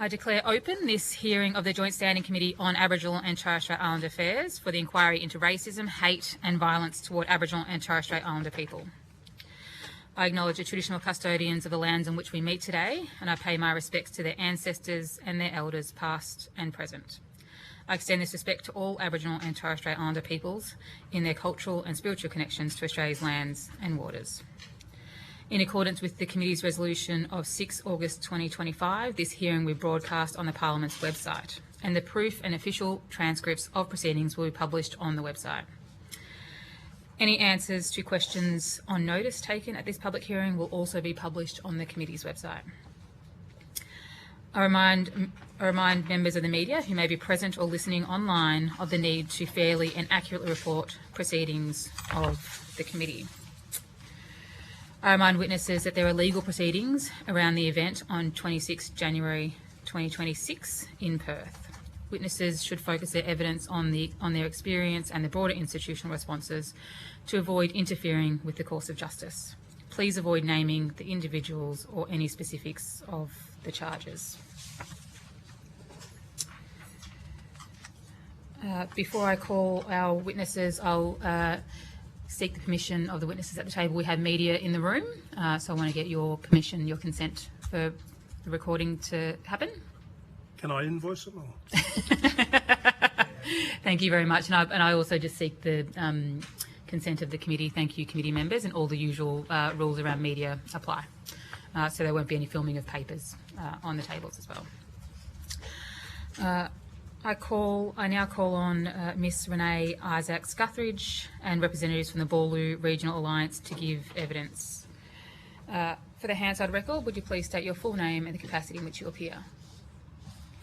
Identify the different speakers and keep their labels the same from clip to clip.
Speaker 1: I declare open this hearing of the Joint Standing Committee on Aboriginal and Torres Strait Islander Affairs for the inquiry into racism, hate and violence toward Aboriginal and Torres Strait Islander people. I acknowledge the traditional custodians of the lands on which we meet today, and I pay my respects to their ancestors and their elders past and present. I extend this respect to all Aboriginal and Torres Strait Islander peoples in their cultural and spiritual connections to Australia's lands and waters. In accordance with the Committee's resolution of 6 August 2025, this hearing will be broadcast on the Parliament's website, and the proof and official transcripts of proceedings will be published on the website. Any answers to questions on notice taken at this public hearing will also be published on the Committee's website. I remind members of the media who may be present or listening online of the need to fairly and accurately report proceedings of the Committee. I remind witnesses that there are legal proceedings around the event on 26 January 2026 in Perth. Witnesses should focus their evidence on their experience and the broader institutional responses to avoid interfering with the course of justice. Please avoid naming the individuals or any specifics of the charges. Before I call our witnesses, I'll seek the permission of the witnesses at the table. We have media in the room, so I want to get your permission, your consent for the recording to happen.
Speaker 2: Can I invoice them all?
Speaker 1: Thank you very much. And I also just seek the consent of the committee. Thank you, committee members, and all the usual rules around media apply. So there won't be any filming of papers on the tables as well. I now call on Miss Renee Isaacs-Guthridge and representatives from the Boorloo Regional Alliance to give evidence. For the Hansard record, would you please state your full name and the capacity in which you appear?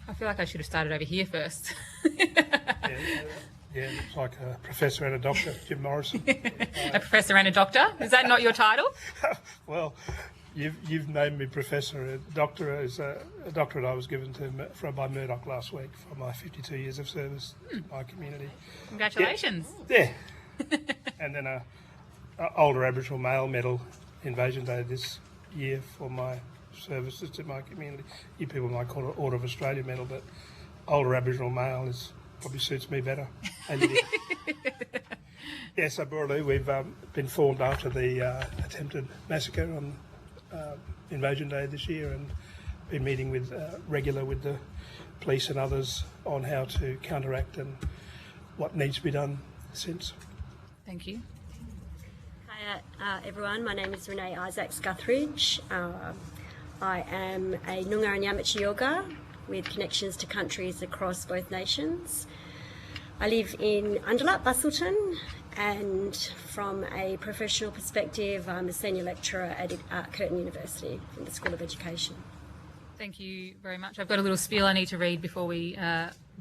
Speaker 1: I feel like I should have started over here first.
Speaker 2: Yeah, looks like a professor and a doctor, Jim Morrison.
Speaker 1: A professor and a doctor? Is that not your title?
Speaker 2: Well, you've named me professor. A doctor is a doctorate I was given by Murdoch last week for my 52 years of service to my community.
Speaker 1: Congratulations.
Speaker 2: Yeah. And then a older Aboriginal male medal, Invasion Day this year for my services to my community. You people might call it Order of Australia medal, but older Aboriginal male probably suits me better. Yeah, so Boorloo, we've been formed after the attempted massacre on Invasion Day this year, and been meeting with regular with the police and others on how to counteract and what needs to be done since.
Speaker 1: Thank you.
Speaker 3: Hi everyone, my name is Renee Isaacs-Guthridge. I am a Noongar and Yamatji Yoga with connections to countries across both nations. I live in Undalup, Busselton, and from a professional perspective, I'm a senior lecturer at Curtin University in the School of Education.
Speaker 1: Thank you very much. I've got a little spiel I need to read before we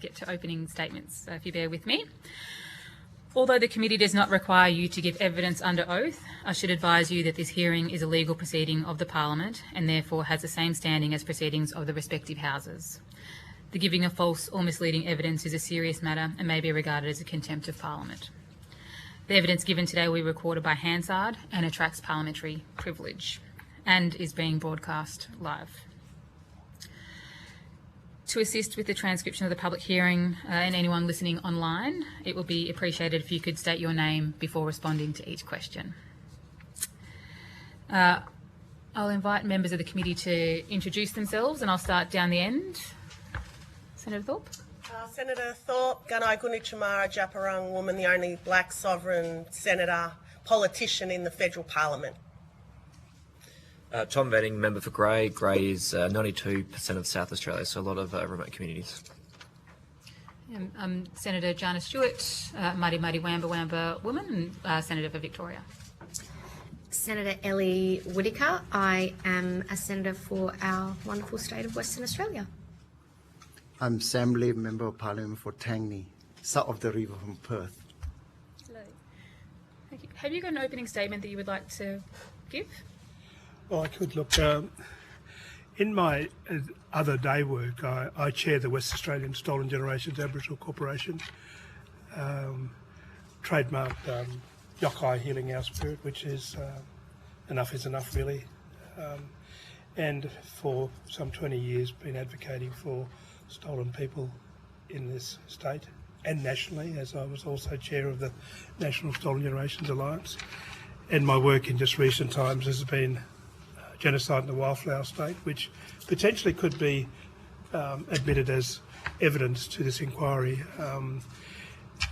Speaker 1: get to opening statements, so if you bear with me. Although the committee does not require you to give evidence under oath, I should advise you that this hearing is a legal proceeding of the Parliament and therefore has the same standing as proceedings of the respective houses. The giving of false or misleading evidence is a serious matter and may be regarded as a contempt of Parliament. The evidence given today will be recorded by Hansard and attracts parliamentary privilege and is being broadcast live. To assist with the transcription of the public hearing and anyone listening online, it will be appreciated if you could state your name before responding to each question. I'll invite members of the committee to introduce themselves, and I'll start down the end. Senator Thorpe.
Speaker 4: Senator Thorpe, Gunai Gunichumara Japarang woman, the only black sovereign senator, politician in the federal parliament.
Speaker 5: Tom Venning, member for Grey. Grey is 92% of South Australia, so a lot of remote communities.
Speaker 1: Senator Jana Stewart, Muddy Wamba Wamba woman, and Senator for Victoria.
Speaker 6: Senator Ellie Whittaker. I am a senator for our wonderful state of Western Australia.
Speaker 7: I'm Sam Lee, Member of Parliament for Tangney, south of the river from Perth.
Speaker 1: Hello. Thank you. Have you got an opening statement that you would like to give?
Speaker 2: Well, I could look. In my other day work, I chair the West Australian Stolen Generations Aboriginal Corporation, trademarked Yokai Healing Our Spirit, which is enough is enough, really. and for some 20 years been advocating for stolen people in this state and nationally, as I was also chair of the National Stolen Generations Alliance. And my work in just recent times has been genocide in the Wildflower State, which potentially could be admitted as evidence to this inquiry.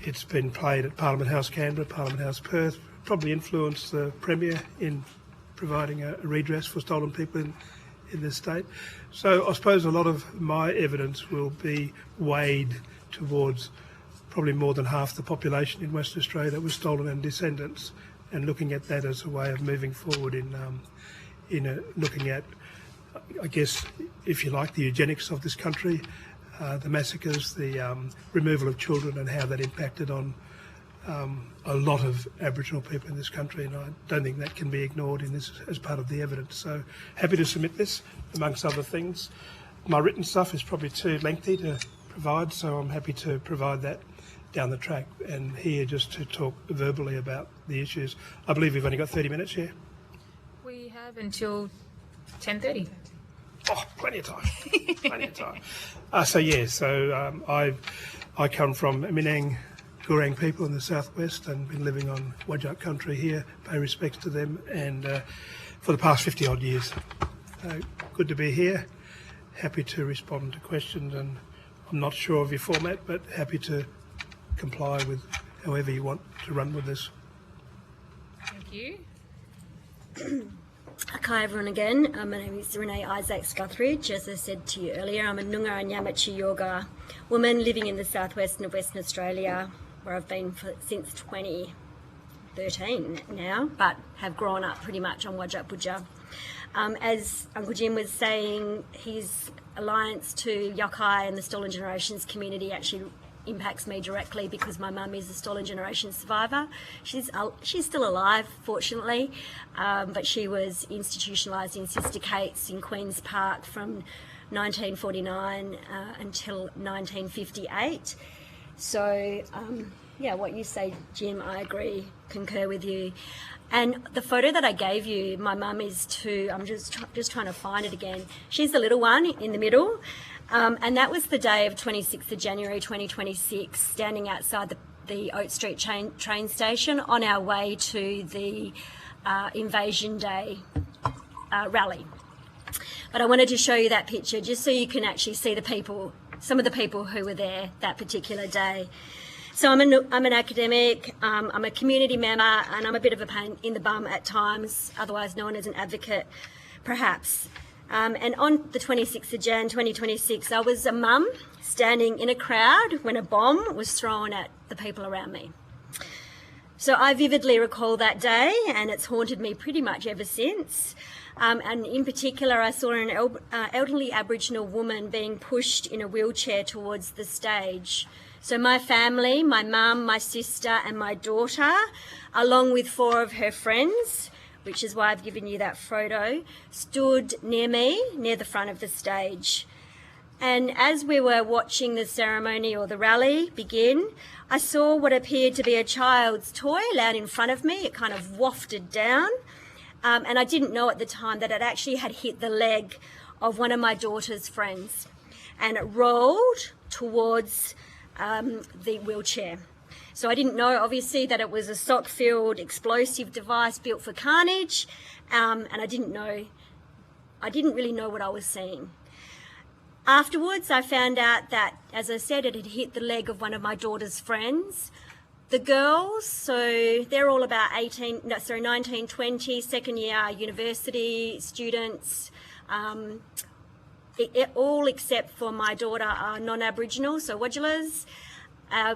Speaker 2: It's been played at Parliament House Canberra, Parliament House Perth, probably influenced the Premier in providing a redress for stolen people in this state. So I suppose a lot of my evidence will be weighed towards probably more than half the population in Western Australia that was stolen and descendants, and looking at that as a way of moving forward in looking at, I guess, if you like, the eugenics of this country, the massacres, the removal of children, and how that impacted on a lot of Aboriginal people in this country, and I don't think that can be ignored in this as part of the evidence. So happy to submit this, amongst other things. My written stuff is probably too lengthy to provide, so I'm happy to provide that down the track, and here just to talk verbally about the issues. I believe we've only got 30 minutes here.
Speaker 1: We have until 10:30.
Speaker 2: Oh, plenty of time. Plenty of time. I come from Minang Gurang people in the southwest and been living on Whadjuk country here, pay respects to them, and for the past 50 odd years. Good to be here, happy to respond to questions, and I'm not sure of your format, but happy to comply with however you want to run with this.
Speaker 1: Thank you.
Speaker 3: Hi everyone again. My name is Renee Isaacs-Guthridge. As I said to you earlier, I'm a Noongar and Yamachi Yoga woman living in the southwestern of Western Australia, where I've been since 2013 now, but have grown up pretty much on Whadjuk Budja. As Uncle Jim was saying, his alliance to Yakai and the Stolen Generations community actually impacts me directly because my mum is a Stolen Generation survivor. She's still alive, fortunately, but she was institutionalised in Sister Kate's in Queen's Park from 1949 until 1958. So, yeah, what you say, Jim, I agree, concur with you. And the photo that I gave you, my mum is too, I'm just trying to find it again. She's the little one in the middle. And that was the day of 26th of January 2026, standing outside the Oat Street train station on our way to the Invasion Day rally. But I wanted to show you that picture just so you can actually see the people, some of the people who were there that particular day. So I'm an academic, I'm a community member, and I'm a bit of a pain in the bum at times, otherwise known as an advocate, perhaps. And on the 26th of Jan 2026, I was a mum standing in a crowd when a bomb was thrown at the people around me. So I vividly recall that day, and it's haunted me pretty much ever since. And in particular, I saw an elderly Aboriginal woman being pushed in a wheelchair towards the stage. So my family, my mum, my sister and my daughter, along with 4 of her friends, which is why I've given you that photo, stood near me, near the front of the stage. And as we were watching the ceremony or the rally begin, I saw what appeared to be a child's toy land in front of me. It kind of wafted down. And I didn't know at the time that it actually had hit the leg of one of my daughter's friends. And it rolled towards the wheelchair. So I didn't know, obviously, that it was a sock-filled explosive device built for carnage, and I didn't really know what I was seeing. Afterwards, I found out that, as I said, it had hit the leg of one of my daughter's friends. The girls, so they're all about 19, 20, second year university students, all except for my daughter are non-Aboriginal, so Wadjulas,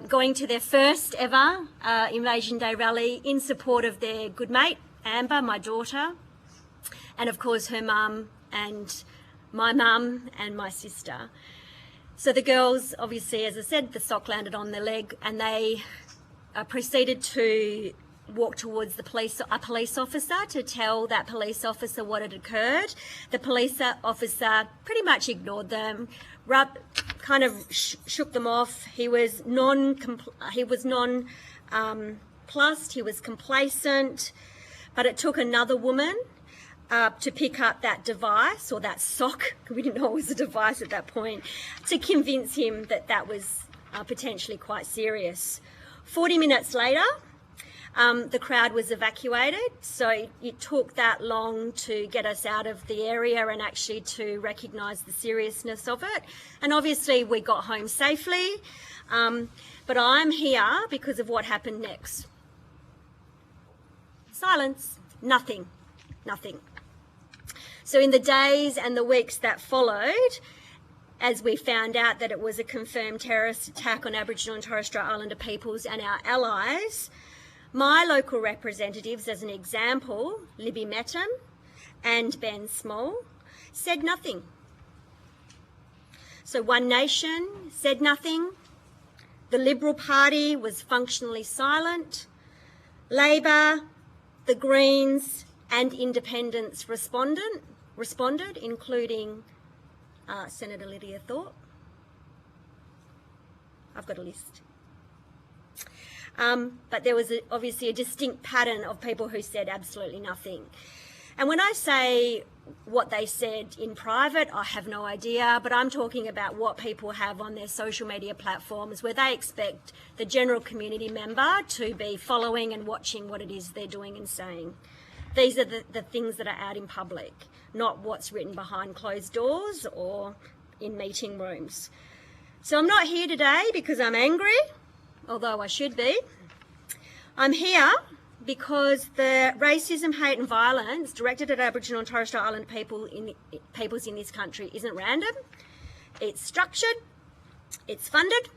Speaker 3: going to their first ever Invasion Day rally in support of their good mate, Amber, my daughter, and of course her mum and my mum and my sister. So the girls, obviously, as I said, the sock landed on their leg, and they proceeded to walk towards a police officer to tell that police officer what had occurred. The police officer pretty much ignored them, kind of shook them off. He was nonplussed, he was complacent, but it took another woman to pick up that device or that sock, we didn't know it was a device at that point, to convince him that that was potentially quite serious. 40 minutes later, the crowd was evacuated, so it took that long to get us out of the area and actually to recognise the seriousness of it. And obviously we got home safely, but I'm here because of what happened next. Silence, nothing. So in the days and the weeks that followed, as we found out that it was a confirmed terrorist attack on Aboriginal and Torres Strait Islander peoples and our allies, my local representatives, as an example, Libby Mettam and Ben Small, said nothing. So One Nation said nothing. The Liberal Party was functionally silent. Labor, the Greens and Independents responded, including Senator Lydia Thorpe. I've got a list. But there was obviously a distinct pattern of people who said absolutely nothing. And when I say what they said in private, I have no idea, but I'm talking about what people have on their social media platforms where they expect the general community member to be following and watching what it is they're doing and saying. These are the things that are out in public, not what's written behind closed doors or in meeting rooms. So I'm not here today because I'm angry, although I should be. I'm here because the racism, hate and violence directed at Aboriginal and Torres Strait Islander peoples in this country isn't random. It's structured, it's funded,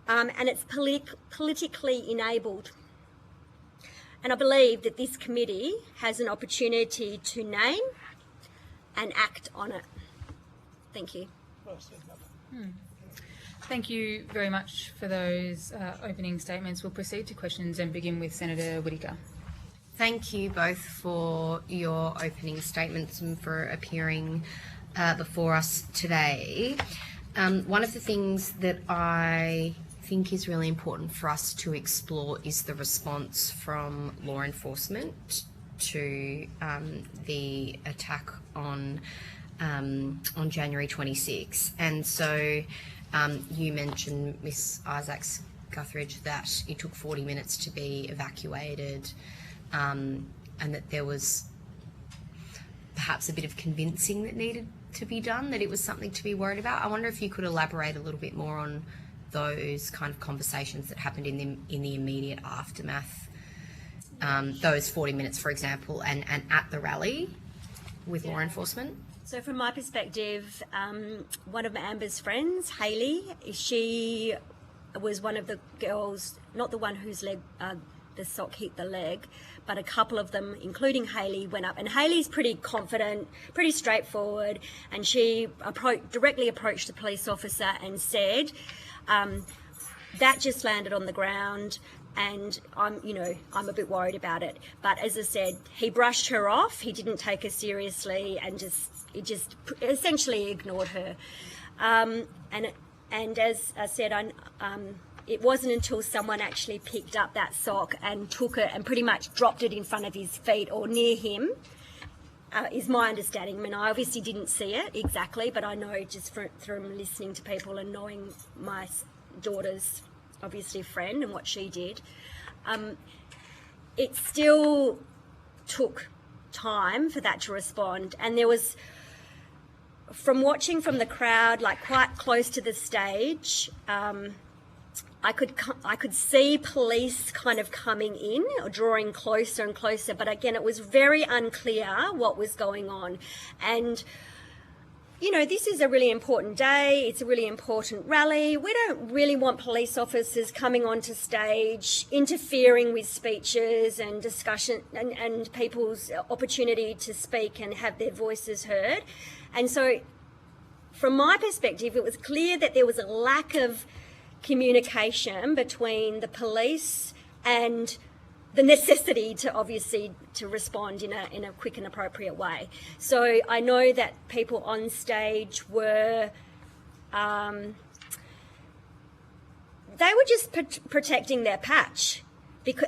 Speaker 3: and it's politically enabled. And I believe that this committee has an opportunity to name and act on it. Thank you.
Speaker 1: Thank you very much for those opening statements. We'll proceed to questions and begin with Senator Whittaker.
Speaker 6: Thank you both for your opening statements and for appearing before us today. One of the things that I think is really important for us to explore is the response from law enforcement to the attack on January 26. And so you mentioned, Ms. Isaacs-Guthridge, that it took 40 minutes to be evacuated, and that there was perhaps a bit of convincing that needed to be done, that it was something to be worried about. I wonder if you could elaborate a little bit more on those kind of conversations that happened in the immediate aftermath, those 40 minutes, for example, and at the rally with law enforcement.
Speaker 3: So from my perspective, one of Amber's friends, Hayley, she was one of the girls, not the one whose leg, the sock hit the leg, but a couple of them, including Hayley, went up. And Hayley's pretty confident, pretty straightforward, and she directly approached the police officer and said, that just landed on the ground, and I'm a bit worried about it. But as I said, he brushed her off. He didn't take her seriously, and he just essentially ignored her. And as I said, it wasn't until someone actually picked up that sock and took it and pretty much dropped it in front of his feet or near him, is my understanding. I mean, I obviously didn't see it exactly, but I know just from listening to people and knowing my daughter's obviously friend and what she did, it still took time for that to respond. And there was, from watching from the crowd, like quite close to the stage, I could see police kind of coming in or drawing closer and closer, but again, it was very unclear what was going on. And this is a really important day. It's a really important rally. We don't really want police officers coming onto stage, interfering with speeches and discussion and people's opportunity to speak and have their voices heard. And so from my perspective, it was clear that there was a lack of communication between the police and the necessity to respond in a quick and appropriate way. So I know that people on stage were, they were just protecting their patch.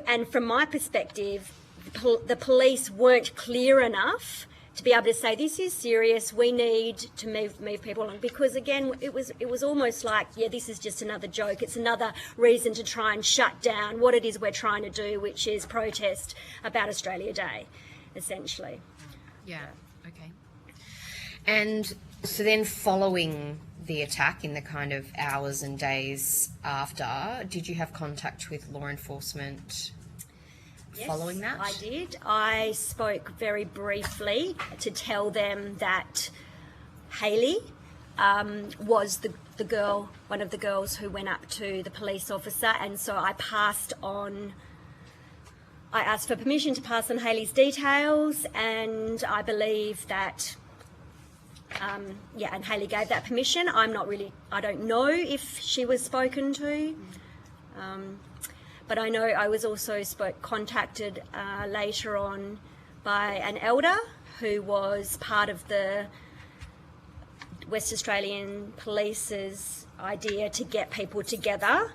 Speaker 3: And from my perspective, the police weren't clear enough to be able to say, this is serious, we need to move people on. Because again, it was almost like, yeah, this is just another joke. It's another reason to try and shut down what it is we're trying to do, which is protest about Australia Day, essentially.
Speaker 6: Yeah, okay. And so then following the attack in the kind of hours and days after, did you have contact with law enforcement following that?
Speaker 3: I did. I spoke very briefly to tell them that Hayley was the girl, one of the girls who went up to the police officer, and so I asked for permission to pass on Hayley's details, and I believe that and Hayley gave that permission. I don't know if she was spoken to. But I know I was also contacted later on by an elder who was part of the West Australian Police's idea to get people together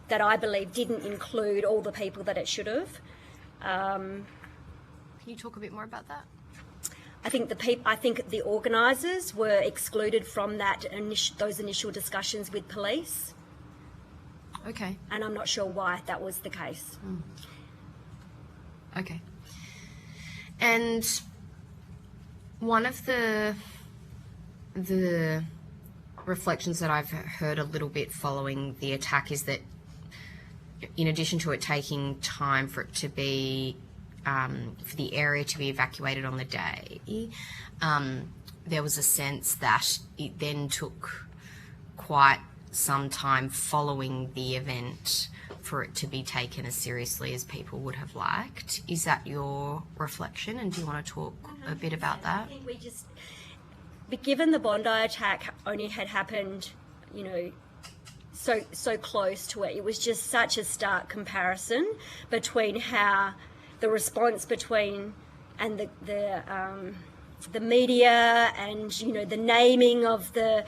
Speaker 3: that I believe didn't include all the people that it should have.
Speaker 6: Can you talk a bit more about that?
Speaker 3: I think the organisers were excluded from those initial discussions with police.
Speaker 6: Okay.
Speaker 3: And I'm not sure why that was the case.
Speaker 6: Okay. And one of the reflections that I've heard a little bit following the attack is that in addition to it taking time for it to be, for the area to be evacuated on the day, there was a sense that it then took quite some time following the event for it to be taken as seriously as people would have liked. Is that your reflection, and do you want to talk a bit about that?
Speaker 3: I think but given the Bondi attack only had happened, so close to it, it was just such a stark comparison between how the response and the media and the naming of the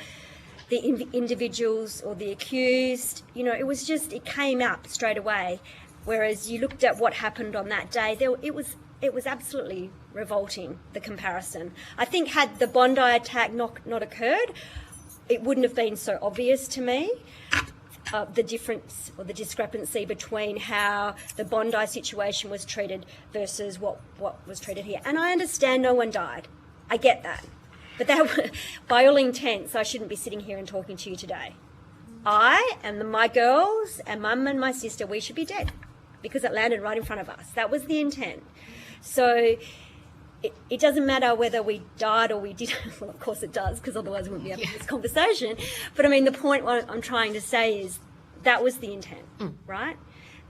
Speaker 3: individuals or the accused, it came up straight away. Whereas you looked at what happened on that day, it was absolutely revolting, the comparison. I think had the Bondi attack not occurred, it wouldn't have been so obvious to me, the difference or the discrepancy between how the Bondi situation was treated versus what was treated here. And I understand no one died. I get that. But by all intents, I shouldn't be sitting here and talking to you today. I and my girls and mum and my sister, we should be dead because it landed right in front of us. That was the intent. So it doesn't matter whether we died or we didn't. Well, of course it does, because otherwise we wouldn't be having this conversation. But I mean, the point what I'm trying to say is that was the intent, right?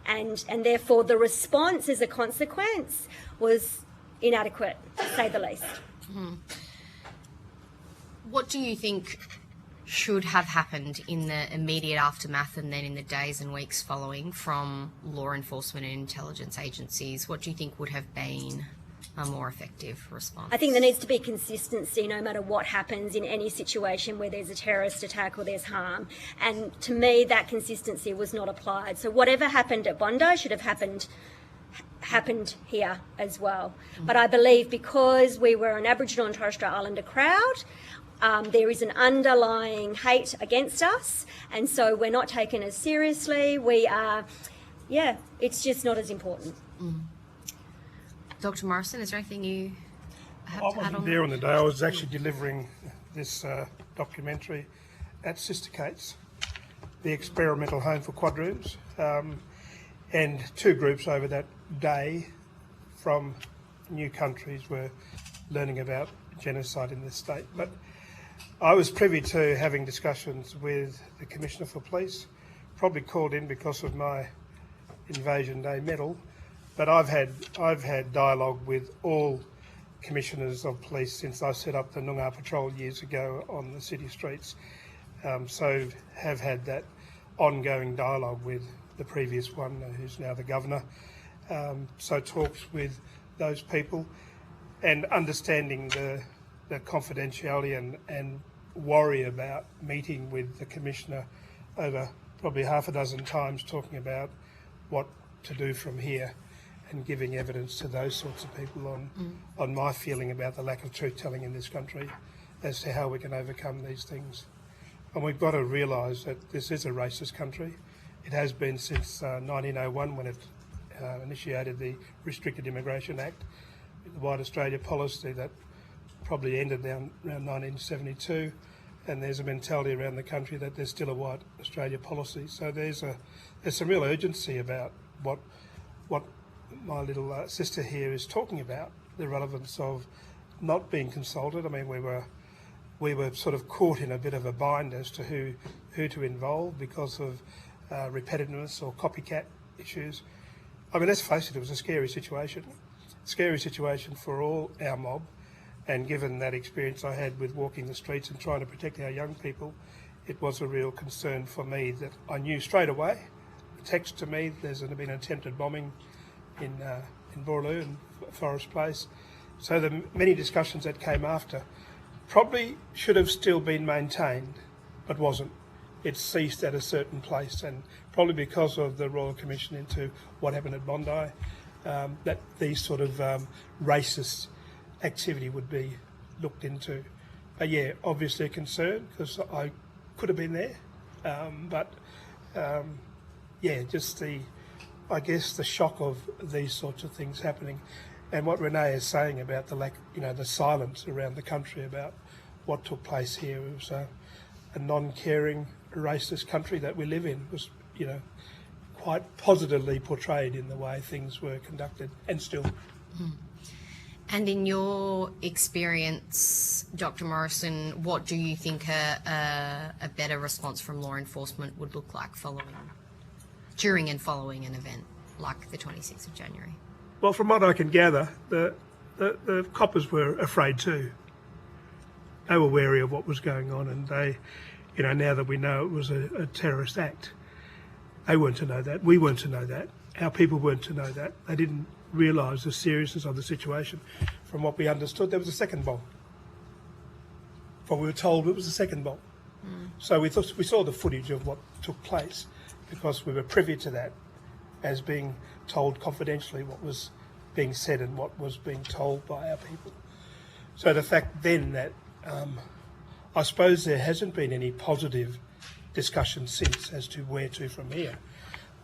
Speaker 3: And therefore the response as a consequence was inadequate, to say the least.
Speaker 6: Mm-hmm. What do you think should have happened in the immediate aftermath and then in the days and weeks following from law enforcement and intelligence agencies? What do you think would have been a more effective response?
Speaker 3: I think there needs to be consistency no matter what happens in any situation where there's a terrorist attack or there's harm. And to me, that consistency was not applied. So whatever happened at Bondi should have happened here as well. But I believe because we were an Aboriginal and Torres Strait Islander crowd, there is an underlying hate against us, and so we're not taken as seriously. It's just not as important.
Speaker 6: Dr. Morrison, is there anything you have
Speaker 2: I
Speaker 6: to add
Speaker 2: wasn't
Speaker 6: on
Speaker 2: there on the day. I was actually delivering this documentary at Sister Kate's, the experimental home for quadroons, and two groups over that day from new countries were learning about genocide in this state. But I was privy to having discussions with the Commissioner for Police, probably called in because of my Invasion Day medal, but I've had dialogue with all commissioners of police since I set up the Noongar Patrol years ago on the city streets, so have had that ongoing dialogue with the previous one, who's now the Governor, so talks with those people and understanding the confidentiality and worry about meeting with the Commissioner over probably half a dozen times, talking about what to do from here. and giving evidence to those sorts of people on my feeling about the lack of truth-telling in this country as to how we can overcome these things. And we've got to realise that this is a racist country. It has been since 1901 when it initiated the Restricted Immigration Act, the White Australia policy that probably ended around 1972, and there's a mentality around the country that there's still a White Australia policy. So there's some real urgency about what my little sister here is talking about, the relevance of not being consulted. I mean, we were sort of caught in a bit of a bind as to who to involve because of repetitiveness or copycat issues. I mean, let's face it, it was a scary situation for all our mob. And given that experience I had with walking the streets and trying to protect our young people, it was a real concern for me that I knew straight away. A text to me, there's been an attempted bombing in Boorloo and Forest Place. So the many discussions that came after probably should have still been maintained, but wasn't. It ceased at a certain place, and probably because of the Royal Commission into what happened at Bondi, that these sort of racist activity would be looked into. But yeah, obviously a concern because I could have been there, yeah, just I guess the shock of these sorts of things happening, and what Renee is saying about the lack, the silence around the country about what took place here. It was a non-caring, racist country that we live in. Was quite positively portrayed in the way things were conducted, and still.
Speaker 6: And in your experience, Dr. Morrison, what do you think a better response from law enforcement would look like during and following an event like the 26th of January?
Speaker 2: Well, from what I can gather, the coppers were afraid too. They were wary of what was going on, and they, now that we know it was a terrorist act, they weren't to know that. We weren't to know that. Our people weren't to know that. They didn't realise the seriousness of the situation. From what we understood, there was a second bomb. From what we were told, it was a second bomb. So we saw the footage of what took place because we were privy to that as being told confidentially what was being said and what was being told by our people. So the fact then that I suppose there hasn't been any positive discussion since as to where to from here.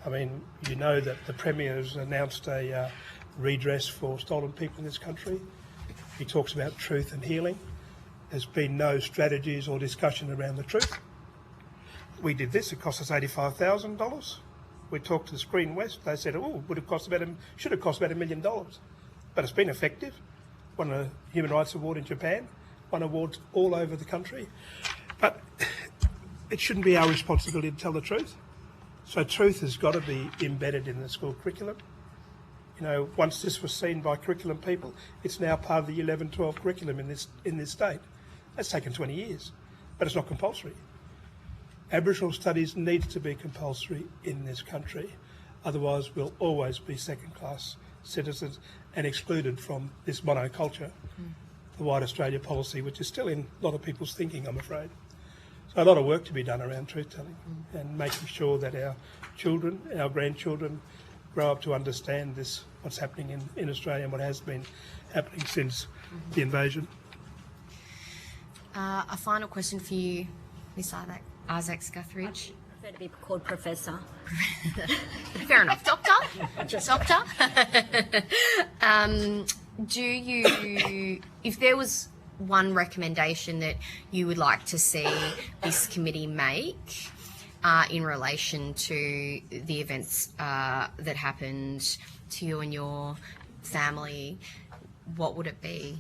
Speaker 2: I mean, that the Premier has announced a redress for stolen people in this country. He talks about truth and healing. There's been no strategies or discussion around the truth. We did this, it cost us $85,000. We talked to the Screen West, they said, should have cost about $1 million. But it's been effective. Won a Human Rights Award in Japan, won awards all over the country. But it shouldn't be our responsibility to tell the truth. So truth has got to be embedded in the school curriculum. Once this was seen by curriculum people, it's now part of the 11-12 curriculum in this state. That's taken 20 years, but it's not compulsory. Aboriginal studies needs to be compulsory in this country, otherwise we'll always be second-class citizens and excluded from this monoculture, the White Australia policy, which is still in a lot of people's thinking, I'm afraid. So a lot of work to be done around truth-telling and making sure that our children, our grandchildren, grow up to understand what's happening in Australia and what has been happening since the invasion.
Speaker 6: A final question for you, Miss Isaac Guthridge.
Speaker 3: I prefer to be called Professor.
Speaker 6: Fair enough. Doctor? Do you, if there was one recommendation that you would like to see this committee make in relation to the events that happened to you and your family, what would it be?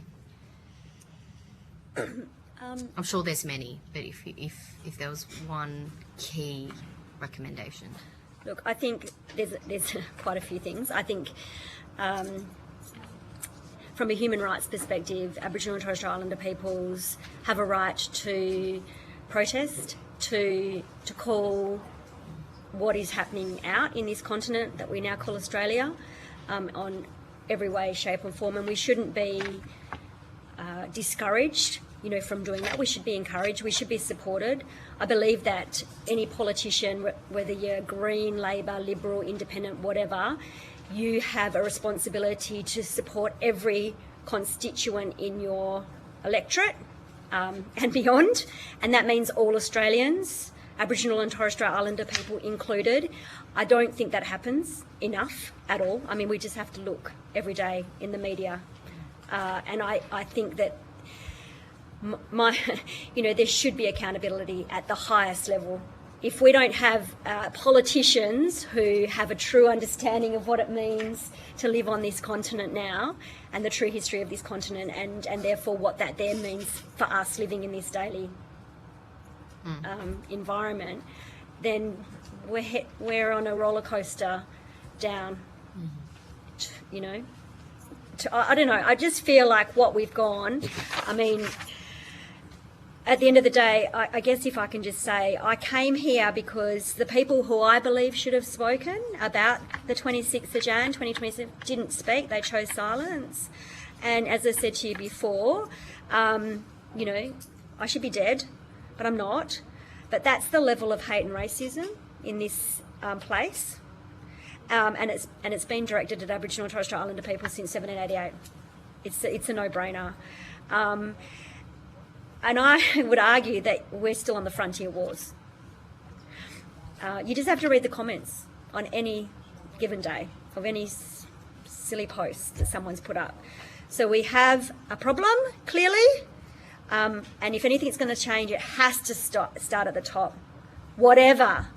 Speaker 6: I'm sure there's many, but if there was one key recommendation.
Speaker 3: Look, I think there's quite a few things. I think from a human rights perspective, Aboriginal and Torres Strait Islander peoples have a right to protest, to call what is happening out in this continent that we now call Australia on every way, shape and form, and we shouldn't be discouraged from doing that. We should be encouraged, we should be supported. I believe that any politician, whether you're Green, Labor, Liberal, Independent, whatever, you have a responsibility to support every constituent in your electorate and beyond, and that means all Australians, Aboriginal and Torres Strait Islander people included. I don't think that happens enough at all. I mean, we just have to look every day in the media, and I think that there should be accountability at the highest level. If we don't have politicians who have a true understanding of what it means to live on this continent now and the true history of this continent and therefore what that then means for us living in this daily environment, then we're on a roller coaster down, I don't know, I just feel like what we've gone, I mean, at the end of the day, I guess if I can just say, I came here because the people who I believe should have spoken about the 26th of Jan 2027 didn't speak. They chose silence. And as I said to you before, I should be dead, but I'm not. But that's the level of hate and racism in this place. And it's been directed at Aboriginal and Torres Strait Islander people since 1788. It's a no-brainer. And I would argue that we're still on the frontier wars. You just have to read the comments on any given day of any silly post that someone's put up. So we have a problem, clearly, and if anything's going to change, it has to start at the top, whatever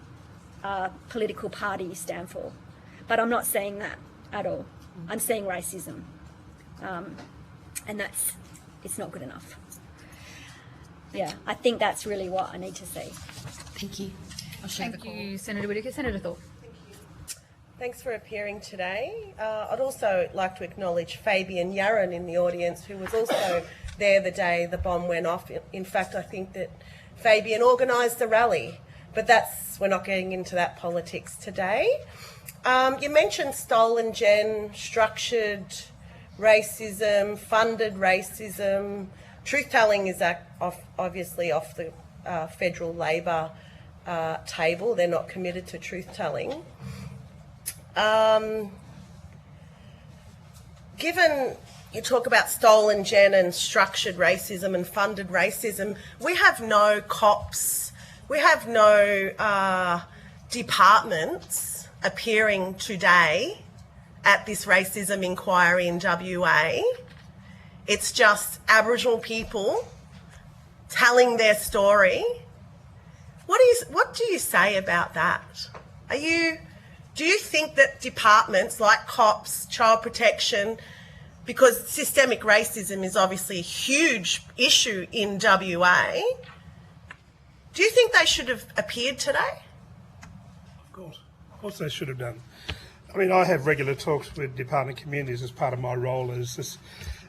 Speaker 3: political party you stand for. But I'm not saying that at all. I'm saying racism, and it's not good enough. Yeah, I think that's really what I need to see.
Speaker 6: Thank you.
Speaker 1: Thank you, Senator Whittaker. Senator Thorpe.
Speaker 4: Thanks for appearing today. I'd also like to acknowledge Fabian Yarran in the audience, who was also there the day the bomb went off. In fact, I think that Fabian organised the rally, but we're not getting into that politics today. You mentioned stolen gen, structured racism, funded racism. Truth-telling is obviously off the federal Labor table. They're not committed to truth-telling. Given you talk about stolen gen and structured racism and funded racism, we have no cops, we have no departments appearing today at this racism inquiry in WA. It's just Aboriginal people telling their story. What do you say about that? Do you think that departments like cops, child protection, because systemic racism is obviously a huge issue in WA, do you think they should have appeared today?
Speaker 2: Of course they should have done. I mean, I have regular talks with Department of Communities as part of my role as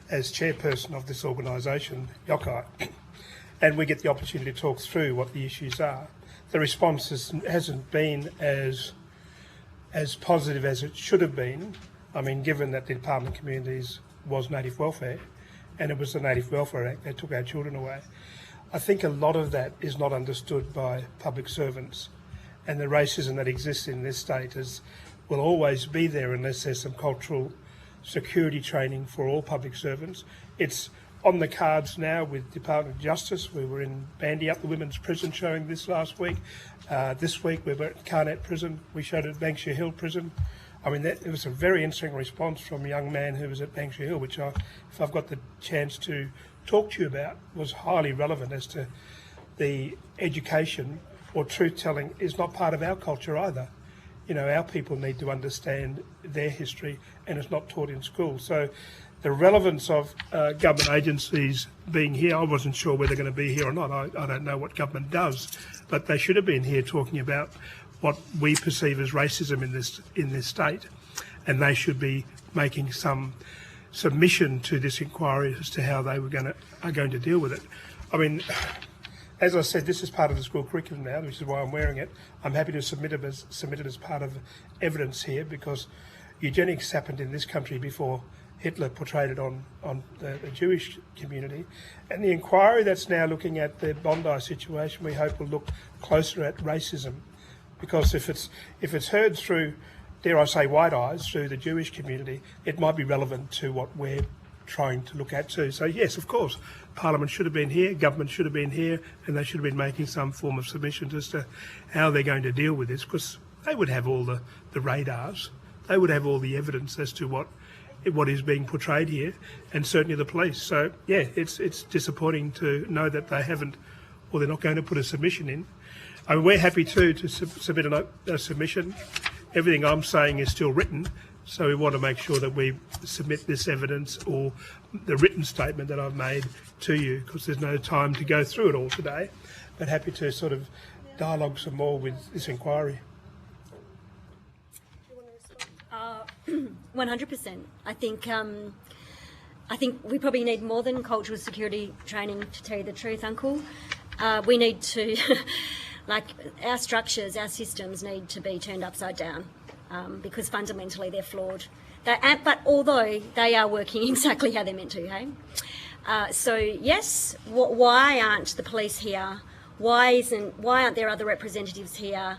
Speaker 2: chairperson of this organisation, Yokai, and we get the opportunity to talk through what the issues are. The response hasn't been as positive as it should have been. I mean, given that the Department of Communities was Native Welfare, and it was the Native Welfare Act that took our children away. I think a lot of that is not understood by public servants, and the racism that exists in this state will always be there unless there's some cultural security training for all public servants. It's on the cards now with Department of Justice. We were in Bandy Up, the women's prison, showing this last week. This week we were at Carnet Prison. We showed it at Banksia Hill Prison. I mean, it was a very interesting response from a young man who was at Banksia Hill, which if I've got the chance to talk to you about, was highly relevant as to the education or truth-telling is not part of our culture either. You know, our people need to understand their history, and it's not taught in school. So the relevance of government agencies being here, I wasn't sure whether they're going to be here or not. I don't know what government does, but they should have been here talking about what we perceive as racism in this state, and they should be making some submission to this inquiry as to how they are going to deal with it. I mean, as I said, this is part of the school curriculum now, which is why I'm wearing it. I'm happy to submit it as part of evidence here, because eugenics happened in this country before Hitler portrayed it on the Jewish community. And the inquiry that's now looking at the Bondi situation, we hope will look closer at racism, because if it's heard through dare I say, white eyes through the Jewish community, it might be relevant to what we're trying to look at too. So yes, of course, Parliament should have been here, government should have been here, and they should have been making some form of submissions as to how they're going to deal with this, because they would have all the radars, they would have all the evidence as to what is being portrayed here, and certainly the police. So yeah, it's disappointing to know that they haven't, or they're not going to put a submission in. I mean, we're happy to submit a submission. Everything I'm saying is still written, so we want to make sure that we submit this evidence or the written statement that I've made to you, because there's no time to go through it all today, but happy to sort of dialogue some more with this inquiry.
Speaker 3: 100%. I think we probably need more than cultural security training, to tell you the truth, Uncle. We need to, like, our structures, our systems need to be turned upside down, because fundamentally they're flawed. But although they are working exactly how they're meant to, hey? So yes, why aren't the police here? Why aren't there other representatives here?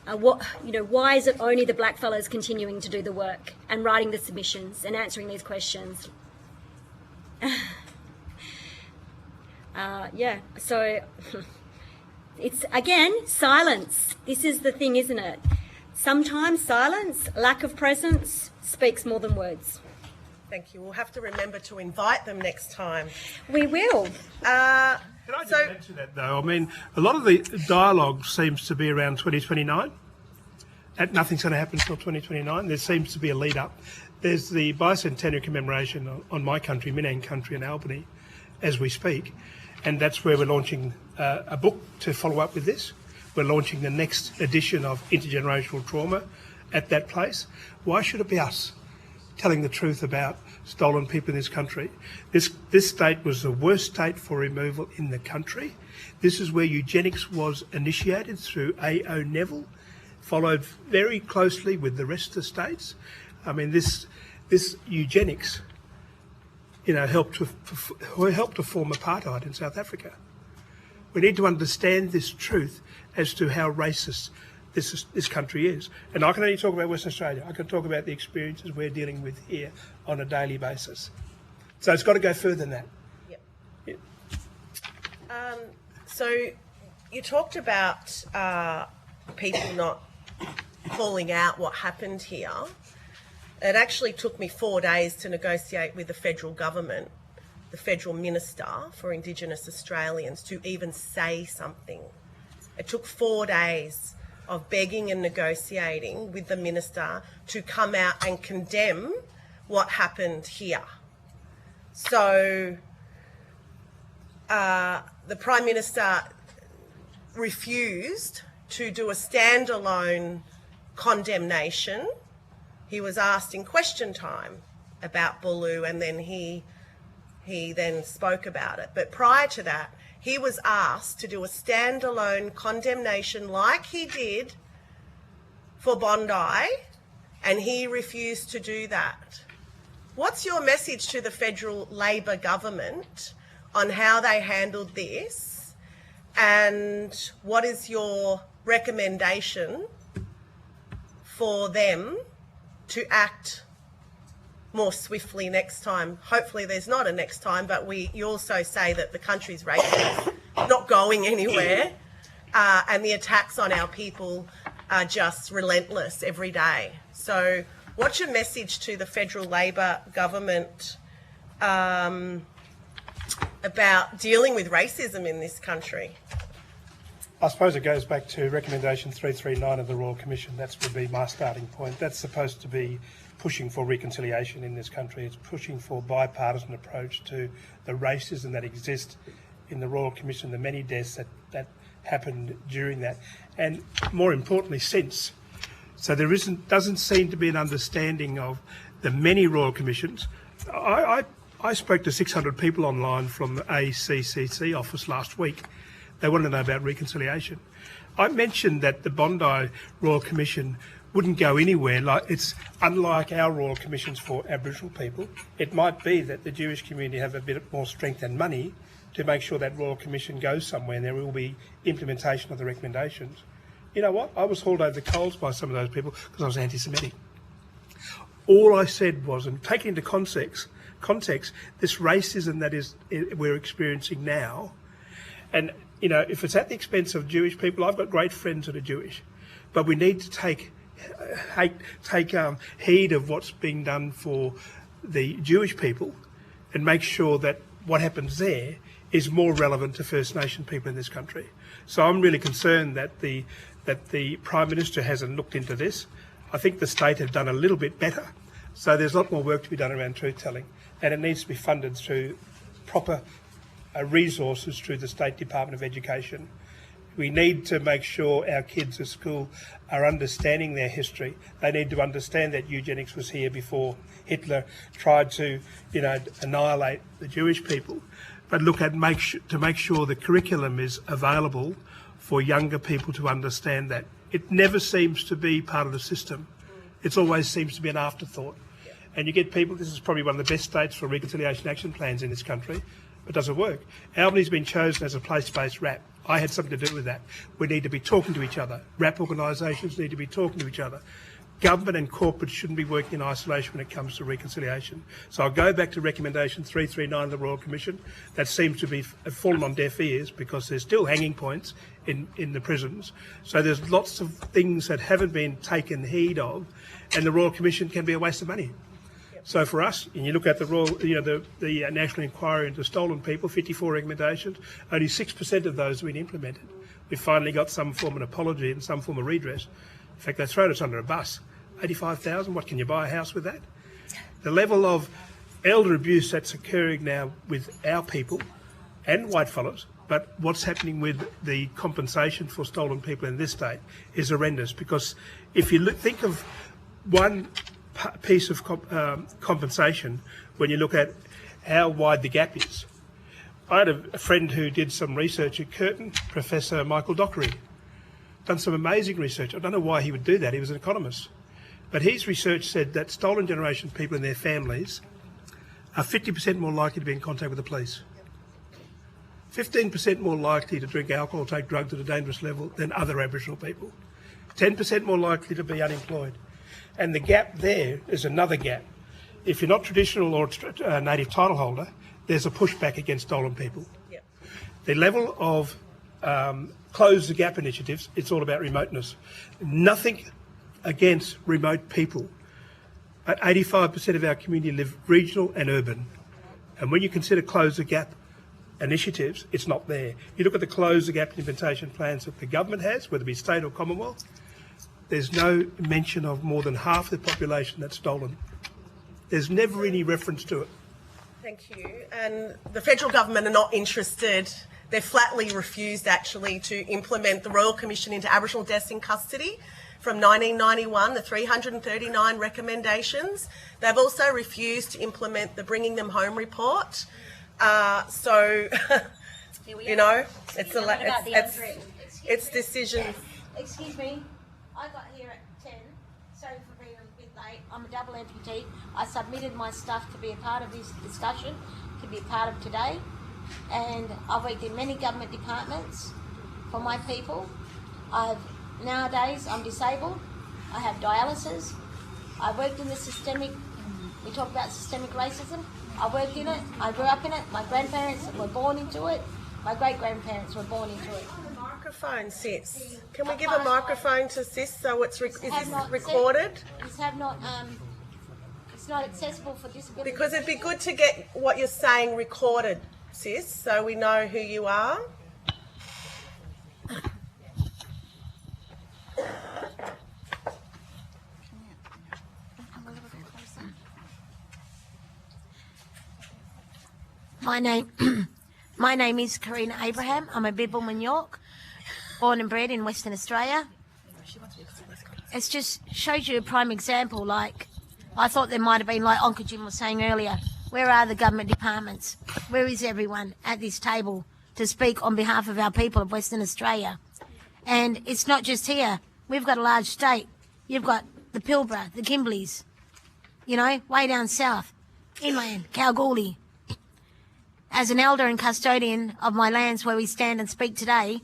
Speaker 3: Why is it only the black fellas continuing to do the work and writing the submissions and answering these questions? So it's, again, silence. This is the thing, isn't it? Sometimes silence, lack of presence, speaks more than words.
Speaker 4: Thank you. We'll have to remember to invite them next time.
Speaker 3: We will.
Speaker 2: Can I just add to that, though? I mean, a lot of the dialogue seems to be around 2029. Nothing's going to happen until 2029. There seems to be a lead up. There's the bicentennial commemoration on my country, Minang country in Albany, as we speak, and that's where we're launching a book to follow up with this. We're launching the next edition of Intergenerational Trauma at that place. Why should it be us telling the truth about stolen people in this country? This state was the worst state for removal in the country. This is where eugenics was initiated through A.O. Neville, followed very closely with the rest of the states. I mean, this eugenics, helped to form apartheid in South Africa. We need to understand this truth as to how racist this country is. And I can only talk about Western Australia. I can talk about the experiences we're dealing with here on a daily basis. So it's got to go further than that.
Speaker 4: Yep. So you talked about people not calling out what happened here. It actually took me 4 days to negotiate with the federal government, the federal minister for Indigenous Australians, to even say something. It took 4 days of begging and negotiating with the minister to come out and condemn what happened here. So the Prime Minister refused to do a standalone condemnation. He was asked in question time about Bulu, and then he then spoke about it. But prior to that, he was asked to do a standalone condemnation like he did for Bondi, and he refused to do that. What's your message to the federal Labor government on how they handled this, and what is your recommendation for them to act more swiftly next time? Hopefully there's not a next time, but you also say that the country's racist, not going anywhere, and the attacks on our people are just relentless every day. So what's your message to the federal Labor government about dealing with racism in this country?
Speaker 2: I suppose it goes back to recommendation 339 of the Royal Commission. That would be my starting point. That's supposed to be pushing for reconciliation in this country. It's pushing for a bipartisan approach to the racism that exists in the Royal Commission, the many deaths that happened during that, and more importantly, since. So there doesn't seem to be an understanding of the many Royal Commissions. I spoke to 600 people online from the ACCC office last week. They wanted to know about reconciliation. I mentioned that the Bondi Royal Commission wouldn't go anywhere. It's unlike our Royal Commissions for Aboriginal people. It might be that the Jewish community have a bit more strength and money to make sure that Royal Commission goes somewhere and there will be implementation of the recommendations. You know what? I was hauled over the coals by some of those people because I was anti-Semitic. All I said was, and taking into context, this racism that we're experiencing now, and if it's at the expense of Jewish people, I've got great friends that are Jewish, but we need to take heed of what's being done for the Jewish people, and make sure that what happens there is more relevant to First Nation people in this country. So I'm really concerned that the Prime Minister hasn't looked into this. I think the state have done a little bit better. So there's a lot more work to be done around truth-telling, and it needs to be funded through proper resources through the State Department of Education. We need to make sure our kids at school are understanding their history. They need to understand that eugenics was here before Hitler tried to, annihilate the Jewish people. But look at to make sure the curriculum is available for younger people to understand that. It never seems to be part of the system. It always seems to be an afterthought. And you get people, this is probably one of the best states for reconciliation action plans in this country, but it doesn't work. Albany's been chosen as a place-based RAP. I had something to do with that. We need to be talking to each other. RAP organisations need to be talking to each other. Government and corporate shouldn't be working in isolation when it comes to reconciliation. So I'll go back to recommendation 339 of the Royal Commission. That seems to be fallen on deaf ears because there's still hanging points in the prisons. So there's lots of things that haven't been taken heed of, and the Royal Commission can be a waste of money. So for us, and you look at the the National Inquiry into Stolen People, 54 recommendations, only 6% of those have been implemented. We've finally got some form of apology and some form of redress. In fact, they thrown us under a bus. 85,000, what can you buy a house with that? The level of elder abuse that's occurring now with our people and whitefellas, but what's happening with the compensation for stolen people in this state is horrendous, because if you think of one piece of compensation, when you look at how wide the gap is. I had a friend who did some research at Curtin, Professor Michael Dockery, done some amazing research. I don't know why he would do that, he was an economist. But his research said that stolen generation people and their families are 50% more likely to be in contact with the police, 15% more likely to drink alcohol or take drugs at a dangerous level than other Aboriginal people, 10% more likely to be unemployed. And the gap there is another gap. If you're not traditional or native title holder, there's a pushback against stolen people. Yep. The level of close the gap initiatives, it's all about remoteness. Nothing against remote people. But 85% of our community live regional and urban. And when you consider close the gap initiatives, it's not there. You look at the close the gap implementation plans that the government has, whether it be state or Commonwealth, there's no mention of more than half the population that's stolen. There's never any reference to it.
Speaker 4: Thank you. And the federal government are not interested. They've flatly refused actually to implement the Royal Commission into Aboriginal Deaths in Custody from 1991, the 339 recommendations. They've also refused to implement the Bringing Them Home report. It's decision.
Speaker 8: Excuse me. I got here at 10. Sorry for being a bit late. I'm a double amputee. I submitted my stuff to be a part of this discussion, to be a part of today. And I've worked in many government departments for my people. Nowadays, I'm disabled. I have dialysis. I worked in the we talk about systemic racism. I worked in it. I grew up in it. My grandparents were born into it. My great-grandparents were born into it.
Speaker 4: Microphone, Sis. Can we give a microphone to Sis so it's recorded?
Speaker 8: It's not accessible for disability.
Speaker 4: Because it'd be good to get what you're saying recorded, Sis, so we know who you are.
Speaker 8: My name is Karina Abraham. I'm a Bibbulmun York, born and bred in Western Australia. It just shows you a prime example. Like, I thought there might have been, like Uncle Jim was saying earlier, where are the government departments? Where is everyone at this table to speak on behalf of our people of Western Australia? And it's not just here. We've got a large state. You've got the Pilbara, the Kimbleys, way down south, inland, Kalgoorlie. As an elder and custodian of my lands where we stand and speak today,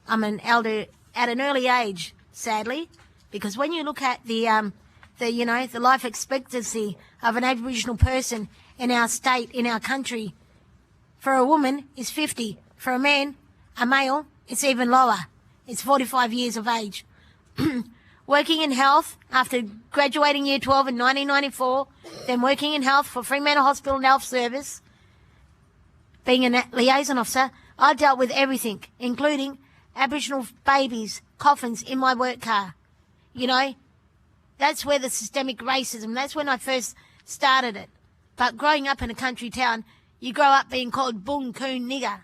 Speaker 8: I'm an elder at an early age, sadly, because when you look at the the life expectancy of an Aboriginal person in our state, in our country, for a woman is 50. For a man, a male, it's even lower. It's 45 years of age. Working in health after graduating Year 12 in 1994, then working in health for Fremantle Hospital and Health Service, being a liaison officer, I dealt with everything, including Aboriginal babies, coffins in my work car. That's where the systemic racism, that's when I first started it. But growing up in a country town, you grow up being called boon, coon, nigger.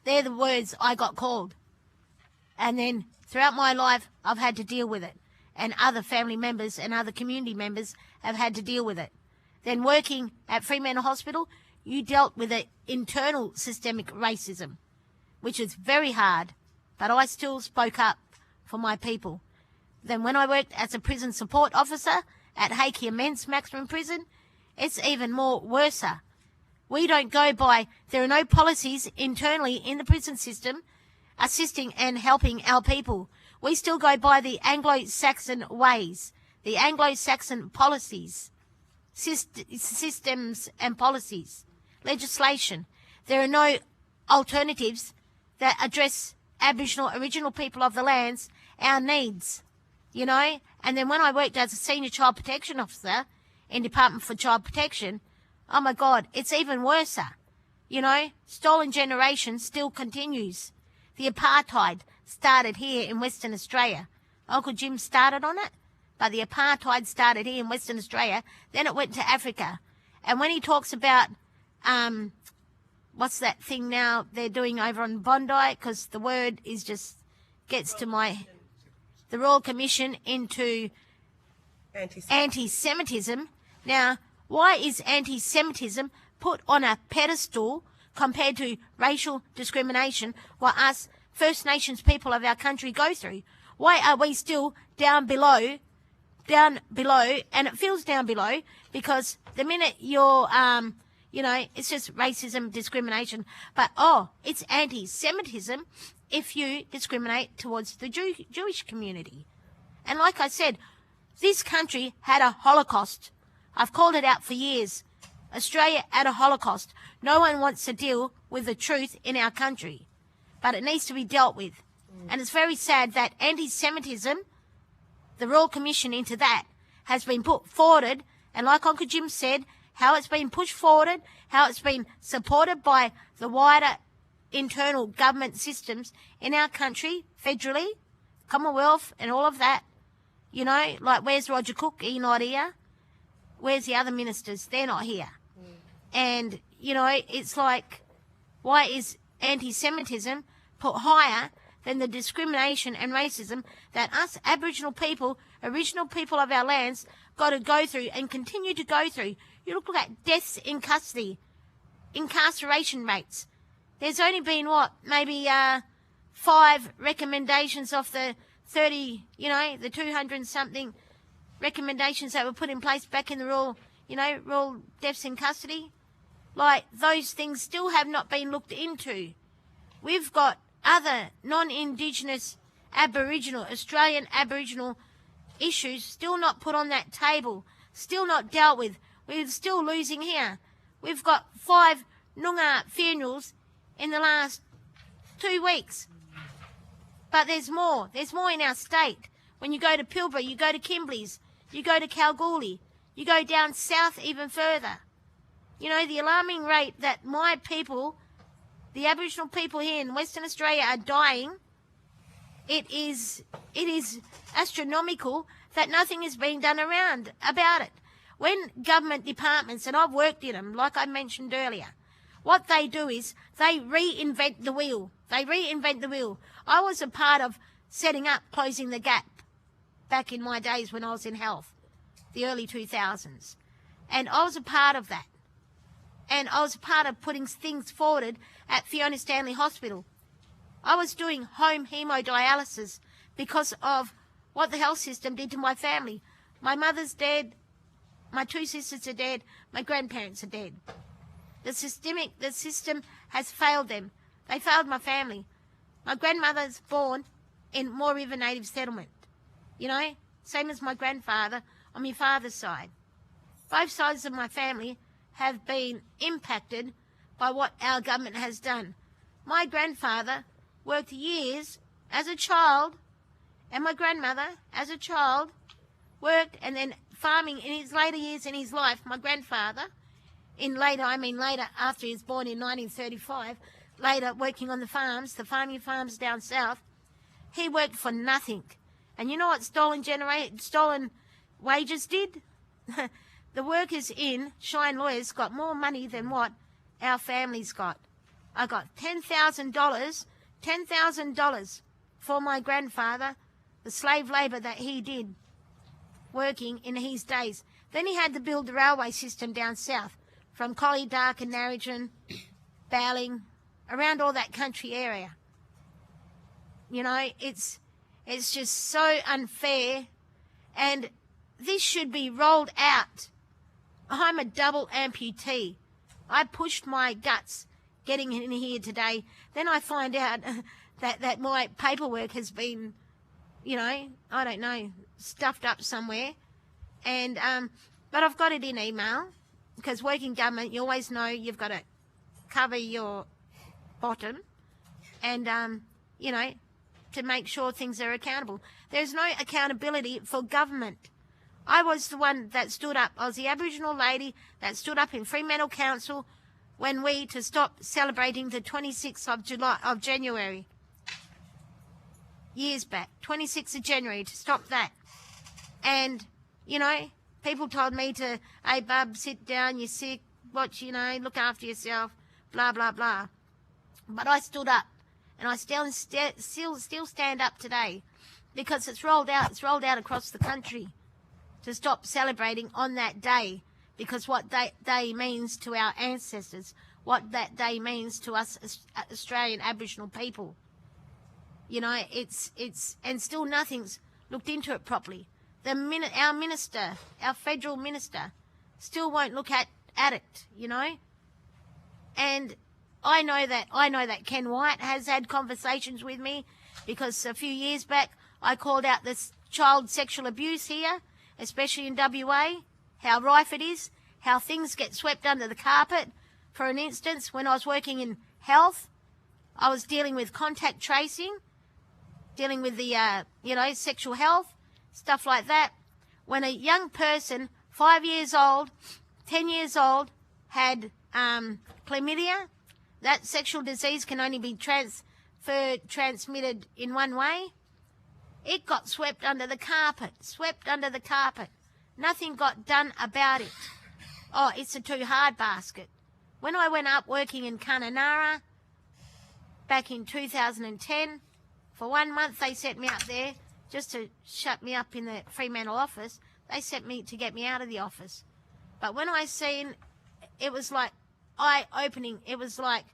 Speaker 8: They're the words I got called. And then throughout my life, I've had to deal with it. And other family members and other community members have had to deal with it. Then working at Fremantle Hospital, you dealt with the internal systemic racism, which is very hard, but I still spoke up for my people. Then when I worked as a prison support officer at Hakea Men's Maximum Prison, it's even more worse. We don't go by, there are no policies internally in the prison system assisting and helping our people. We still go by the Anglo-Saxon ways, the Anglo-Saxon policies, systems and policies, legislation. There are no alternatives that address Aboriginal, original people of the lands, our needs, And then when I worked as a senior child protection officer in Department for Child Protection, oh my God, it's even worse. Stolen generation still continues. The apartheid started here in Western Australia. Uncle Jim started on it, but the apartheid started here in Western Australia. Then it went to Africa. And when he talks about, what's that thing now they're doing over on Bondi, because the word is just gets to the Royal Commission into anti-Semitism. Now, why is anti-Semitism put on a pedestal compared to racial discrimination what us First Nations people of our country go through? Why are we still down below, and it feels down below because the minute you're, it's just racism, discrimination, but, it's anti-Semitism if you discriminate towards the Jewish community. And like I said, this country had a Holocaust. I've called it out for years. Australia had a Holocaust. No one wants to deal with the truth in our country, but it needs to be dealt with. And it's very sad that anti-Semitism, the Royal Commission into that, has been put forwarded, and like Uncle Jim said, how it's been pushed forwarded, how it's been supported by the wider internal government systems in our country, federally, Commonwealth, and all of that. Like where's Roger Cook? He's not here. Where's the other ministers? They're not here. And, it's like, why is anti-Semitism put higher than the discrimination and racism that us Aboriginal people, original people of our lands, got to go through and continue to go through? You look at deaths in custody, incarceration rates. There's only been, maybe 5 recommendations off the 30, the 200-something recommendations that were put in place back in the Royal Deaths in Custody. Like, those things still have not been looked into. We've got other non-Indigenous Aboriginal, Australian Aboriginal issues still not put on that table, still not dealt with. We're still losing here. We've got 5 Noongar funerals in the last 2 weeks. But there's more. There's more in our state. When you go to Pilbara, you go to Kimberley's, you go to Kalgoorlie, you go down south even further. The alarming rate that my people, the Aboriginal people here in Western Australia, are dying, it is astronomical that nothing is being done about it. When government departments, and I've worked in them, like I mentioned earlier, what they do is they reinvent the wheel. I was a part of setting up Closing the Gap back in my days when I was in health, the early 2000s. And I was a part of that. And I was a part of putting things forwarded at Fiona Stanley Hospital. I was doing home hemodialysis because of what the health system did to my family. My mother's dead. My 2 sisters are dead. My grandparents are dead. The system has failed them. They failed my family. My grandmother's born in Moore River Native Settlement. Same as my grandfather, on my father's side. Both sides of my family have been impacted by what our government has done. My grandfather worked years as a child, and my grandmother, as a child, worked and then farming in his later years in his life. My grandfather, later after he was born in 1935, later working on the farming farms down south, he worked for nothing. And you know what stolen wages did? The workers in Shine Lawyers got more money than what our families got. I got $10,000 for my grandfather, the slave labour that he did working in his days. Then he had to build the railway system down south from Collie Dark and Narrogin, Bowling, around all that country area. You know, it's just so unfair, and this should be rolled out. I'm a double amputee. I pushed my guts getting in here today. Then I find out that my paperwork has been, you know, I don't know, stuffed up somewhere. And but I've got it in email, because working government, you always know you've got to cover your bottom, and you know, to make sure things are accountable. There's no accountability for government. I was the one that stood up. I was the Aboriginal lady that stood up in Fremantle Council when to stop celebrating the 26th of January. Years back, 26th of January, to stop that. And, you know, people told me to, hey, bub, sit down, you're sick, watch, you know, look after yourself, blah, blah, blah. But I stood up, and I still stand up today, because it's rolled out across the country to stop celebrating on that day, because what that day means to our ancestors, what that day means to us Australian Aboriginal people. You know, it's and still nothing's looked into it properly. Our minister, our federal minister, still won't look at it, you know. And I know that Ken White has had conversations with me, because a few years back I called out this child sexual abuse here, especially in WA, how rife it is, how things get swept under the carpet. For an instance, when I was working in health, I was dealing with contact tracing, dealing with the, you know, sexual health, stuff like that. When a young person, 5 years old, 10 years old, had chlamydia, that sexual disease can only be transmitted in one way. It got swept under the carpet. Nothing got done about it. Oh, it's a too hard basket. When I went up working in Kununurra back in 2010, for 1 month they sent me up there just to shut me up in the Fremantle office. They sent me to get me out of the office. But when I seen, it was like eye-opening. It was like,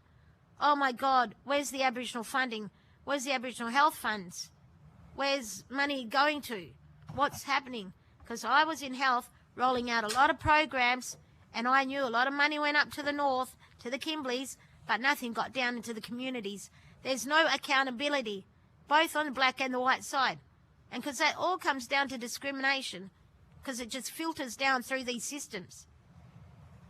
Speaker 8: oh my God, where's the Aboriginal funding? Where's the Aboriginal health funds? Where's money going to? What's happening? Because I was in health rolling out a lot of programs, and I knew a lot of money went up to the north, to the Kimbleys, but nothing got down into the communities. There's no accountability, both on the black and the white side. And because that all comes down to discrimination, because it just filters down through these systems.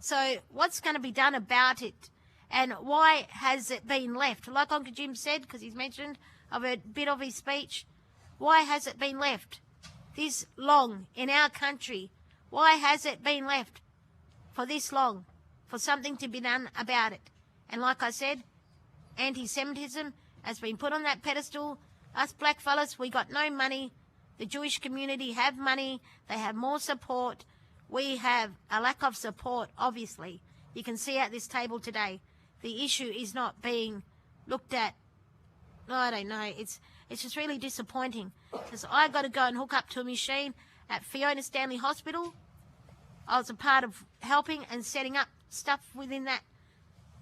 Speaker 8: So what's going to be done about it? And why has it been left? Like Uncle Jim said, because he's mentioned, I've heard a bit of his speech, why has it been left this long in our country? Why has it been left for this long, for something to be done about it? And like I said, anti-Semitism has been put on that pedestal. Us black fellas, we got no money. The Jewish community have money. They have more support. We have a lack of support, obviously. You can see at this table today, the issue is not being looked at. I don't know. It's just really disappointing, because I got to go and hook up to a machine at Fiona Stanley Hospital. I was a part of helping and setting up stuff within that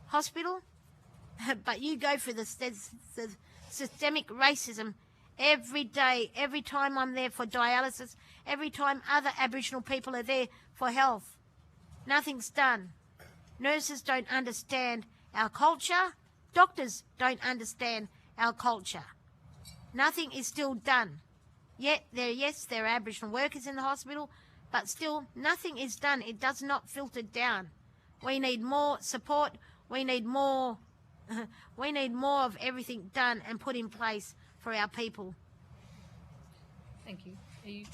Speaker 8: hospital. But you go for the systemic racism every day, every time I'm there for dialysis, every time other Aboriginal people are there for health. Nothing's done. Nurses don't understand our culture. Doctors don't understand our culture. Nothing is still done. Yet, there are Aboriginal workers in the hospital, but still nothing is done. It does not filter down. We need more support. We need more of everything done and put in place for our people.
Speaker 1: Thank you. Are you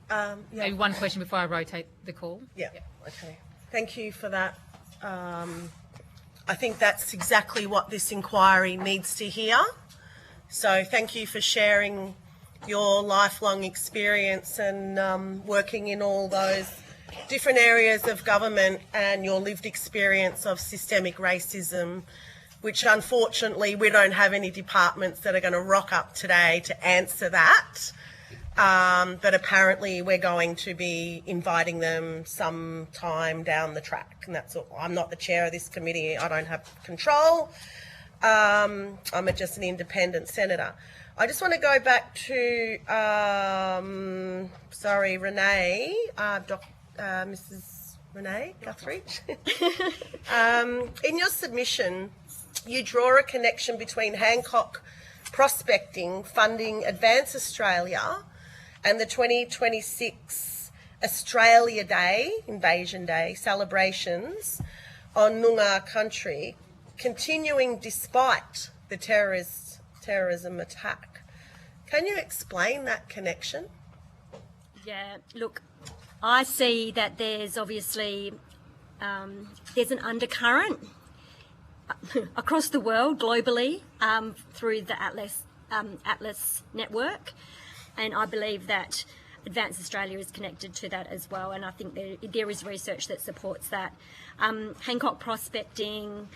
Speaker 4: Yeah.
Speaker 1: maybe one question before I rotate the call?
Speaker 4: Yeah. Okay. Thank you for that. I think that's exactly what this inquiry needs to hear. So thank you for sharing your lifelong experience and working in all those different areas of government and your lived experience of systemic racism, which unfortunately we don't have any departments that are going to rock up today to answer that. But apparently we're going to be inviting them sometime down the track, and that's all. I'm not the chair of this committee. I don't have control. I'm just an independent senator. I just want to go back to, Renee, Mrs. Renee Guthridge. In your submission, you draw a connection between Hancock prospecting funding Advance Australia and the 2026 Australia Day, Invasion Day, celebrations on Noongar country continuing despite the terrorism attack. Can you explain that connection?
Speaker 3: Yeah, look, I see that there's obviously there's an undercurrent across the world, globally, through the Atlas network, and I believe that Advance Australia is connected to that as well, and I think there is research that supports that. Hancock Prospecting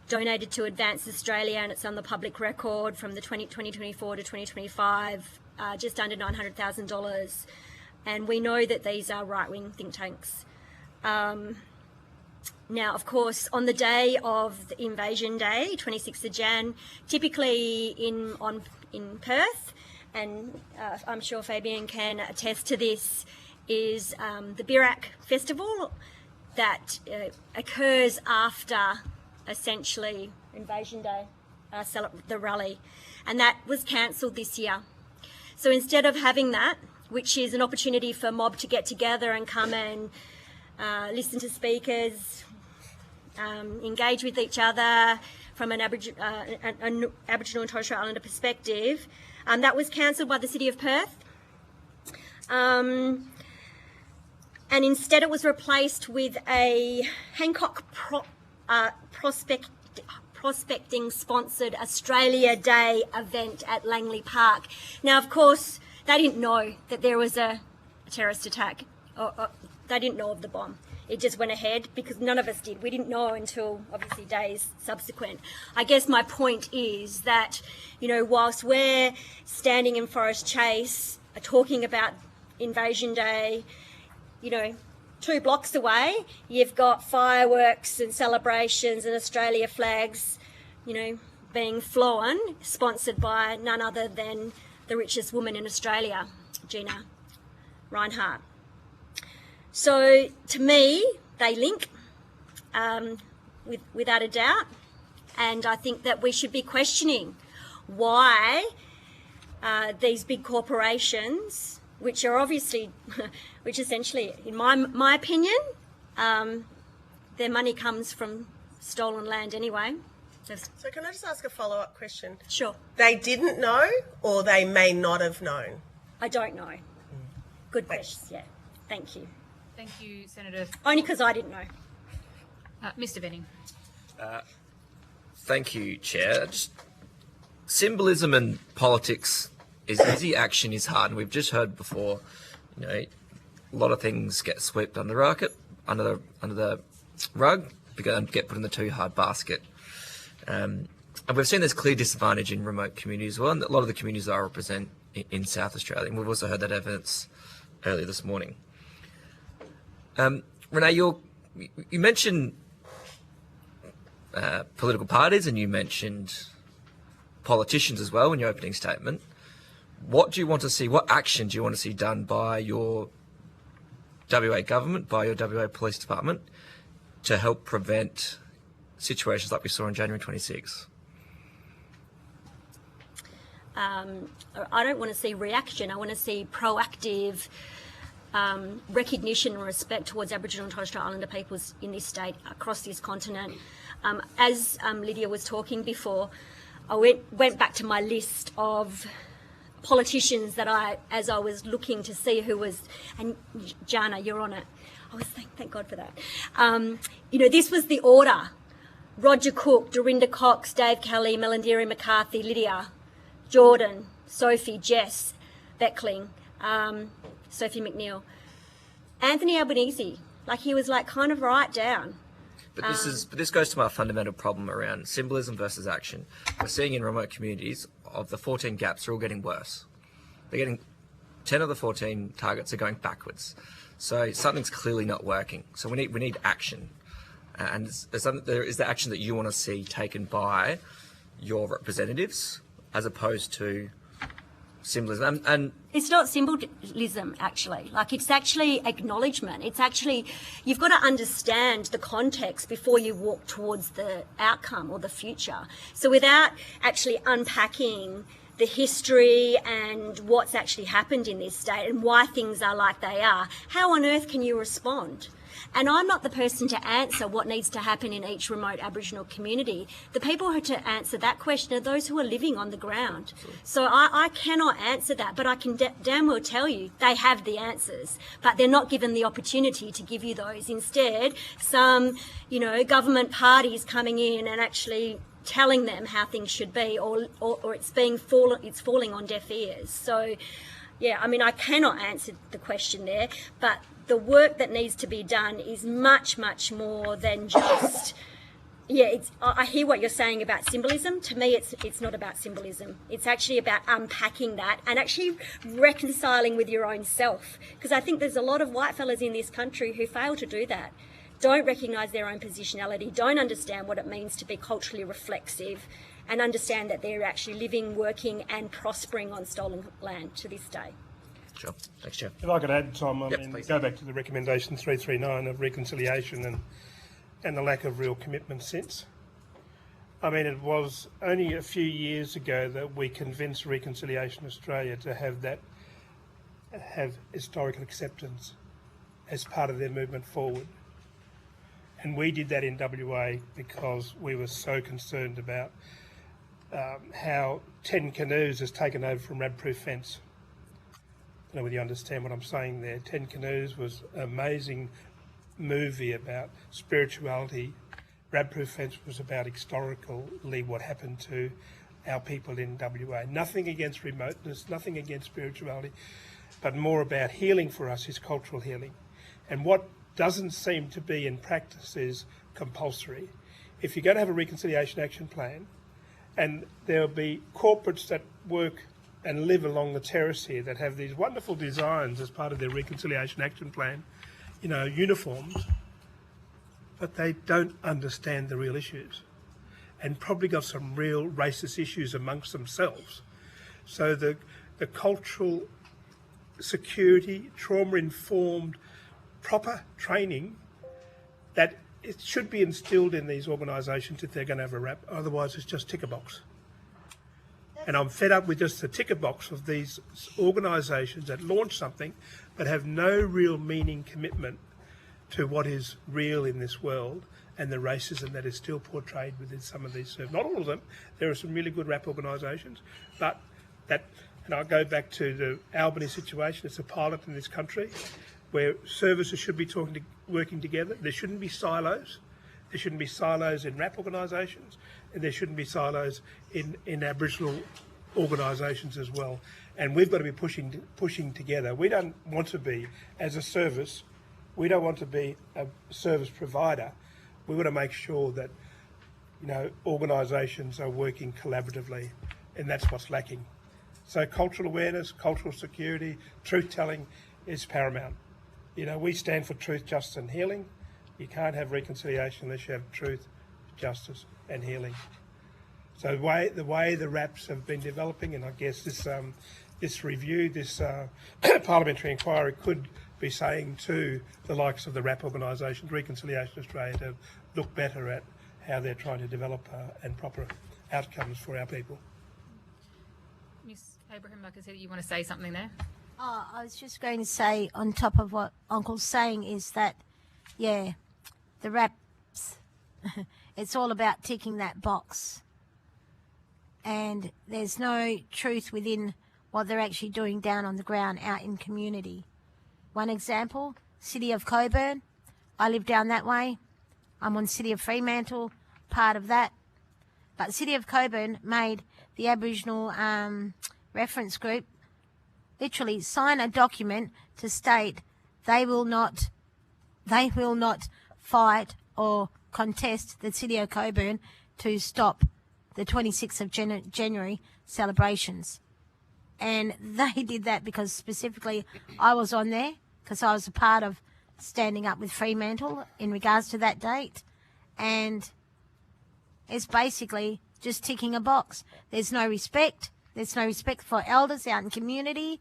Speaker 3: donated to Advance Australia, and it's on the public record from the 2024 to 2025, just under $900,000. And we know that these are right-wing think tanks. Now, of course, on the day of the Invasion Day, 26th of Jan, typically in Perth, and I'm sure Fabian can attest to this, is the Birak Festival that occurs after, essentially, Invasion Day, the rally. And that was cancelled this year. So instead of having that, which is an opportunity for mob to get together and come and listen to speakers, engage with each other from an Aboriginal and Torres Strait Islander perspective, that was cancelled by the City of Perth. And instead it was replaced with a Hancock prospecting sponsored Australia Day event at Langley Park. Now, of course, they didn't know that there was a terrorist attack. Or they didn't know of the bomb. It just went ahead because none of us did. We didn't know until obviously days subsequent. I guess my point is that, you know, whilst we're standing in Forest Chase talking about Invasion Day, you know, 2 blocks away, you've got fireworks and celebrations and Australia flags, you know, being flown, sponsored by none other than the richest woman in Australia, Gina Reinhardt. So to me, they link without a doubt, and I think that we should be questioning why these big corporations, which are obviously, which essentially, in my opinion, their money comes from stolen land anyway.
Speaker 4: So can I just ask a follow-up question?
Speaker 3: Sure.
Speaker 4: They didn't know, or they may not have known?
Speaker 3: I don't know. Good question, yeah. Thank you.
Speaker 1: Thank you, Senator.
Speaker 3: Only because I didn't know.
Speaker 1: Mr. Benning.
Speaker 5: Thank you, Chair. Just symbolism and politics is easy, action is hard, and we've just heard before, you know, a lot of things get swept under the rug, and get put in the too hard basket. And we've seen there's clear disadvantage in remote communities as well, and a lot of the communities I represent in South Australia, and we've also heard that evidence earlier this morning. Renee, you mentioned political parties, and you mentioned politicians as well in your opening statement. What do you want to see, what action do you want to see done by your WA government, by your WA Police Department, to help prevent situations like we saw on January 26?
Speaker 3: I don't want to see reaction. I want to see proactive recognition and respect towards Aboriginal and Torres Strait Islander peoples in this state, across this continent. As Lydia was talking before, I went back to my list of politicians that as I was looking to see who was, and Jana, you're on it. I was thank God for that. This was the order: Roger Cook, Dorinda Cox, Dave Kelly, Melandiri McCarthy, Lydia, Jordan, Sophie, Jess, Beckling, Sophie McNeil, Anthony Albanese. He was kind of right down.
Speaker 5: But this goes to our fundamental problem around symbolism versus action. We're seeing in remote communities, of the 14 gaps, they're all getting worse. They're getting 10 of the 14 targets are going backwards. So something's clearly not working. So we need action. And is the action that you want to see taken by your representatives as opposed to symbolism? And
Speaker 3: it's not symbolism, actually. It's actually acknowledgement. It's actually, you've got to understand the context before you walk towards the outcome or the future. So without actually unpacking the history and what's actually happened in this state and why things are like they are, how on earth can you respond? And I'm not the person to answer what needs to happen in each remote Aboriginal community. The people who to answer that question are those who are living on the ground. So I cannot answer that, but I can damn well tell you they have the answers, but they're not given the opportunity to give you those. Instead, some, government parties coming in and actually telling them how things should be, or it's falling on deaf ears. So, yeah, I cannot answer the question there, but the work that needs to be done is much, much more than just, I hear what you're saying about symbolism. To me, it's not about symbolism. It's actually about unpacking that and actually reconciling with your own self. Because I think there's a lot of white fellas in this country who fail to do that, don't recognise their own positionality, don't understand what it means to be culturally reflexive, and understand that they're actually living, working and prospering on stolen land to this day.
Speaker 5: Sure. Thanks, Chair.
Speaker 2: If I could add, Tom,
Speaker 5: Please.
Speaker 2: go back to the recommendation 339 of reconciliation and the lack of real commitment since. It was only a few years ago that we convinced Reconciliation Australia to have historical acceptance as part of their movement forward. And we did that in WA because we were so concerned about how 10 Canoes has taken over from Radproof Fence. I don't know whether you understand what I'm saying there. 10 Canoes was an amazing movie about spirituality. Radproof Fence was about historically what happened to our people in WA. Nothing against remoteness, nothing against spirituality, but more about healing for us is cultural healing. And what doesn't seem to be in practice is compulsory. If you're going to have a reconciliation action plan, and there'll be corporates that work and live along the terrace here that have these wonderful designs as part of their reconciliation action plan, uniforms, but they don't understand the real issues and probably got some real racist issues amongst themselves. So the cultural security, trauma-informed, proper training that it should be instilled in these organisations if they're going to have a rap, otherwise it's just ticker box. And I'm fed up with just the ticker box of these organisations that launch something but have no real meaning commitment to what is real in this world and the racism that is still portrayed within some of these. Not all of them. There are some really good rap organisations, but that, and I'll go back to the Albany situation. It's a pilot in this country where services should be working together. There shouldn't be silos. There shouldn't be silos in rap organisations, and there shouldn't be silos in Aboriginal organisations as well. And we've got to be pushing together. We don't want to be, as a service, we don't want to be a service provider. We want to make sure that organisations are working collaboratively, and that's what's lacking. So cultural awareness, cultural security, truth-telling is paramount. We stand for truth, justice and healing. You can't have reconciliation unless you have truth, justice and healing. So the way the RAPs have been developing, and I guess this review, this parliamentary inquiry could be saying to the likes of the RAP organisations, Reconciliation Australia, to look better at how they're trying to develop and proper outcomes for our people.
Speaker 1: Ms. Abraham, I can see that you want to say something there.
Speaker 8: Oh, I was just going to say, on top of what Uncle's saying, is that, yeah, the raps, it's all about ticking that box. And there's no truth within what they're actually doing down on the ground out in community. One example, City of Coburn. I live down that way. I'm on City of Fremantle, part of that. But City of Coburn made the Aboriginal reference group literally sign a document to state they will not fight or contest the City of Coburn to stop the 26th of January celebrations. And they did that because specifically I was on there because I was a part of standing up with Fremantle in regards to that date. And it's basically just ticking a box. There's no respect. There's no respect for elders out in community.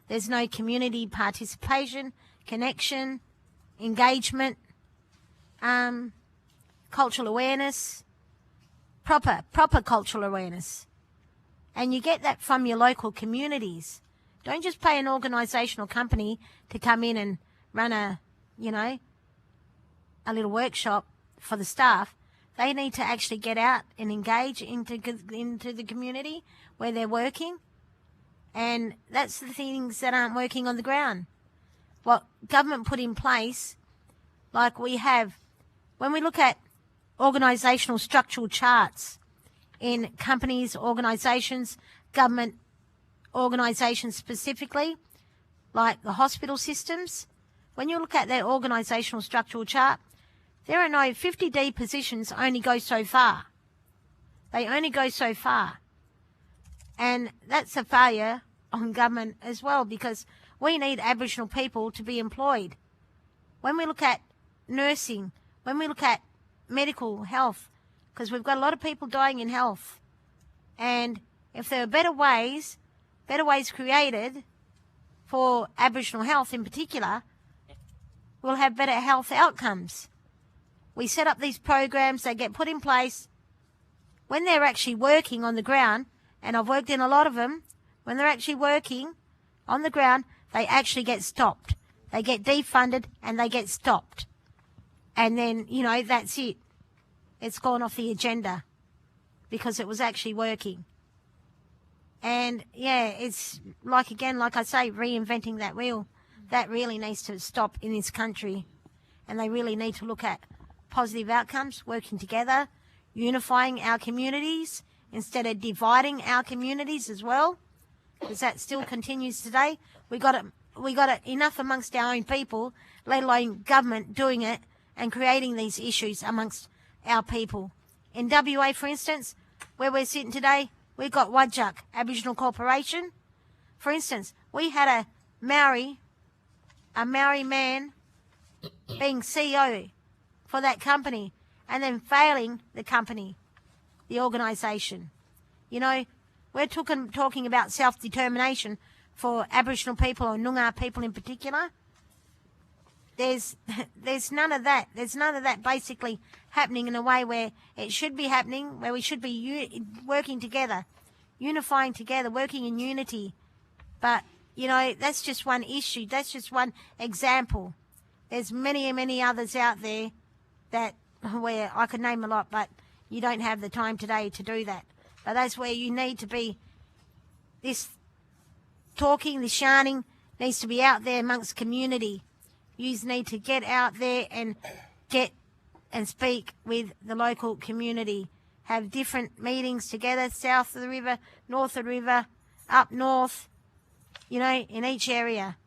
Speaker 8: There's no community participation, connection, engagement, cultural awareness, proper cultural awareness. And you get that from your local communities. Don't just pay an organisational company to come in and run a little workshop for the staff. They need to actually get out and engage into the community where they're working. And that's the things that aren't working on the ground. What government put in place, like we have, when we look at organisational structural charts in companies, organisations, government organisations specifically, like the hospital systems, when you look at their organisational structural chart, there are no 50D positions only go so far. They only go so far. And that's a failure on government as well, because we need Aboriginal people to be employed. When we look at nursing, when we look at medical health, because we've got a lot of people dying in health. And if there are better ways created for Aboriginal health in particular, we'll have better health outcomes. We set up these programs, they get put in place. When they're actually working on the ground, and I've worked in a lot of them, when they're actually working on the ground, they actually get stopped. They get defunded and they get stopped. And then, that's it. It's gone off the agenda because it was actually working. And, yeah, it's like I say, reinventing that wheel. That really needs to stop in this country. And they really need to look at positive outcomes, working together, unifying our communities instead of dividing our communities as well, because that still continues today. We got it enough amongst our own people, let alone government doing it and creating these issues amongst our people. In WA, for instance, where we're sitting today, we've got Whadjuk Aboriginal Corporation. For instance, we had a Maori man being CEO for that company and then failing the company, the organisation. We're talking about self-determination for Aboriginal people or Noongar people in particular. There's none of that. There's none of that basically happening in a way where it should be happening, where we should be working together, unifying together, working in unity. But, that's just one issue. That's just one example. There's many, many others out there that where I could name a lot, but you don't have the time today to do that. But that's where you need to be. This talking, this yarning needs to be out there amongst community. You need to get out there and speak with the local community. Have different meetings together, south of the river, north of the river, up north, in each area,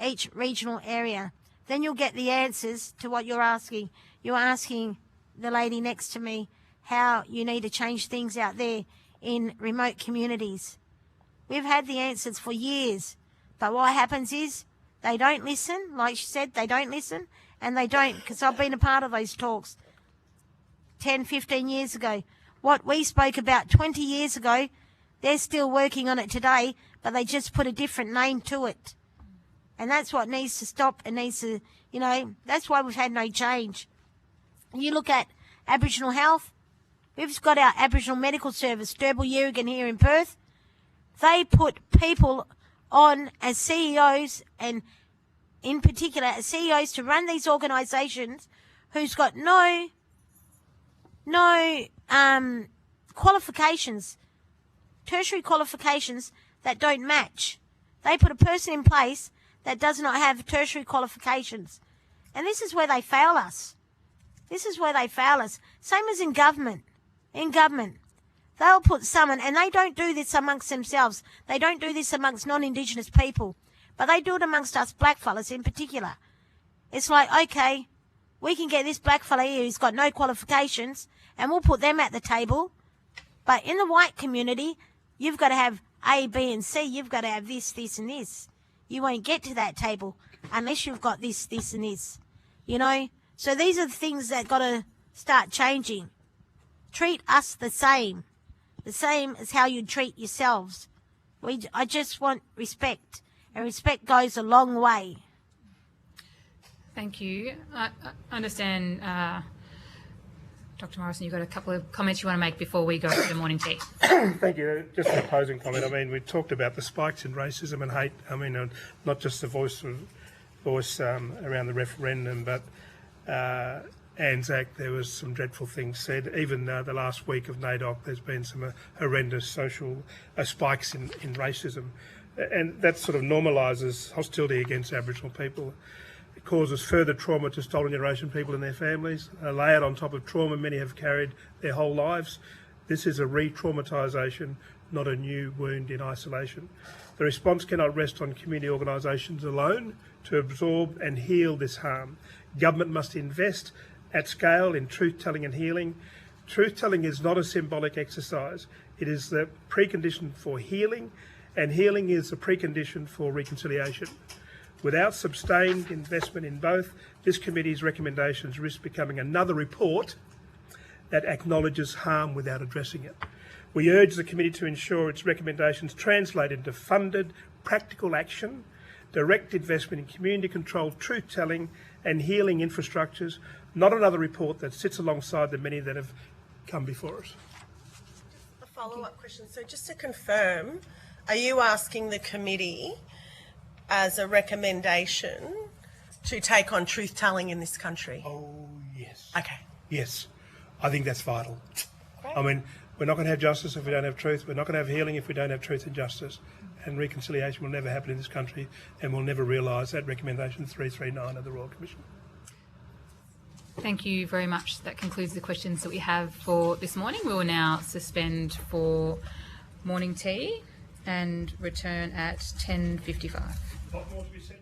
Speaker 8: each regional area. Then you'll get the answers to what you're asking. You're asking the lady next to me how you need to change things out there in remote communities. We've had the answers for years, but what happens is they don't listen. Like she said, they don't listen, and they don't, because I've been a part of those talks 10, 15 years ago. What we spoke about 20 years ago, they're still working on it today, but they just put a different name to it. And that's what needs to stop and needs to, that's why we've had no change. You look at Aboriginal health, we've got our Aboriginal Medical Service, Derbyl Yerrigan here in Perth. They put people on as CEOs, and in particular as CEOs to run these organisations who's got no qualifications, tertiary qualifications that don't match. They put a person in place that does not have tertiary qualifications. And this is where they fail us. This is where they fail us. Same as in government. In government, they'll put someone, and they don't do this amongst themselves. They don't do this amongst non-Indigenous people. But they do it amongst us blackfellas in particular. It's like, okay, we can get this blackfella here who's got no qualifications, and we'll put them at the table. But in the white community, you've got to have A, B, and C. You've got to have this, this, and this. You won't get to that table unless you've got this, this, and this. You know? So these are the things that got to start changing. Treat us the same as how you treat yourselves. I just want respect, and respect goes a long way.
Speaker 1: Thank you. I understand, Dr. Morrison, you've got a couple of comments you want to make before we go to the morning tea.
Speaker 2: Thank you. Just a closing comment. I mean, we talked about the spikes in racism and hate. I mean, not just the voice around the referendum, but Anzac, there was some dreadful things said. Even the last week of NAIDOC, there's been some horrendous social spikes in racism. And that sort of normalises hostility against Aboriginal people. It causes further trauma to stolen generation people and their families, layered on top of trauma many have carried their whole lives. This is a re-traumatisation, not a new wound in isolation. The response cannot rest on community organisations alone to absorb and heal this harm. Government must invest at scale in truth-telling and healing. Truth-telling is not a symbolic exercise. It is the precondition for healing, and healing is a precondition for reconciliation. Without sustained investment in both, this committee's recommendations risk becoming another report that acknowledges harm without addressing it. We urge the committee to ensure its recommendations translate into funded, practical action, direct investment in community-controlled truth-telling and healing infrastructures, not another report that sits alongside the many that have come before us.
Speaker 4: A follow-up question. So just to confirm, are you asking the committee as a recommendation to take on truth-telling in this country?
Speaker 2: Oh, yes.
Speaker 4: Okay.
Speaker 2: Yes. I think that's vital.
Speaker 4: Great.
Speaker 2: I mean, we're not going to have justice if we don't have truth. We're not going to have healing if we don't have truth and justice. And reconciliation will never happen in this country, and we'll never realise that recommendation 339 of the Royal Commission.
Speaker 1: Thank you very much. That concludes the questions that we have for this morning. We will now suspend for morning tea and return at 10:55.
Speaker 2: What more to be said?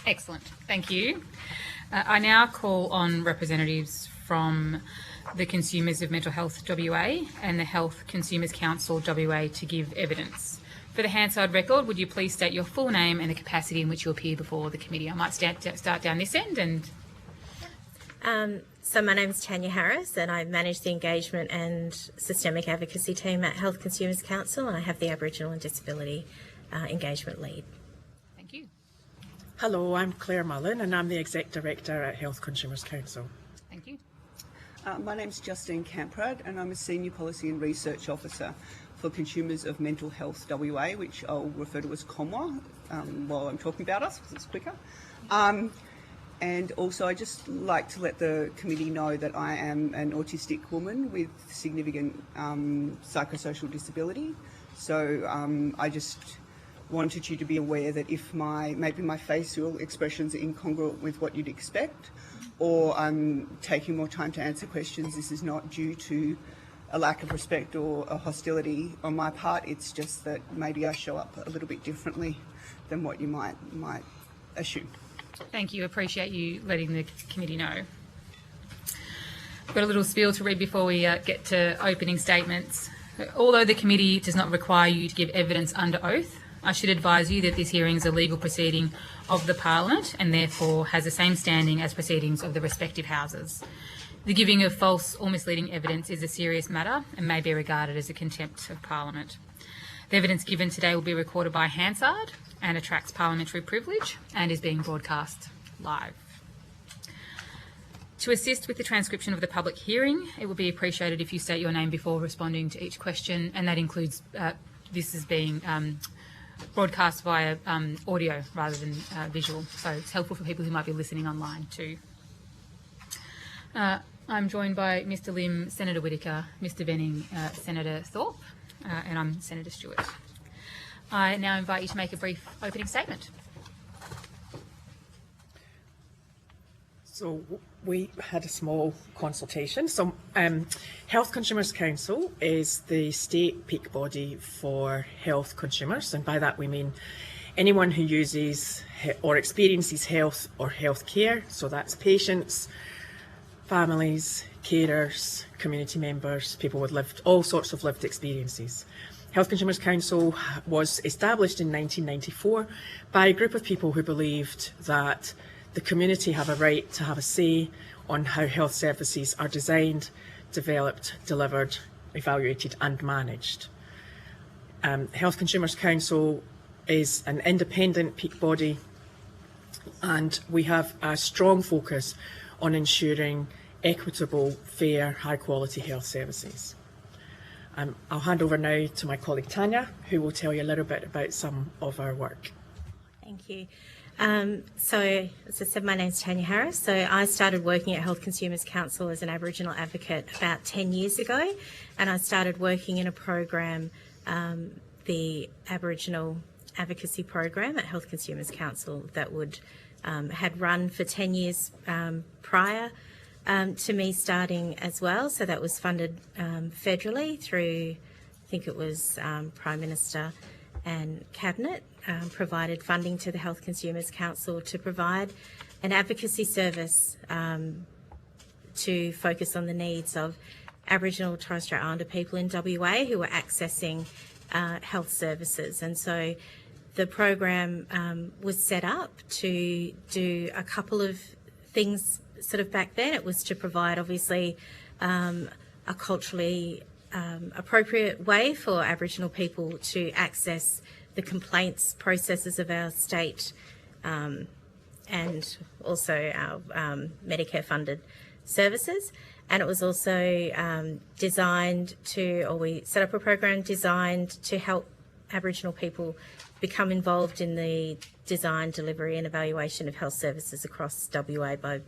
Speaker 1: Excellent. Thank you. I now call on representatives from the Consumers of Mental Health WA and the Health Consumers Council WA to give evidence. For the Hansard record, would you please state your full name and the capacity in which you appear before the committee? I might start down this end and...
Speaker 9: So my name is Tanya Harris and I manage the engagement and systemic advocacy team at Health Consumers Council, and I have the Aboriginal and Disability engagement lead.
Speaker 1: Thank you.
Speaker 10: Hello, I'm Claire Mullen and I'm the Exec Director at Health Consumers Council.
Speaker 1: Thank you.
Speaker 11: My name's Justine Camprad and I'm a Senior Policy and Research Officer for Consumers of Mental Health WA, which I'll refer to as COMWA while I'm talking about us because it's quicker. And also I just like to let the committee know that I am an autistic woman with significant psychosocial disability. So I just wanted you to be aware that if maybe my facial expressions are incongruent with what you'd expect, or I'm taking more time to answer questions, this is not due to a lack of respect or a hostility on my part. It's just that maybe I show up a little bit differently than what you might assume.
Speaker 1: Thank you. Appreciate you letting the committee know. I've got a little spiel to read before we get to opening statements. Although the committee does not require you to give evidence under oath, I should advise you that this hearing is a legal proceeding of the Parliament and therefore has the same standing as proceedings of the respective houses. The giving of false or misleading evidence is a serious matter and may be regarded as a contempt of Parliament. The evidence given today will be recorded by Hansard and attracts parliamentary privilege and is being broadcast live. To assist with the transcription of the public hearing, it would be appreciated if you state your name before responding to each question, and that includes this is being broadcast via audio rather than visual, so it's helpful for people who might be listening online too. I'm joined by Mr Lim, Senator Whittaker, Mr Venning, Senator Thorpe, and I'm Senator Stewart. I now invite you to make a brief opening statement.
Speaker 10: So we had a small consultation. So Health Consumers Council is the state peak body for health consumers, and by that we mean anyone who uses or experiences health or health care. So that's patients, families, carers, community members, people with all sorts of lived experiences. Health Consumers Council was established in 1994 by a group of people who believed that the community have a right to have a say on how health services are designed, developed, delivered, evaluated and managed. Health Consumers Council is an independent peak body, and we have a strong focus on ensuring equitable, fair, high quality health services. I'll hand over now to my colleague Tanya, who will tell you a little bit about some of our work.
Speaker 9: Thank you. So, as I said, my name's Tanya Harris. So I started working at Health Consumers Council as an Aboriginal advocate about 10 years ago, and I started working in a program, the Aboriginal Advocacy Program at Health Consumers Council that had run for 10 years prior to me starting as well. So that was funded federally through, I think it was Prime Minister and Cabinet provided funding to the Health Consumers Council to provide an advocacy service to focus on the needs of Aboriginal and Torres Strait Islander people in WA who were accessing health services. And so the program was set up to do a couple of things sort of back then. It was to provide obviously a culturally appropriate way for Aboriginal people to access the complaints processes of our state and also our Medicare funded services. And it was also designed to, or we set up a program designed to help Aboriginal people become involved in the design, delivery and evaluation of health services across WA by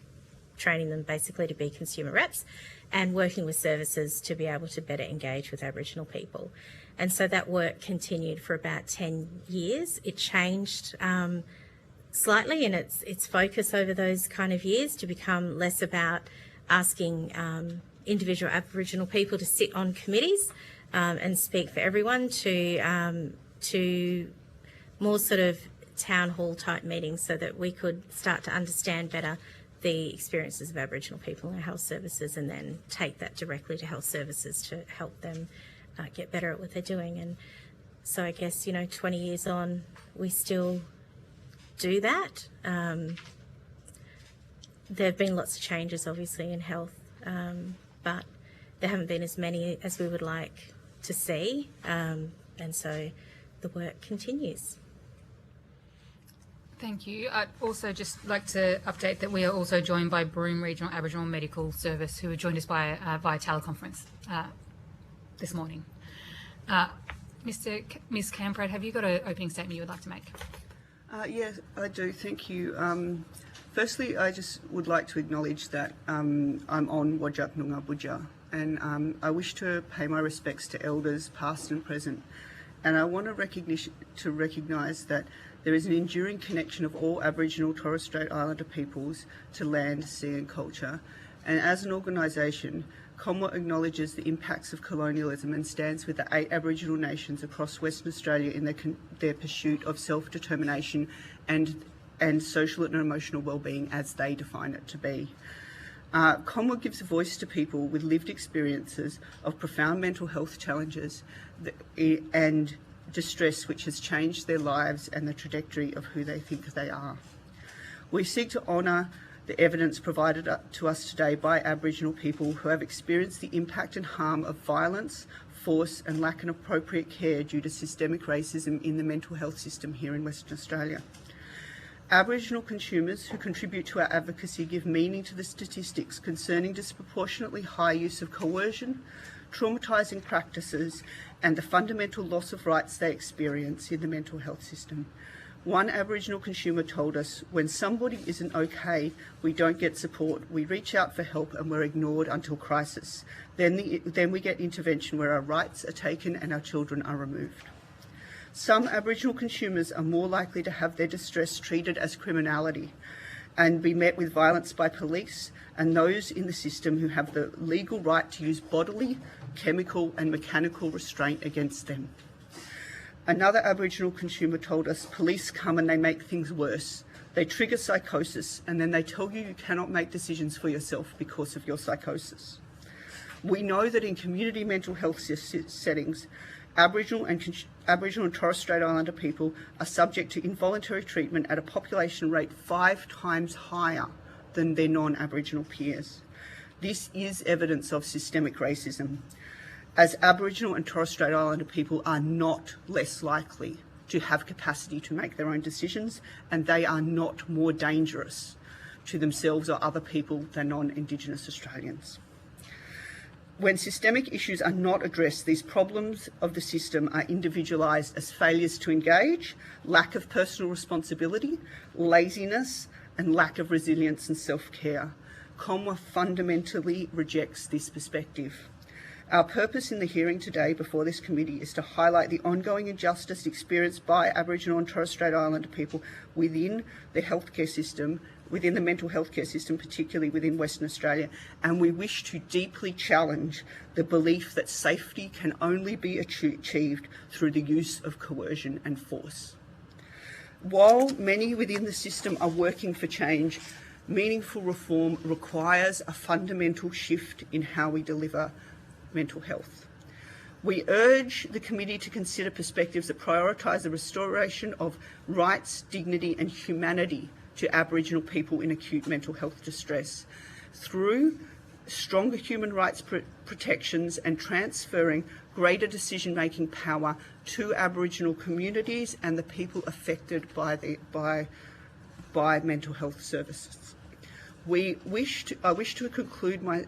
Speaker 9: training them basically to be consumer reps and working with services to be able to better engage with Aboriginal people. And so that work continued for about 10 years. It changed slightly in its focus over those kind of years to become less about asking individual Aboriginal people to sit on committees and speak for everyone to more sort of town hall type meetings so that we could start to understand better the experiences of Aboriginal people in our health services, and then take that directly to health services to help them get better at what they're doing. And so I guess, 20 years on, we still do that. There have been lots of changes, obviously, in health, but there haven't been as many as we would like to see, and so the work continues.
Speaker 1: Thank you. I'd also just like to update that we are also joined by Broome Regional Aboriginal Medical Service, who joined us via teleconference this morning. Ms. Camprad, have you got an opening statement you would like to make?
Speaker 11: Yes, I do. Thank you. Firstly, I just would like to acknowledge that I'm on Wajak Noongar Budja, and I wish to pay my respects to elders past and present. And I want to recognise that there is an enduring connection of all Aboriginal Torres Strait Islander peoples to land, sea and culture. And as an organisation, Commonwealth acknowledges the impacts of colonialism and stands with the 8 Aboriginal nations across Western Australia in their pursuit of self-determination and social and emotional well-being as they define it to be. Commonwealth gives a voice to people with lived experiences of profound mental health challenges and distress which has changed their lives and the trajectory of who they think they are. We seek to honour the evidence provided to us today by Aboriginal people who have experienced the impact and harm of violence, force and lack of appropriate care due to systemic racism in the mental health system here in Western Australia. Aboriginal consumers who contribute to our advocacy give meaning to the statistics concerning disproportionately high use of coercion, traumatising practices and the fundamental loss of rights they experience in the mental health system. One Aboriginal consumer told us, when somebody isn't okay, we don't get support. We reach out for help and we're ignored until crisis. Then we get intervention where our rights are taken and our children are removed. Some Aboriginal consumers are more likely to have their distress treated as criminality and be met with violence by police and those in the system who have the legal right to use bodily, chemical and mechanical restraint against them. Another Aboriginal consumer told us police come and they make things worse. They trigger psychosis and then they tell you you cannot make decisions for yourself because of your psychosis. We know that in community mental health settings, Aboriginal and Torres Strait Islander people are subject to involuntary treatment at a population rate 5 times higher than their non-Aboriginal peers. This is evidence of systemic racism, as Aboriginal and Torres Strait Islander people are not less likely to have capacity to make their own decisions, and they are not more dangerous to themselves or other people than non-Indigenous Australians. When systemic issues are not addressed, these problems of the system are individualised as failures to engage, lack of personal responsibility, laziness, and lack of resilience and self-care. Commonwealth fundamentally rejects this perspective. Our purpose in the hearing today before this committee is to highlight the ongoing injustice experienced by Aboriginal and Torres Strait Islander people within the healthcare system, within the mental health care system, particularly within Western Australia, and we wish to deeply challenge the belief that safety can only be achieved through the use of coercion and force. While many within the system are working for change, meaningful reform requires a fundamental shift in how we deliver mental health. We urge the committee to consider perspectives that prioritise the restoration of rights, dignity and humanity to Aboriginal people in acute mental health distress through stronger human rights protections and transferring greater decision-making power to Aboriginal communities and the people affected by mental health services. I wish to conclude my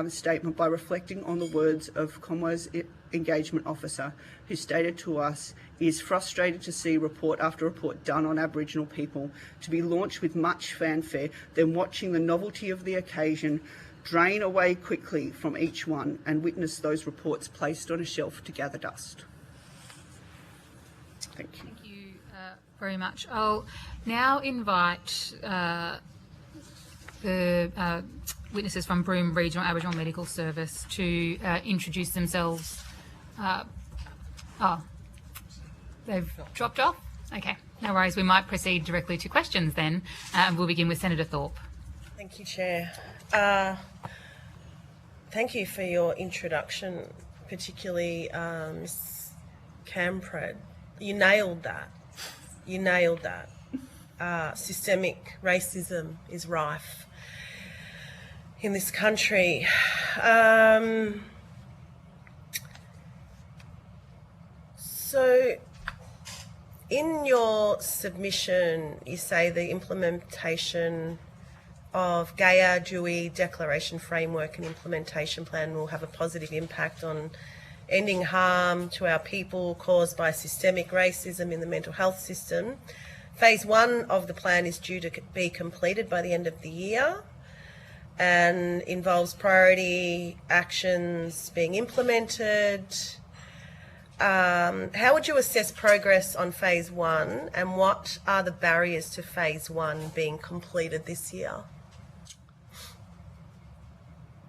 Speaker 11: statement by reflecting on the words of Commonwealth's engagement officer, who stated to us he is frustrated to see report after report done on Aboriginal people to be launched with much fanfare, then watching the novelty of the occasion drain away quickly from each one and witness those reports placed on a shelf to gather dust. Thank you.
Speaker 1: Thank you very much. I'll now invite the witnesses from Broome Regional Aboriginal Medical Service to introduce themselves. They've dropped off. Okay, no worries. We might proceed directly to questions then. We'll begin with Senator Thorpe.
Speaker 4: Thank you, Chair. Thank you for your introduction, particularly Ms. Camprad. You nailed that. You nailed that. Systemic racism is rife in this country. So, in your submission, you say the implementation of Gaia Dewey Declaration Framework and Implementation Plan will have a positive impact on ending harm to our people caused by systemic racism in the mental health system. Phase 1 of the plan is due to be completed by the end of the year and involves priority actions being implemented. How would you assess progress on Phase 1 and what are the barriers to Phase 1 being completed this year?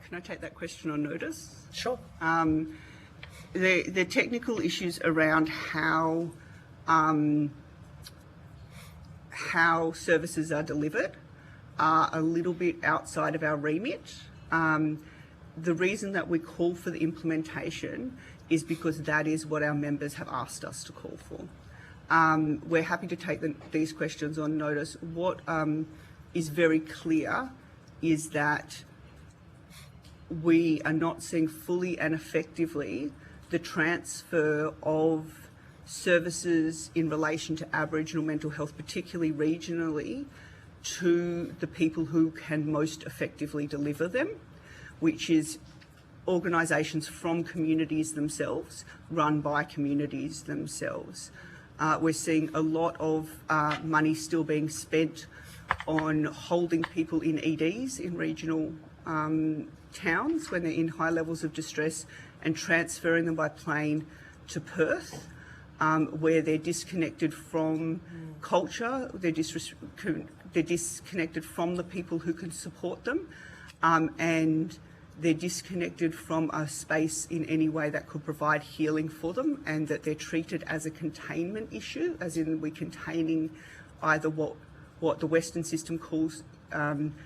Speaker 11: Can I take that question on notice?
Speaker 4: Sure.
Speaker 11: The technical issues around how services are delivered are a little bit outside of our remit. The reason that we call for the implementation is because that is what our members have asked us to call for. We're happy to take these questions on notice. What is very clear is that we are not seeing fully and effectively the transfer of services in relation to Aboriginal mental health, particularly regionally, to the people who can most effectively deliver them, which is organisations from communities themselves, run by communities themselves. We're seeing a lot of money still being spent on holding people in EDs in regional towns when they're in high levels of distress and transferring them by plane to Perth, where they're disconnected from culture, they're disconnected from the people who can support them, and they're disconnected from a space in any way that could provide healing for them, and that they're treated as a containment issue, as in we're containing either what the Western system calls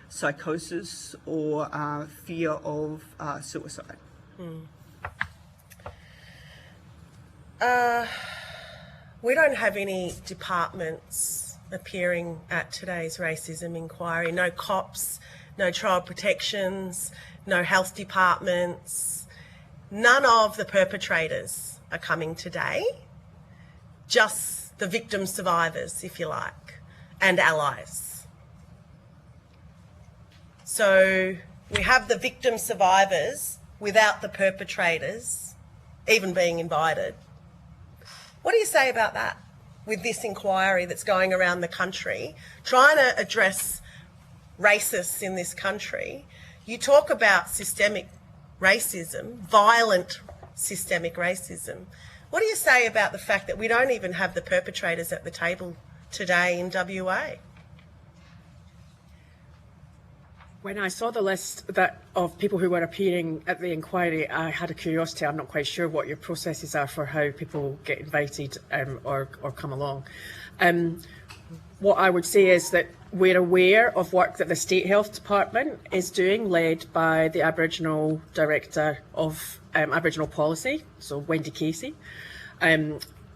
Speaker 11: psychosis or fear of suicide.
Speaker 4: We don't have any departments appearing at today's racism inquiry. No cops, no child protections, no health departments. None of the perpetrators are coming today, just the victim survivors, if you like, and allies. So we have the victim survivors without the perpetrators even being invited. What do you say about that with this inquiry that's going around the country, trying to address racists in this country? You talk about systemic racism, violent systemic racism. What do you say about the fact that we don't even have the perpetrators at the table today in WA?
Speaker 10: When I saw the list of people who were appearing at the inquiry, I had a curiosity. I'm not quite sure what your processes are for how people get invited or come along. What I would say is that we're aware of work that the State Health Department is doing, led by the Aboriginal Director of Aboriginal Policy, so Wendy Casey.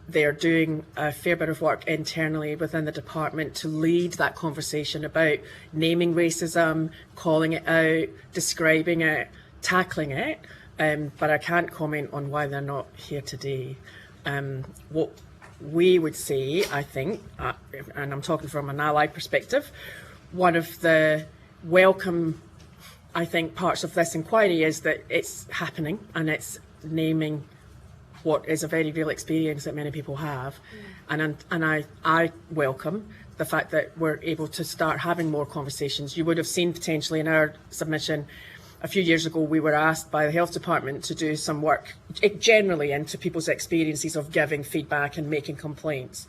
Speaker 10: They're doing a fair bit of work internally within the department to lead that conversation about naming racism, calling it out, describing it, tackling it. But I can't comment on why they're not here today. What we would say, I think, and I'm talking from an ally perspective, one of the welcome, I think, parts of this inquiry is that it's happening and it's naming what is a very real experience that many people have. And I welcome the fact that we're able to start having more conversations. You would have seen potentially in our submission a few years ago, we were asked by the Health Department to do some work generally into people's experiences of giving feedback and making complaints.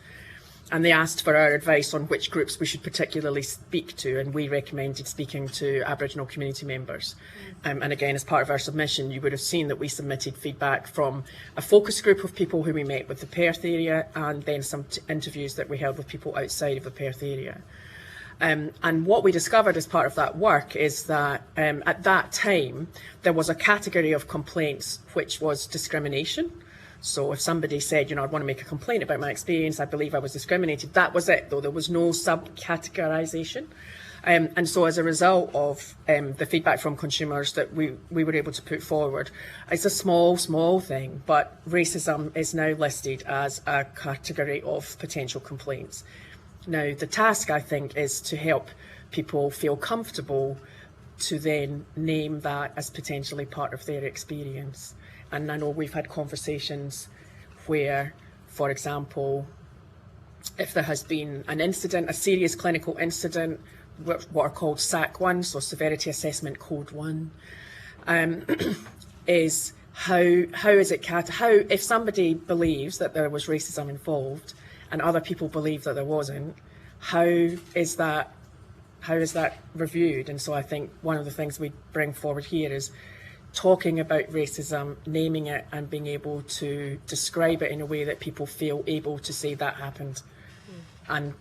Speaker 10: they asked for our advice on which groups we should particularly speak to, and we recommended speaking to Aboriginal community members. And again, as part of our submission, you would have seen that we submitted feedback from a focus group of people who we met with the Perth area, and then some interviews that we held with people outside of the Perth area. And what we discovered as part of that work is that at that time, there was a category of complaints which was discrimination. So if somebody said, I want to make a complaint about my experience, I believe I was discriminated, that was it, though. There was no sub-categorisation. And so as a result of the feedback from consumers that we were able to put forward, it's a small thing, but racism is now listed as a category of potential complaints. Now, the task, I think, is to help people feel comfortable to then name that as potentially part of their experience. And I know we've had conversations where, for example, if there has been an incident, a serious clinical incident, what are called SAC1, so Severity Assessment Code 1, is how is it if somebody believes that there was racism involved and other people believe that there wasn't, how is that reviewed? And so I think one of the things we bring forward here is talking about racism, naming it, and being able to describe it in a way that people feel able to say that happened, and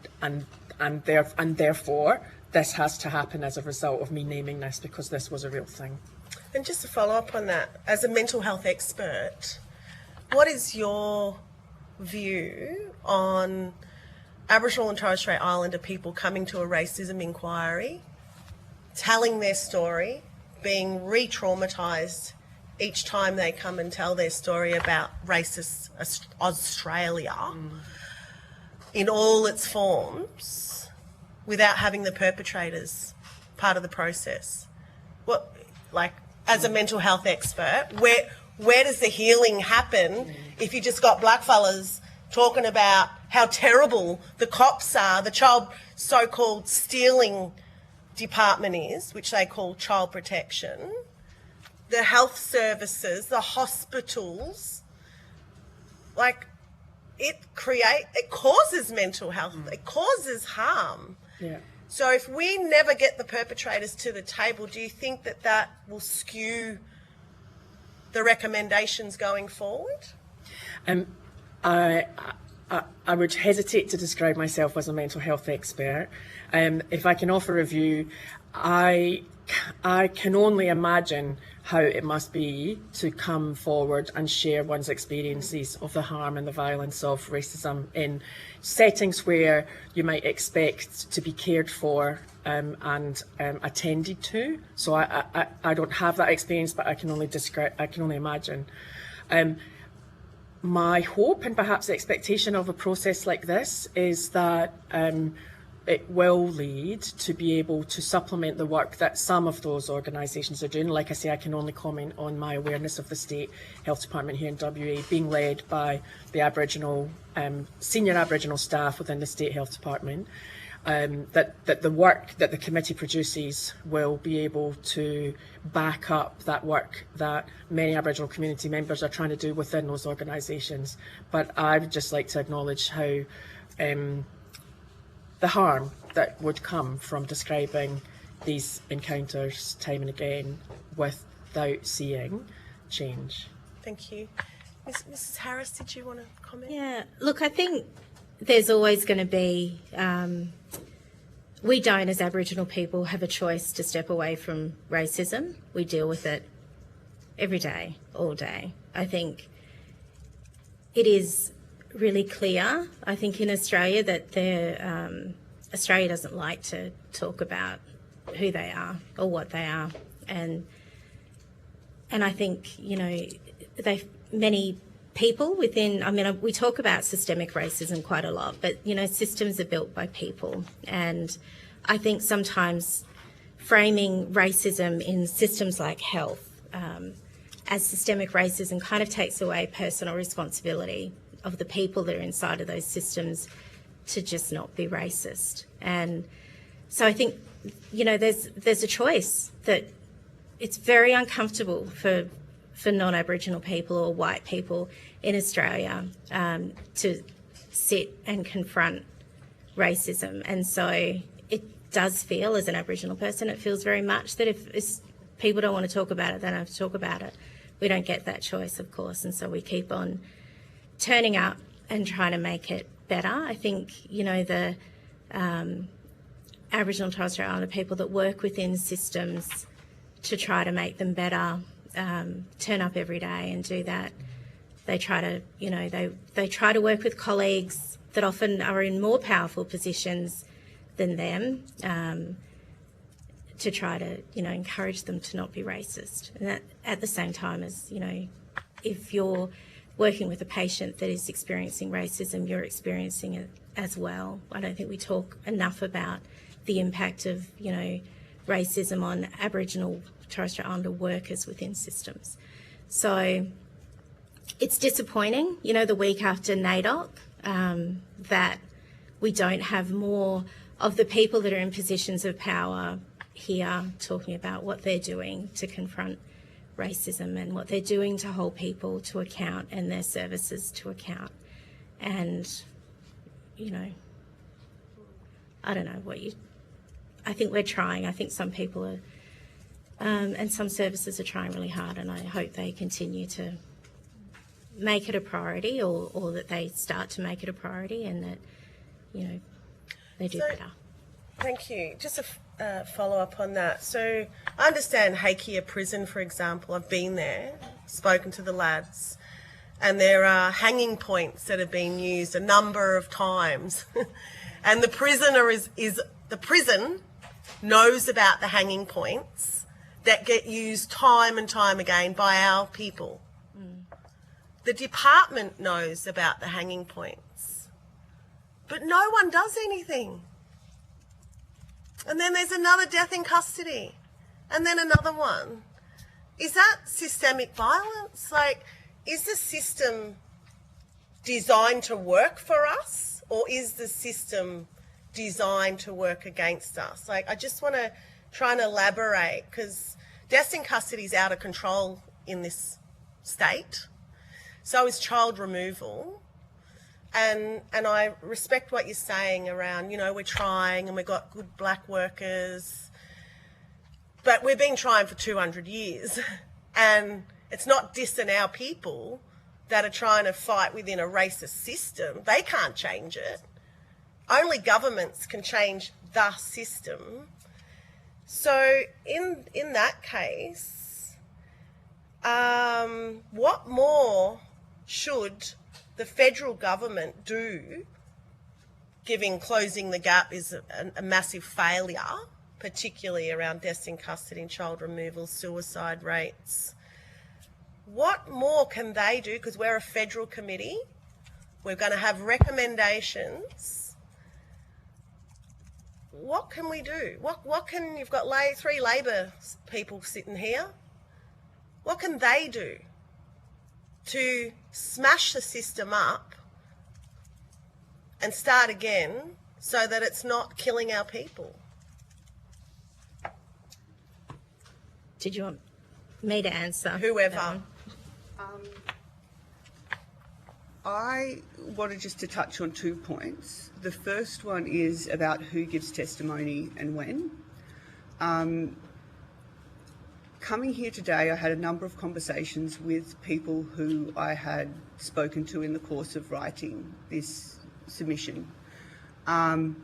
Speaker 10: therefore this has to happen as a result of me naming this because this was a real thing.
Speaker 4: And just to follow up on that, as a mental health expert, what is your view on Aboriginal and Torres Strait Islander people coming to a racism inquiry, telling their story, being re-traumatised each time they come and tell their story about racist Australia in all its forms without having the perpetrators part of the process? What, like, as a mental health expert, where does the healing happen if you just got blackfellas talking about how terrible the cops are, the child so-called stealing department is, which they call child protection, the health services, the hospitals, like it causes mental health, it causes harm.
Speaker 10: Yeah.
Speaker 4: So if we never get the perpetrators to the table, do you think that that will skew the recommendations going forward?
Speaker 10: I would hesitate to describe myself as a mental health expert. If I can offer a view, I can only imagine how it must be to come forward and share one's experiences of the harm and the violence of racism in settings where you might expect to be cared for and attended to. So I don't have that experience, but I can only imagine. My hope and perhaps expectation of a process like this is that it will lead to be able to supplement the work that some of those organisations are doing. Like I say, I can only comment on my awareness of the State Health Department here in WA, being led by the Aboriginal, senior Aboriginal staff within the State Health Department. That the work that the committee produces will be able to back up that work that many Aboriginal community members are trying to do within those organisations. But I would just like to acknowledge how the harm that would come from describing these encounters time and again without seeing change.
Speaker 4: Thank you. Mrs. Harris, did you want to comment?
Speaker 9: Yeah, look, I think there's always going to be, we don't as Aboriginal people have a choice to step away from racism. We deal with it every day, all day. I think it is really clear, I think, in Australia that Australia doesn't like to talk about who they are or what they are. And I think, you know, many people within, I mean, we talk about systemic racism quite a lot, but, you know, systems are built by people. And I think sometimes framing racism in systems like health as systemic racism kind of takes away personal responsibility of the people that are inside of those systems to just not be racist. And so I think, you know, there's a choice that it's very uncomfortable for non-Aboriginal people or white people in Australia to sit and confront racism. And so it does feel, as an Aboriginal person, it feels very much that if people don't want to talk about it, they don't have to talk about it. We don't get that choice, of course, and so we keep on turning up and trying to make it better. I think, the Aboriginal and Torres Strait Islander people that work within systems to try to make them better, turn up every day and do that. They try to, they try to work with colleagues that often are in more powerful positions than them, to try to, encourage them to not be racist. And that, at the same time as, if you're working with a patient that is experiencing racism, you're experiencing it as well. I don't think we talk enough about the impact of, racism on Aboriginal Torres Strait Islander workers within systems. So it's disappointing, the week after NAIDOC, that we don't have more of the people that are in positions of power here talking about what they're doing to confront racism and what they're doing to hold people to account and their services to account. And, I don't know I think we're trying. I think some people are, and some services are trying really hard, and I hope they continue to make it a priority, or that they start to make it a priority, and that, they do better.
Speaker 4: Thank you. Just a follow-up on that. So I understand Hakea Prison, for example. I've been there, spoken to the lads, and there are hanging points that have been used a number of times. And the prisoner the prison knows about the hanging points that get used time and time again by our people. The department knows about the hanging points, but no one does anything. And then there's another death in custody, and then another one. Is that systemic violence? Is the system designed to work for us, or is the system designed to work against us? I just want to try and elaborate, because deaths in custody is out of control in this state. So is child removal. And I respect what you're saying around, we're trying and we've got good black workers, but we've been trying for 200 years. And it's not dissing our people that are trying to fight within a racist system. They can't change it. Only governments can change the system. So in that case, what more should the federal government do, given closing the gap is a massive failure, particularly around deaths in custody and child removal, suicide rates? What more can they do? Because we're a federal committee. We're going to have recommendations. What can we do? You've got 3 Labor people sitting here. What can they do to smash the system up and start again so that it's not killing our people?
Speaker 9: Did you want me to answer?
Speaker 4: Whoever.
Speaker 11: I wanted just to touch on 2 points. The first one is about who gives testimony and when. Coming here today, I had a number of conversations with people who I had spoken to in the course of writing this submission. And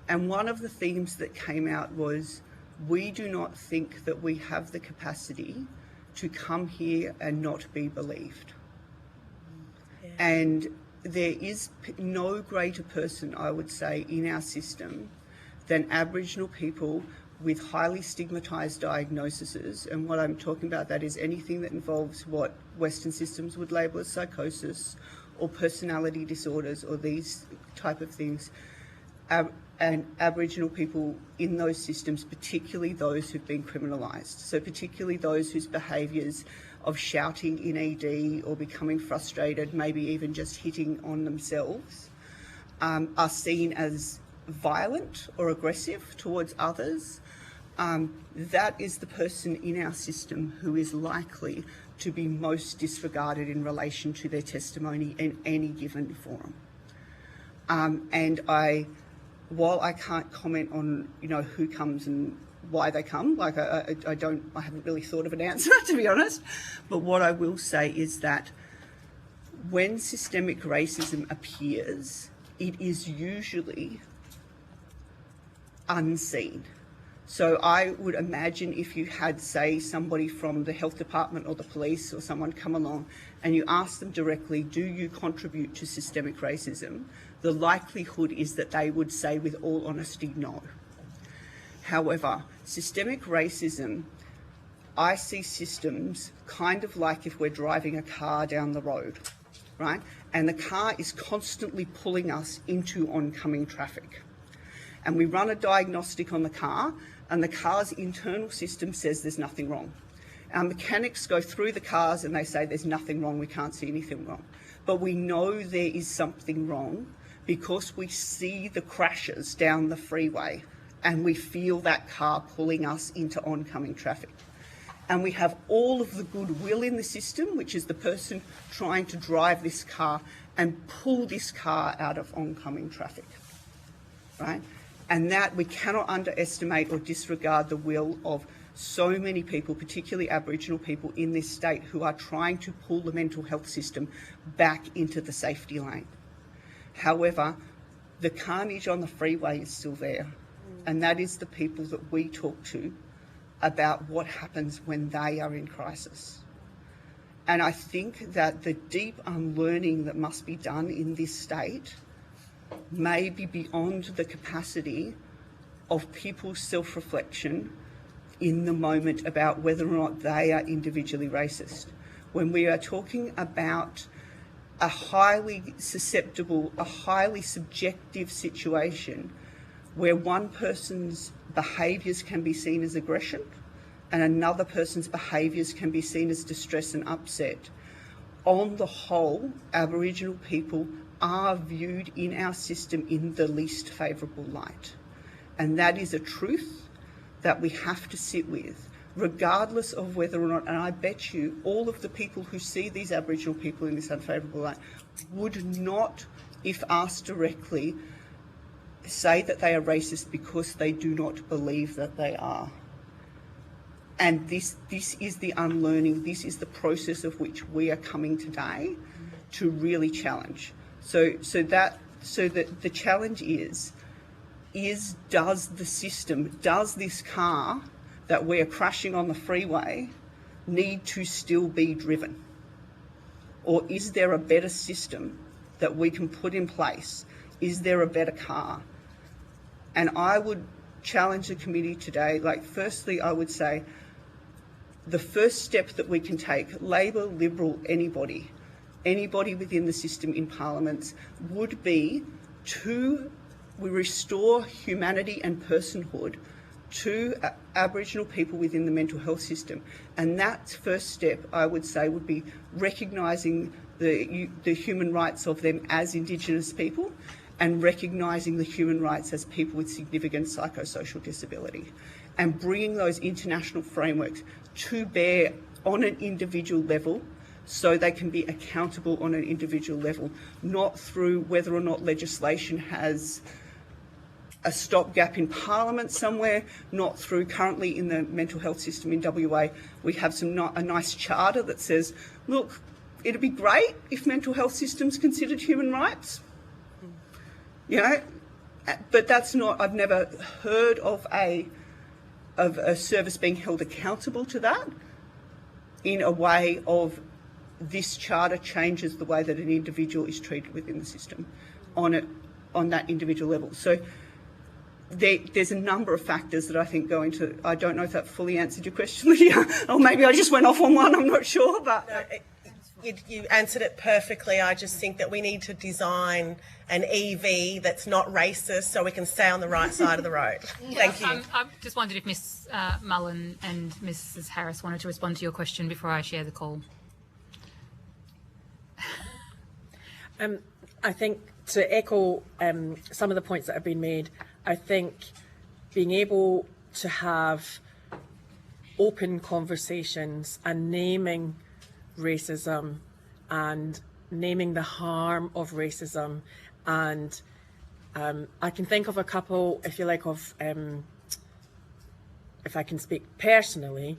Speaker 11: one of the themes that came out was, we do not think that we have the capacity to come here and not be believed. Yeah. And there is no greater person, I would say, in our system than Aboriginal people with highly stigmatised diagnoses. And what I'm talking about, that is anything that involves what Western systems would label as psychosis or personality disorders or these type of things. And Aboriginal people in those systems, particularly those who've been criminalised. So particularly those whose behaviours of shouting in ED or becoming frustrated, maybe even just hitting on themselves, are seen as violent or aggressive towards others. That is the person in our system who is likely to be most disregarded in relation to their testimony in any given forum. And I while I can't comment on, who comes and why they come, like I haven't really thought of an answer, to be honest. But what I will say is that when systemic racism appears, it is usually unseen. So I would imagine if you had, say, somebody from the health department or the police or someone come along and you ask them directly, do you contribute to systemic racism? The likelihood is that they would say with all honesty, no. However, systemic racism, I see systems kind of like if we're driving a car down the road, right? And the car is constantly pulling us into oncoming traffic. And we run a diagnostic on the car, and the car's internal system says there's nothing wrong. Our mechanics go through the cars and they say there's nothing wrong, we can't see anything wrong. But we know there is something wrong because we see the crashes down the freeway and we feel that car pulling us into oncoming traffic. And we have all of the goodwill in the system, which is the person trying to drive this car and pull this car out of oncoming traffic, right? And that we cannot underestimate or disregard the will of so many people, particularly Aboriginal people in this state, who are trying to pull the mental health system back into the safety lane. However, the carnage on the freeway is still there, and that is the people that we talk to about what happens when they are in crisis. And I think that the deep unlearning that must be done in this state may be beyond the capacity of people's self-reflection in the moment about whether or not they are individually racist. When we are talking about a highly susceptible, a highly subjective situation where one person's behaviours can be seen as aggression and another person's behaviours can be seen as distress and upset, on the whole, Aboriginal people are viewed in our system in the least favourable light. And that is a truth that we have to sit with, regardless of whether or not, and I bet you all of the people who see these Aboriginal people in this unfavourable light would not, if asked directly, say that they are racist because they do not believe that they are. And this is the unlearning, this is the process of which we are coming today to really challenge. So that the challenge is does the system, does this car that we're crashing on the freeway need to still be driven? Or is there a better system that we can put in place? Is there a better car? And I would challenge the committee today, like, firstly, I would say the first step that we can take, Labor, Liberal, anybody within the system in parliaments, would be we restore humanity and personhood to Aboriginal people within the mental health system. And that first step, I would say, would be recognising the human rights of them as Indigenous people and recognising the human rights as people with significant psychosocial disability, and bringing those international frameworks to bear on an individual level so they can be accountable on an individual level, not through whether or not legislation has a stopgap in Parliament somewhere, not through currently in the mental health system in WA. We have a nice charter that says, look, it'd be great if mental health systems considered human rights. But that's not, I've never heard of a service being held accountable to that in a way of this charter changes the way that an individual is treated within the system on that individual level. So there's a number of factors that I think go into, I don't know if that fully answered your question, Lydia, or maybe I just went off on one, I'm not sure, but...
Speaker 4: No, you answered it perfectly. I just think that we need to design an EV that's not racist so we can stay on the right side of the road. Thank you.
Speaker 1: I just wondered if Ms Mullen and Mrs Harris wanted to respond to your question before I share the call.
Speaker 10: I think to echo some of the points that have been made, I think being able to have open conversations and naming racism and naming the harm of racism and I can think of a couple, if you like, of, if I can speak personally,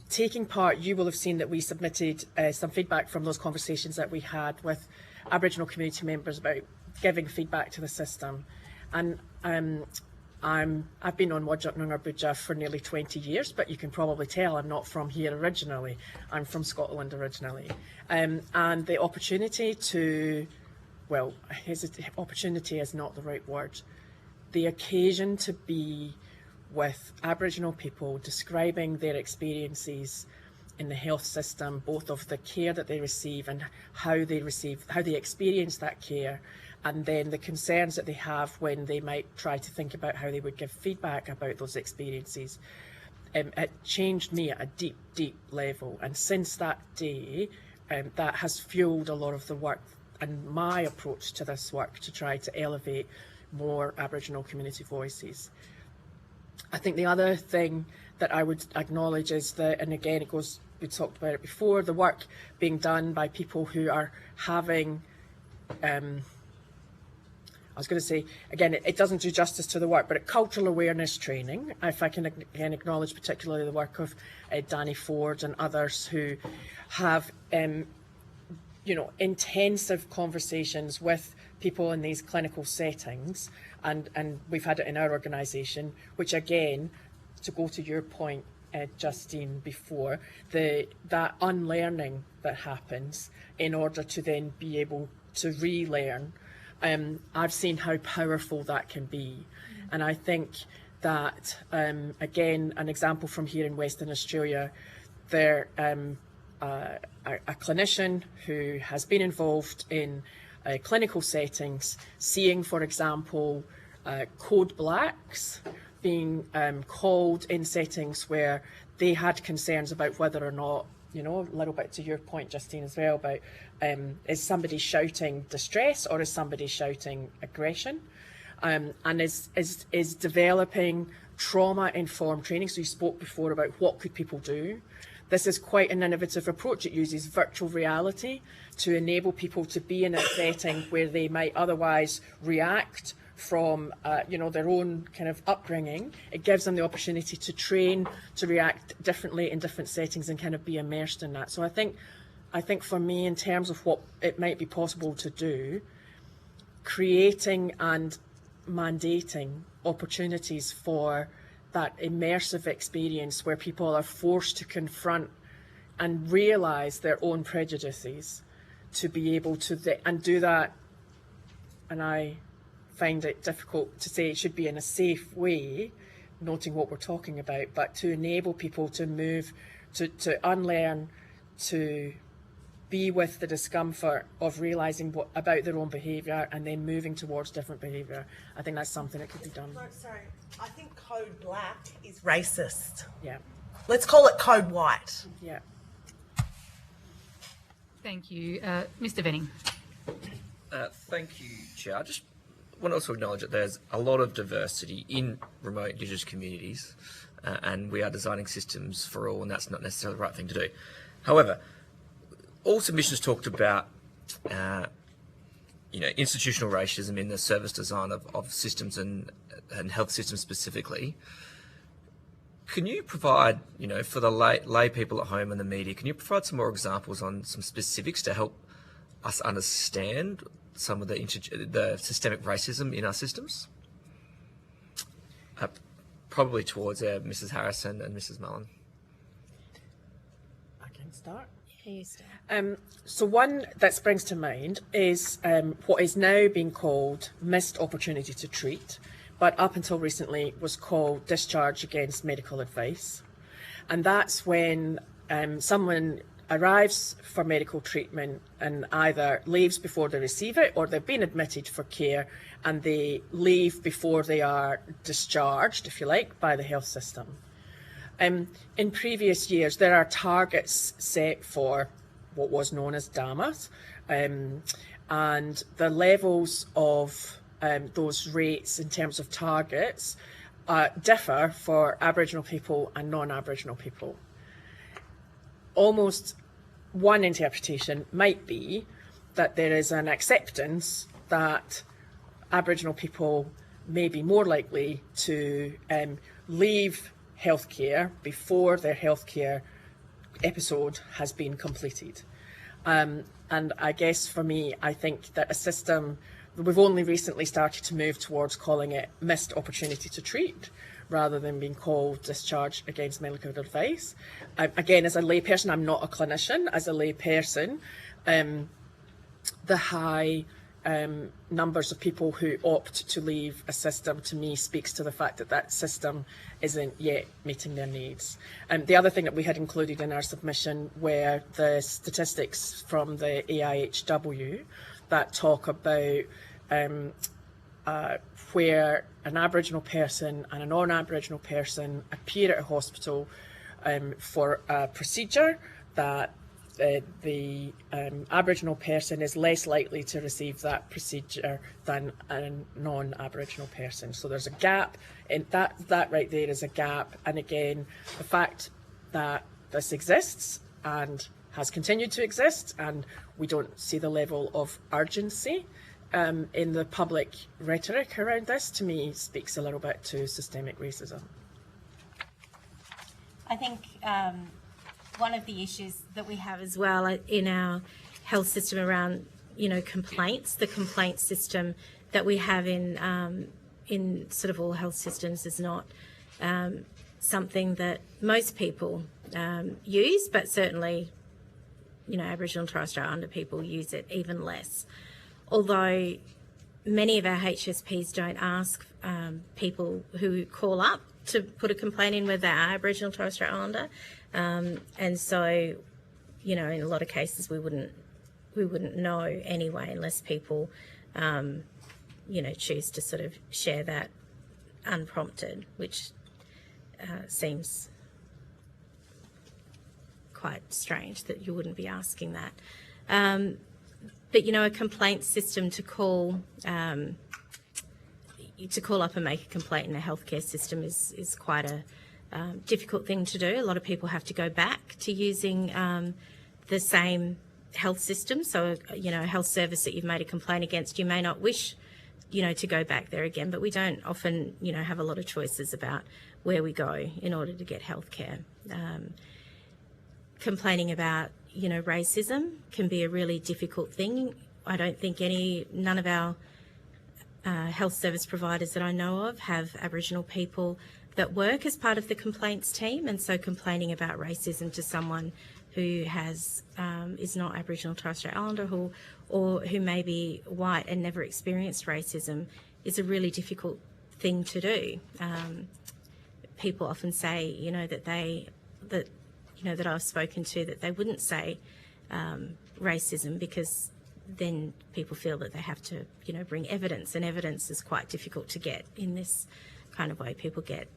Speaker 10: taking part, you will have seen that we submitted some feedback from those conversations that we had with Aboriginal community members about giving feedback to the system. And I've been on Whadjuk Noongar Boodja for nearly 20 years, but you can probably tell I'm not from here originally. I'm from Scotland originally. And the opportunity to, well, opportunity is not the right word. The occasion to be with Aboriginal people describing their experiences in the health system, both of the care that they receive and how they experience that care, and then the concerns that they have when they might try to think about how they would give feedback about those experiences. It changed me at a deep, deep level. And since that day, that has fueled a lot of the work and my approach to this work to try to elevate more Aboriginal community voices. I think the other thing that I would acknowledge is that, and again, it goes, we talked about it before, the work being done by people who are having, I was going to say, again, it doesn't do justice to the work, but cultural awareness training, if I can again acknowledge particularly the work of Danny Ford and others who have, intensive conversations with people in these clinical settings, and we've had it in our organisation, which again, to go to your point, Justine, before, that unlearning that happens in order to then be able to relearn. I've seen how powerful that can be. And I think that, again, an example from here in Western Australia, there a clinician who has been involved in clinical settings, seeing, for example, code blacks being called in settings where they had concerns about whether or not, a little bit to your point, Justine, as well, about is somebody shouting distress or is somebody shouting aggression? And is developing trauma-informed training. So you spoke before about what could people do. This is quite an innovative approach. It uses virtual reality to enable people to be in a setting where they might otherwise react from their own kind of upbringing. It gives them the opportunity to train to react differently in different settings and kind of be immersed in that. So I think for me, in terms of what it might be possible to do, creating and mandating opportunities for that immersive experience where people are forced to confront and realise their own prejudices, to be able to and do that. And I find it difficult to say it should be in a safe way, noting what we're talking about, but to enable people to move, to unlearn, to be with the discomfort of realising what about their own behaviour and then moving towards different behaviour. I think that's something that could be done.
Speaker 4: No, sorry, I think code black is racist.
Speaker 10: Yeah.
Speaker 4: Let's call it code white.
Speaker 10: Yeah.
Speaker 1: Thank you. Mr. Venning.
Speaker 5: Thank you, Chair. I just want to also acknowledge that there's a lot of diversity in remote Indigenous communities, and we are designing systems for all, and that's not necessarily the right thing to do. However, all submissions talked about, institutional racism in the service design of systems and health systems specifically. Can you provide, for the lay people at home and the media, can you provide some more examples on some specifics to help us understand some of the systemic racism in our systems? Probably towards Mrs. Harrison and Mrs. Mullen.
Speaker 10: I can start.
Speaker 9: Yeah, you start.
Speaker 10: So one that springs to mind is what is now being called missed opportunity to treat, but up until recently was called discharge against medical advice. And that's when someone arrives for medical treatment and either leaves before they receive it, or they've been admitted for care and they leave before they are discharged, if you like, by the health system. In previous years, there are targets set for what was known as DAMAs, and the levels of those rates in terms of targets differ for Aboriginal people and non-Aboriginal people. Almost one interpretation might be that there is an acceptance that Aboriginal people may be more likely to leave healthcare before their healthcare episode has been completed. And I guess for me, I think that a system, we've only recently started to move towards calling it missed opportunity to treat, rather than being called discharge against medical advice. Again, as a layperson, I'm not a clinician. As a layperson, the high numbers of people who opt to leave a system, to me, speaks to the fact that that system isn't yet meeting their needs. The other thing that we had included in our submission were the statistics from the AIHW that talk about where an Aboriginal person and a non-Aboriginal person appear at a hospital for a procedure, that the Aboriginal person is less likely to receive that procedure than a non-Aboriginal person. So there's a gap, and that right there is a gap. And again, the fact that this exists and has continued to exist, and we don't see the level of urgency in the public rhetoric around this, to me, speaks a little bit to systemic racism.
Speaker 9: I think one of the issues that we have as well in our health system around, complaints, the complaint system that we have in sort of all health systems is not something that most people use, but certainly, Aboriginal and Torres Strait Islander people use it even less. Although many of our HSPs don't ask people who call up to put a complaint in whether they are Aboriginal and Torres Strait Islander, and so, in a lot of cases we wouldn't know anyway unless people, choose to sort of share that unprompted, which seems quite strange that you wouldn't be asking that. But, a complaint system to call up and make a complaint in a healthcare system is quite a difficult thing to do. A lot of people have to go back to using the same health system. So, a health service that you've made a complaint against, you may not wish, to go back there again, but we don't often, have a lot of choices about where we go in order to get healthcare. Complaining about racism can be a really difficult thing. I don't think none of our health service providers that I know of have Aboriginal people that work as part of the complaints team, and so complaining about racism to someone who is not Aboriginal or Torres Strait Islander or who may be white and never experienced racism is a really difficult thing to do. People often say, that I've spoken to, that they wouldn't say racism because then people feel that they have to, bring evidence, and evidence is quite difficult to get in this kind of way. People get,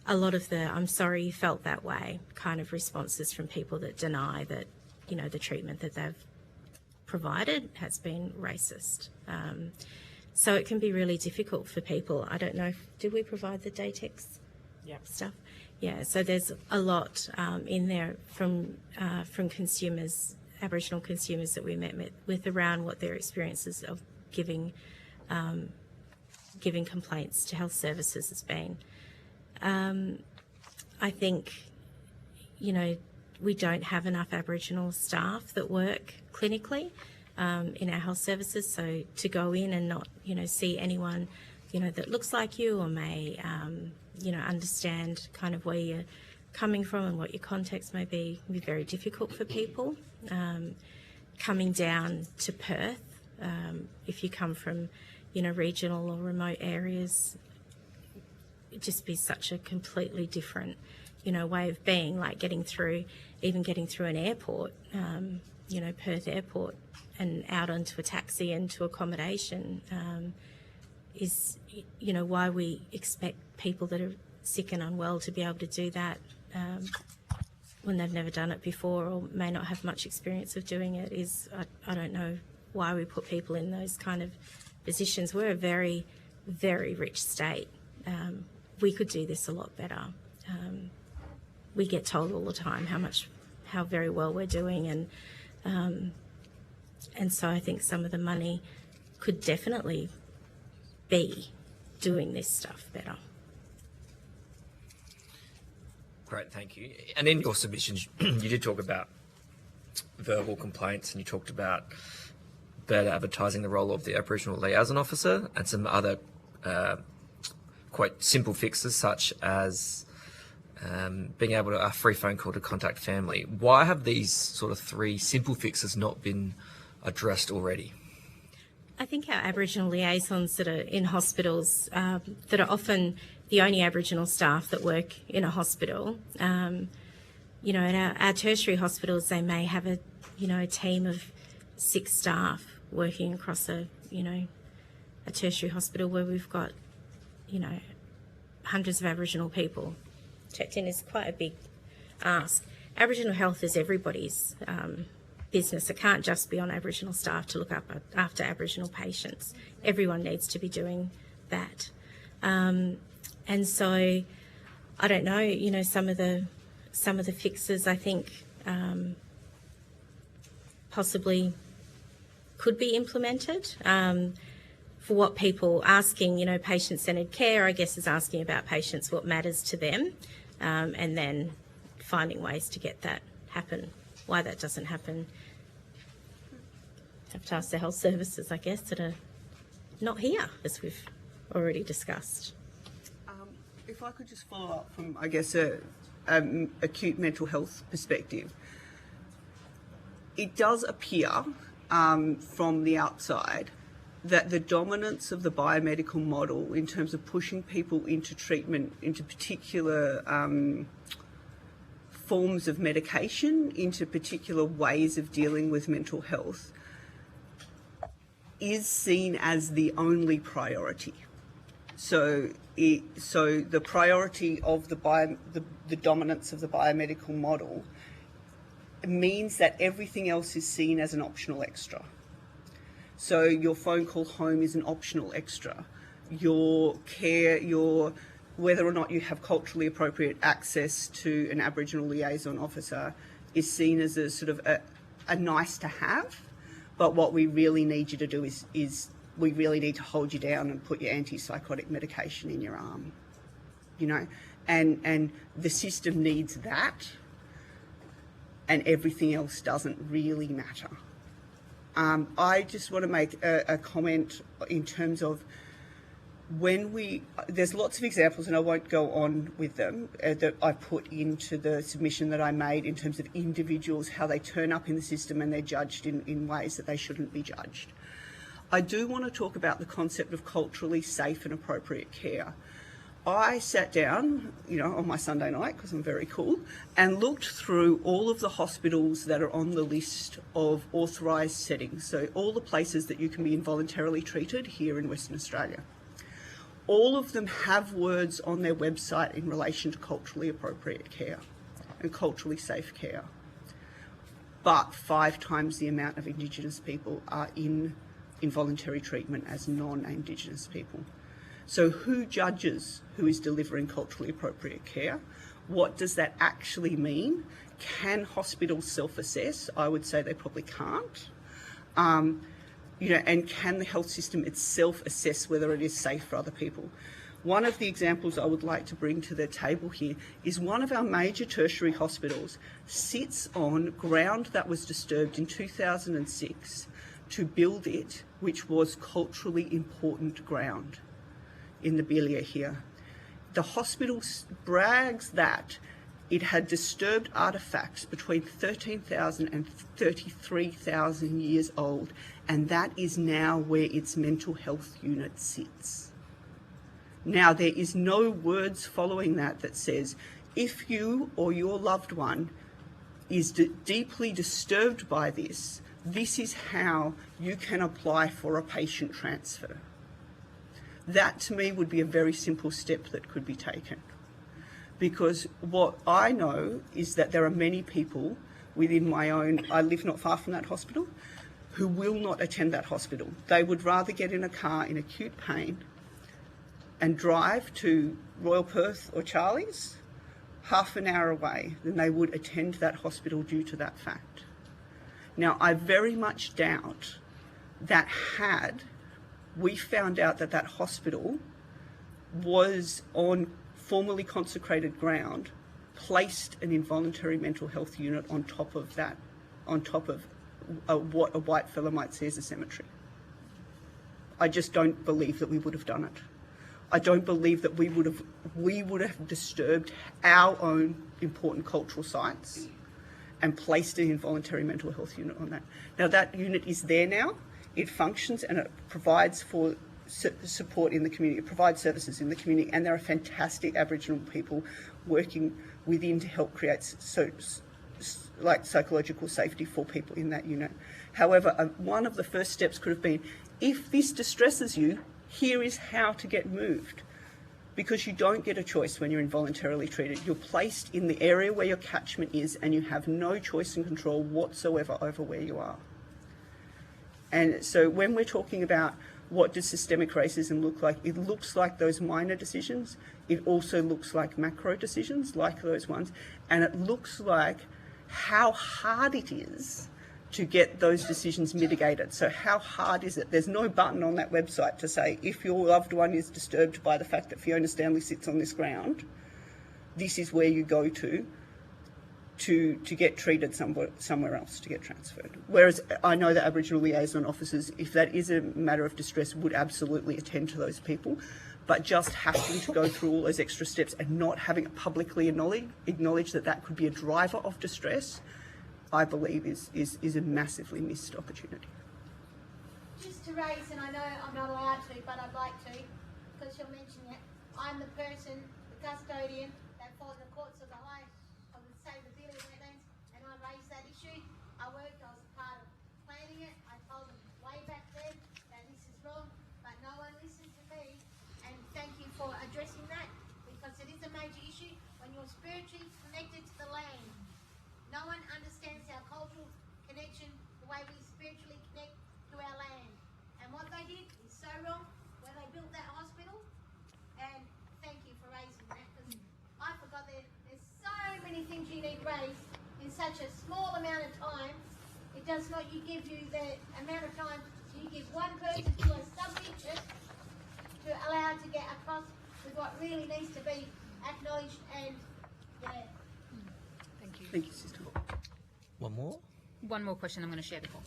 Speaker 9: a lot of the "I'm sorry you felt that way" kind of responses from people that deny that, the treatment that they've provided has been racist. So it can be really difficult for people. I don't know, did we provide the Datex stuff? Yeah, so there's a lot in there from consumers, Aboriginal consumers that we met with around what their experiences of giving complaints to health services has been. I think, we don't have enough Aboriginal staff that work clinically in our health services, so to go in and not, see anyone, that looks like you or may, understand kind of where you're coming from and what your context may be, can be very difficult for people. Coming down to Perth, if you come from, regional or remote areas, it'd just be such a completely different, way of being, like getting through an airport, Perth airport, and out onto a taxi and to accommodation is, why we expect people that are sick and unwell to be able to do that when they've never done it before or may not have much experience of doing it is, I don't know why we put people in those kind of positions. We're a very, very rich state. We could do this a lot better. We get told all the time how very well we're doing, and so I think some of the money could definitely be doing this stuff better.
Speaker 5: Great, thank you. And in your submissions, you did talk about verbal complaints, and you talked about better advertising the role of the Aboriginal liaison officer and some other quite simple fixes, such as being able to a free phone call to contact family. Why have these sort of 3 simple fixes not been addressed already?
Speaker 9: I think our Aboriginal liaisons that are in hospitals, that are often the only Aboriginal staff that work in a hospital, you know, at our tertiary hospitals, they may have a team of 6 staff working across a tertiary hospital where we've got, hundreds of Aboriginal people checked in. Is quite a big ask. Aboriginal health is everybody's business. It can't just be on Aboriginal staff to look after Aboriginal patients. Everyone needs to be doing that. And so, I don't know, some of the fixes I think possibly could be implemented. For what people asking, patient-centred care, I guess, is asking about patients, what matters to them, and then finding ways to get that happen. Why that doesn't happen, have to ask the health services, I guess, that are not here, as we've already discussed.
Speaker 11: If I could just follow up from, I guess, a acute mental health perspective, it does appear from the outside that the dominance of the biomedical model in terms of pushing people into treatment, into particular forms of medication, into particular ways of dealing with mental health, is seen as the only priority. So the priority of the dominance of the biomedical model means that everything else is seen as an optional extra. So your phone call home is an optional extra. Your care, whether or not you have culturally appropriate access to an Aboriginal liaison officer is seen as a sort of a nice to have. But what we really need you to do is we really need to hold you down and put your antipsychotic medication in your arm, and the system needs that, and everything else doesn't really matter. I just want to make a comment in terms of there's lots of examples, and I won't go on with them, that I put into the submission that I made in terms of individuals, how they turn up in the system and they're judged in ways that they shouldn't be judged. I do want to talk about the concept of culturally safe and appropriate care. I sat down, on my Sunday night, because I'm very cool, and looked through all of the hospitals that are on the list of authorised settings, so all the places that you can be involuntarily treated here in Western Australia. All of them have words on their website in relation to culturally appropriate care and culturally safe care. But 5 times the amount of Indigenous people are in involuntary treatment as non-Indigenous people. So who judges who is delivering culturally appropriate care? What does that actually mean? Can hospitals self-assess? I would say they probably can't. And can the health system itself assess whether it is safe for other people? One of the examples I would like to bring to the table here is one of our major tertiary hospitals sits on ground that was disturbed in 2006 to build it, which was culturally important ground in the Belia here. The hospital brags that it had disturbed artefacts between 13,000 and 33,000 years old, and that is now where its mental health unit sits. Now, there is no words following that says, if you or your loved one is deeply disturbed by this, this is how you can apply for a patient transfer. That, to me, would be a very simple step that could be taken. Because what I know is that there are many people within I live not far from that hospital, who will not attend that hospital. They would rather get in a car in acute pain and drive to Royal Perth or Charlie's half an hour away than they would attend that hospital due to that fact. Now, I very much doubt that had we found out that that hospital was on formerly consecrated ground, placed an involuntary mental health unit on top of that, on top of what a white fella might see as a cemetery. I just don't believe that we would have done it. I don't believe that we would have disturbed our own important cultural sites and placed an involuntary mental health unit on that. Now that unit is there now, it functions and it provides for support in the community, it provides services in the community, and there are fantastic Aboriginal people working within to help create psychological safety for people in that unit. However, one of the first steps could have been, if this distresses you, here is how to get moved. Because you don't get a choice when you're involuntarily treated. You're placed in the area where your catchment is and you have no choice and control whatsoever over where you are. And so when we're talking about what does systemic racism look like, it looks like those minor decisions. It also looks like macro decisions like those ones. And it looks like how hard it is to get those decisions mitigated. So how hard is it? There's no button on that website to say, if your loved one is disturbed by the fact that Fiona Stanley sits on this ground, this is where you go to get treated somewhere else, to get transferred. Whereas I know that Aboriginal liaison officers, if that is a matter of distress, would absolutely attend to those people. But just having to go through all those extra steps and not having it publicly acknowledge that that could be a driver of distress, I believe is a massively missed opportunity.
Speaker 8: Just to raise, and I know I'm not allowed to, but I'd like to, because you're mentioning it, I'm the person, the custodian, that follows the courts of the high, I would say the Billy Wetlands, and I raised that issue. I was a part of planning it. I told them way back then that this is wrong, but no one listened to me, and thank you for addressing that, because it is a major issue when you're spiritually connected to the land. No one understands our cultural connection, the way we spiritually connect to our land. And what they did is so wrong, where they built that hospital. And thank you for raising that, because I forgot that there's so many things you need raised in such a small amount of time. It does not give you the amount of time, so you give one person to a subject to allow to get across with what really needs to be acknowledged and
Speaker 11: Thank you, Sister.
Speaker 5: One more?
Speaker 1: One more question I'm going to share before.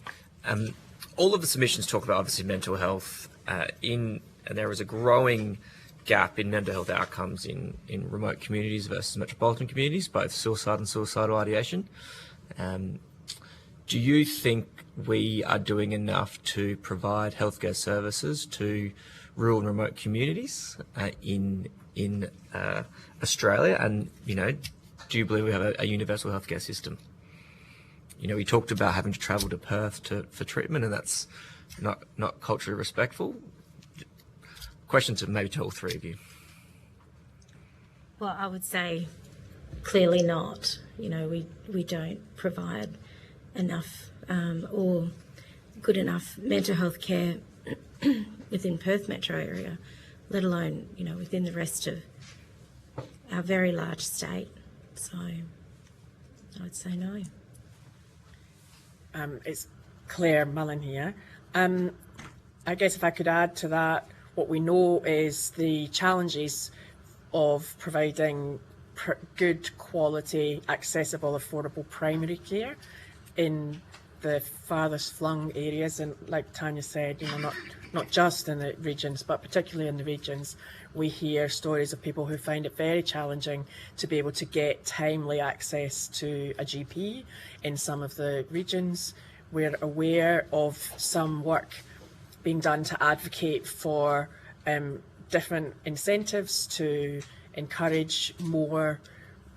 Speaker 5: All of the submissions talk about obviously mental health and there is a growing gap in mental health outcomes in remote communities versus metropolitan communities, both suicide and suicidal ideation. Do you think we are doing enough to provide healthcare services to rural and remote communities in Australia? And, do you believe we have a universal healthcare system? We talked about having to travel to Perth for treatment, and that's not culturally respectful. Question to all three of you.
Speaker 9: Well, I would say clearly not. We don't provide enough or good enough mental health care within Perth metro area, let alone, within the rest of our very large state. So I would say no.
Speaker 10: It's Claire Mullen here. I guess if I could add to that, what we know is the challenges of providing good quality, accessible, affordable primary care in the farthest flung areas, and like Tanya said, not just in the regions, but particularly in the regions, we hear stories of people who find it very challenging to be able to get timely access to a GP in some of the regions. We're aware of some work being done to advocate for different incentives to encourage more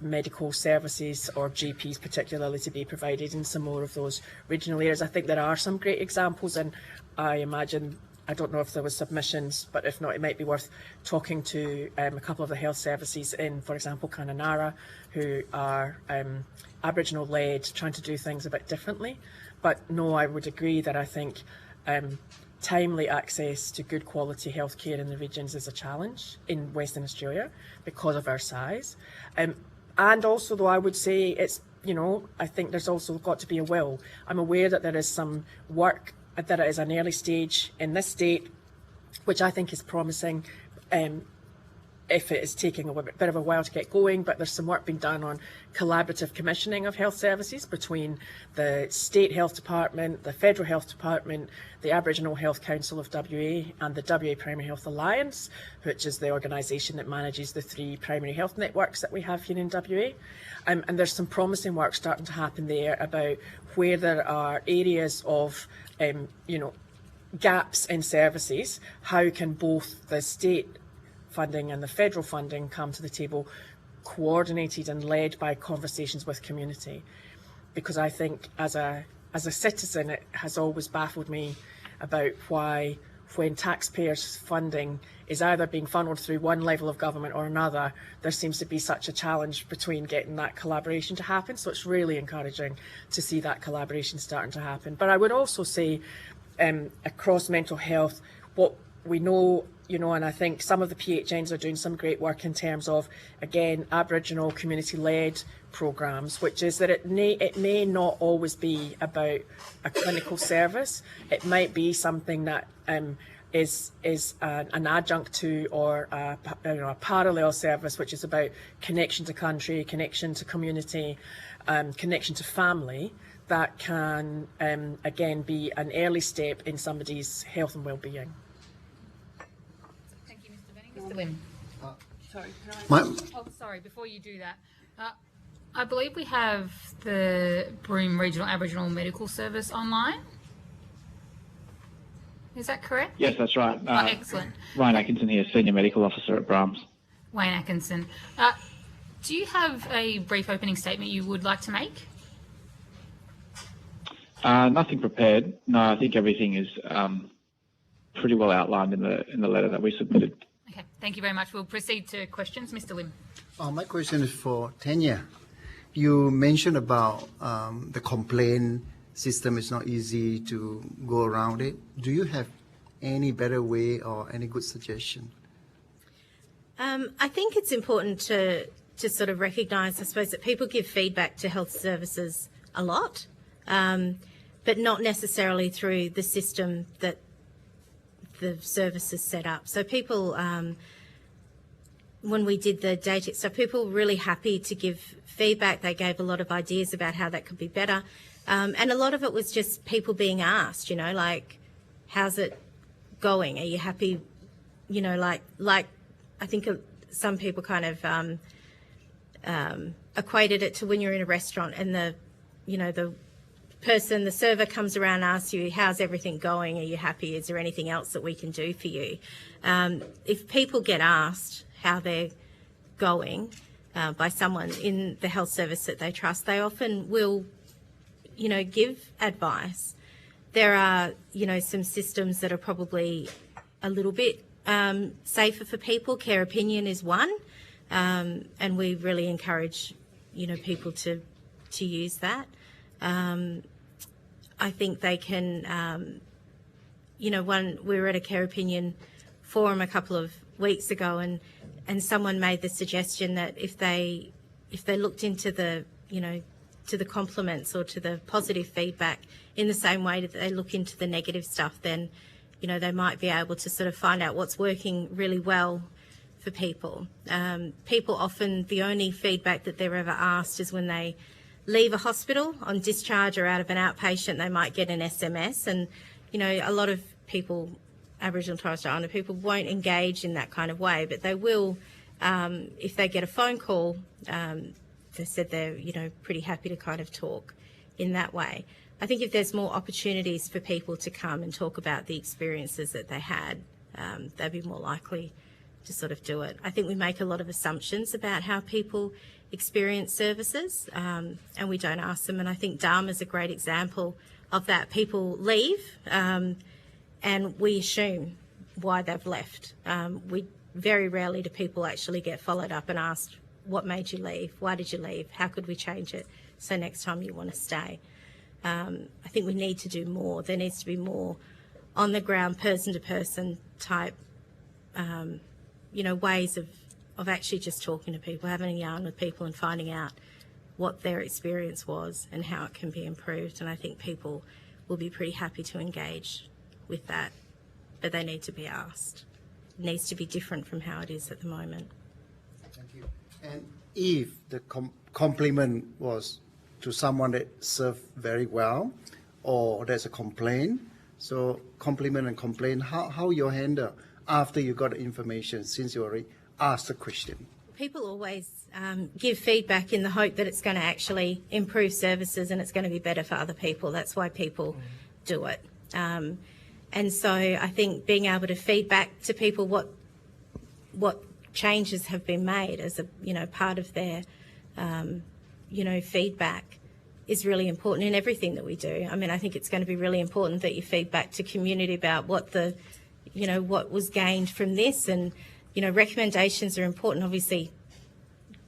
Speaker 10: medical services, or GPs particularly, to be provided in some more of those regional areas. I think there are some great examples, and I imagine, I don't know if there was submissions, but if not, it might be worth talking to a couple of the health services in, for example, Kununurra, who are Aboriginal led, trying to do things a bit differently. But no, I would agree that I think timely access to good quality healthcare in the regions is a challenge in Western Australia because of our size. And also, though, I would say it's, I think there's also got to be a will. I'm aware that there is some work that is an early stage in this state which I think is promising. If it is taking a bit of a while to get going, but there's some work being done on collaborative commissioning of health services between the State Health Department, the Federal Health Department, the Aboriginal Health Council of WA and the WA Primary Health Alliance, which is the organisation that manages the 3 primary health networks that we have here in WA. And there's some promising work starting to happen there about where there are areas of, gaps in services, how can both the state funding and the federal funding come to the table, coordinated and led by conversations with community. Because I think as a citizen, it has always baffled me about why, when taxpayers' funding is either being funneled through one level of government or another, there seems to be such a challenge between getting that collaboration to happen. So it's really encouraging to see that collaboration starting to happen. But I would also say across mental health, what we know, and I think some of the PHNs are doing some great work in terms of, again, Aboriginal community-led programmes, which is that it may not always be about a clinical service. It might be something that is an adjunct to or a parallel service, which is about connection to country, connection to community, connection to family, that can, again, be an early step in somebody's health and well-being.
Speaker 1: Thank you, Mr. Benning. Mr. Lim.
Speaker 11: Sorry, can I?
Speaker 1: Sorry, before you do that, I believe we have the Broome Regional Aboriginal Medical Service online. Is that correct?
Speaker 12: Yes, that's right.
Speaker 1: Excellent.
Speaker 12: Wayne Atkinson here, Senior Medical Officer at Brahms.
Speaker 1: Wayne Atkinson. Do you have a brief opening statement you would like to make?
Speaker 12: Nothing prepared. No, I think everything is pretty well outlined in the letter that we submitted.
Speaker 1: Okay, thank you very much. We'll proceed to questions. Mr. Lim.
Speaker 7: My question is for Tanya. You mentioned about the complaint system is not easy to go around it. Do you have any better way or any good suggestion?
Speaker 9: I think it's important to sort of recognise, I suppose, that people give feedback to health services a lot, but not necessarily through the system that the service is set up. So people, when we did the data stuff, people were really happy to give feedback. They gave a lot of ideas about how that could be better. And a lot of it was just people being asked, like, how's it going? Are you happy? Like I think some people kind of equated it to when you're in a restaurant and the server comes around and asks you, how's everything going? Are you happy? Is there anything else that we can do for you? If people get asked how they're going by someone in the health service that they trust, they often will, give advice. There are, some systems that are probably a little bit safer for people. Care Opinion is one, and we really encourage, people to use that. I think they can, we were at a Care Opinion forum a couple of weeks ago, and someone made the suggestion that if they looked into the, to the compliments or to the positive feedback in the same way that they look into the negative stuff, then, they might be able to sort of find out what's working really well for people. People often, the only feedback that they're ever asked is when they leave a hospital on discharge or out of an outpatient, they might get an SMS. And, a lot of people, Aboriginal and Torres Strait Islander people, won't engage in that kind of way, but they will, if they get a phone call, they said they're, pretty happy to kind of talk in that way. I think if there's more opportunities for people to come and talk about the experiences that they had, they'd be more likely to sort of do it. I think we make a lot of assumptions about how people experience services, and we don't ask them. And I think Dharma is a great example of that. People leave, and we assume why they've left. We very rarely do people actually get followed up and asked, what made you leave? Why did you leave? How could we change it so next time you want to stay? I think we need to do more. There needs to be more on the ground, person to person type, ways of actually just talking to people, having a yarn with people and finding out what their experience was and how it can be improved. And I think people will be pretty happy to engage with that but they need to be asked. It needs to be different from how it is at the moment.
Speaker 7: Thank you. And if the compliment was to someone that served very well, or there's a complaint, so compliment and complaint, how you handle after you got the information, since you already asked the question?
Speaker 9: People always give feedback in the hope that it's going to actually improve services and it's going to be better for other people. That's why people do it. And so I think being able to feed back to people what changes have been made as a part of their feedback is really important in everything that we do. I mean, I think it's going to be really important that you feed back to community about what what was gained from this, and recommendations are important, obviously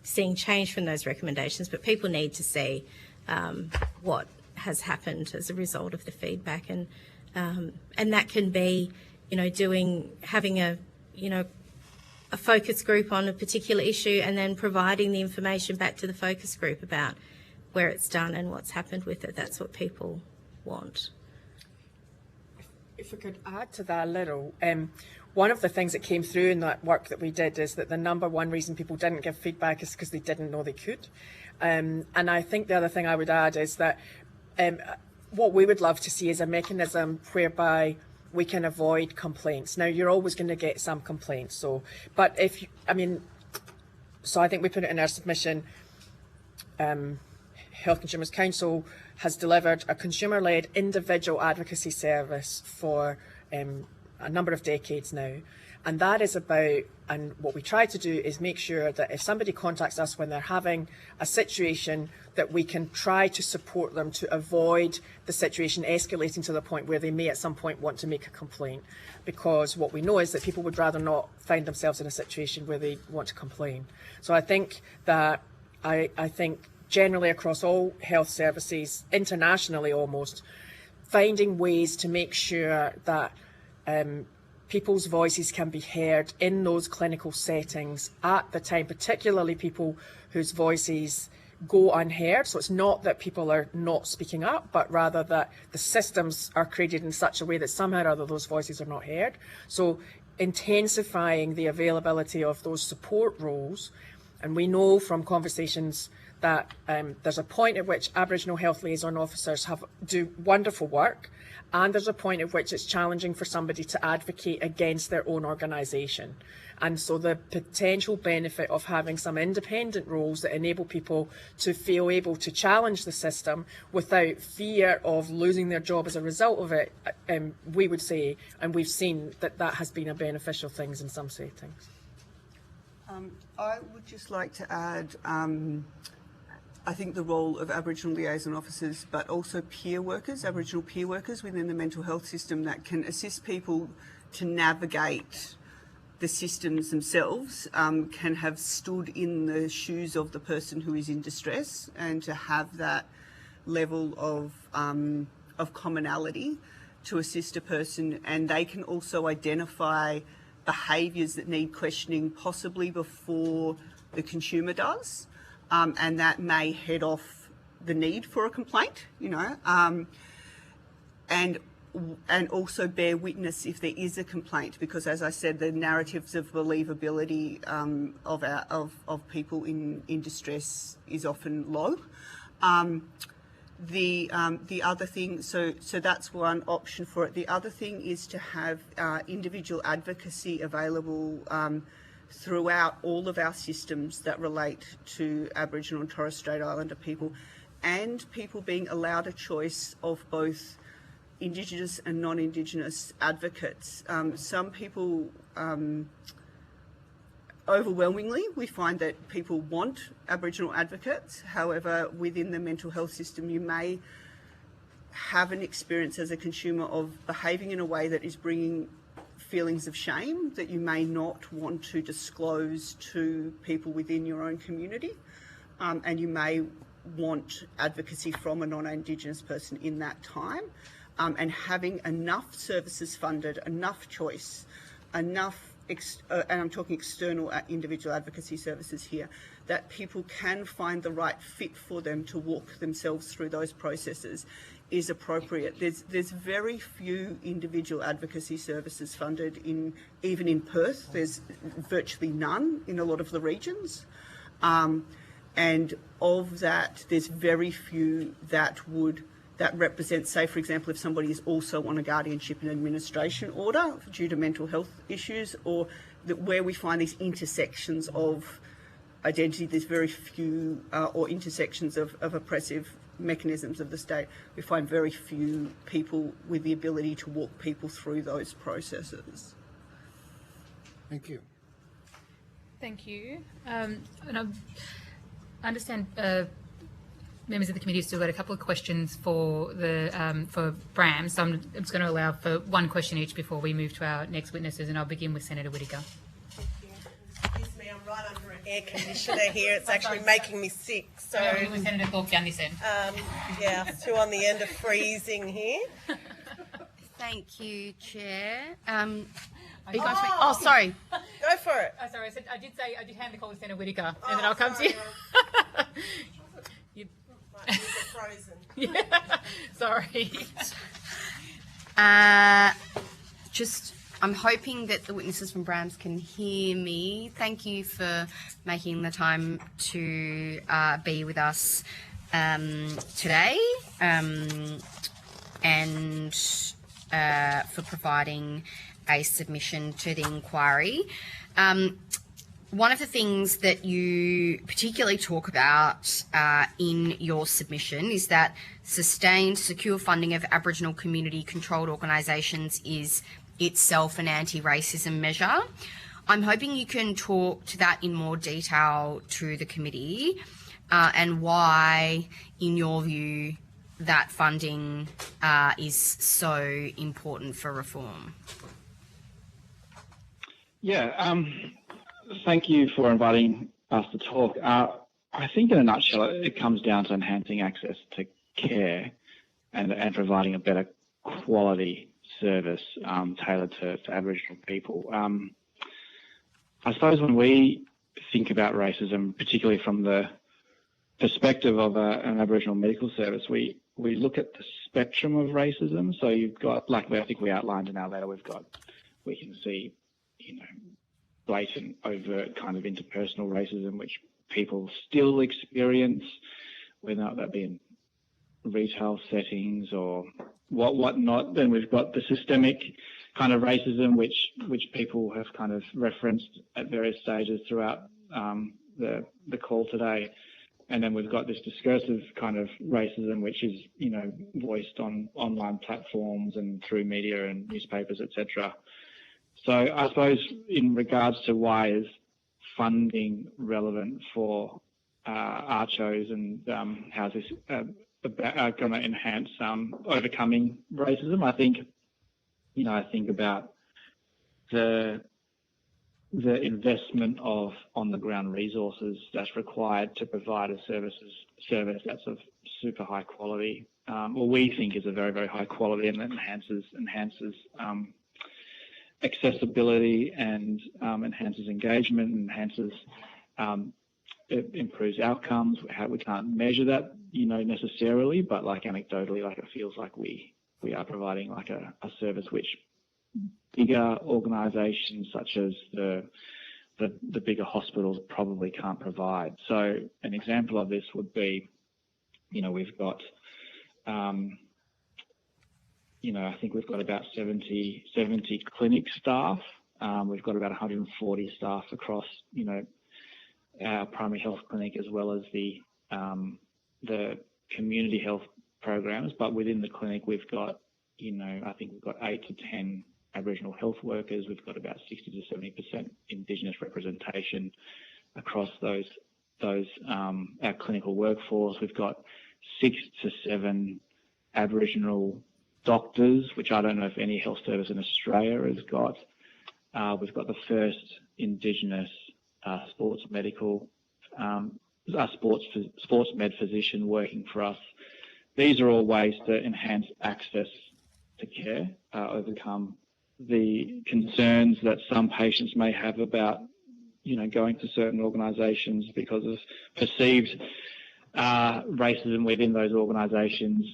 Speaker 9: seeing change from those recommendations, but people need to see what has happened as a result of the feedback, and that can be having a focus group on a particular issue and then providing the information back to the focus group about where it's done and what's happened with it. That's what people want.
Speaker 10: If I could add to that a little, one of the things that came through in that work that we did is that the number one reason people didn't give feedback is because they didn't know they could. And I think the other thing I would add is that what we would love to see is a mechanism whereby we can avoid complaints. Now, you're always going to get some complaints. So I think we put it in our submission. Health Consumers Council has delivered a consumer-led individual advocacy service for a number of decades now. And that is about, and what we try to do is make sure that if somebody contacts us when they're having a situation, that we can try to support them to avoid the situation escalating to the point where they may at some point want to make a complaint. Because what we know is that people would rather not find themselves in a situation where they want to complain. So I think that, I think generally across all health services, internationally almost, finding ways to make sure that people's voices can be heard in those clinical settings at the time, particularly people whose voices go unheard. So it's not that people are not speaking up, but rather that the systems are created in such a way that somehow or other those voices are not heard. So intensifying the availability of those support roles, and we know from conversations that there's a point at which Aboriginal health liaison officers do wonderful work, and there's a point at which it's challenging for somebody to advocate against their own organisation. And so the potential benefit of having some independent roles that enable people to feel able to challenge the system without fear of losing their job as a result of it, we would say, and we've seen that that has been a beneficial thing in some settings.
Speaker 11: I would just like to add, I think the role of Aboriginal liaison officers, but also peer workers, Aboriginal peer workers within the mental health system that can assist people to navigate the systems themselves, can have stood in the shoes of the person who is in distress, and to have that level of commonality to assist a person. And they can also identify behaviours that need questioning possibly before the consumer does. And that may head off the need for a complaint, and also bear witness if there is a complaint, because, as I said, the narratives of believability of people in distress is often low. The other thing, so that's one option for it. The other thing is to have individual advocacy available throughout all of our systems that relate to Aboriginal and Torres Strait Islander people, and people being allowed a choice of both Indigenous and non-Indigenous advocates. Some people, overwhelmingly, we find that people want Aboriginal advocates. However, within the mental health system, you may have an experience as a consumer of behaving in a way that is bringing feelings of shame that you may not want to disclose to people within your own community, and you may want advocacy from a non-Indigenous person in that time, and having enough services funded, enough choice, enough, and I'm talking external individual advocacy services here, that people can find the right fit for them to walk themselves through those processes is appropriate. There's very few individual advocacy services funded even in Perth. There's virtually none in a lot of the regions. And of that, there's very few that represent, say, for example, if somebody is also on a guardianship and administration order due to mental health issues, or where we find these intersections of identity, there's very few, or intersections of oppressive mechanisms of the state. We find very few people with the ability to walk people through those processes.
Speaker 7: Thank you.
Speaker 1: Thank you. And I understand members of the committee have still got a couple of questions for Bram, so I'm just going to allow for one question each before we move to our next witnesses, and I'll begin with Senator Whittaker.
Speaker 4: Excuse me, I'm right under an air conditioner here. It's actually making me sick. So
Speaker 1: with Senator Thorpe down this end.
Speaker 4: Yeah, two on the end of freezing here.
Speaker 6: Thank you, Chair. Are you guys oh, sorry.
Speaker 4: Go for it.
Speaker 1: Oh, sorry, I did hand the call to Senator Whittaker, and then I'll come to you.
Speaker 4: Right, these are frozen.
Speaker 1: Yeah. Sorry.
Speaker 6: I'm hoping that the witnesses from Brams can hear me. Thank you for making the time to be with us today, and for providing a submission to the inquiry. One of the things that you particularly talk about in your submission is that sustained, secure funding of Aboriginal community-controlled organisations is itself an anti-racism measure. I'm hoping you can talk to that in more detail to the committee, and why, in your view, that funding is so important for reform.
Speaker 12: Yeah, thank you for inviting us to talk. I think in a nutshell, it comes down to enhancing access to care and providing a better quality service tailored to Aboriginal people. I suppose when we think about racism, particularly from the perspective of an Aboriginal medical service, we look at the spectrum of racism. So you've got, like I think we outlined in our letter, we can see, blatant, overt kind of interpersonal racism, which people still experience, whether that be in retail settings or whatnot. Then we've got the systemic kind of racism, which people have kind of referenced at various stages throughout the call today. And then we've got this discursive kind of racism, which is, voiced on online platforms and through media and newspapers, etc. So I suppose in regards to why is funding relevant for ARCHOs and how is this going to enhance overcoming racism, I think, I think about the investment of on-the-ground resources that's required to provide a service that's of super high quality, or we think is a very, very high quality, and enhances accessibility and enhances engagement, it improves outcomes. We can't measure that, necessarily, but like anecdotally, like it feels like we are providing like a service which bigger organisations such as the bigger hospitals probably can't provide. So an example of this would be, we've got, I think we've got about 70 clinic staff. We've got about 140 staff across, our primary health clinic as well as the community health programs. But within the clinic, we've got, I think we've got 8 to 10 Aboriginal health workers. We've got about 60 to 70% Indigenous representation across our clinical workforce. We've got 6 to 7 Aboriginal doctors, which I don't know if any health service in Australia has got. We've got the first Indigenous sports med physician working for us. These are all ways to enhance access to care, overcome the concerns that some patients may have about, going to certain organisations because of perceived racism within those organisations,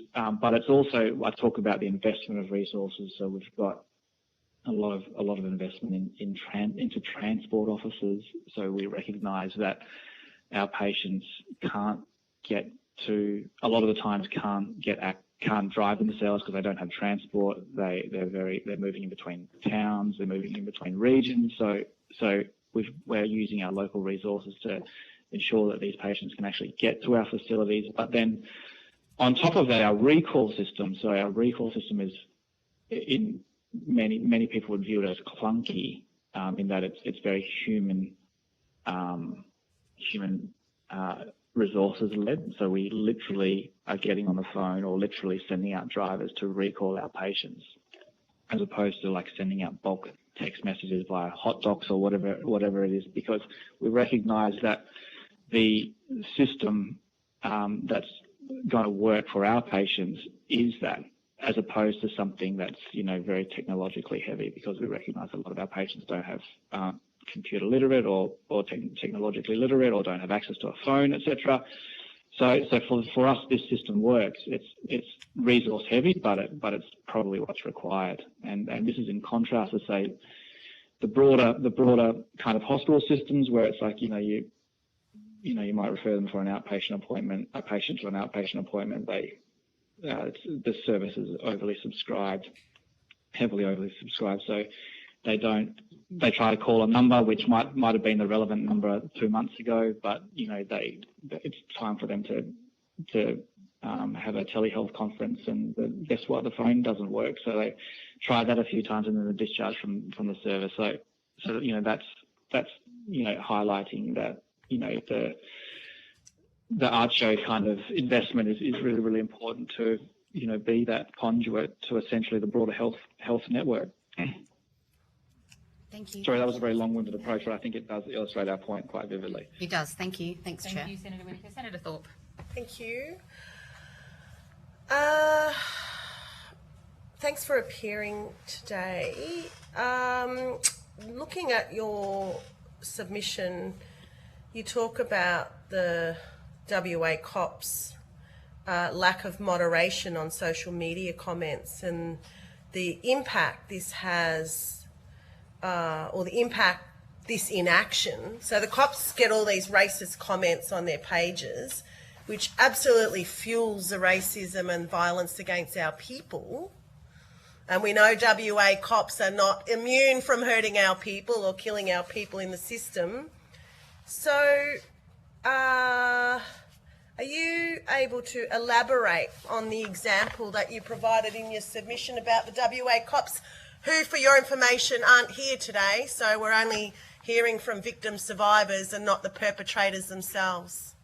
Speaker 12: but it's also, I talk about the investment of resources. So we've got a lot of investment into transport officers. So we recognise that our patients can't get to, a lot of the times can't drive themselves because they don't have transport. They're moving in between towns, they're moving in between regions. So we're using our local resources to ensure that these patients can actually get to our facilities. But then on top of that, our recall system. So our recall system is, in many people would view it as clunky, in that it's very human resources led. So we literally are getting on the phone or literally sending out drivers to recall our patients, as opposed to like sending out bulk text messages via hot docs or whatever it is, because we recognise that the system that's going to work for our patients is that, as opposed to something that's very technologically heavy, because we recognise a lot of our patients don't have computer literate or technologically literate or don't have access to a phone, etc. So for us, this system works. It's resource heavy, but it's probably what's required. And this is in contrast to, say, the broader kind of hospital systems, where it's like you might refer them for an outpatient appointment, a patient to an outpatient appointment. The service is heavily overly subscribed. So they try to call a number which might have been the relevant number 2 months ago, but it's time for them to have a telehealth conference, and guess what? The phone doesn't work. So they try that a few times and then they're discharged from the service. So that's highlighting that the ARCHO kind of investment is really, really important to be that conduit to essentially the broader health network.
Speaker 6: Thank you.
Speaker 12: Sorry, that was a very long-winded approach, but I think it does illustrate our point quite vividly.
Speaker 6: It does. Thank you. Thanks, Chair.
Speaker 1: Thank you, Senator Whittaker. Senator Thorpe.
Speaker 4: Thank you. Thanks for appearing today. Looking at your submission, you talk about the WA COP's lack of moderation on social media comments and the impact this has, or the impact this inaction. So the cops get all these racist comments on their pages, which absolutely fuels the racism and violence against our people. And we know WA cops are not immune from hurting our people or killing our people in the system. So are you able to elaborate on the example that you provided in your submission about the WA cops, who, for your information, aren't here today? So we're only hearing from victim survivors and not the perpetrators themselves.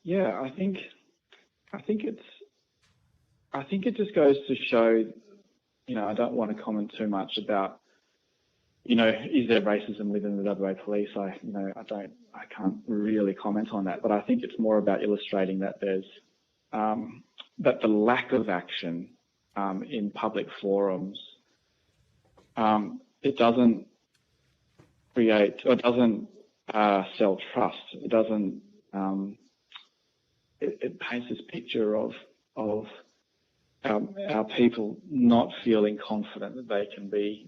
Speaker 12: Yeah, I think it just goes to show, I don't want to comment too much about, is there racism within the WA police? I can't really comment on that, but I think it's more about illustrating that there's that the lack of action in public forums, it doesn't create, or it doesn't sell trust. It doesn't. It paints this picture of our people not feeling confident that they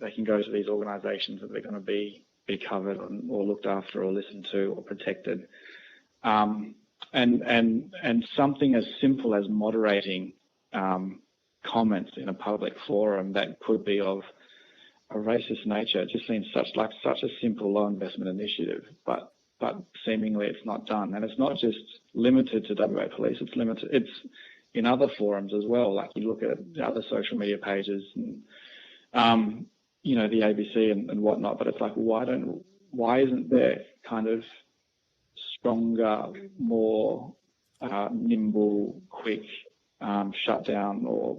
Speaker 12: can go to these organisations, that they're going to be covered or looked after or listened to or protected, and something as simple as moderating comments in a public forum that could be of a racist nature. It just seems such a simple low investment initiative, but seemingly it's not done. And it's not just limited to WA Police, it's in other forums as well. Like you look at other social media pages and the ABC and whatnot, but it's like, why isn't there kind of stronger, more nimble, quick shutdown or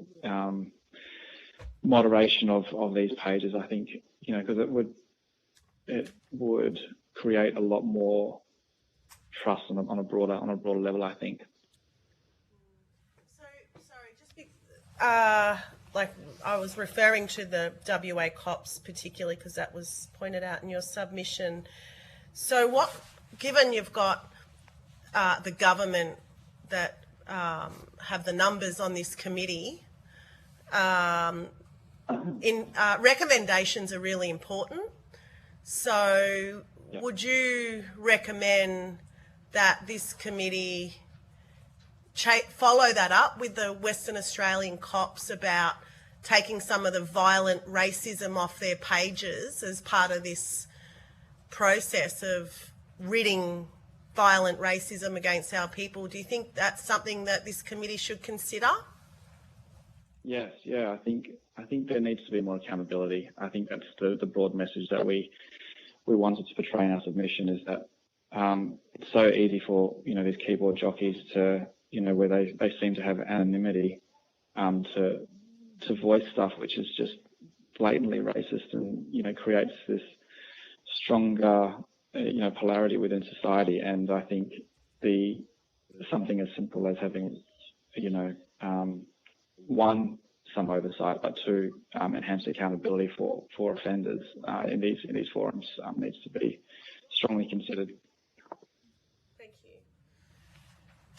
Speaker 12: moderation of these pages? I think, because it would create a lot more trust on a broader level, I think.
Speaker 4: So, sorry, I was referring to the WA cops particularly because that was pointed out in your submission. So given you've got the government that have the numbers on this committee, recommendations are really important. So would you recommend that this committee follow that up with the Western Australian cops about taking some of the violent racism off their pages as part of this process of ridding violent racism against our people? Do you think that's something that this committee should consider?
Speaker 12: Yes, yeah, I think there needs to be more accountability. I think that's the broad message that we wanted to portray in our submission, is that it's so easy for these keyboard jockeys to where they seem to have anonymity to voice stuff which is just blatantly racist and creates this stronger polarity within society. And I think something as simple as having one, some oversight, but two, enhanced accountability for offenders in these forums needs to be strongly considered.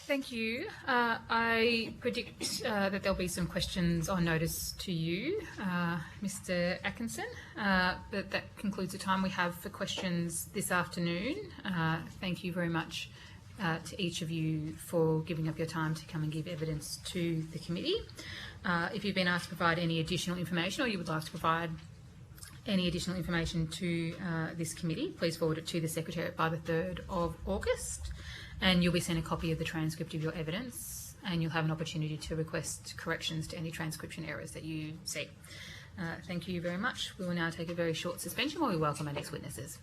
Speaker 1: Thank you. I predict that there'll be some questions on notice to you, Mr. Atkinson, but that concludes the time we have for questions this afternoon. Thank you very much to each of you for giving up your time to come and give evidence to the committee. If you've been asked to provide any additional information, or you would like to provide any additional information to this committee, please forward it to the Secretariat by the 3rd of August. And you'll be sent a copy of the transcript of your evidence, and you'll have an opportunity to request corrections to any transcription errors that you see. Thank you very much. We will now take a very short suspension while we welcome our next witnesses.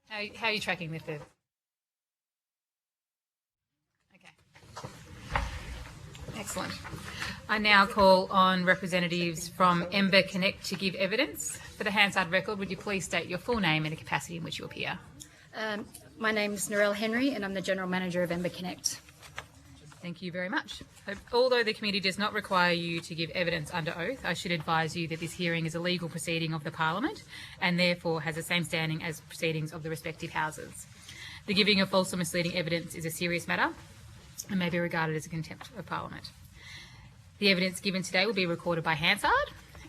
Speaker 1: How are you tracking with the... Okay. Excellent. I now call on representatives from Ember Connect to give evidence. For the Hansard record, would you please state your full name and the capacity in which you appear?
Speaker 13: My name is Narelle Henry and I'm the General Manager of Ember Connect.
Speaker 1: Thank you very much. Although the committee does not require you to give evidence under oath, I should advise you that this hearing is a legal proceeding of the Parliament and therefore has the same standing as proceedings of the respective houses. The giving of false or misleading evidence is a serious matter and may be regarded as a contempt of Parliament. The evidence given today will be recorded by Hansard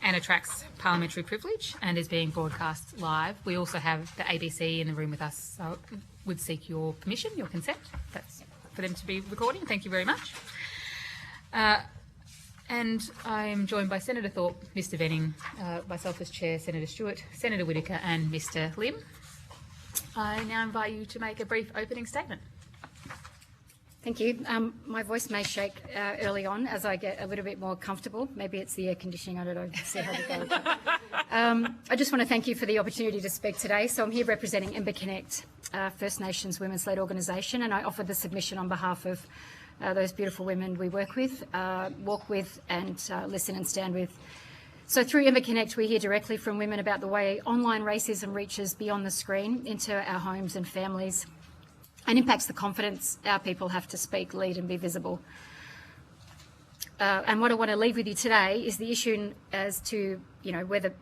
Speaker 1: and attracts parliamentary privilege and is being broadcast live. We also have the ABC in the room with us, so would seek your permission, your consent. That's for them to be recording. Thank you very much. And I'm joined by Senator Thorpe, Mr Venning, myself as Chair, Senator Stewart, Senator Whittaker and Mr Lim. I now invite you to make a brief opening statement.
Speaker 13: Thank you. My voice may shake early on as I get a little bit more comfortable. Maybe it's the air conditioning, I don't know, see how we go. I just want to thank you for the opportunity to speak today. So I'm here representing Ember Connect, First Nations women's-led organisation, and I offer the submission on behalf of those beautiful women we work with, walk with and listen and stand with. So through Ember Connect, we hear directly from women about the way online racism reaches beyond the screen into our homes and families and impacts the confidence our people have to speak, lead and be visible. And what I want to leave with you today is the issue as to, whether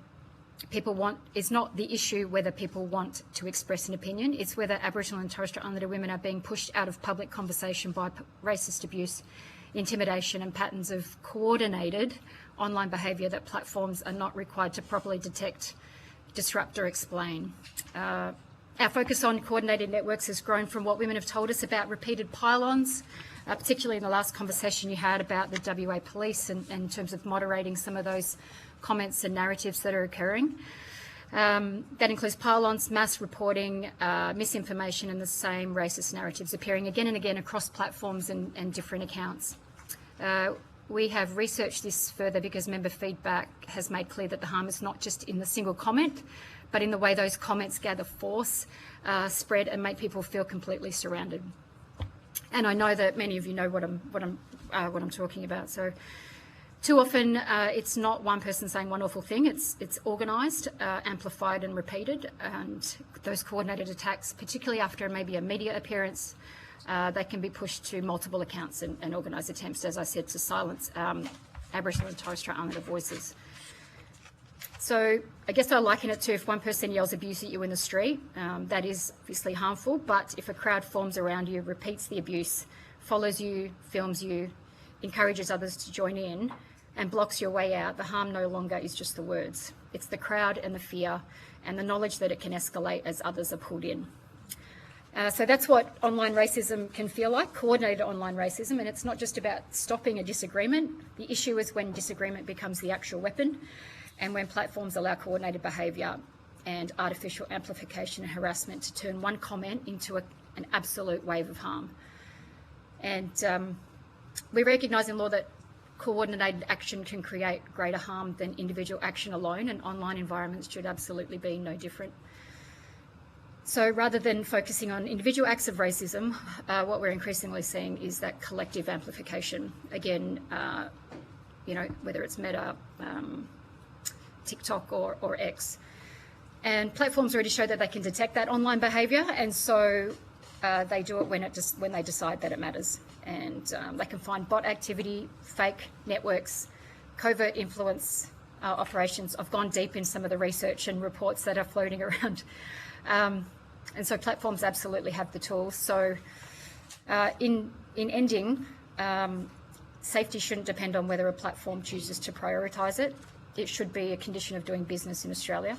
Speaker 13: people want, it's not the issue whether people want to express an opinion, it's whether Aboriginal and Torres Strait Islander women are being pushed out of public conversation by racist abuse, intimidation and patterns of coordinated online behaviour that platforms are not required to properly detect, disrupt or explain. Our focus on coordinated networks has grown from what women have told us about repeated pylons, particularly in the last conversation you had about the WA police and in terms of moderating some of those comments and narratives that are occurring. That includes pylons, mass reporting, misinformation and the same racist narratives appearing again and again across platforms and different accounts. We have researched this further because member feedback has made clear that the harm is not just in the single comment, but in the way those comments gather force, spread and make people feel completely surrounded. And I know that many of you know what I'm talking about. So too often it's not one person saying one awful thing, it's organised, amplified and repeated, and those coordinated attacks, particularly after maybe a media appearance, they can be pushed to multiple accounts and organised attempts, as I said, to silence Aboriginal and Torres Strait Islander voices. So I guess I liken it to if one person yells abuse at you in the street, that is obviously harmful, but if a crowd forms around you, repeats the abuse, follows you, films you, encourages others to join in and blocks your way out, the harm no longer is just the words. It's the crowd and the fear and the knowledge that it can escalate as others are pulled in. So that's what online racism can feel like, coordinated online racism, and it's not just about stopping a disagreement. The issue is when disagreement becomes the actual weapon and when platforms allow coordinated behaviour and artificial amplification and harassment to turn one comment into an absolute wave of harm. And we recognise in law that coordinated action can create greater harm than individual action alone, and online environments should absolutely be no different. So rather than focusing on individual acts of racism, what we're increasingly seeing is that collective amplification. Again, whether it's Meta, TikTok or X. And platforms already show that they can detect that online behaviour, and so they do it when they decide that it matters. And they can find bot activity, fake networks, covert influence operations. I've gone deep in some of the research and reports that are floating around. And so platforms absolutely have the tools. So in ending, safety shouldn't depend on whether a platform chooses to prioritise it. It should be a condition of doing business in Australia.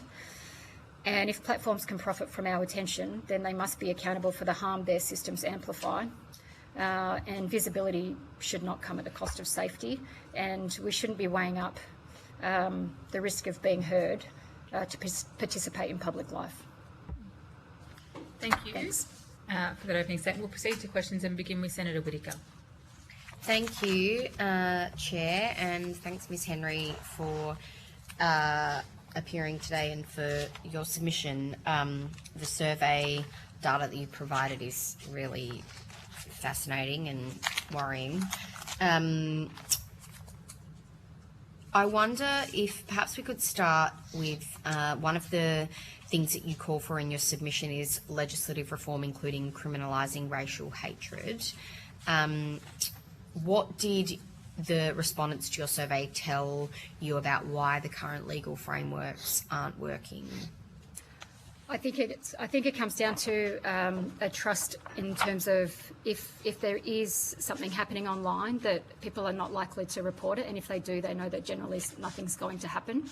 Speaker 13: And if platforms can profit from our attention, then they must be accountable for the harm their systems amplify. And visibility should not come at the cost of safety. And we shouldn't be weighing up the risk of being heard to participate in public life.
Speaker 1: Thank you for that opening statement. We'll proceed to questions and begin with Senator Whittaker.
Speaker 6: Thank you, Chair, and thanks, Ms Henry, for appearing today and for your submission. The survey data that you provided is really fascinating and worrying. I wonder if perhaps we could start with one of the things that you call for in your submission is legislative reform, including criminalising racial hatred. What did the respondents to your survey tell you about why the current legal frameworks aren't working?
Speaker 13: I think it comes down to a trust in terms of if there is something happening online, that people are not likely to report it, and if they do, they know that generally nothing's going to happen.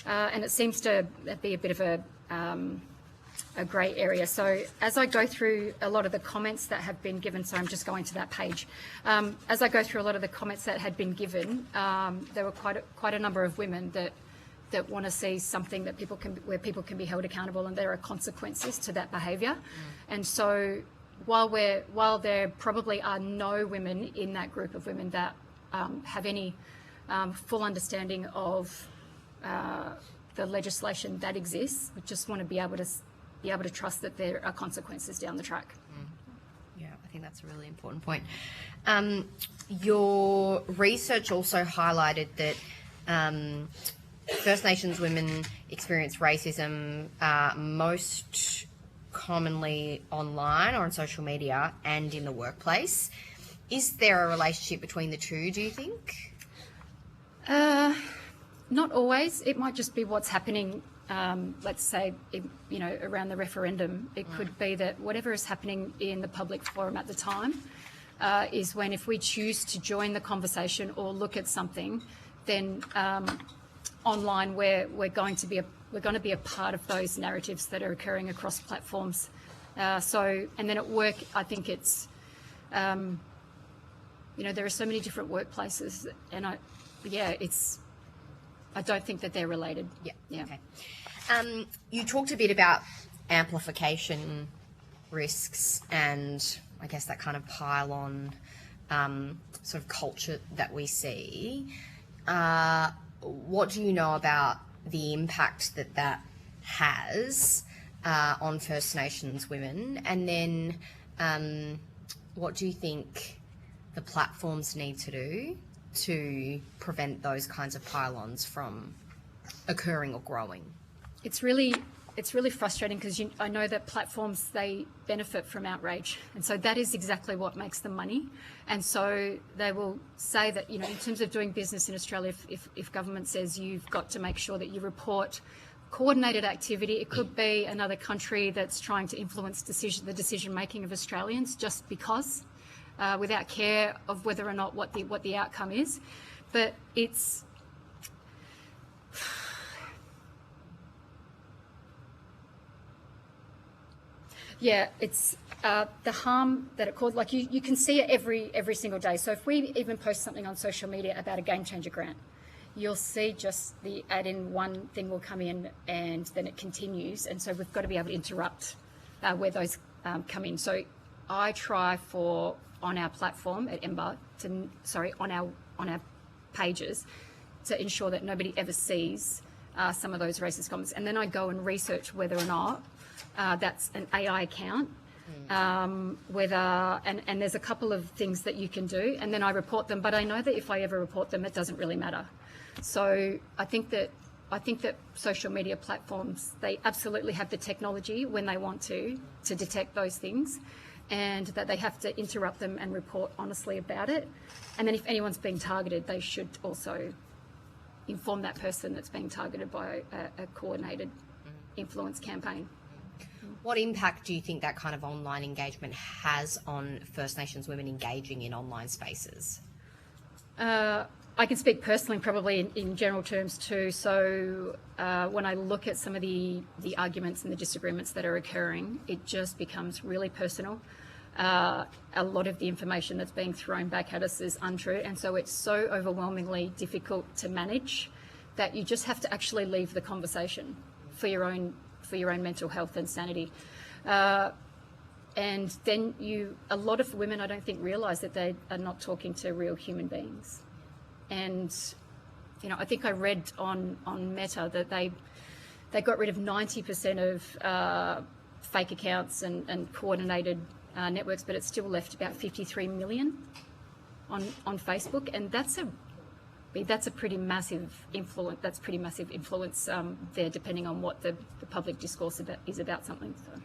Speaker 13: And it seems to be a bit of a grey area. So as I go through a lot of the comments that have been given, so I'm just going to that page. As I go through a lot of the comments that had been given, there were quite a number of women that want to see something that where people can be held accountable, and there are consequences to that behaviour. And so while there probably are no women in that group of women that have any full understanding of the legislation that exists, we just want to be able to trust that there are consequences down the track.
Speaker 6: Yeah, I think that's a really important point. Your research also highlighted that First Nations women experience racism most commonly online or on social media and in the workplace. Is there a relationship between the two, do you think?
Speaker 13: Not always. It might just be what's happening, let's say, around the referendum. It could be that whatever is happening in the public forum at the time is when, if we choose to join the conversation or look at something, then online we're going to be a part of those narratives that are occurring across platforms. And then at work, I think it's there are so many different workplaces, and I don't think that they're related. Yeah.
Speaker 6: Okay. You talked a bit about amplification risks and I guess that kind of pile-on sort of culture that we see. What do you know about the impact that has on First Nations women? And then what do you think the platforms need to do to prevent those kinds of pile-ons from occurring or growing?
Speaker 13: It's really frustrating because I know that platforms, they benefit from outrage, and so that is exactly what makes them money. And so they will say that, in terms of doing business in Australia, if government says you've got to make sure that you report coordinated activity, it could be another country that's trying to influence the decision making of Australians just because, without care of whether or not what the outcome is. But it's it's the harm that it caused. Like you can see it every single day. So if we even post something on social media about a Game Changer grant, you'll see just the add in one thing will come in and then it continues. And so we've got to be able to interrupt where those come in. So I try on our platform at Ember on our pages to ensure that nobody ever sees some of those racist comments. And then I go and research whether or not that's an AI account, and there's a couple of things that you can do, and then I report them. But I know that if I ever report them, it doesn't really matter. So I think that social media platforms, they absolutely have the technology when they want to detect those things, and that they have to interrupt them and report honestly about it. And then if anyone's being targeted, they should also inform that person that's being targeted by a coordinated influence campaign.
Speaker 6: What impact do you think that kind of online engagement has on First Nations women engaging in online spaces?
Speaker 13: I can speak personally, probably in general terms too. So when I look at some of the arguments and the disagreements that are occurring, it just becomes really personal. A lot of the information that's being thrown back at us is untrue, and so it's so overwhelmingly difficult to manage that you just have to actually leave the conversation for your own mental health and sanity. And then a lot of women, I don't think, realise that they are not talking to real human beings. And I think I read on Meta that they got rid of 90% of fake accounts and coordinated networks, but it's still left about 53 million on Facebook, and that's a pretty massive influence. That's pretty massive influence there, depending on what the public discourse is about something. So.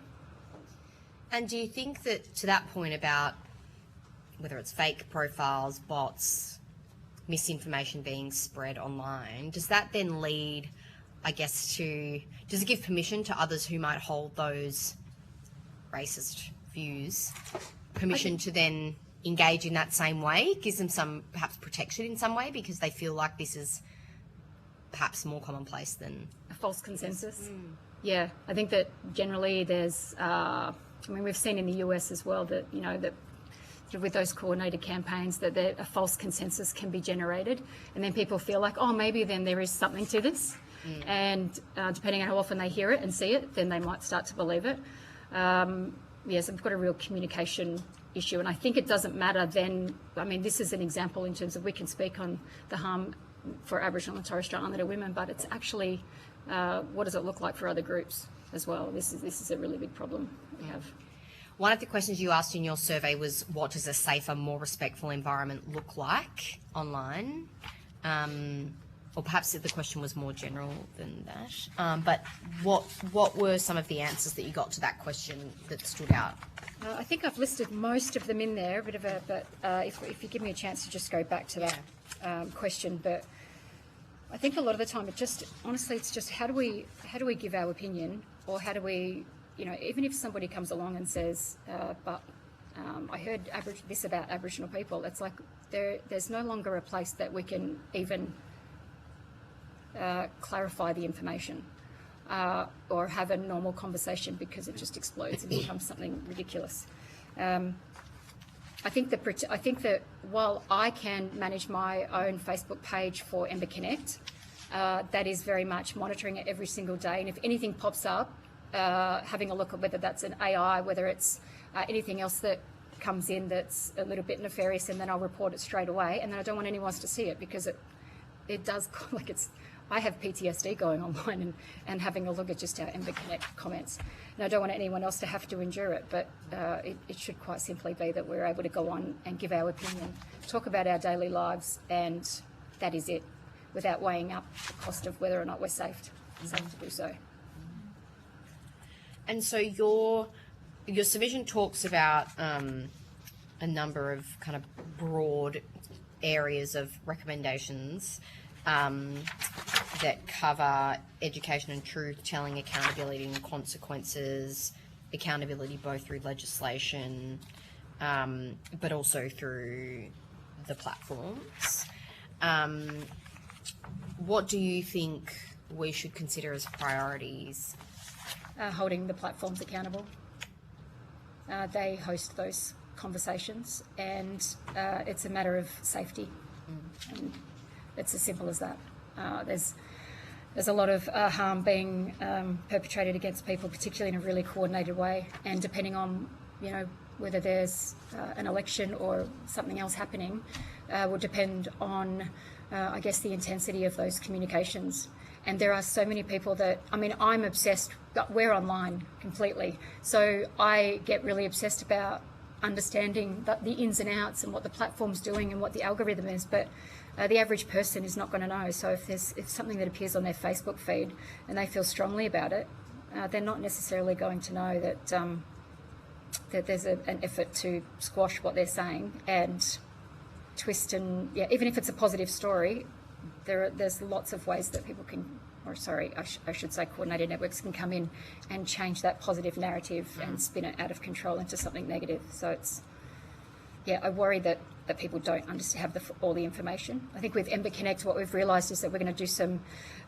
Speaker 6: And do you think that, to that point about whether it's fake profiles, bots, misinformation being spread online, does that then lead, I guess, does it give permission to others who might hold those racist views, permission to then engage in that same way? Gives them some, perhaps, protection in some way because they feel like this is perhaps more commonplace than...
Speaker 13: A false consensus? Yeah, I think that generally there's, we've seen in the US as well that, that with those coordinated campaigns that a false consensus can be generated, and then people feel like, oh, maybe then there is something to this. And depending on how often they hear it and see it, then they might start to believe it. Yes, I've got a real communication issue, and I think it doesn't matter then. This is an example in terms of we can speak on the harm for Aboriginal and Torres Strait Islander women, but it's actually what does it look like for other groups as well? This is a really big problem we have.
Speaker 6: One of the questions you asked in your survey was, what does a safer, more respectful environment look like online? Or perhaps the question was more general than that. But what were some of the answers that you got to that question that stood out?
Speaker 13: I think I've listed most of them in there, but if you give me a chance to just go back to that question. But I think a lot of the time honestly, it's just how do we give our opinion, or how do we, even if somebody comes along and says, but I heard this about Aboriginal people, it's like there's no longer a place that we can even clarify the information or have a normal conversation, because it just explodes and becomes something ridiculous. I think that while I can manage my own Facebook page for Ember Connect, that is very much monitoring it every single day, and if anything pops up, having a look at whether that's an AI, whether it's anything else that comes in that's a little bit nefarious, and then I'll report it straight away, and then I don't want anyone else to see it, because it does, like, I have PTSD going online and having a look at just our Ember Connect comments. And I don't want anyone else to have to endure it, but it should quite simply be that we're able to go on and give our opinion, talk about our daily lives, and that is it, without weighing up the cost of whether or not we're safe to do so.
Speaker 6: And so your submission talks about a number of kind of broad areas of recommendations that cover education and truth telling, accountability and consequences, accountability both through legislation, but also through the platforms. What do you think we should consider as priorities?
Speaker 13: Holding the platforms accountable. They host those conversations, and it's a matter of safety. And it's as simple as that. There's a lot of harm being perpetrated against people, particularly in a really coordinated way, and depending on whether there's an election or something else happening, will depend on I guess the intensity of those communications. And there are so many people that, I'm obsessed, but we're online completely. So I get really obsessed about understanding the ins and outs and what the platform's doing and what the algorithm is, but the average person is not going to know. So if something that appears on their Facebook feed and they feel strongly about it, they're not necessarily going to know that that there's an effort to squash what they're saying and twist and, even if it's a positive story, there's lots of ways that people can, I should say coordinated networks can come in and change that positive narrative and spin it out of control into something negative. So it's, I worry that people don't have all the information. I think with Ember Connect, what we've realised is that we're going to do some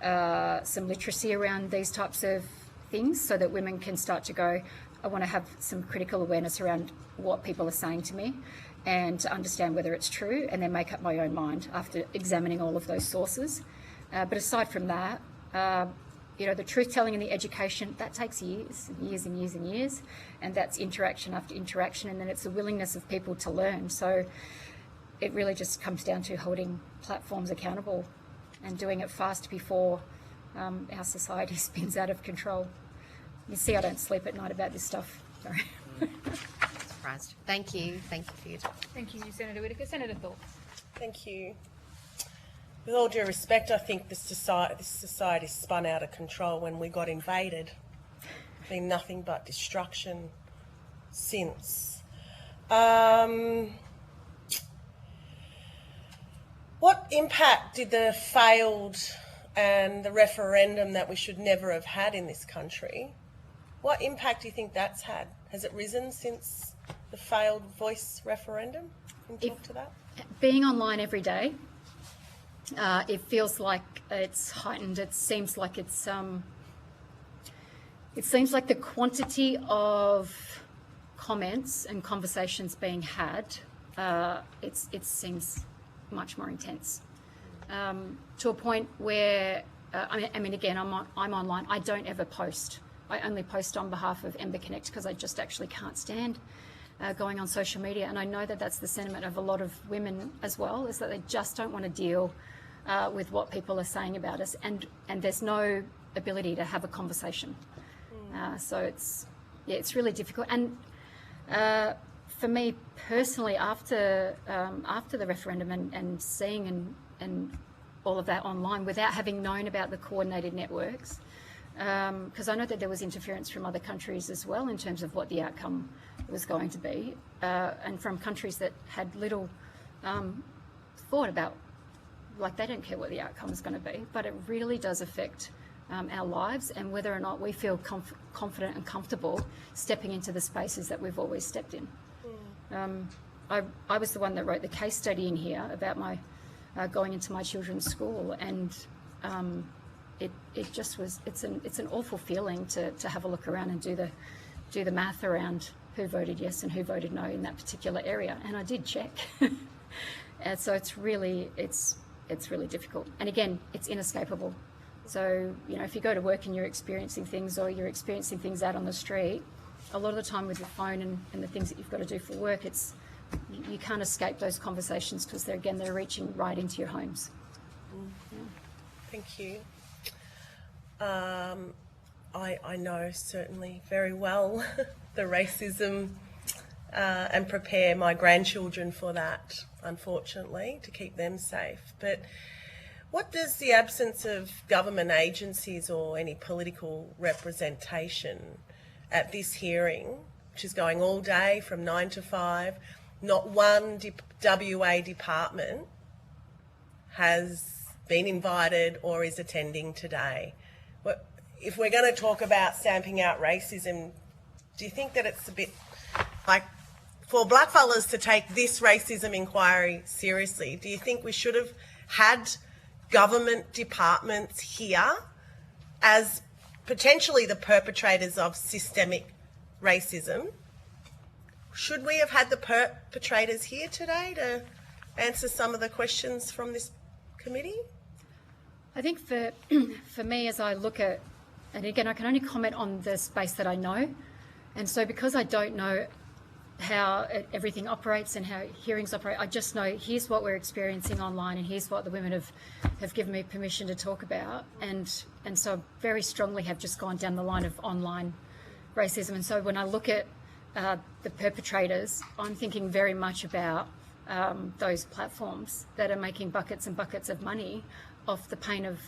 Speaker 13: literacy around these types of things, so that women can start to go, I want to have some critical awareness around what people are saying to me, and to understand whether it's true, and then make up my own mind after examining all of those sources. But aside from that, the truth telling and the education, that takes years and years and years and years, and that's interaction after interaction, and then it's the willingness of people to learn. So it really just comes down to holding platforms accountable and doing it fast before our society spins out of control. You see, I don't sleep at night about this stuff. Sorry.
Speaker 6: Surprised. Thank you for your time.
Speaker 1: Thank you, Senator Whittaker. Senator Thorpe.
Speaker 4: Thank you. With all due respect, I think this society spun out of control when we got invaded. Been nothing but destruction since. What impact did the failed and the referendum that we should never have had in this country, what impact do you think that's had? Has it risen since the failed voice referendum? Can you talk to that?
Speaker 13: Being online every day, it feels like it's heightened. It seems like it's the quantity of comments and conversations being had, it seems much more intense, to a point where I mean again, I'm online. I don't ever post. I only post on behalf of Ember Connect because I just actually can't stand going on social media, and I know that that's the sentiment of a lot of women as well, is that they just don't want to deal with what people are saying about us, and there's no ability to have a conversation. So it's really difficult. And for me personally, after the referendum and seeing and all of that online, without having known about the coordinated networks, because I know that there was interference from other countries as well in terms of what the outcome was going to be, and from countries that had little thought about, like they don't care what the outcome is going to be, but it really does affect our lives and whether or not we feel confident and comfortable stepping into the spaces that we've always stepped in. I was the one that wrote the case study in here about my going into my children's school, and it just was, it's an awful feeling to have a look around and do the math around who voted yes and who voted no in that particular area, and I did check. And so it's really difficult, and again, it's inescapable. So, you know, if you go to work and you're experiencing things, or you're experiencing things out on the street, a lot of the time with your phone and the things that you've got to do for work, you can't escape those conversations because they're reaching right into your homes. Yeah.
Speaker 4: Thank you. I know certainly very well the racism and prepare my grandchildren for that, unfortunately, to keep them safe. But what does the absence of government agencies or any political representation at this hearing, which is going all day from 9 to 5, not one WA department has been invited or is attending today? If we're going to talk about stamping out racism, do you think that it's a bit like, for blackfellas to take this racism inquiry seriously, do you think we should have had government departments here as potentially the perpetrators of systemic racism? Should we have had the perpetrators here today to answer some of the questions from this committee?
Speaker 13: I think for me, as I look at, and again, I can only comment on the space that I know, and so because I don't know how everything operates and how hearings operate, I just know here's what we're experiencing online and here's what the women have given me permission to talk about, and so very strongly have just gone down the line of online racism. And so when I look at the perpetrators, I'm thinking very much about those platforms that are making buckets and buckets of money off the pain of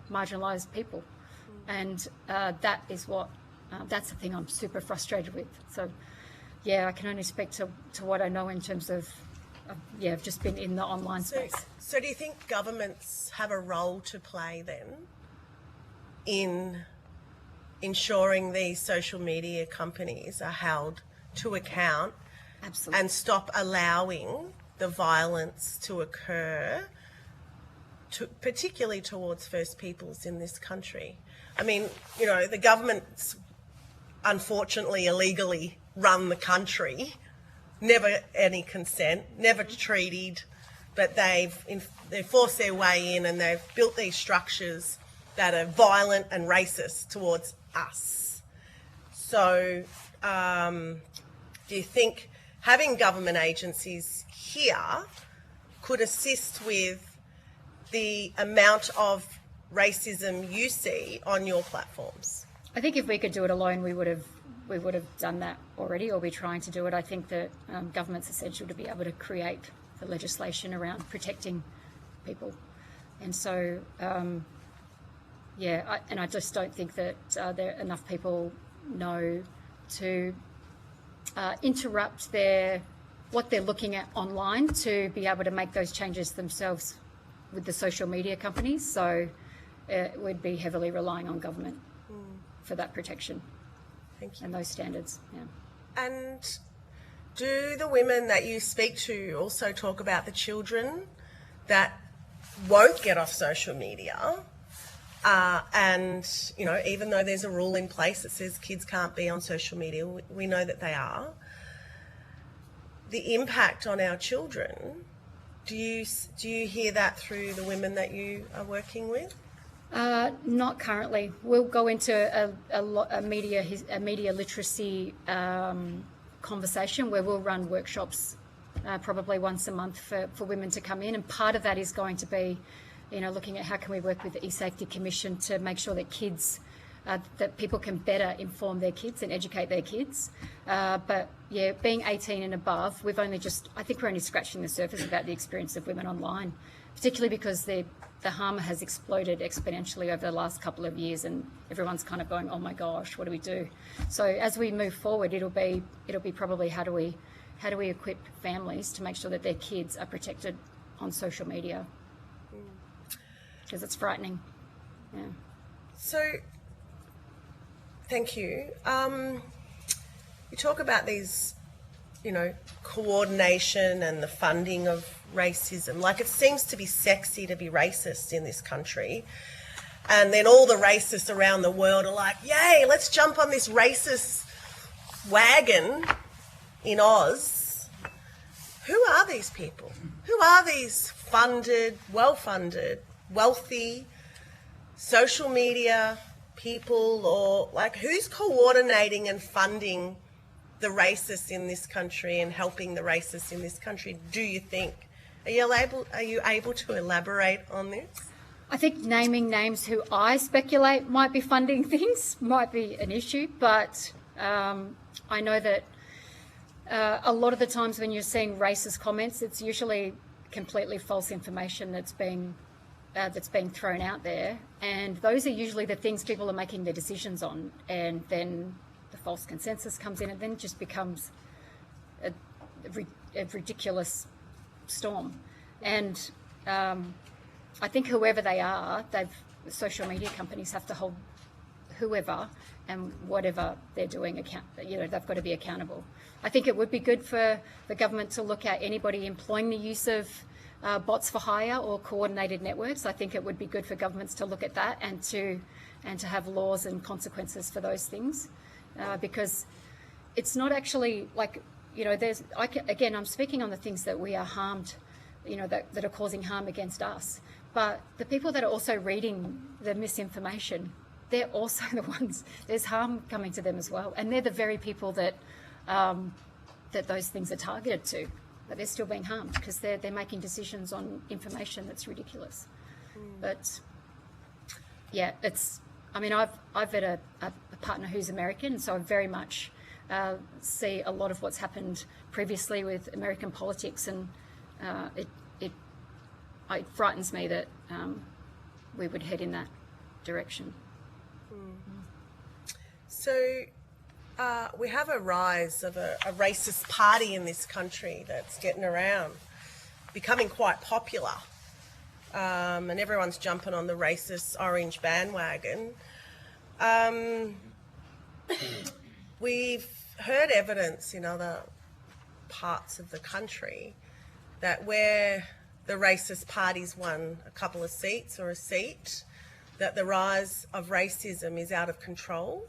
Speaker 13: marginalised people, and that is what that's the thing I'm super frustrated with. So yeah, I can only speak to what I know in terms of I've just been in the online space.
Speaker 4: So do you think governments have a role to play then in ensuring these social media companies are held to account?
Speaker 13: Absolutely.
Speaker 4: And stop allowing the violence to occur, particularly towards First Peoples in this country? I mean, you know, the government's unfortunately illegally run the country, never any consent, never treated, but they've forced their way in and they've built these structures that are violent and racist towards us. So do you think having government agencies here could assist with the amount of racism you see on your platforms?
Speaker 13: I think if we could do it alone, we would have done that already, or be trying to do it. I think that government's essential to be able to create the legislation around protecting people, and so I just don't think that there enough people know to interrupt what they're looking at online to be able to make those changes themselves with the social media companies. So we'd be heavily relying on government for that protection.
Speaker 4: Thank you.
Speaker 13: And those standards. Yeah.
Speaker 4: And do the women that you speak to also talk about the children that won't get off social media? And, you know, even though there's a rule in place that says kids can't be on social media, we know that they are. The impact on our children, do you hear that through the women that you are working with?
Speaker 13: Not currently. We'll go into a media literacy conversation where we'll run workshops probably once a month for women to come in, and part of that is going to be, you know, looking at how can we work with the E-Safety Commission to make sure that kids, that people can better inform their kids and educate their kids. But yeah, being 18 and above, I think we're only scratching the surface about the experience of women online, particularly because the harm has exploded exponentially over the last couple of years, and everyone's kind of going, oh my gosh, what do we do? So as we move forward, it'll be probably how do we equip families to make sure that their kids are protected on social media, because it's frightening. Yeah.
Speaker 4: So, thank you. You talk about these, you know, coordination and the funding of racism. Like, it seems to be sexy to be racist in this country. And then all the racists around the world are like, yay, let's jump on this racist wagon in Oz. Who are these people? Who are these funded, well-funded, wealthy, social media people, or like who's coordinating and funding the racists in this country and helping the racists in this country, do you think? Are you able to elaborate on this?
Speaker 13: I think naming names who I speculate might be funding things might be an issue, but I know that a lot of the times when you're seeing racist comments, it's usually completely false information that's being thrown out there, and those are usually the things people are making their decisions on, and then the false consensus comes in, and then it just becomes a ridiculous storm. And I think whoever they are, social media companies have to hold whoever and whatever they're doing they've got to be accountable. I think it would be good for the government to look at anybody employing the use of bots for hire or coordinated networks. I think it would be good for governments to look at that and to have laws and consequences for those things, because it's not actually like, you know, I'm speaking on the things that we are harmed, you know, that are causing harm against us. But the people that are also reading the misinformation, they're also the ones, there's harm coming to them as well. And they're the very people that those things are targeted to, but they're still being harmed because they're making decisions on information that's ridiculous. But yeah, I've had a partner who's American, so I very much see a lot of what's happened previously with American politics, and it frightens me that we would head in that direction.
Speaker 4: So we have a rise of a racist party in this country that's getting around, becoming quite popular, and everyone's jumping on the racist orange bandwagon. We've heard evidence in other parts of the country that where the racist parties won a couple of seats or a seat, that the rise of racism is out of control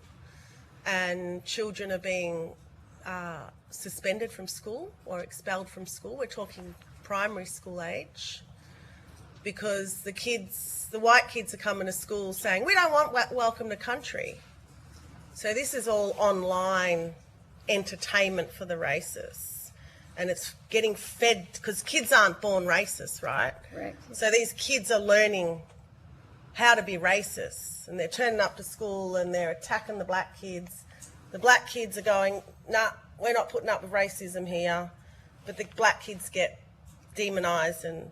Speaker 4: and children are being suspended from school or expelled from school. We're talking primary school age, because the white kids are coming to school saying, we don't want welcome to country. So this is all online entertainment for the racists, and it's getting fed, because kids aren't born racist, right?
Speaker 13: Correct.
Speaker 4: So these kids are learning how to be racist, and they're turning up to school and they're attacking the black kids. The black kids are going, nah, we're not putting up with racism here, but the black kids get demonised and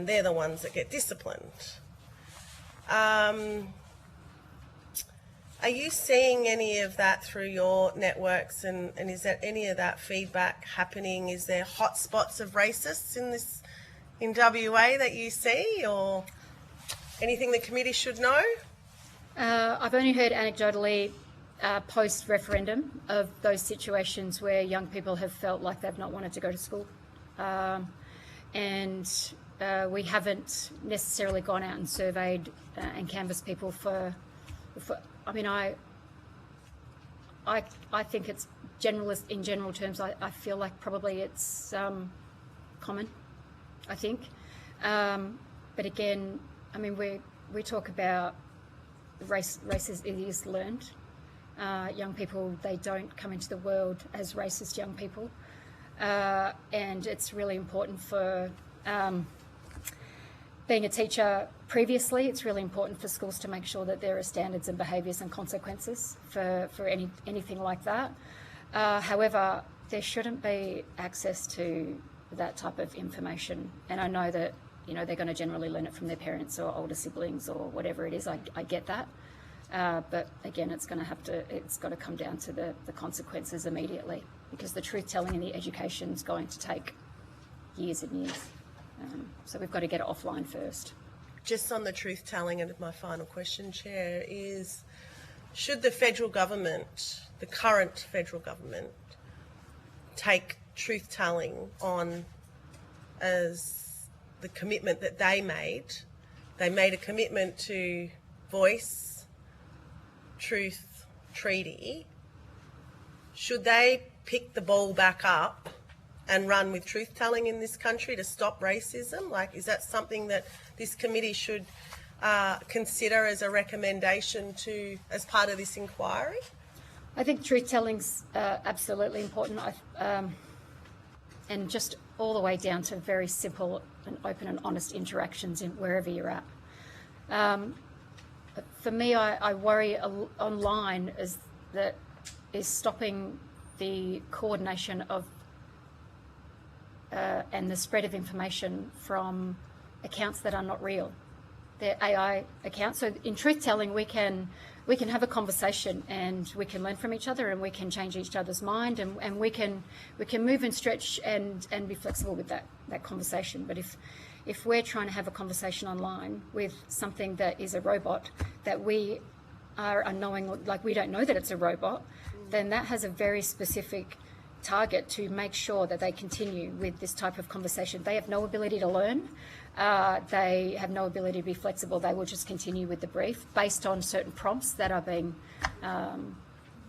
Speaker 4: they're the ones that get disciplined. Are you seeing any of that through your networks, and is there any of that feedback happening? Is there hotspots of racists in WA that you see, or anything the committee should know?
Speaker 13: I've only heard anecdotally post-referendum of those situations where young people have felt like they've not wanted to go to school. And we haven't necessarily gone out and surveyed and canvassed people for I mean, I think it's generalist in general terms. I feel like probably it's common, I think. But again, I mean, we talk about race is learned. Young people, they don't come into the world as racist young people. And it's really important for being a teacher previously, it's really important for schools to make sure that there are standards and behaviours and consequences for anything like that. However, there shouldn't be access to that type of information. And I know that, you know, they're going to generally learn it from their parents or older siblings or whatever it is. I get that. But again, it's got to come down to the consequences immediately, because the truth telling in the education is going to take years and years. So we've got to get it offline first.
Speaker 4: Just on the truth telling, and my final question, Chair, is should the federal government, the current federal government, take truth telling on as the commitment that they made? They made a commitment to voice truth treaty. Should they pick the ball back up and run with truth-telling in this country to stop racism? Like, is that something that this committee should consider as a recommendation as part of this inquiry?
Speaker 13: I think truth-telling's absolutely important, and just all the way down to very simple and open and honest interactions in wherever you're at. But for me, I worry online is stopping the coordination of and the spread of information from accounts that are not real. They're AI accounts. So in truth-telling, we can have a conversation and we can learn from each other and we can change each other's mind and we can move and stretch and be flexible with that conversation. But if we're trying to have a conversation online with something that is a robot that we are unknowing, like we don't know that it's a robot, then that has a very specific target to make sure that they continue with this type of conversation. They have no ability to learn. They have no ability to be flexible. They will just continue with the brief based on certain prompts that are being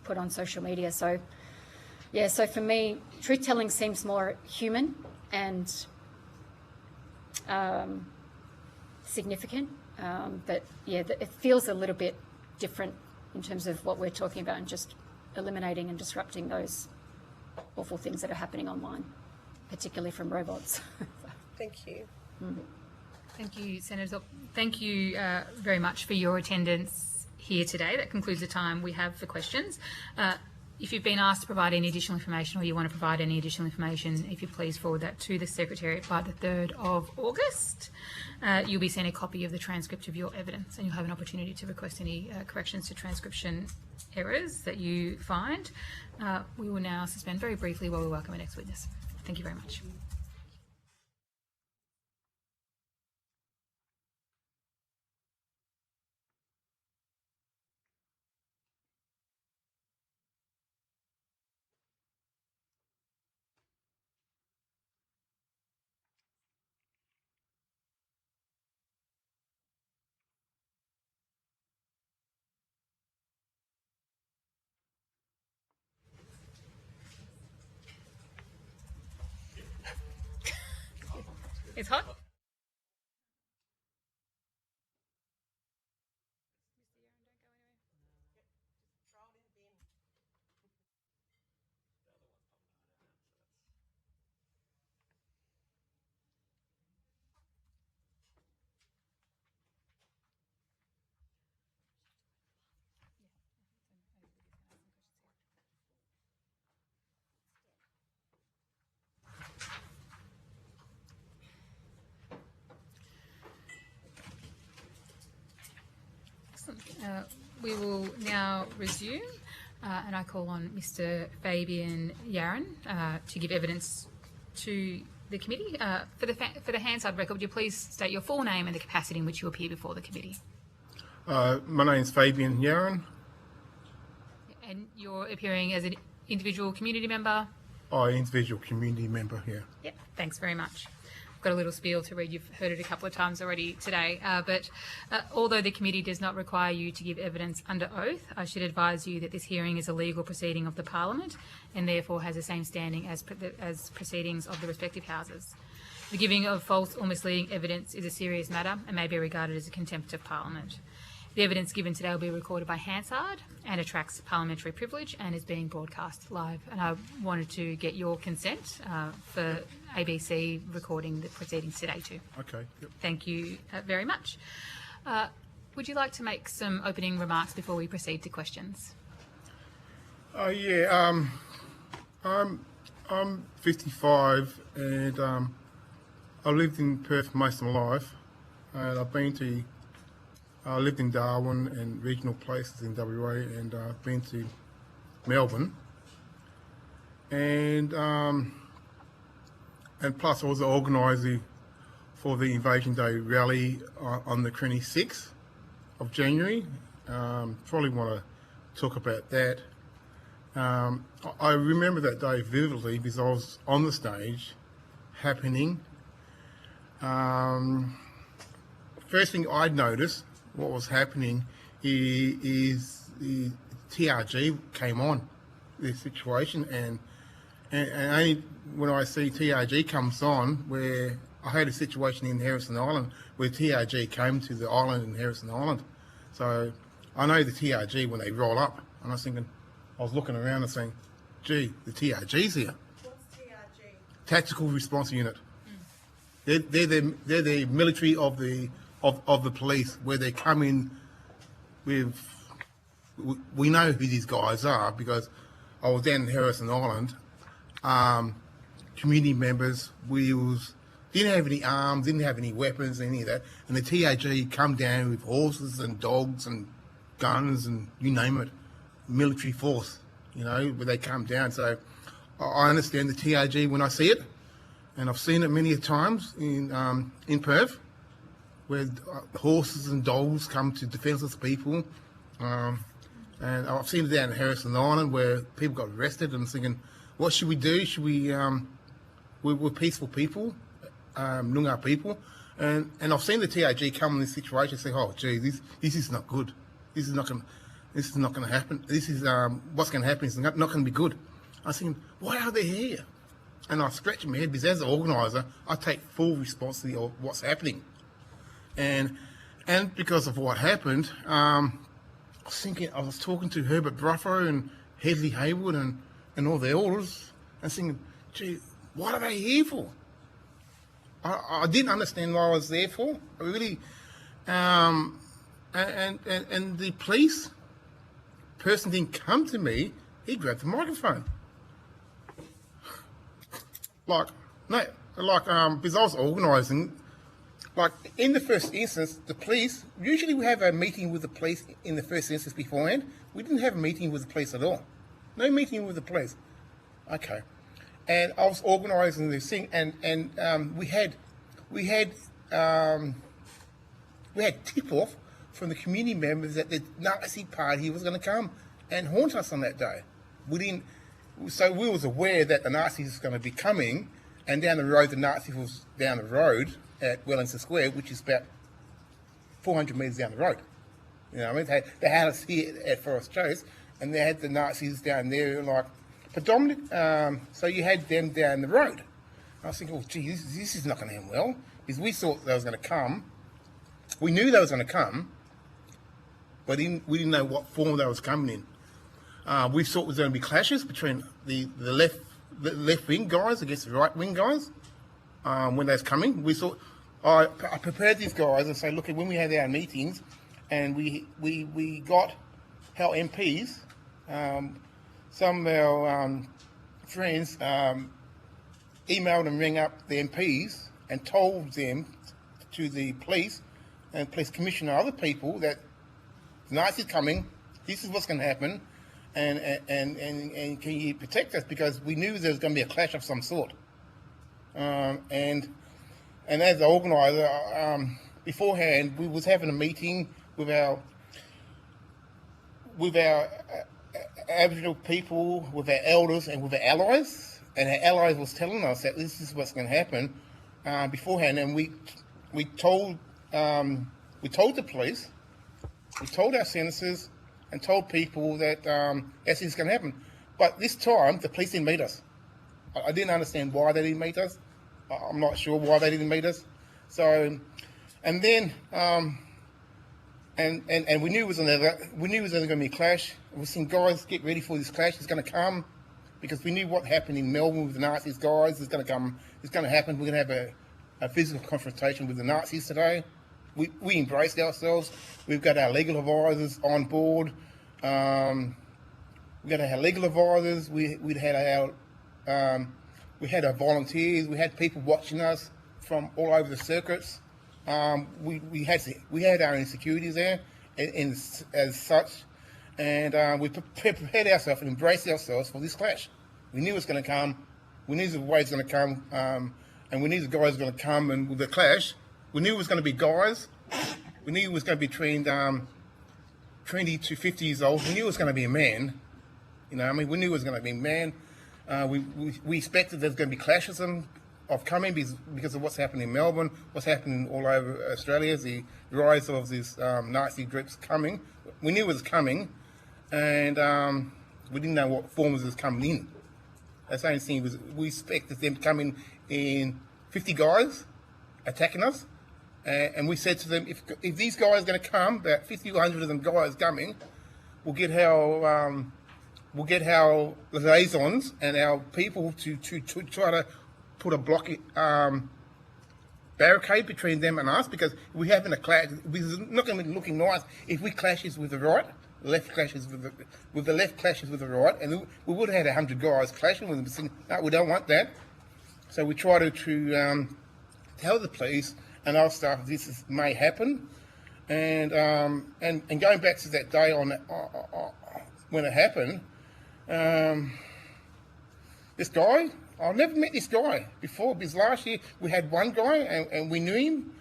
Speaker 13: put on social media. So, yeah, so for me, truth-telling seems more human and significant. But, yeah, it feels a little bit different in terms of what we're talking about and just eliminating and disrupting those awful things that are happening online, particularly from robots.
Speaker 4: Thank you.
Speaker 1: Thank you, Senator. Thank you very much for your attendance here today. That concludes the time we have for questions. If you've been asked to provide any additional information or you want to provide any additional information, if you please forward that to the Secretariat by the 3rd of August. You'll be sent a copy of the transcript of your evidence and you'll have an opportunity to request any corrections to transcription errors that you find. We will now suspend very briefly while we welcome our next witness. Thank you very much. It's hot. We will now resume, and I call on Mr. Fabian Yaron to give evidence to the committee. For the Hansard record, would you please state your full name and the capacity in which you appear before the committee?
Speaker 14: My name's Fabian Yaron.
Speaker 1: And you're appearing as an individual community member?
Speaker 14: Individual community member here.
Speaker 1: Yep, thanks very much. I've got a little spiel to read. You've heard it a couple of times already today. But although the committee does not require you to give evidence under oath, I should advise you that this hearing is a legal proceeding of the Parliament and therefore has the same standing as proceedings of the respective houses. The giving of false or misleading evidence is a serious matter and may be regarded as a contempt of Parliament. The evidence given today will be recorded by Hansard and attracts parliamentary privilege and is being broadcast live. And I wanted to get your consent for ABC recording the proceedings today too.
Speaker 14: Okay. Yep.
Speaker 1: Thank you very much. Would you like to make some opening remarks before we proceed to questions?
Speaker 14: Yeah. I'm 55 and I lived in Perth most of my life, and I lived in Darwin and regional places in WA, and I've been to Melbourne, and plus I was the organiser for the Invasion Day rally on the 26th of January. Probably want to talk about that. I remember that day vividly because I was on the stage, happening. First thing I'd noticed what was happening is the TRG came on this situation, and only when I see TRG comes on, where I had a situation in Harrison Island where TRG came to the island in Harrison Island. So I know the TRG when they roll up, and I was thinking, I was looking around and saying, gee, the TRG's here.
Speaker 4: What's TRG?
Speaker 14: Tactical Response Unit. They're the military of the police, where they come in with. We know who these guys are because I was down in Harrison Island. Community members, didn't have any arms, didn't have any weapons, any of that, and the TRG come down with horses and dogs and guns and you name it, military force, where they come down. So I understand the TRG when I see it, and I've seen it many times in Perth, where horses and dogs come to defenceless people, and I've seen it down in Harrison Island where people got arrested, and I'm thinking, what should we do? Should we? We're peaceful people, Noongar people, and I've seen the TRG come in this situation and say, oh, gee, this is not good. This is not going to happen. This is what's going to happen is not going to be good. I was thinking, why are they here? And I scratched my head because as an organiser, I take full responsibility of what's happening. And because of what happened, I was talking to Herbert Bruffo and Hedley Haywood and all the elders, and thinking, gee, what are they here for? I didn't understand what I was there for. I really, and the police person didn't come to me. He grabbed the microphone. Because I was organising. Like, in the first instance, the police, usually we have a meeting with the police in the first instance beforehand. We didn't have a meeting with the police at all. No meeting with the police. Okay. And I was organising this thing, and we had tip-off from the community members that the Nazi party was going to come and haunt us on that day. So we was aware that the Nazis was going to be coming, and down the road, the Nazis was down the road at Wellington Square, which is about 400 metres down the road. They had us here at Forest Chase, and they had the Nazis down there, like, predominant. So you had them down the road. I was thinking, oh, gee, this is not going to end well, because we thought they was going to come. We knew they was going to come, but we didn't know what form they was coming in. We thought there was going to be clashes between the left wing guys against the right wing guys. When they was coming, we thought, I prepared these guys and say, look, when we had our meetings, and we got our MPs, some of our friends emailed and rang up the MPs and told them to the police and police commissioner, other people, that the Nazis coming. This is what's going to happen, and can you protect us? Because we knew there was going to be a clash of some sort. And as the organiser, beforehand, we was having a meeting with our Aboriginal people, with our elders, and with our allies. And our allies was telling us that this is what's going to happen beforehand. And we told the police, we told our senators, and told people that this is going to happen. But this time, the police didn't meet us. I didn't understand why they didn't meet us. I'm not sure why they didn't meet us. So, and then, and we knew it was going to be a clash. We seen guys get ready for this clash. It's going to come, because we knew what happened in Melbourne with the Nazis guys. It's going to come. It's going to happen. We're going to have a physical confrontation with the Nazis today. We embraced ourselves. We've got our legal advisors on board. We've got our legal advisors. We had our volunteers. We had people watching us from all over the circuits. We had our insecurities there, as such, and we prepared ourselves and embraced ourselves for this clash. We knew it was going to come. We knew the way it was going to come, and we knew the guys were going to come. And with the clash, we knew it was going to be guys. We knew it was going to be between 20 to 50 years old. We knew it was going to be a man. You know, I mean, we knew it was going to be a man. We expected there's going to be clashes of coming because of what's happening in Melbourne, what's happening all over Australia, the rise of these Nazi groups coming. We knew it was coming, and we didn't know what forms it was coming in. That's the only thing, was we expected them to come in 50 guys attacking us, and we said to them, if these guys are going to come, about 50 or 100 of them guys coming, we'll get our liaisons and our people to try to put a block barricade between them and us, because we're having a clash. We're not going to be looking nice if we clashes with the right, the left clashes with the left clashes with the right, and we would have had 100 guys clashing with them. Saying, no, we don't want that. So we try to tell the police and our staff this may happen, and going back to that day when it happened. This guy, I've never met this guy before, because last year we had one guy and we knew him,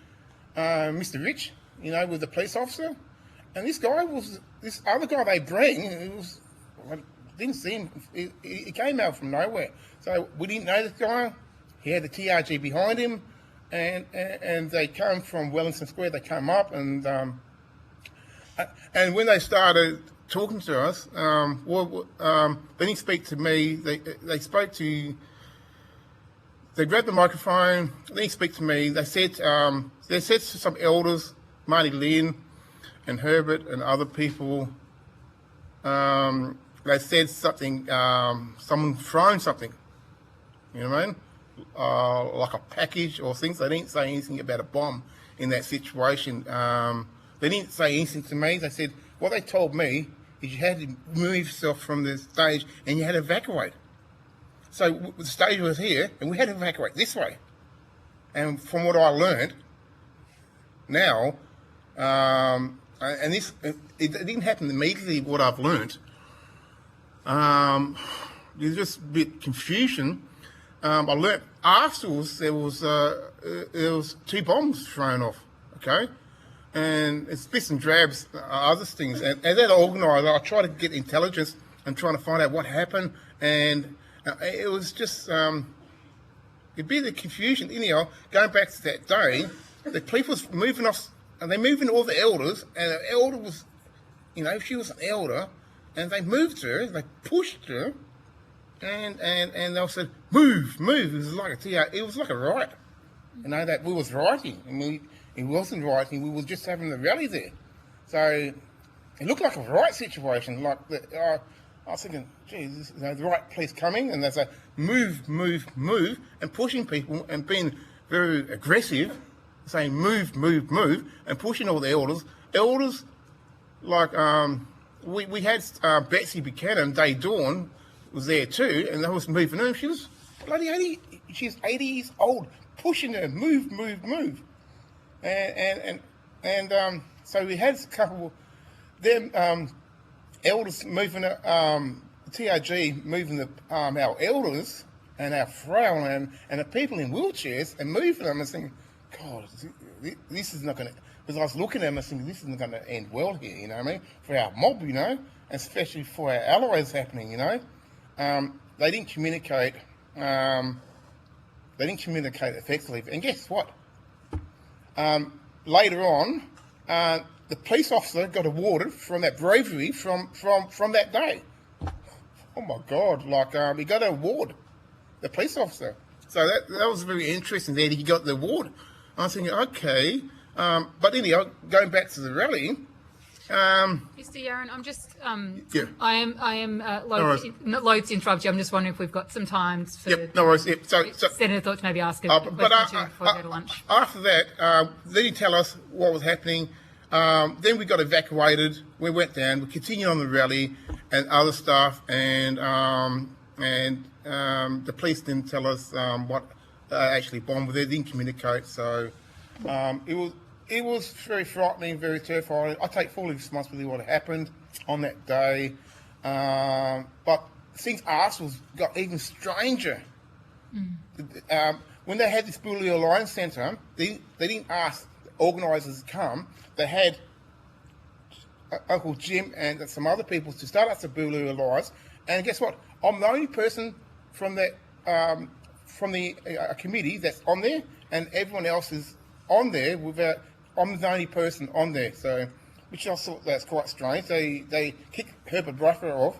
Speaker 14: Mr. Rich, you know, with the police officer, and this guy was, this other guy they bring, I didn't see him, he came out from nowhere, so we didn't know this guy. He had the TRG behind him, and they come from Wellington Square, they come up, and when they started talking to us, they didn't speak to me. They grabbed the microphone. They didn't speak to me. They said to some elders, Marty Lynn and Herbert and other people. They said something. Someone thrown something. You know what I mean? Like a package or things. They didn't say anything about a bomb in that situation. They didn't say anything to me. They said what they told me is you had to move yourself from the stage and you had to evacuate. So the stage was here and we had to evacuate this way. And from what I learned now, and this, it didn't happen immediately, what I've learned. There's just a bit confusion. I learnt afterwards there was 2 bombs thrown off, okay? And it's bits and drabs, other things. And as an organiser, I try to get intelligence and trying to find out what happened. And it was just, it'd be the confusion. Anyhow, going back to that day, the police was moving us, and they're moving all the elders, and the elder was, you know, she was an elder, and they moved her, they pushed her, and they said, move. It was like a riot. You know, that we was rioting, and it wasn't rioting, we were just having a rally there. So it looked like a riot situation. Like I was thinking, geez, the right police coming, and they say, move, and pushing people and being very aggressive, saying move, and pushing all the elders. Elders, like we had Betsy Buchanan, Day Dawn, was there too, and they was moving her. She was bloody 80. She's 80 years old, pushing her, move. And so we had a couple them elders moving, the TAG moving our elders and our frail and the people in wheelchairs and moving them and thinking, God, this is not going to, because I was looking at them and thinking, this isn't going to end well here, you know what I mean, for our mob, you know, and especially for our allies happening, you know. They didn't communicate effectively. And guess what? Later on, the police officer got awarded from that bravery from that day. Oh my God! Like he got an award, the police officer. So that was very interesting. That he got the award. I was thinking, okay, but anyway, going back to the rally.
Speaker 1: Mr. Yaron, I'm just,
Speaker 14: yeah.
Speaker 1: I am not loath to interrupt you. I'm just wondering if we've got some time for
Speaker 14: no worries. Yep. So
Speaker 1: Senator thought to maybe ask a question before we go to lunch.
Speaker 14: After that, then he tell us what was happening. Then we got evacuated. We went down. We continued on the rally and other stuff, and the police didn't tell us what actually bombed. They didn't communicate. So it was very frightening, very terrifying. I take full responsibility for what happened on that day. But things afterwards got even stranger. When they had this Boolaloo Alliance Centre, they didn't ask the organisers to come. They had Uncle Jim and some other people to start up the Boolaloo Alliance. And guess what? I'm the only person from that from the committee that's on there, and everyone else is on there without. I'm the only person on there, so which I thought that's quite strange. They kicked Herbert Bruffer off,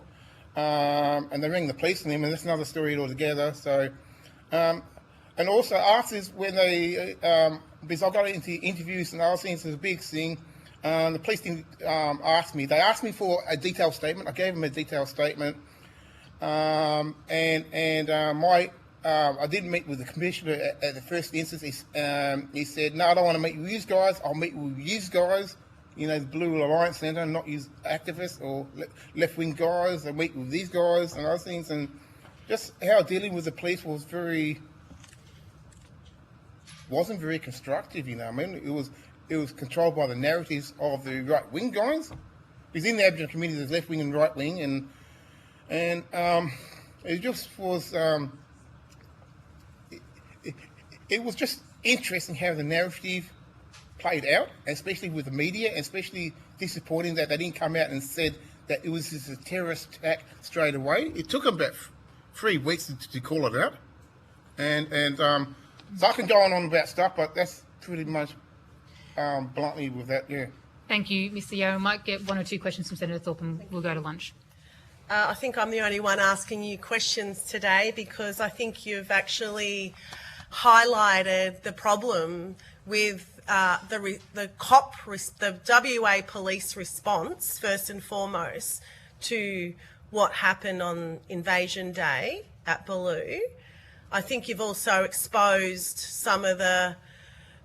Speaker 14: and they rang the police on him, and that's another story altogether. So, and also after this, when they because I got into interviews and other things, it was a big thing. The police didn't ask me. They asked me for a detailed statement. I gave them a detailed statement, I didn't meet with the commissioner at the first instance. He said, no, I don't want to meet with you guys. I'll meet with you guys, you know, the Blue Alliance Centre, not use activists or left-wing guys. I meet with these guys and other things. And just how dealing with the police wasn't very constructive, you know. I mean, it was controlled by the narratives of the right-wing guys. Because in the Aboriginal community, there's left-wing and right-wing, and it just was... It was just interesting how the narrative played out, especially with the media, and especially disappointing that they didn't come out and said that it was just a terrorist attack straight away. It took them about 3 weeks to call it out, and so I can go on about stuff, but that's pretty much bluntly with that. Yeah.
Speaker 1: Thank you, Mr. Yeo. We might get 1 or 2 questions from Senator Thorpe, and we'll go to lunch.
Speaker 4: I think I'm the only one asking you questions today, because I think you've actually highlighted the problem with the WA police response, first and foremost, to what happened on Invasion Day at Boolaloo. I think you've also exposed some of the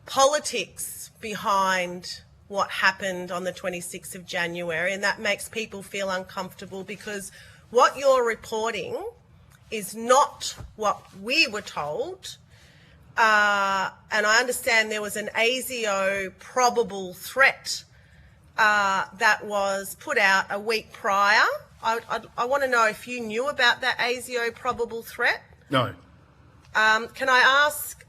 Speaker 4: politics behind what happened on the 26th of January, and that makes people feel uncomfortable, because what you're reporting is not what we were told. And I understand there was an ASIO probable threat that was put out a week prior. I want to know if you knew about that ASIO probable threat.
Speaker 14: No.
Speaker 4: Can I ask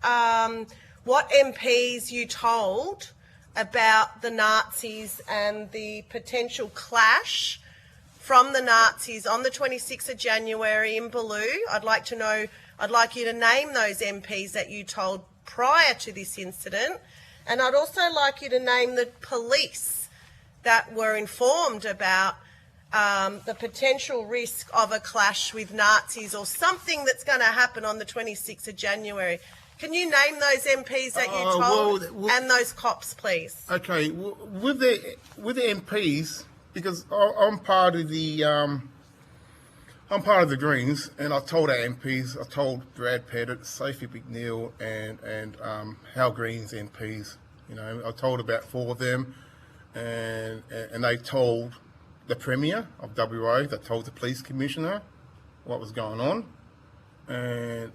Speaker 4: what MPs you told about the Nazis and the potential clash from the Nazis on the 26th of January in Boolaloo? I'd like you to name those MPs that you told prior to this incident, and I'd also like you to name the police that were informed about the potential risk of a clash with Nazis or something that's going to happen on the 26th of January. Can you name those MPs that you told and those cops, please?
Speaker 14: Okay, with the MPs, because I'm part of the Greens, and I told our MPs, I told Brad Pettit, Sophie McNeil, and Hal Green's MPs. You know, I told about 4 of them, and they told the Premier of WA, they told the Police Commissioner what was going on, and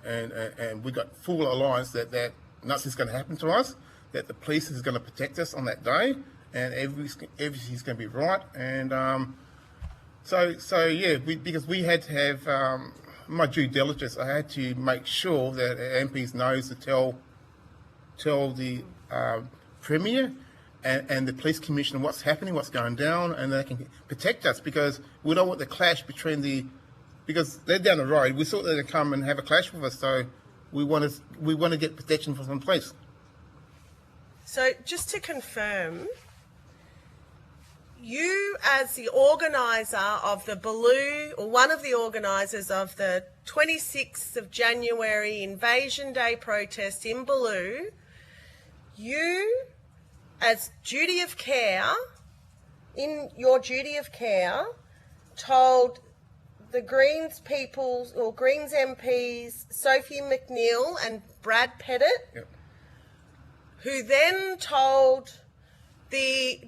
Speaker 14: we got full alliance that nothing's going to happen to us, that the police is going to protect us on that day, and everything's going to be right. And so yeah, because we had to have my due diligence. I had to make sure that MPs knows to tell the Premier and the Police Commissioner what's happening, what's going down, and they can protect us, because we don't want the clash because they're down the road. We thought they'd come and have a clash with us, so we want to get protection from some place.
Speaker 4: So just to confirm, you as the organiser of the Baloo, or one of the organisers of the 26th of January Invasion Day protest in Baloo, you as duty of care, in your duty of care, told the Greens people, or Greens MPs, Sophie McNeill and Brad Pettit,
Speaker 14: Yep.
Speaker 4: who then told the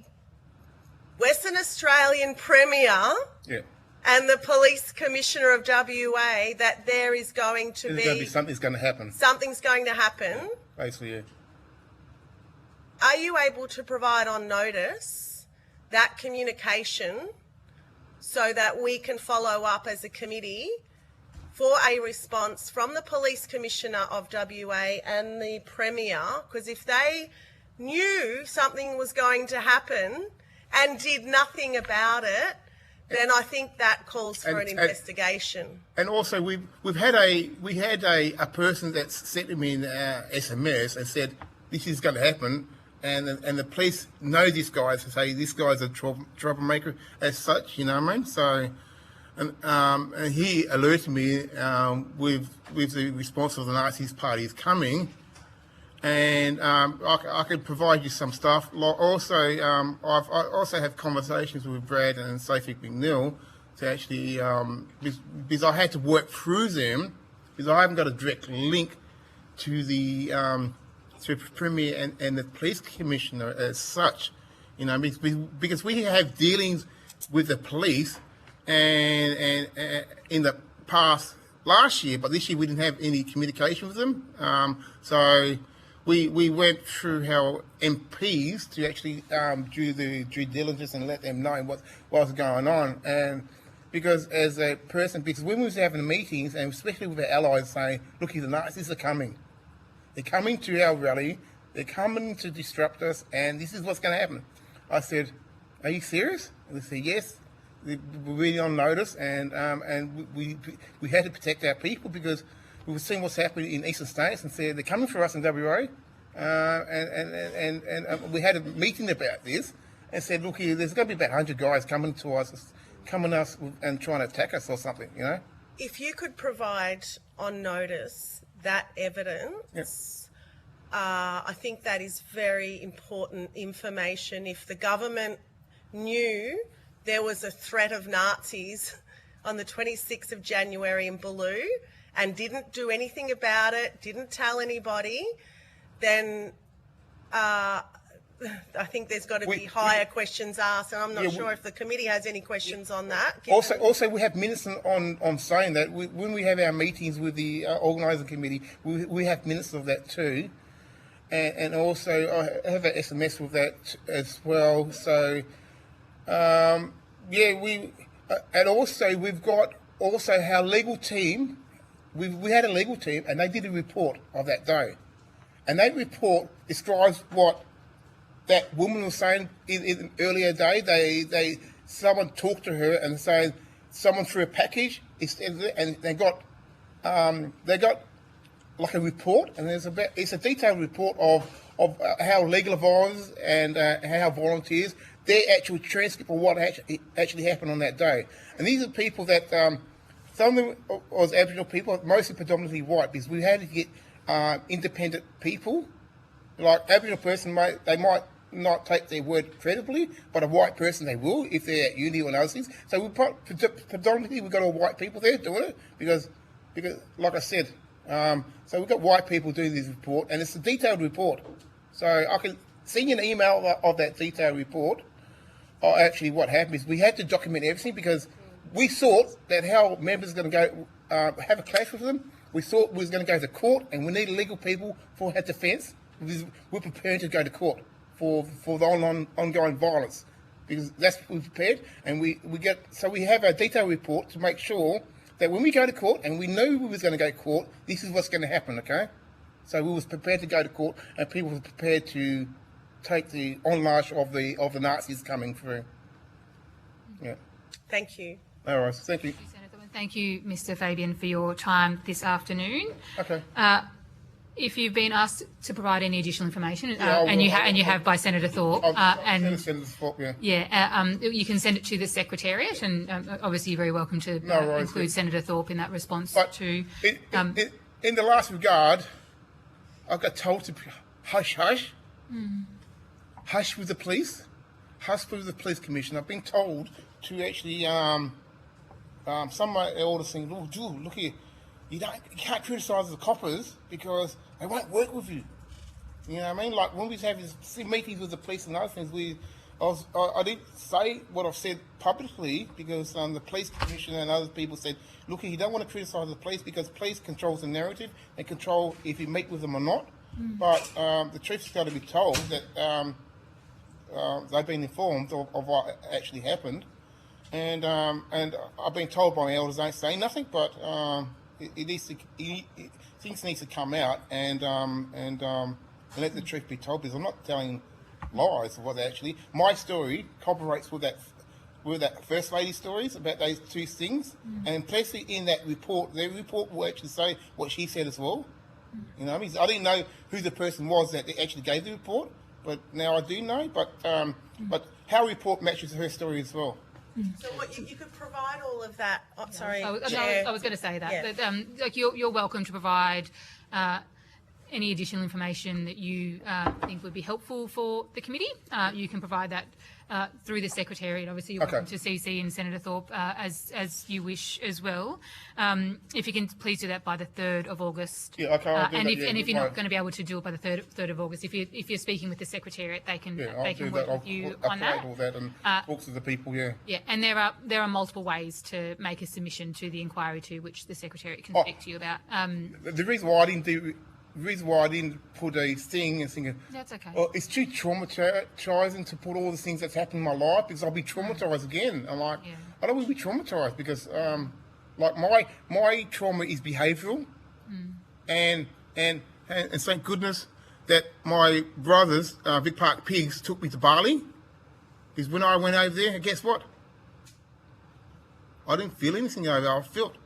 Speaker 4: Western Australian Premier
Speaker 14: Yeah.
Speaker 4: and the Police Commissioner of WA that there is going to be
Speaker 14: Something's going to happen.
Speaker 4: something's going to happen.
Speaker 14: Basically, yeah.
Speaker 4: Are you able to provide on notice that communication so that we can follow up as a committee for a response from the Police Commissioner of WA and the Premier? Because if they knew something was going to happen and did nothing about it, then I think that calls for an investigation.
Speaker 14: And also, we had a person that sent me an SMS and said this is going to happen, and the police know this guy, to say this guy's a troublemaker as such, you know what I mean? So, and he alerted me with the response of the Nazis Party is coming, and I could provide you some stuff. Also, I also have conversations with Brad and Sophie McNeill to actually, because I had to work through them, because I haven't got a direct link to the Premier and the Police Commissioner as such, you know, because we have dealings with the police and in the past last year, but this year we didn't have any communication with them. So we went through our MPs to actually do the due diligence and let them know what was going on. And because as a person, because when we was having meetings, and especially with our allies saying, look, the Nazis are coming. They're coming to our rally. They're coming to disrupt us, and this is what's going to happen. I said, are you serious? And they said, yes. We're really on notice, and we had to protect our people, because we were seeing what's happening in eastern states and said they're coming for us in WA. And we had a meeting about this and said, look here, there's going to be about 100 guys coming to us and trying to attack us or something, you know?
Speaker 4: If you could provide on notice that evidence,
Speaker 14: Yep.
Speaker 4: I think that is very important information. If the government knew there was a threat of Nazis on the 26th of January in Baloo and didn't do anything about it, didn't tell anybody, then I think there's got to be higher questions asked, and I'm not sure if the committee has any questions on that.
Speaker 14: Also, we have minutes on saying that when we have our meetings with the organising committee, we have minutes of that too, and also I have an SMS with that as well. So and also we've got also our legal team. We had a legal team, and they did a report of that day, and that report describes what that woman was saying in an earlier day. Someone talked to her and saying someone threw a package, and they got like a report, and it's a detailed report of how legal advisors and how volunteers, their actual transcript of what actually happened on that day. And these are people that some of them was Aboriginal people, mostly predominantly white, because we had to get independent people. Like Aboriginal person, they might not take their word credibly, but a white person they will if they're at uni or other things. So predominantly we've got all white people there doing it because like I said, so we've got white people doing this report, and it's a detailed report. So I can send you an email of that detailed report. Actually, what happened is we had to document everything, because we thought that how members are going to go have a clash with them. We thought we was going to go to court, and we need legal people for our defence. We're preparing to go to court for the ongoing violence, because that's what we prepared, and we have a detailed report to make sure that when we go to court, and we knew we was going to go to court, this is what's going to happen, okay? So we was prepared to go to court, and people were prepared to take the onslaught of the Nazis coming through. Yeah.
Speaker 4: Thank you.
Speaker 14: All right. Thank you.
Speaker 1: Thank you, Senator. And thank you, Mr. Fabian, for your time this afternoon.
Speaker 14: Okay.
Speaker 1: If you've been asked to provide any additional information,
Speaker 14: Yeah,
Speaker 1: and you have by Senator Thorpe, and
Speaker 14: Senator Thorpe, yeah.
Speaker 1: yeah, you can send it to the Secretariat, and obviously you're very welcome to include Senator Thorpe in that response.
Speaker 14: But
Speaker 1: to
Speaker 14: in the last regard, I got told to hush, hush with the police, hush with the police commission. I've been told to actually some of my elders saying, look here, you can't criticise the coppers because they won't work with you. You know what I mean? Like when we have meetings with the police and other things, I didn't say what I've said publicly because the police commissioner and other people said, look, you don't want to criticise the police because police controls the narrative and control if you meet with them or not. But the truth's got to be told that they've been informed of what actually happened, and I've been told by my elders don't say nothing, but things need to come out and let the truth be told, because I'm not telling lies of what actually. My story corroborates with that First Lady stories about those two things, and implicitly in that report, the report will actually say what she said as well. You know what I mean? I didn't know who the person was that actually gave the report, but now I do know. But her report matches her story as well.
Speaker 4: So what you could provide all of that. Oh, sorry,
Speaker 1: I
Speaker 4: Chair.
Speaker 1: was going to say that.
Speaker 4: Yeah.
Speaker 1: But, like you're welcome to provide any additional information that you think would be helpful for the committee. You can provide that through the Secretariat. Obviously, you're welcome to CC and Senator Thorpe as you wish as well. If you can please do that by the 3rd of August.
Speaker 14: Yeah, okay. I'll do that,
Speaker 1: and if you're not going to be able to do it by the 3rd of August, if you're speaking with the Secretariat, they can work with you on that.
Speaker 14: All that and talk to the people. Yeah.
Speaker 1: Yeah, and there are multiple ways to make a submission to the inquiry to which the Secretariat can speak to you about.
Speaker 14: The reason why I didn't put a thing and thinking,
Speaker 1: that's okay.
Speaker 14: Well, it's too traumatising to put all the things that's happened in my life because I'll be traumatised again. I'm like, I don't want to be traumatised because, like my trauma is behavioural, and thank goodness that my brothers, Vic Park Pigs, took me to Bali. Because when I went over there, guess what? I didn't feel anything over there. I felt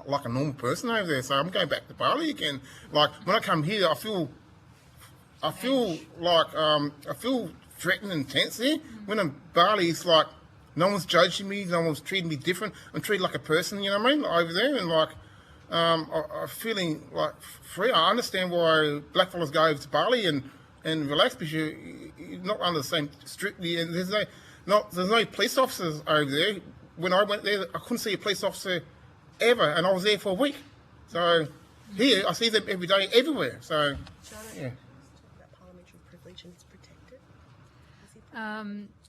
Speaker 14: like a normal person over there, so I'm going back to Bali again. Like when I come here, I feel like I feel threatened and tense here. When I'm in Bali, it's like no one's judging me, no one's treating me different. I'm treated like a person, you know what I mean, like, over there, and like I'm feeling like free. I understand why blackfellas go over to Bali and relax because you're not under the same strictly, and there's no police officers over there. When I went there, I couldn't see a police officer ever, and I was there for a week. So here I see them every day, everywhere. So yeah.
Speaker 4: Parliamentary privilege and it's protected.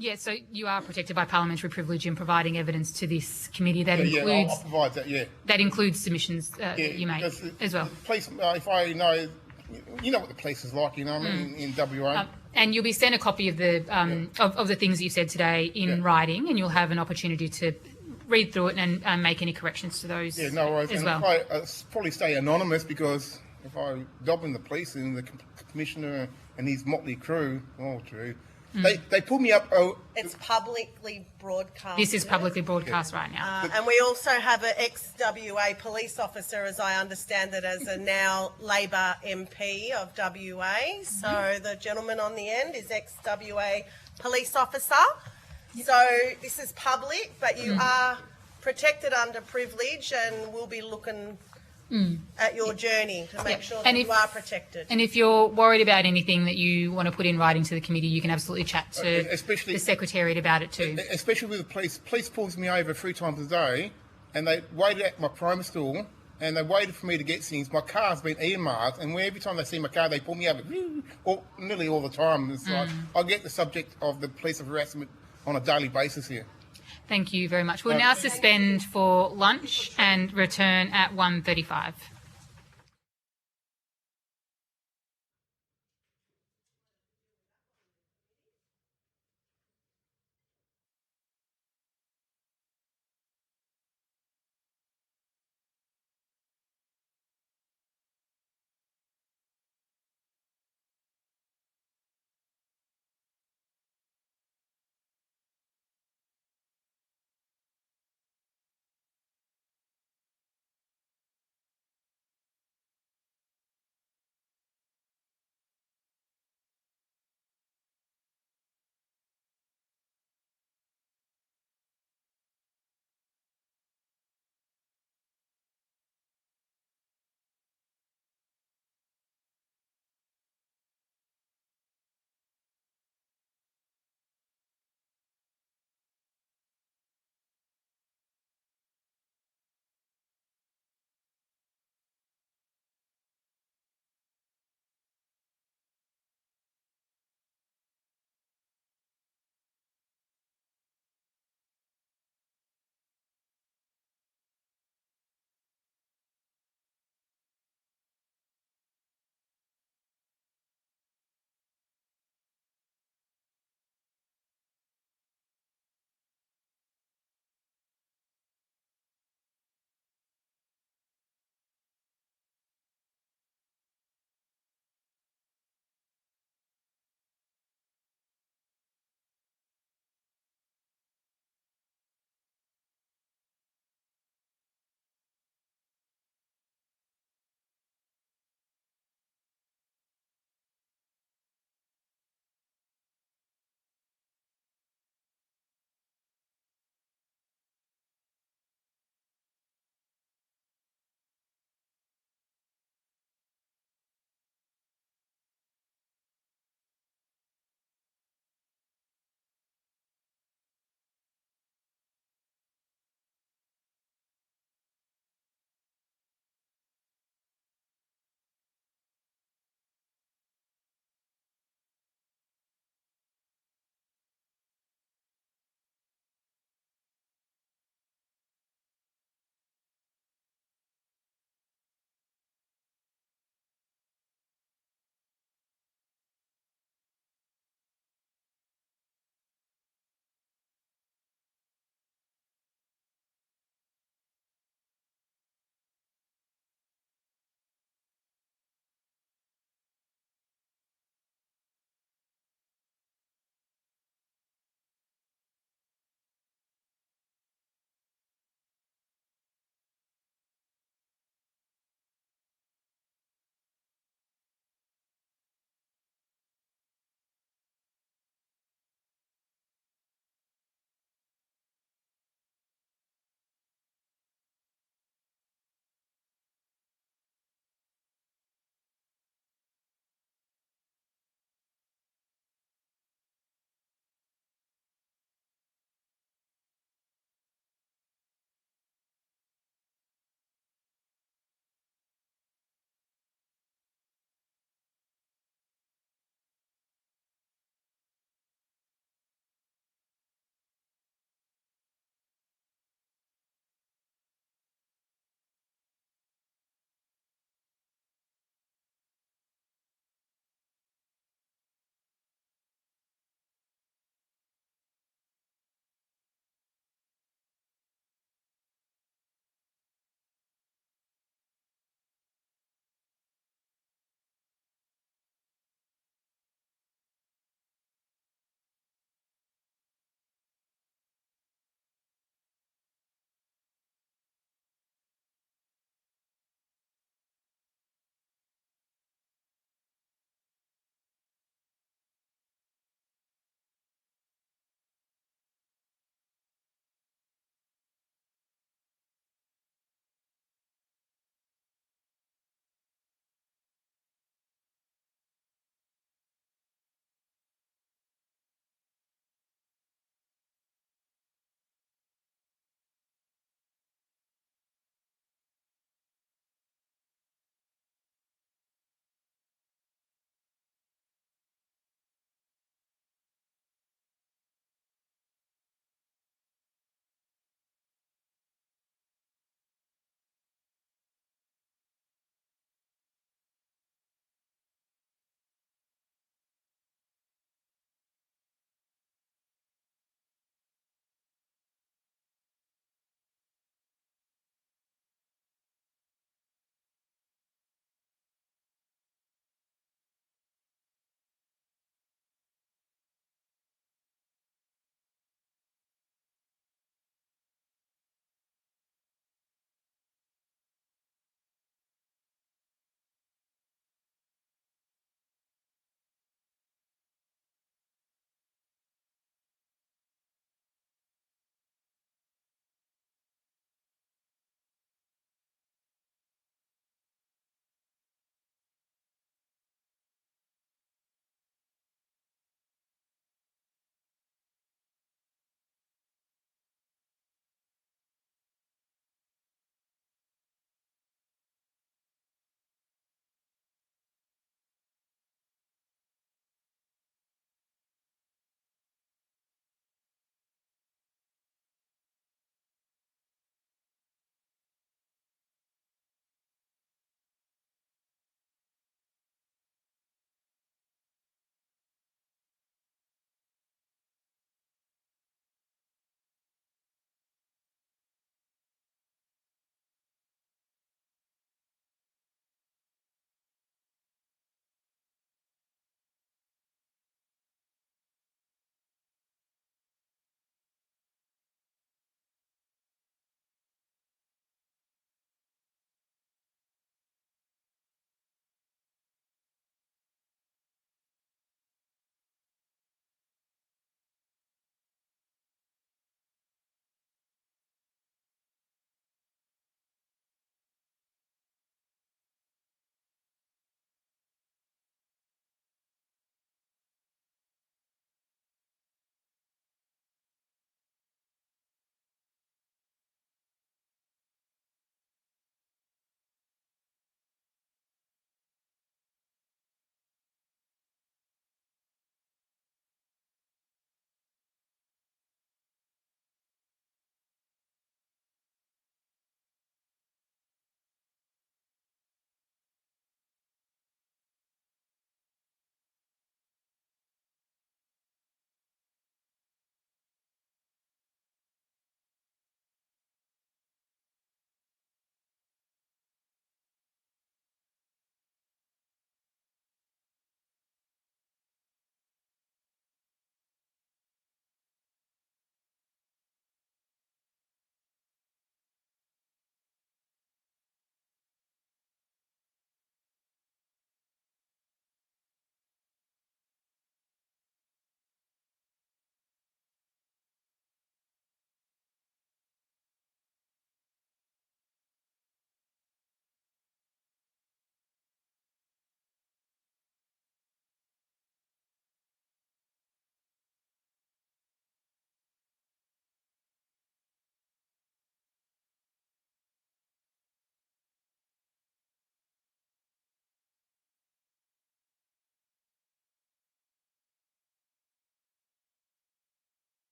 Speaker 1: Yeah, so you are protected by parliamentary privilege in providing evidence to this committee. That includes.
Speaker 14: Yeah, I'll provide that. Yeah.
Speaker 1: That includes submissions that you make as well.
Speaker 14: The police, if I know, you know what the police is like, you know what I mean, in WA.
Speaker 1: And you'll be sent a copy of the of the things that you said today in writing, and you'll have an opportunity to read through it and make any corrections to those as well.
Speaker 14: I'll probably stay anonymous because if I dob in the police and the commissioner and his motley crew, they pull me up.
Speaker 4: It's publicly broadcast.
Speaker 1: This is publicly broadcast right now.
Speaker 4: And we also have an ex-WA police officer, as I understand it, as a now Labor MP of WA. So the gentleman on the end is ex-WA police officer. So this is public, but you are protected under privilege, and we'll be looking at your journey to make sure that you are protected.
Speaker 1: And if you're worried about anything that you want to put in writing to the committee, you can absolutely chat to the Secretariat about it too.
Speaker 14: Especially with the police. Police pulls me over 3 times a day, and they waited at my primary school, and they waited for me to get things. My car's been earmarked, and every time they see my car, they pull me over, nearly all the time. It's like I get the subject of the police harassment on a daily basis here.
Speaker 1: Thank you very much. We'll now suspend for lunch and return at 1:35.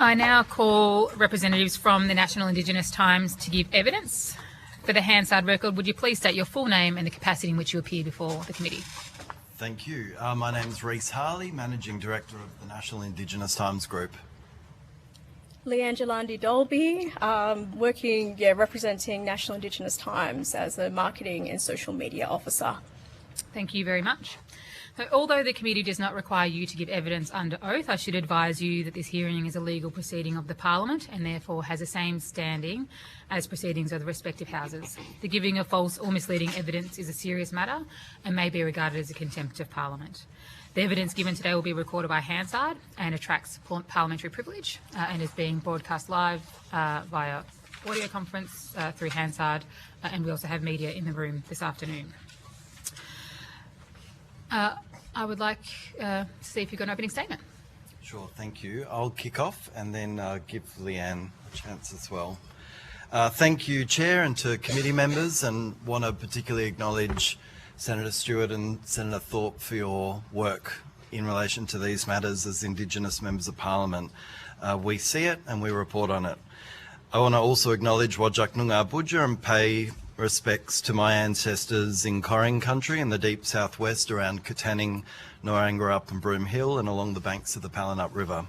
Speaker 1: I now call representatives from the National Indigenous Times to give evidence. For the Hansard record, would you please state your full name and the capacity in which you appear before the committee?
Speaker 15: Thank you. My name is Rhys Harley, Managing Director of the National Indigenous Times Group.
Speaker 16: Leanne Jolandi Dolby, representing National Indigenous Times as a Marketing and Social Media Officer.
Speaker 1: Thank you very much. So, although the committee does not require you to give evidence under oath, I should advise you that this hearing is a legal proceeding of the Parliament and therefore has the same standing as proceedings of the respective houses. The giving of false or misleading evidence is a serious matter and may be regarded as a contempt of Parliament. The evidence given today will be recorded by Hansard and attracts parliamentary privilege and is being broadcast live via audio conference through Hansard, and we also have media in the room this afternoon. I would like to see if you've got an opening statement.
Speaker 15: Sure, thank you. I'll kick off and then give Leanne a chance as well. Thank you, Chair, and to committee members, and want to particularly acknowledge Senator Stewart and Senator Thorpe for your work in relation to these matters as Indigenous members of Parliament. We see it and we report on it. I want to also acknowledge Wajak Noongar Budja and pay respects to my ancestors in Corring country in the deep southwest around Katanning, Norangarup and Broome Hill and along the banks of the Pallanup River.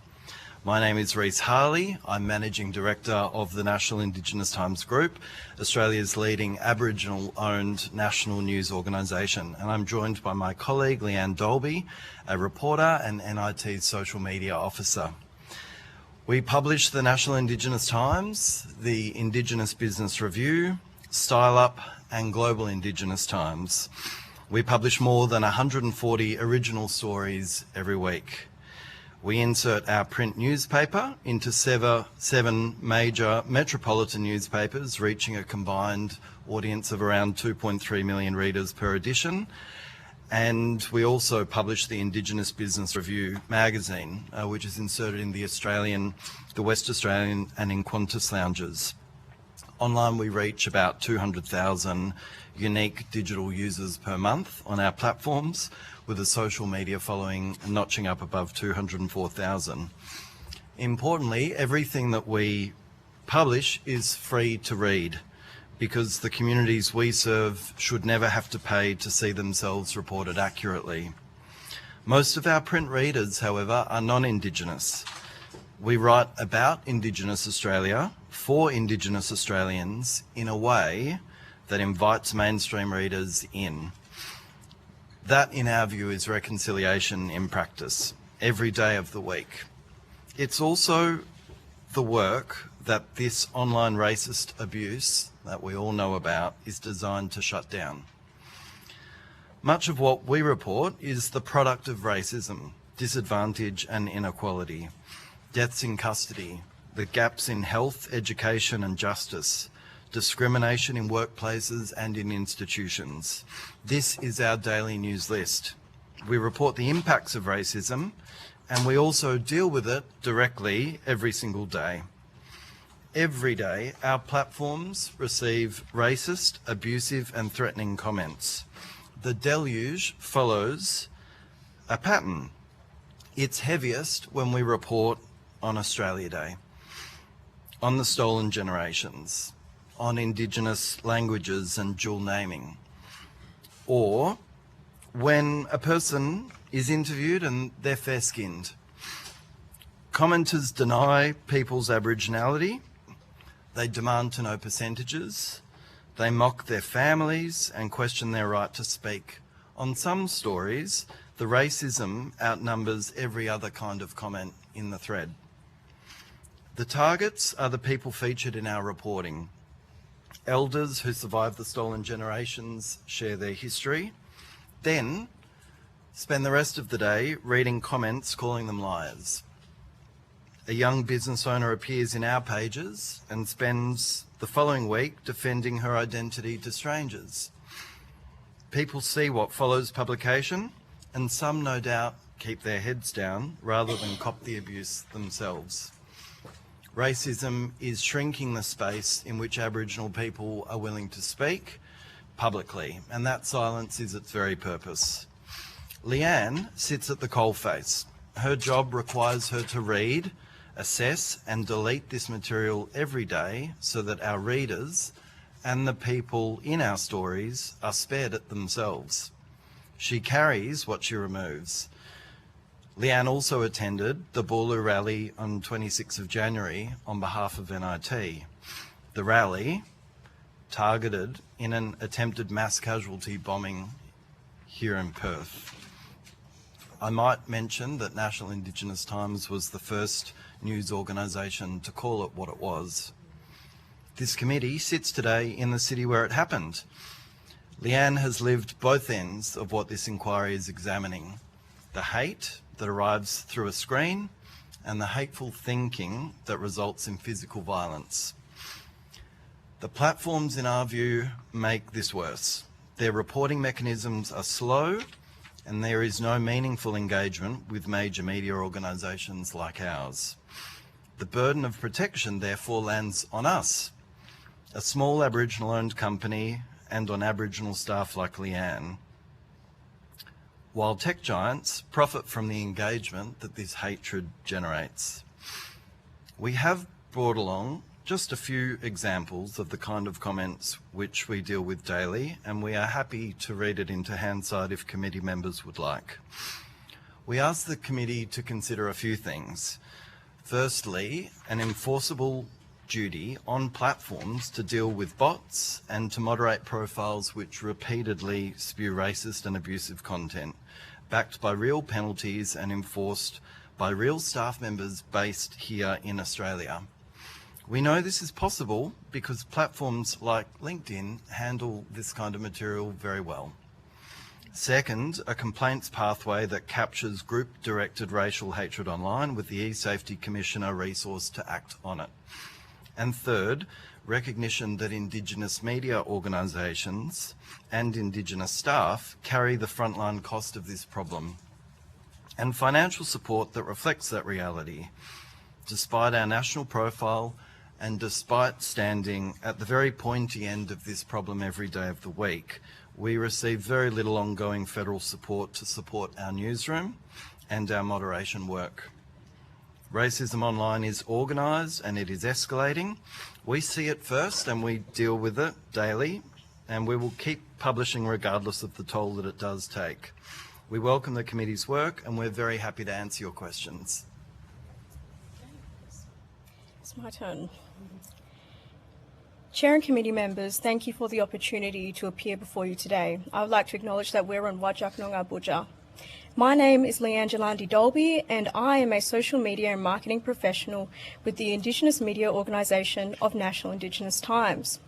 Speaker 15: My name is Rhys Harley. I'm Managing Director of the National Indigenous Times Group, Australia's leading Aboriginal-owned national news organisation, and I'm joined by my colleague Leanne Dolby, a reporter and NIT's social media officer. We publish the National Indigenous Times, the Indigenous Business Review, Style Up and Global Indigenous Times. We publish more than 140 original stories every week. We insert our print newspaper into seven major metropolitan newspapers, reaching a combined audience of around 2.3 million readers per edition. And we also publish the Indigenous Business Review magazine, which is inserted in the West Australian and in Qantas lounges. Online, we reach about 200,000 unique digital users per month on our platforms, with a social media following notching up above 204,000. Importantly, everything that we publish is free to read, because the communities we serve should never have to pay to see themselves reported accurately. Most of our print readers, however, are non-Indigenous. We write about Indigenous Australia for Indigenous Australians in a way that invites mainstream readers in. That, in our view, is reconciliation in practice, every day of the week. It's also the work that this online racist abuse that we all know about is designed to shut down. Much of what we report is the product of racism, disadvantage and inequality, deaths in custody, the gaps in health, education and justice, discrimination in workplaces and in institutions. This is our daily news list. We report the impacts of racism, and we also deal with it directly every single day. Every day, our platforms receive racist, abusive and threatening comments. The deluge follows a pattern. It's heaviest when we report on Australia Day, on the stolen generations, on Indigenous languages and dual naming, or when a person is interviewed and they're fair-skinned. Commenters deny people's Aboriginality, they demand to know percentages, they mock their families and question their right to speak. On some stories, the racism outnumbers every other kind of comment in the thread. The targets are the people featured in our reporting. Elders who survived the stolen generations share their history, then spend the rest of the day reading comments calling them liars. A young business owner appears in our pages and spends the following week defending her identity to strangers. People see what follows publication, and some no doubt keep their heads down rather than cop the abuse themselves. Racism is shrinking the space in which Aboriginal people are willing to speak publicly, and that silence is its very purpose. Leanne sits at the coalface. Her job requires her to read assess and delete this material every day so that our readers and the people in our stories are spared it themselves. She carries what she removes. Leanne also attended the Boorloo rally on 26th of January on behalf of NIT. The rally targeted in an attempted mass casualty bombing here in Perth. I might mention that National Indigenous Times was the first news organisation to call it what it was. This committee sits today in the city where it happened. Leanne has lived both ends of what this inquiry is examining: the hate that arrives through a screen and the hateful thinking that results in physical violence. The platforms, in our view, make this worse. Their reporting mechanisms are slow and there is no meaningful engagement with major media organisations like ours. The burden of protection therefore lands on us, a small Aboriginal-owned company, and on Aboriginal staff like Leanne, while tech giants profit from the engagement that this hatred generates. We have brought along just a few examples of the kind of comments which we deal with daily, and we are happy to read it into hindsight if committee members would like. We ask the committee to consider a few things. Firstly, an enforceable duty on platforms to deal with bots and to moderate profiles which repeatedly spew racist and abusive content, backed by real penalties and enforced by real staff members based here in Australia. We know this is possible because platforms like LinkedIn handle this kind of material very well. Second, a complaints pathway that captures group-directed racial hatred online with the eSafety Commissioner resource to act on it. And third, recognition that Indigenous media organisations and Indigenous staff carry the frontline cost of this problem, and financial support that reflects that reality. Despite our national profile and despite standing at the very pointy end of this problem every day of the week, we receive very little ongoing federal support to support our newsroom and our moderation work. Racism online is organised and it is escalating. We see it first and we deal with it daily, and we will keep publishing regardless of the toll that it does take. We welcome the committee's work and we're very happy to answer your questions.
Speaker 16: It's my turn. Chair and committee members, thank you for the opportunity to appear before you today. I would like to acknowledge that we're on Whadjuk Noongar Boodja. My name is Leanne Jalandi Dolby and I am a social media and marketing professional with the Indigenous Media Organisation of National Indigenous Times.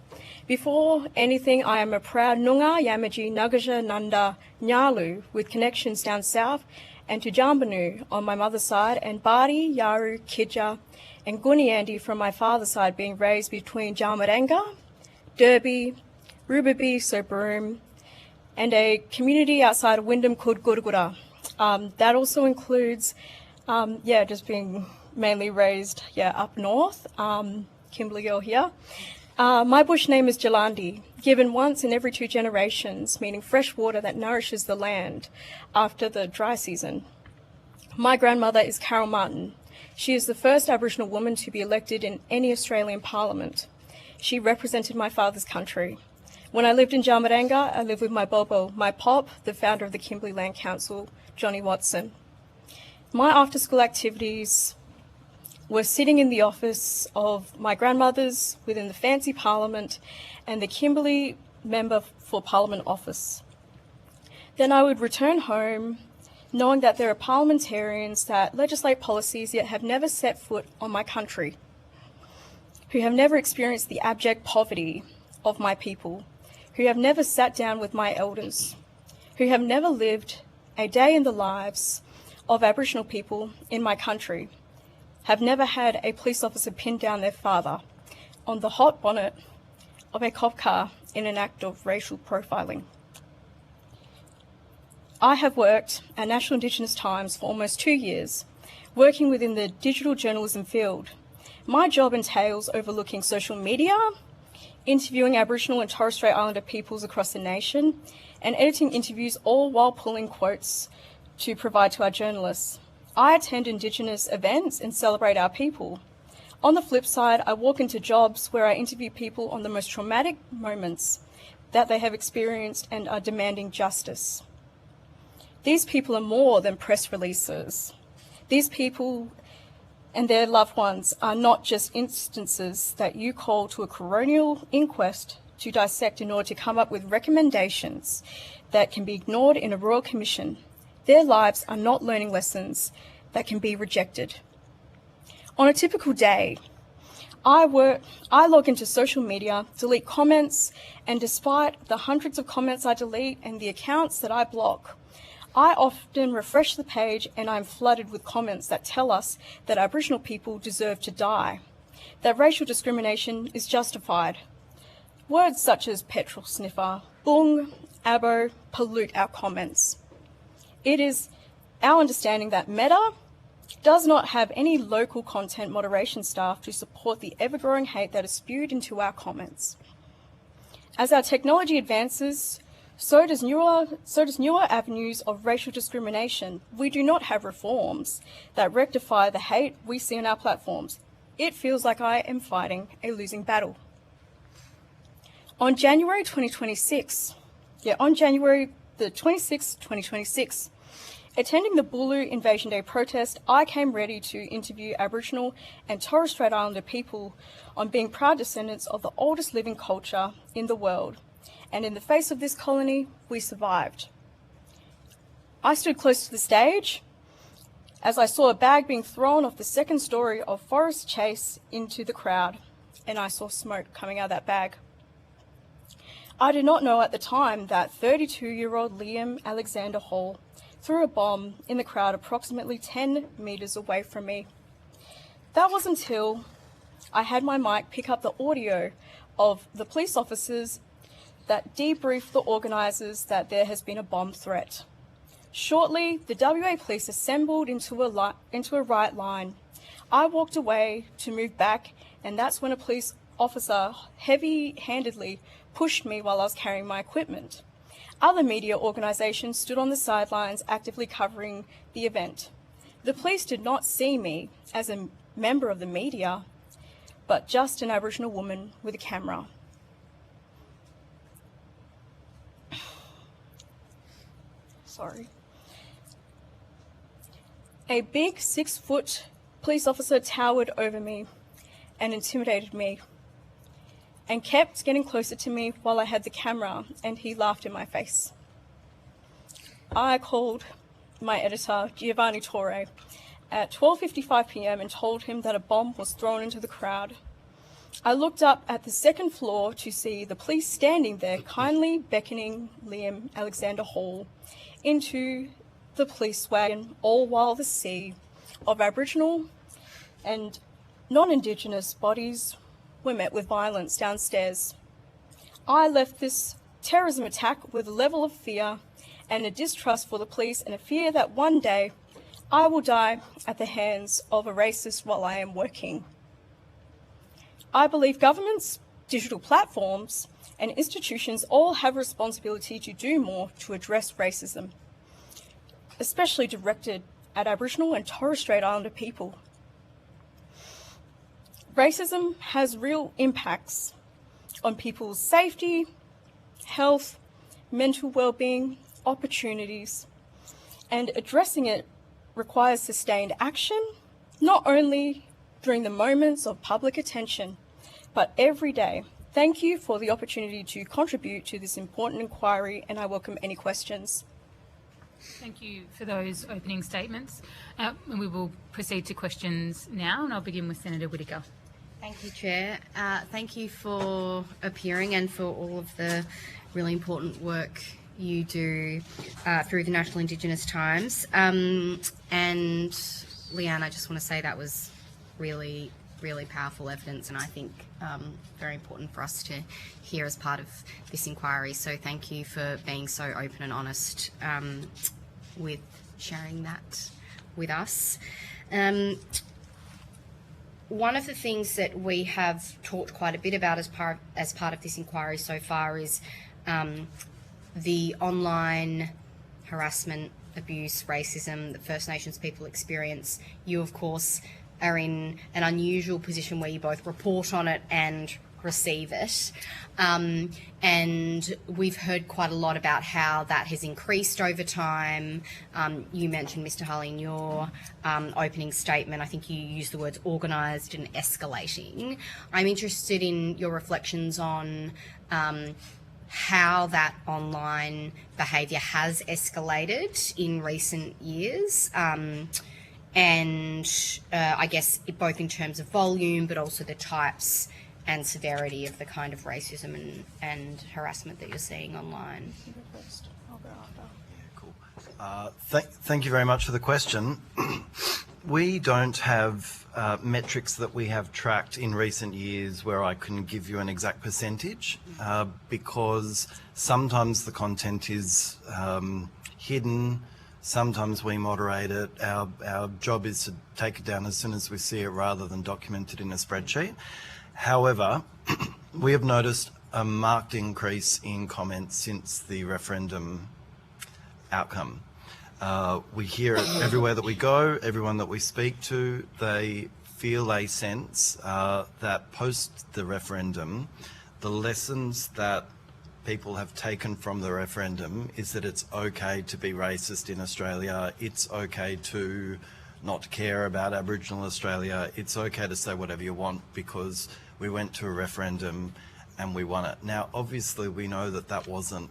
Speaker 16: Before anything, I am a proud Noongar, Yamaji, Nagaja, Nunda, Nyalu with connections down south and to Jambanu on my mother's side, and Bari, Yaru, Kidja and Guniandi from my father's side, being raised between Jalmaranga, Derby, Rubaby, Sobaroom, and a community outside of Wyndham called Gurugura. That also includes, just being mainly raised, up north, Kimberley girl here. My bush name is Jalandi, given once in every 2 generations, meaning fresh water that nourishes the land after the dry season. My grandmother is Carol Martin. She is the first Aboriginal woman to be elected in any Australian parliament. She represented my father's country. When I lived in Jalmaranga, I lived with my bobo, my pop, the founder of the Kimberley Land Council, Johnny Watson. My after-school activities were sitting in the office of my grandmother's within the fancy parliament and the Kimberley member for parliament office. Then I would return home knowing that there are parliamentarians that legislate policies yet have never set foot on my country, who have never experienced the abject poverty of my people, who have never sat down with my elders, who have never lived a day in the lives of Aboriginal people in my country, have never had a police officer pin down their father on the hot bonnet of a cop car in an act of racial profiling. I have worked at National Indigenous Times for almost 2 years, working within the digital journalism field. My job entails overlooking social media, interviewing Aboriginal and Torres Strait Islander peoples across the nation, and editing interviews, all while pulling quotes to provide to our journalists. I attend Indigenous events and celebrate our people. On the flip side, I walk into jobs where I interview people on the most traumatic moments that they have experienced and are demanding justice. These people are more than press releases. These people and their loved ones are not just instances that you call to a coronial inquest to dissect in order to come up with recommendations that can be ignored in a royal commission. Their lives are not learning lessons that can be rejected. On a typical day, I log into social media, delete comments, and despite the hundreds of comments I delete and the accounts that I block, I often refresh the page and I'm flooded with comments that tell us that Aboriginal people deserve to die, that racial discrimination is justified. Words such as petrol sniffer, boong, abo pollute our comments. It is our understanding that Meta does not have any local content moderation staff to support the ever-growing hate that is spewed into our comments. As our technology advances, so does newer avenues of racial discrimination. We do not have reforms that rectify the hate we see on our platforms. It feels like I am fighting a losing battle. On January 26th, 2026, attending the Bulu Invasion Day protest, I came ready to interview Aboriginal and Torres Strait Islander people on being proud descendants of the oldest living culture in the world. And in the face of this colony, we survived. I stood close to the stage as I saw a bag being thrown off the second story of Forest Chase into the crowd, and I saw smoke coming out of that bag. I did not know at the time that 32-year-old Liam Alexander Hall threw a bomb in the crowd approximately 10 metres away from me. That was until I had my mic pick up the audio of the police officers that debriefed the organisers that there has been a bomb threat. Shortly, the WA police assembled into a right line. I walked away to move back, and that's when a police officer heavy-handedly pushed me while I was carrying my equipment. Other media organisations stood on the sidelines actively covering the event. The police did not see me as a member of the media, but just an Aboriginal woman with a camera. Sorry. A big 6-foot police officer towered over me and intimidated me and kept getting closer to me while I had the camera, and he laughed in my face. I called my editor, Giovanni Torre, at 12:55 p.m. and told him that a bomb was thrown into the crowd. I looked up at the second floor to see the police standing there, kindly beckoning Liam Alexander Hall into the police wagon, all while the sea of Aboriginal and non-Indigenous bodies were met with violence downstairs. I left this terrorism attack with a level of fear and a distrust for the police, and a fear that one day I will die at the hands of a racist while I am working. I believe governments, digital platforms, and institutions all have a responsibility to do more to address racism, especially directed at Aboriginal and Torres Strait Islander people. Racism has real impacts on people's safety, health, mental well-being, opportunities, and addressing it requires sustained action, not only during the moments of public attention, but every day. Thank you for the opportunity to contribute to this important inquiry, and I welcome any questions.
Speaker 1: Thank you for those opening statements. And we will proceed to questions now, and I'll begin with Senator Whittaker.
Speaker 6: Thank you, Chair. Thank you for appearing and for all of the really important work you do through the National Indigenous Times. And Leanne, I just want to say that was really, really powerful evidence, and I think very important for us to hear as part of this inquiry. So thank you for being so open and honest with sharing that with us. One of the things that we have talked quite a bit about as part of this inquiry so far is the online harassment abuse, racism that First Nations people experience, you of course are in an unusual position where you both report on it and receive it. And we've heard quite a lot about how that has increased over time. You mentioned, Mr. Hulley, in your opening statement, I think you used the words organised and escalating. I'm interested in your reflections on how that online behaviour has escalated in recent years. And I guess both in terms of volume, but also the types and severity of the kind of racism and harassment that you're seeing online.
Speaker 15: Thank you very much for the question. We don't have metrics that we have tracked in recent years where I can give you an exact percentage because sometimes the content is hidden, sometimes we moderate it. Our job is to take it down as soon as we see it rather than document it in a spreadsheet. However, we have noticed a marked increase in comments since the referendum outcome. We hear it everywhere that we go, everyone that we speak to, they feel a sense that post the referendum, the lessons that people have taken from the referendum is that it's okay to be racist in Australia, it's okay to not care about Aboriginal Australia, it's okay to say whatever you want because we went to a referendum and we won it. Now, obviously, we know that that wasn't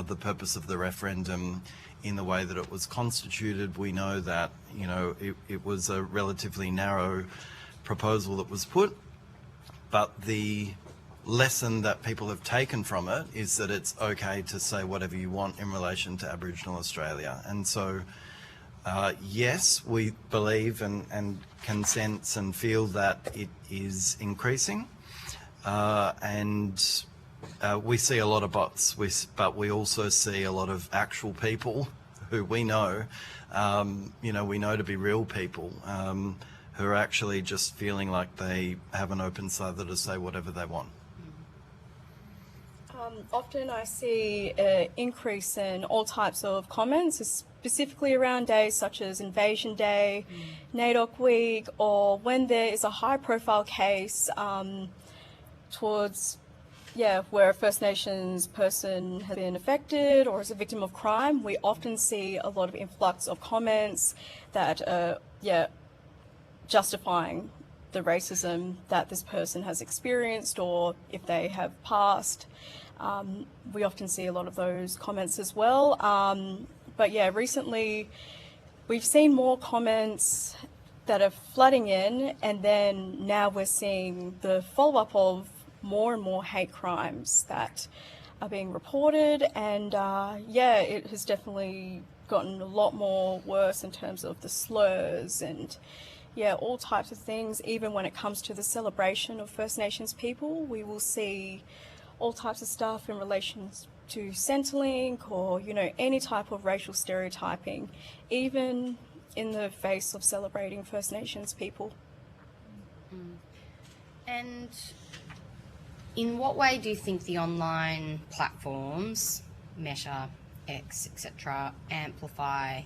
Speaker 15: the purpose of the referendum in the way that it was constituted. We know that, you know, it was a relatively narrow proposal that was put, but the lesson that people have taken from it is that it's okay to say whatever you want in relation to Aboriginal Australia. And so, yes, we believe and can sense and feel that it is increasing. And we see a lot of bots, but we also see a lot of actual people who we know, we know to be real people, who are actually just feeling like they have an open slather to say whatever they want.
Speaker 16: Often I see an increase in all types of comments, specifically around days such as Invasion Day, NAIDOC Week, or when there is a high-profile case towards, where a First Nations person has been affected or is a victim of crime. We often see a lot of influx of comments that are, justifying the racism that this person has experienced or if they have passed. We often see a lot of those comments as well. But recently we've seen more comments that are flooding in, and then now we're seeing the follow-up of more and more hate crimes that are being reported, and it has definitely gotten a lot more worse in terms of the slurs and all types of things. Even when it comes to the celebration of First Nations people, we will see all types of stuff in relation to Centrelink or, any type of racial stereotyping, even in the face of celebrating First Nations people.
Speaker 6: And in what way do you think the online platforms, Meta, X, etc., amplify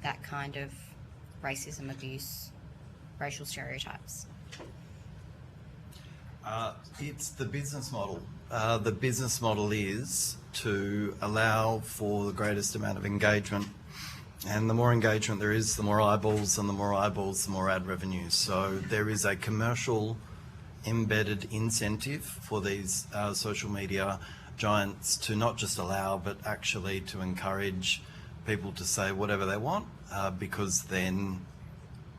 Speaker 6: that kind of racism, abuse, racial stereotypes?
Speaker 15: It's the business model. The business model is to allow for the greatest amount of engagement. And the more engagement there is, the more eyeballs, and the more eyeballs, the more ad revenue. So there is a commercial embedded incentive for these social media giants to not just allow, but actually to encourage people to say whatever they want, because then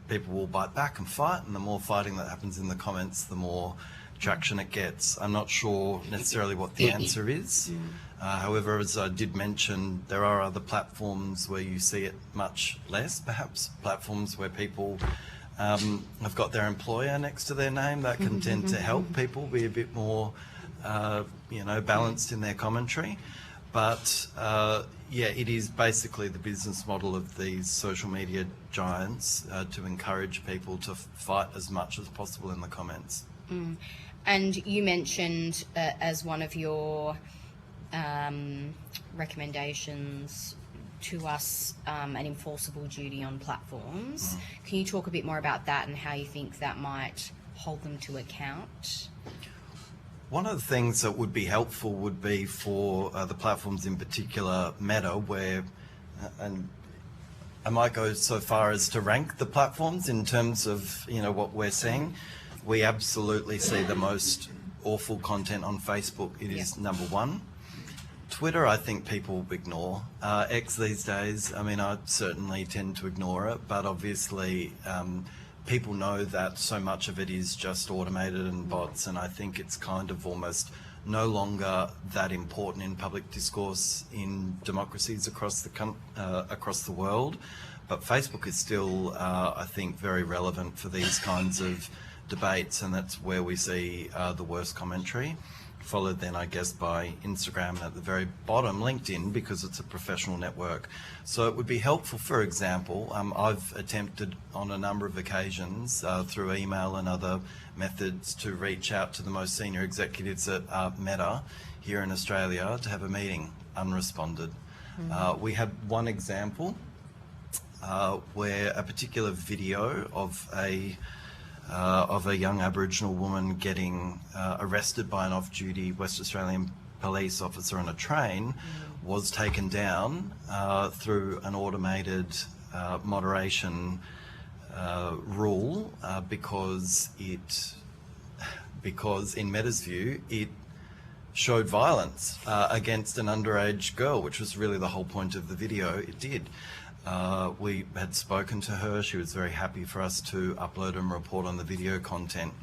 Speaker 15: people will bite back and fight, and the more fighting that happens in the comments, the more traction it gets. I'm not sure necessarily what the answer is. However, as I did mention, there are other platforms where you see it much less, perhaps platforms where people have got their employer next to their name. That can tend to help people be a bit more, balanced in their commentary. But it is basically the business model of these social media giants to encourage people to fight as much as possible in the comments.
Speaker 6: And you mentioned as one of your recommendations to us an enforceable duty on platforms. Can you talk a bit more about that and how you think that might hold them to account?
Speaker 15: One of the things that would be helpful would be for the platforms, in particular Meta, where, and I might go so far as to rank the platforms in terms of, you know, what we're seeing. We absolutely see the most awful content on Facebook. It is number one. Twitter, I think people ignore. X these days, I mean, I certainly tend to ignore it, but obviously people know that so much of it is just automated and bots, and I think it's kind of almost no longer that important in public discourse in democracies across the world. But Facebook is still, I think, very relevant for these kinds of debates, and that's where we see the worst commentary, followed then, I guess, by Instagram at the very bottom, LinkedIn, because it's a professional network. So it would be helpful, for example, I've attempted on a number of occasions through email and other methods to reach out to the most senior executives at Meta here in Australia to have a meeting, unresponded. We had one example where a particular video of a young Aboriginal woman getting arrested by an off-duty West Australian police officer on a train was taken down through an automated moderation rule because in Meta's view it showed violence against an underage girl, which was really the whole point of the video. It did. We had spoken to her. She was very happy for us to upload and report on the video content.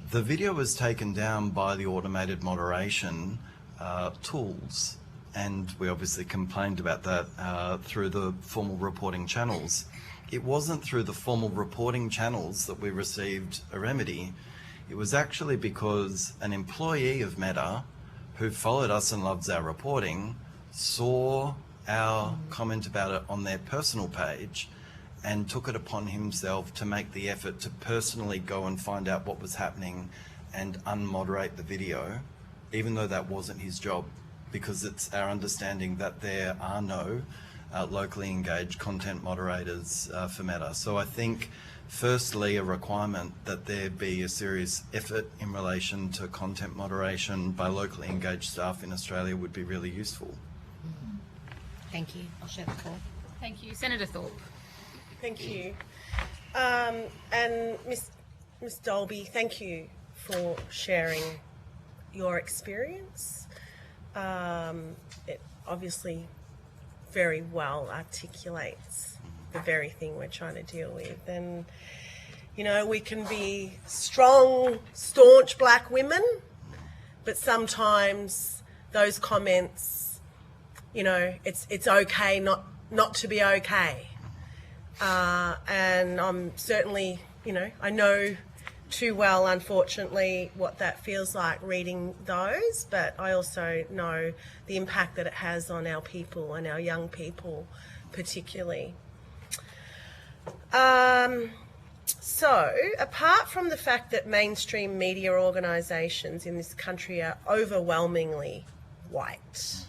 Speaker 15: The video was taken down by the automated moderation tools, and we obviously complained about that through the formal reporting channels. It wasn't through the formal reporting channels that we received a remedy. It was actually because an employee of Meta who followed us and loves our reporting saw our comment about it on their personal page and took it upon himself to make the effort to personally go and find out what was happening and unmoderate the video, even though that wasn't his job, because it's our understanding that there are no locally engaged content moderators for Meta. So I think firstly a requirement that there be a serious effort in relation to content moderation by locally engaged staff in Australia would be really useful.
Speaker 6: Thank you. I'll share the call.
Speaker 1: Thank you. Senator Thorpe.
Speaker 4: Thank you. And Ms Dolby, thank you for sharing your experience. It obviously very well articulates the very thing we're trying to deal with. And, you know, we can be strong, staunch black women, but sometimes those comments, you know, it's okay not to be okay. And I'm certainly, you know, I know too well, unfortunately, what that feels like reading those, but I also know the impact that it has on our people and our young people particularly. So, apart from the fact that mainstream media organisations in this country are overwhelmingly white,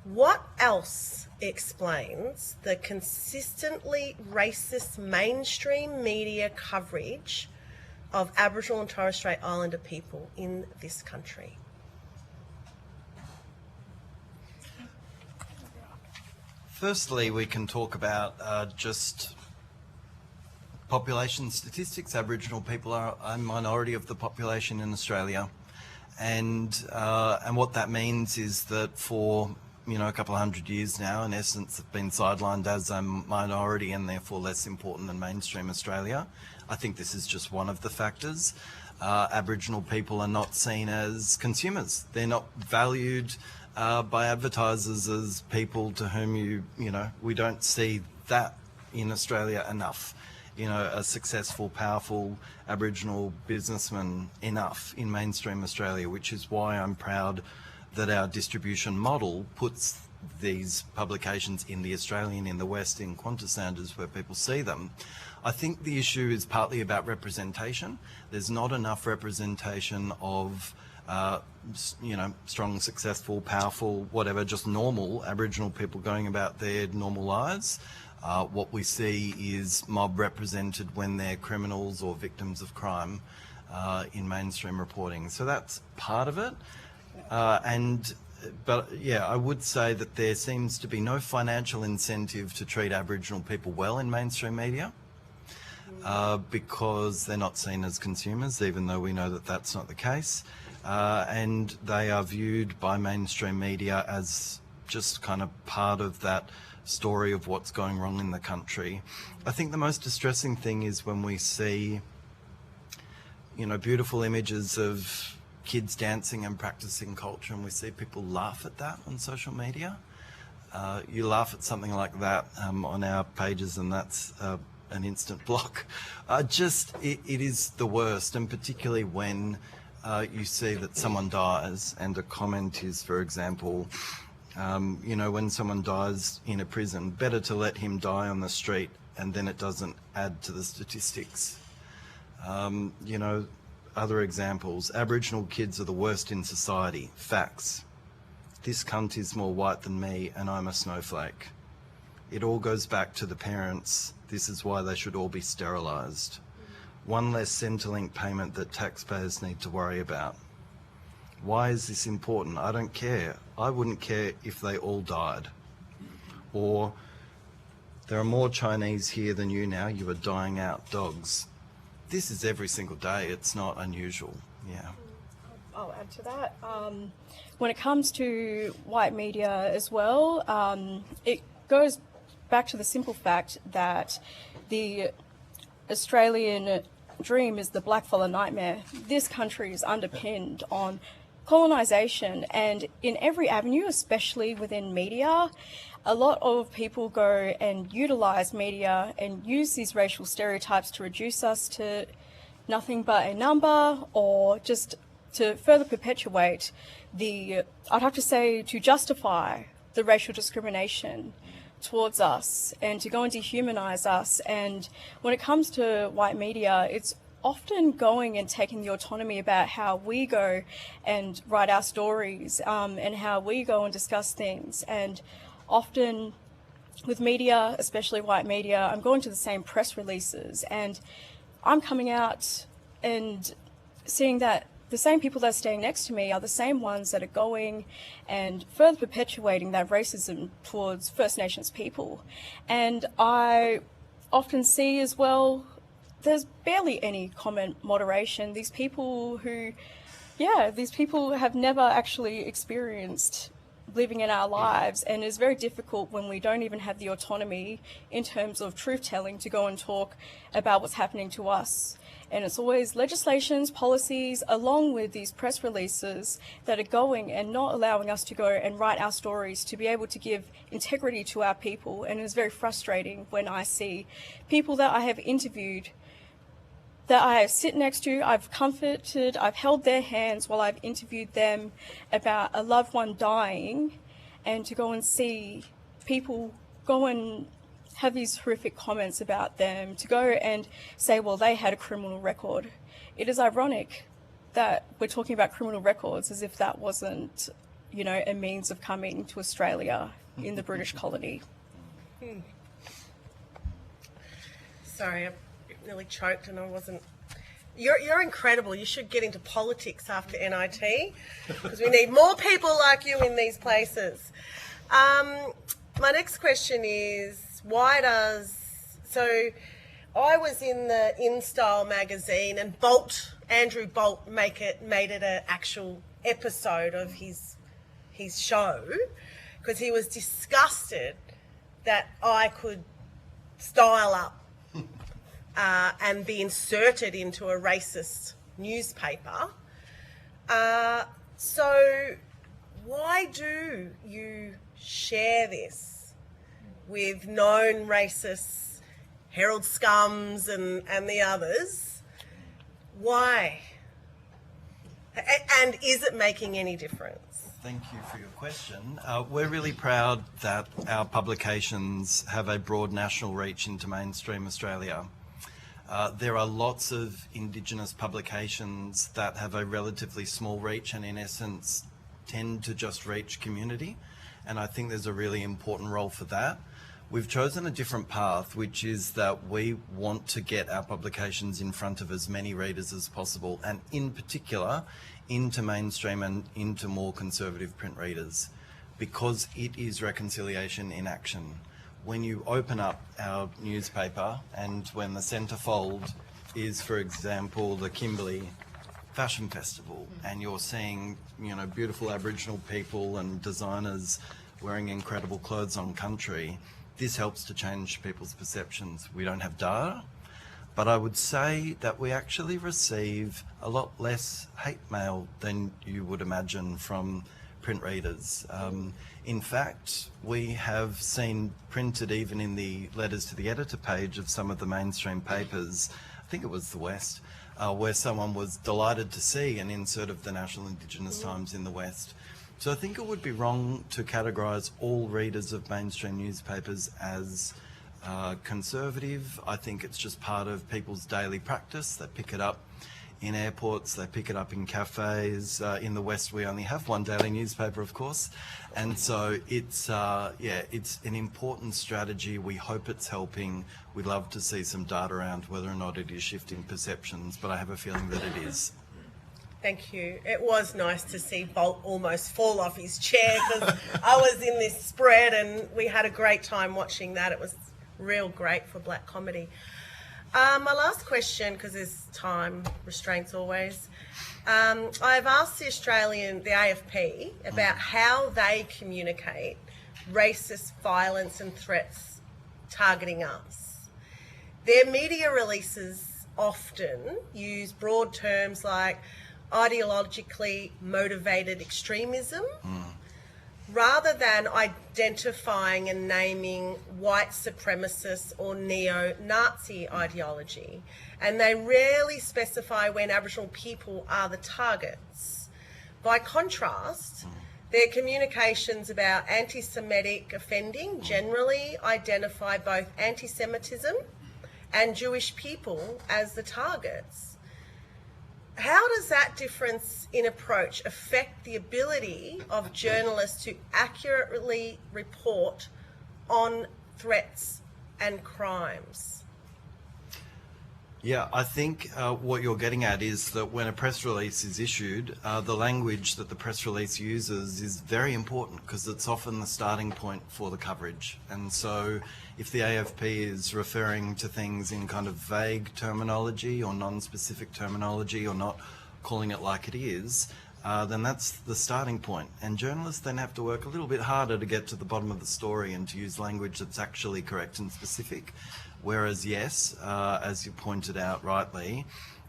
Speaker 4: what else explains the consistently racist mainstream media coverage of Aboriginal and Torres Strait Islander people in this country?
Speaker 15: Firstly, we can talk about just population statistics. Aboriginal people are a minority of the population in Australia, and what that means is that for a couple of hundred years now, in essence, have been sidelined as a minority and therefore less important than mainstream Australia. I think this is just one of the factors. Aboriginal people are not seen as consumers. They're not valued by advertisers as people to whom we don't see that in Australia enough. A successful, powerful Aboriginal businessman enough in mainstream Australia, which is why I'm proud that our distribution model puts these publications in the Australian, in the West, in Qantas standards where people see them. I think the issue is partly about representation. There's not enough representation of strong, successful, powerful, whatever, just normal Aboriginal people going about their normal lives. What we see is mob represented when they're criminals or victims of crime in mainstream reporting. So that's part of it. But yeah, I would say that there seems to be no financial incentive to treat Aboriginal people well in mainstream media because they're not seen as consumers, even though we know that that's not the case. And they are viewed by mainstream media as just kind of part of that story of what's going wrong in the country. I think the most distressing thing is when we see, beautiful images of kids dancing and practicing culture, and we see people laugh at that on social media. You laugh at something like that on our pages, and that's an instant block. It is the worst, and particularly when you see that someone dies and a comment is, for example, when someone dies in a prison, better to let him die on the street and then it doesn't add to the statistics. Other examples, Aboriginal kids are the worst in society. Facts. This cunt is more white than me and I'm a snowflake. It all goes back to the parents. This is why they should all be sterilised. One less Centrelink payment that taxpayers need to worry about. Why is this important? I don't care. I wouldn't care if they all died. Or, there are more Chinese here than you now, you are dying out, dogs. This is every single day, it's not unusual, yeah.
Speaker 16: I'll add to that. When it comes to white media as well, it goes back to the simple fact that the Australian dream is the blackfellow nightmare. This country is underpinned on colonisation, and in every avenue, especially within media, a lot of people go and utilise media and use these racial stereotypes to reduce us to nothing but a number, or just to further perpetuate I'd have to say, to justify the racial discrimination towards us and to go and dehumanise us. And when it comes to white media, it's often going and taking the autonomy about how we go and write our stories and how we go and discuss things. And often with media, especially white media, I'm going to the same press releases and I'm coming out and seeing that the same people that are staying next to me are the same ones that are going and further perpetuating that racism towards First Nations people. And I often see as well, there's barely any comment moderation. These people have never actually experienced living in our lives, and it's very difficult when we don't even have the autonomy in terms of truth telling to go and talk about what's happening to us. And it's always legislations, policies, along with these press releases that are going and not allowing us to go and write our stories to be able to give integrity to our people. And it's very frustrating when I see people that I have interviewed, that I sit next to, I've comforted, I've held their hands while I've interviewed them about a loved one dying, and to go and see people go and have these horrific comments about them, to go and say, well, they had a criminal record. It is ironic that we're talking about criminal records as if that wasn't, a means of coming to Australia in the British colony.
Speaker 4: Sorry, I nearly choked and I wasn't. You're incredible. You should get into politics after NIT because we need more people like you in these places. My next question is, so I was in the InStyle magazine and Andrew Bolt made it an actual episode of his show because he was disgusted that I could style up and be inserted into a racist newspaper. So why do you share this with known racists, Herald Scums and the others? Why? And is it making any difference?
Speaker 15: Thank you for your question. We're really proud that our publications have a broad national reach into mainstream Australia. There are lots of Indigenous publications that have a relatively small reach and in essence tend to just reach community, and I think there's a really important role for that. We've chosen a different path, which is that we want to get our publications in front of as many readers as possible, and in particular into mainstream and into more conservative print readers, because it is reconciliation in action. When you open up our newspaper and when the centrefold is, for example, the Kimberley Fashion Festival, and you're seeing, you know, beautiful Aboriginal people and designers wearing incredible clothes on country, this helps to change people's perceptions. We don't have data, but I would say that we actually receive a lot less hate mail than you would imagine from print readers. In fact, we have seen printed even in the letters to the editor page of some of the mainstream papers, I think it was the West, where someone was delighted to see an insert of the National Indigenous Times in the West. So I think it would be wrong to categorise all readers of mainstream newspapers as conservative. I think it's just part of people's daily practice. They pick it up in airports, they pick it up in cafes. In the West, we only have one daily newspaper, of course. And so it's, it's an important strategy. We hope it's helping. We'd love to see some data around whether or not it is shifting perceptions, but I have a feeling that it is.
Speaker 4: Thank you. It was nice to see Bolt almost fall off his chair because I was in this spread and we had a great time watching that. It was real great for black comedy. My last question, because there's time restraints always, I've asked the AFP about how they communicate racist violence and threats targeting us. Their media releases often use broad terms like ideologically motivated extremism, rather than identifying and naming white supremacist or neo-Nazi ideology. And they rarely specify when Aboriginal people are the targets. By contrast, their communications about anti-Semitic offending generally identify both anti-Semitism and Jewish people as the targets. How does that difference in approach affect the ability of journalists to accurately report on threats and crimes?
Speaker 15: Yeah, I think what you're getting at is that when a press release is issued, the language that the press release uses is very important because it's often the starting point for the coverage. And so if the AFP is referring to things in kind of vague terminology or non-specific terminology or not calling it like it is, then that's the starting point. And journalists then have to work a little bit harder to get to the bottom of the story and to use language that's actually correct and specific. Whereas, yes, as you pointed out rightly,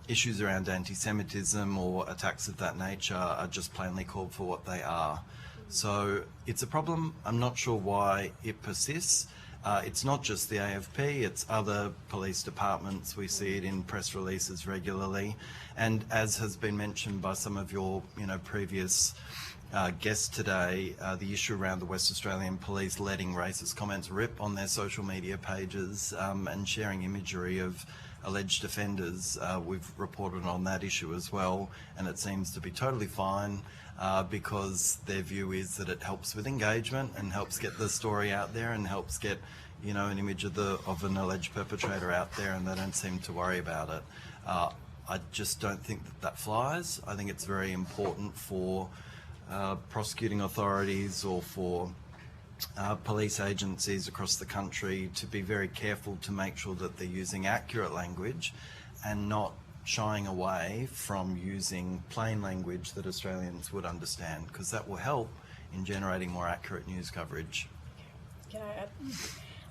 Speaker 15: issues around anti-Semitism or attacks of that nature are just plainly called for what they are. So it's a problem. I'm not sure why it persists. It's not just the AFP, it's other police departments. We see it in press releases regularly. And as has been mentioned by some of your previous guests today, the issue around the West Australian Police letting racist comments rip on their social media pages and sharing imagery of alleged offenders. We've reported on that issue as well, and it seems to be totally fine because their view is that it helps with engagement and helps get the story out there and helps get an image of an alleged perpetrator out there, and they don't seem to worry about it. I just don't think that flies. I think it's very important for prosecuting authorities or for police agencies across the country to be very careful to make sure that they're using accurate language and not shying away from using plain language that Australians would understand, because that will help in generating more accurate news coverage.
Speaker 16: Can I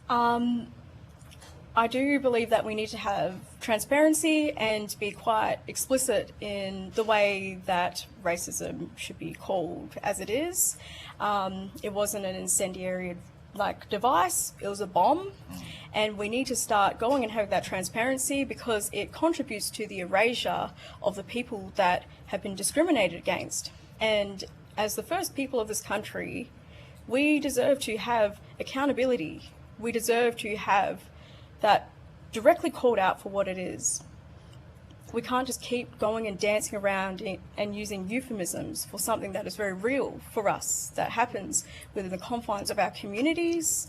Speaker 16: add? I do believe that we need to have transparency and be quite explicit in the way that racism should be called as it is. It wasn't an incendiary device, it was a bomb. And we need to start going and have that transparency because it contributes to the erasure of the people that have been discriminated against. And as the first people of this country, we deserve to have accountability. We deserve to have that directly called out for what it is. We can't just keep going and dancing around and using euphemisms for something that is very real for us, that happens within the confines of our communities,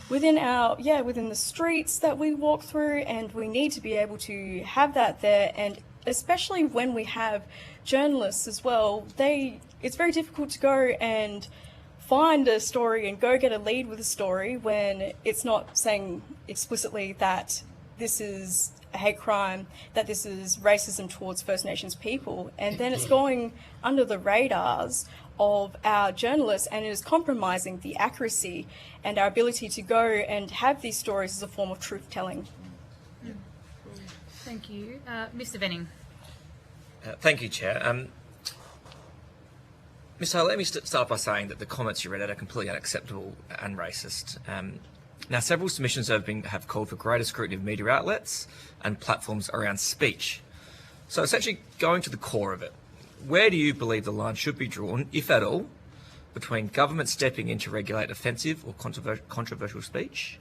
Speaker 16: within the streets that we walk through, and we need to be able to have that there. And especially when we have journalists as well, it's very difficult to go and find a story and go get a lead with a story when it's not saying explicitly that this is a hate crime, that this is racism towards First Nations people, and then it's going under the radars of our journalists, and it is compromising the accuracy and our ability to go and have these stories as a form of truth-telling.
Speaker 1: Thank you. Mr Venning.
Speaker 5: Thank you, Chair. Ms. Hale, let me start by saying that the comments you read out are completely unacceptable and racist. Now, several submissions have called for greater scrutiny of media outlets and platforms around speech. So essentially, going to the core of it, where do you believe the line should be drawn, if at all, between government stepping in to regulate offensive or controversial speech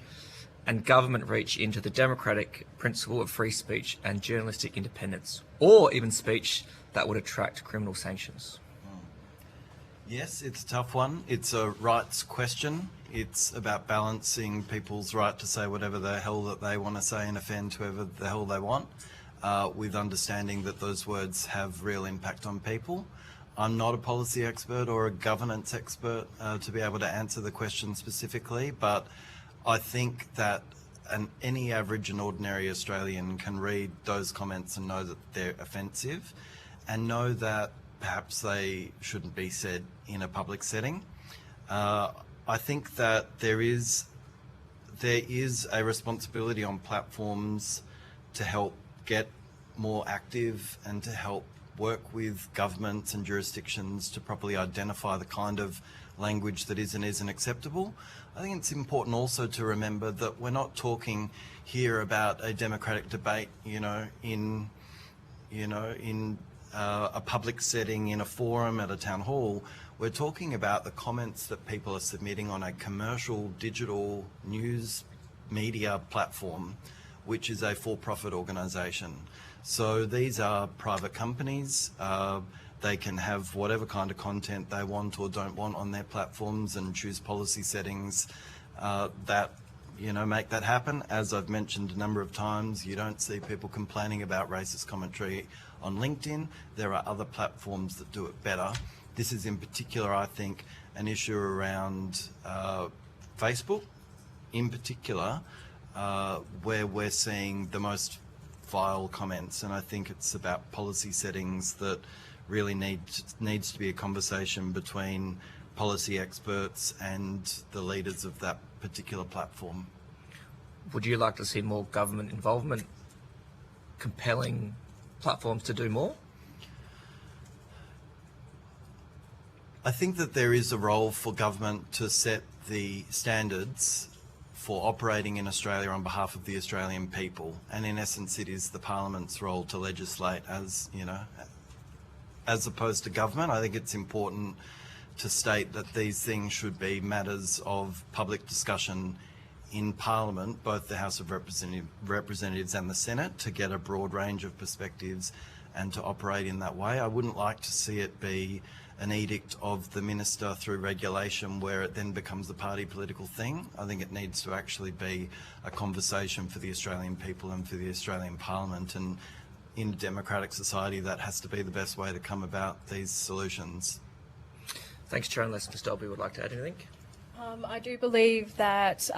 Speaker 5: and government reach into the democratic principle of free speech and journalistic independence, or even speech that would attract criminal sanctions?
Speaker 15: Yes, it's a tough one. It's a rights question. It's about balancing people's right to say whatever the hell that they want to say and offend whoever the hell they want, with understanding that those words have real impact on people. I'm not a policy expert or a governance expert to be able to answer the question specifically, but I think that any average and ordinary Australian can read those comments and know that they're offensive and know that perhaps they shouldn't be said in a public setting. I think that there is a responsibility on platforms to help get more active and to help work with governments and jurisdictions to properly identify the kind of language that is and isn't acceptable. I think it's important also to remember that we're not talking here about a democratic debate, in a public setting, in a forum, at a town hall. We're talking about the comments that people are submitting on a commercial digital news media platform, which is a for-profit organisation. So these are private companies. They can have whatever kind of content they want or don't want on their platforms and choose policy settings that make that happen. As I've mentioned a number of times, you don't see people complaining about racist commentary on LinkedIn. There are other platforms that do it better. This is in particular, I think, an issue around Facebook, in particular, where we're seeing the most vile comments. And I think it's about policy settings that really needs to be a conversation between policy experts and the leaders of that particular platform.
Speaker 5: Would you like to see more government involvement, compelling platforms to do more?
Speaker 15: I think that there is a role for government to set the standards for operating in Australia on behalf of the Australian people, and in essence it is the Parliament's role to legislate as opposed to government. I think it's important to state that these things should be matters of public discussion in Parliament, both the House of Representatives and the Senate, to get a broad range of perspectives and to operate in that way. I wouldn't like to see it be an edict of the minister through regulation where it then becomes a party political thing. I think it needs to actually be a conversation for the Australian people and for the Australian Parliament, and in a democratic society that has to be the best way to come about these solutions.
Speaker 5: Thanks, Chair. Unless Ms Dolby would like to add anything?
Speaker 16: I do believe that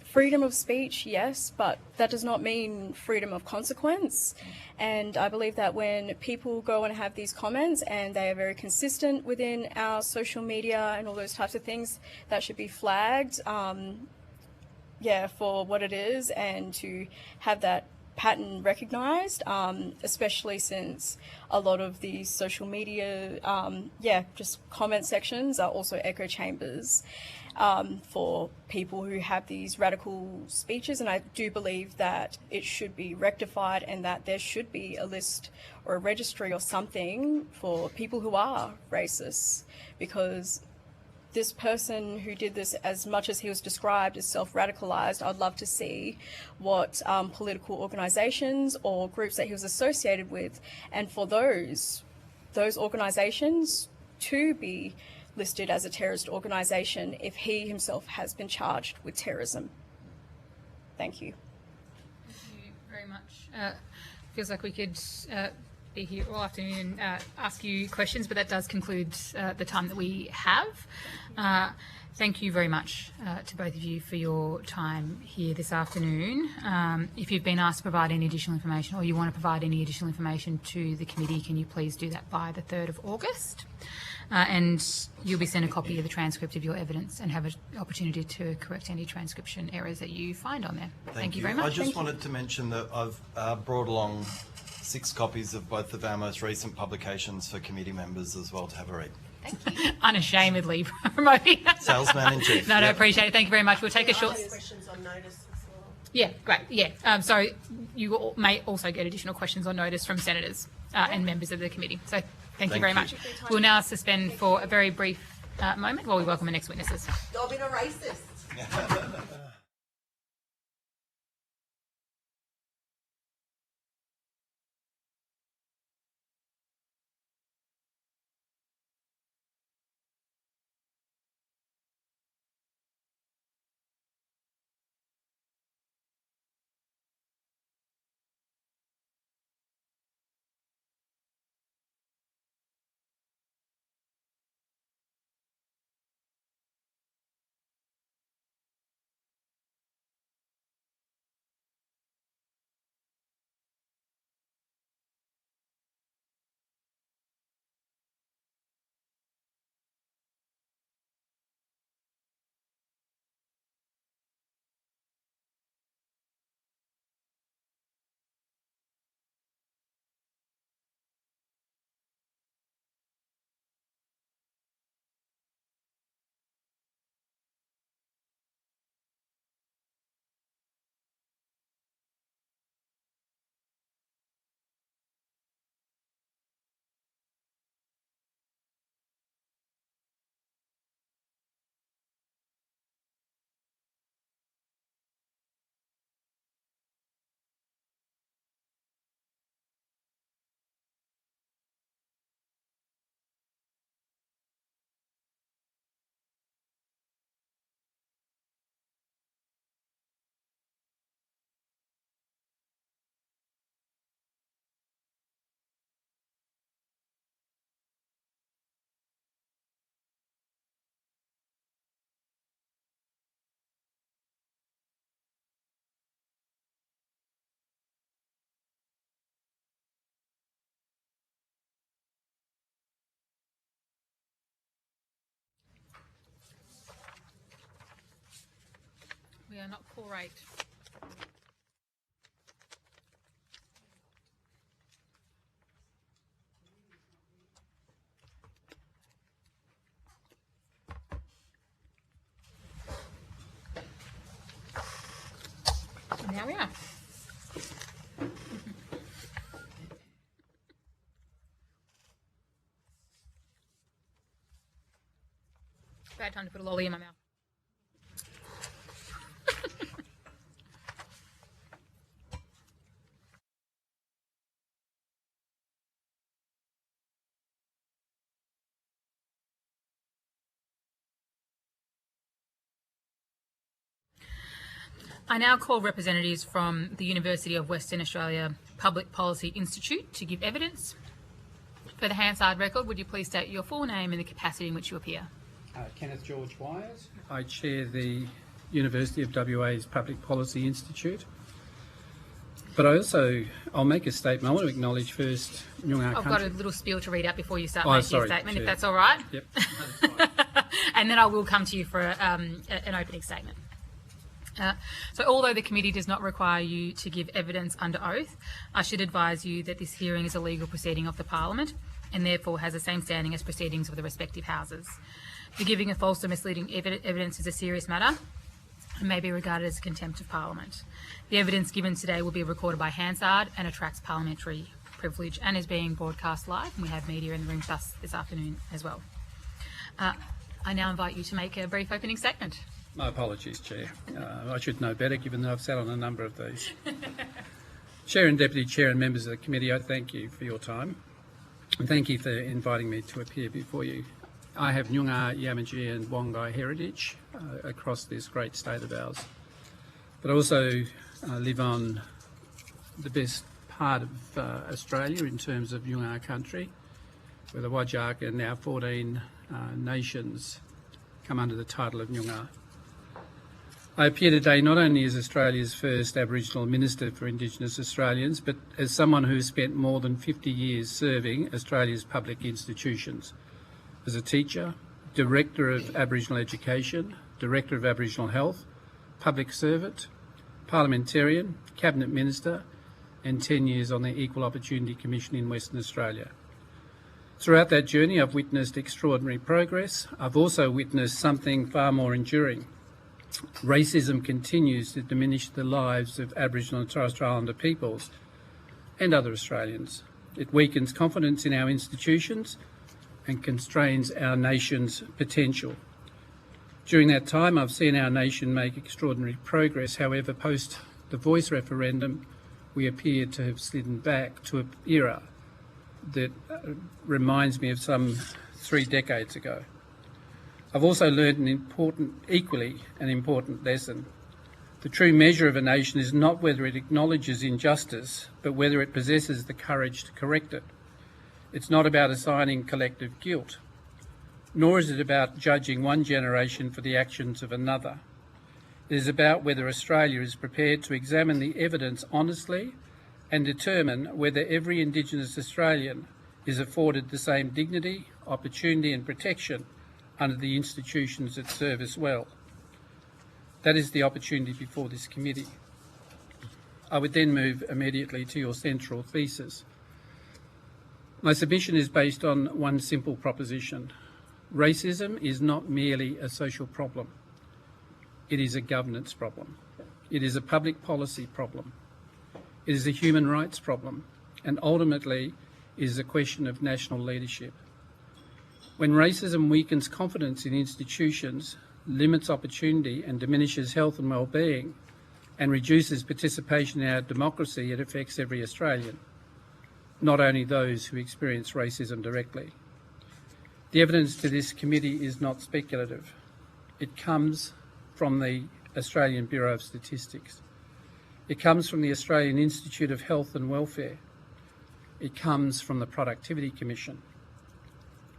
Speaker 16: freedom of speech, yes, but that does not mean freedom of consequence. And I believe that when people go and have these comments and they are very consistent within our social media and all those types of things, that should be flagged, for what it is, and to have that pattern recognised, especially since a lot of these social media, just comment sections are also echo chambers for people who have these radical speeches. And I do believe that it should be rectified and that there should be a list or a registry or something for people who are racist, because this person who did this, as much as he was described as self-radicalised, I'd love to see what political organisations or groups that he was associated with, and for those organisations to be listed as a terrorist organisation if he himself has been charged with terrorism. Thank you.
Speaker 1: Thank you very much. Feels like we could be here all afternoon and ask you questions, but that does conclude the time that we have. Thank you very much to both of you for your time here this afternoon. If you've been asked to provide any additional information, or you want to provide any additional information to the committee, can you please do that by the 3rd of August? And you'll be sent a copy of the transcript of your evidence and have an opportunity to correct any transcription errors that you find on there. Thank you very much.
Speaker 15: I just wanted to mention that I've brought along 6 copies of both of our most recent publications for committee members as well to have a read.
Speaker 1: Thank you. Unashamedly promoting.
Speaker 15: Salesman in chief.
Speaker 1: No, I appreciate it. Thank you very much. We'll take a short...
Speaker 4: Questions on notice as well.
Speaker 1: Yeah, great. Yeah. So you may also get additional questions on notice from senators and members of the committee. So thank you very much. We'll now suspend for a very brief moment while we welcome the next witnesses.
Speaker 4: I've been a racist.
Speaker 1: We are not quite. Now we are. Bad time to put a lolly in my mouth. I now call representatives from the University of Western Australia Public Policy Institute to give evidence. For the Hansard record, would you please state your full name and the capacity in which you appear?
Speaker 17: Kenneth George Wires. I chair the University of WA's Public Policy Institute. But I'll make a statement. I want to acknowowledge first Noongar
Speaker 1: I've
Speaker 17: country.
Speaker 1: got a little spiel to read out before you start making your statement,
Speaker 17: Chair.
Speaker 1: if that's all right.
Speaker 17: Yep.
Speaker 1: And then I will come to you for an opening statement. So although the committee does not require you to give evidence under oath, I should advise you that this hearing is a legal proceeding of the Parliament and therefore has the same standing as proceedings of the respective houses. The giving of false or misleading evidence is a serious matter and may be regarded as contempt of Parliament. The evidence given today will be recorded by Hansard and attracts parliamentary privilege and is being broadcast live, and we have media in the room with us this afternoon as well. I now invite you to make a brief opening statement.
Speaker 17: My apologies, Chair. I should know better given that I've sat on a number of these. Chair and Deputy Chair and members of the committee, I thank you for your time and thank you for inviting me to appear before you. I have Noongar, Yamatji and Wongai heritage across this great state of ours, but I also live on the best part of Australia in terms of Noongar country, where the Whadjuk and now 14 nations come under the title of Noongar. I appear today not only as Australia's first Aboriginal Minister for Indigenous Australians, but as someone who has spent more than 50 years serving Australia's public institutions as a teacher, Director of Aboriginal Education, Director of Aboriginal Health, Public Servant, Parliamentarian, Cabinet Minister, and 10 years on the Equal Opportunity Commission in Western Australia. Throughout that journey, I've witnessed extraordinary progress. I've also witnessed something far more enduring. Racism continues to diminish the lives of Aboriginal and Torres Strait Islander peoples and other Australians. It weakens confidence in our institutions and constrains our nation's potential. During that time, I've seen our nation make extraordinary progress. However, post the Voice referendum, we appear to have slidden back to an era that reminds me of some 3 decades ago. I've also learned equally an important lesson. The true measure of a nation is not whether it acknowledges injustice, but whether it possesses the courage to correct it. It's not about assigning collective guilt, nor is it about judging one generation for the actions of another. It is about whether Australia is prepared to examine the evidence honestly and determine whether every Indigenous Australian is afforded the same dignity, opportunity and protection under the institutions that serve us well. That is the opportunity before this committee. I would then move immediately to your central thesis. My submission is based on one simple proposition. Racism is not merely a social problem. It is a governance problem. It is a public policy problem. It is a human rights problem, and ultimately it is a question of national leadership. When racism weakens confidence in institutions, limits opportunity and diminishes health and well-being, and reduces participation in our democracy, it affects every Australian, not only those who experience racism directly. The evidence to this committee is not speculative. It comes from the Australian Bureau of Statistics. It comes from the Australian Institute of Health and Welfare. It comes from the Productivity Commission,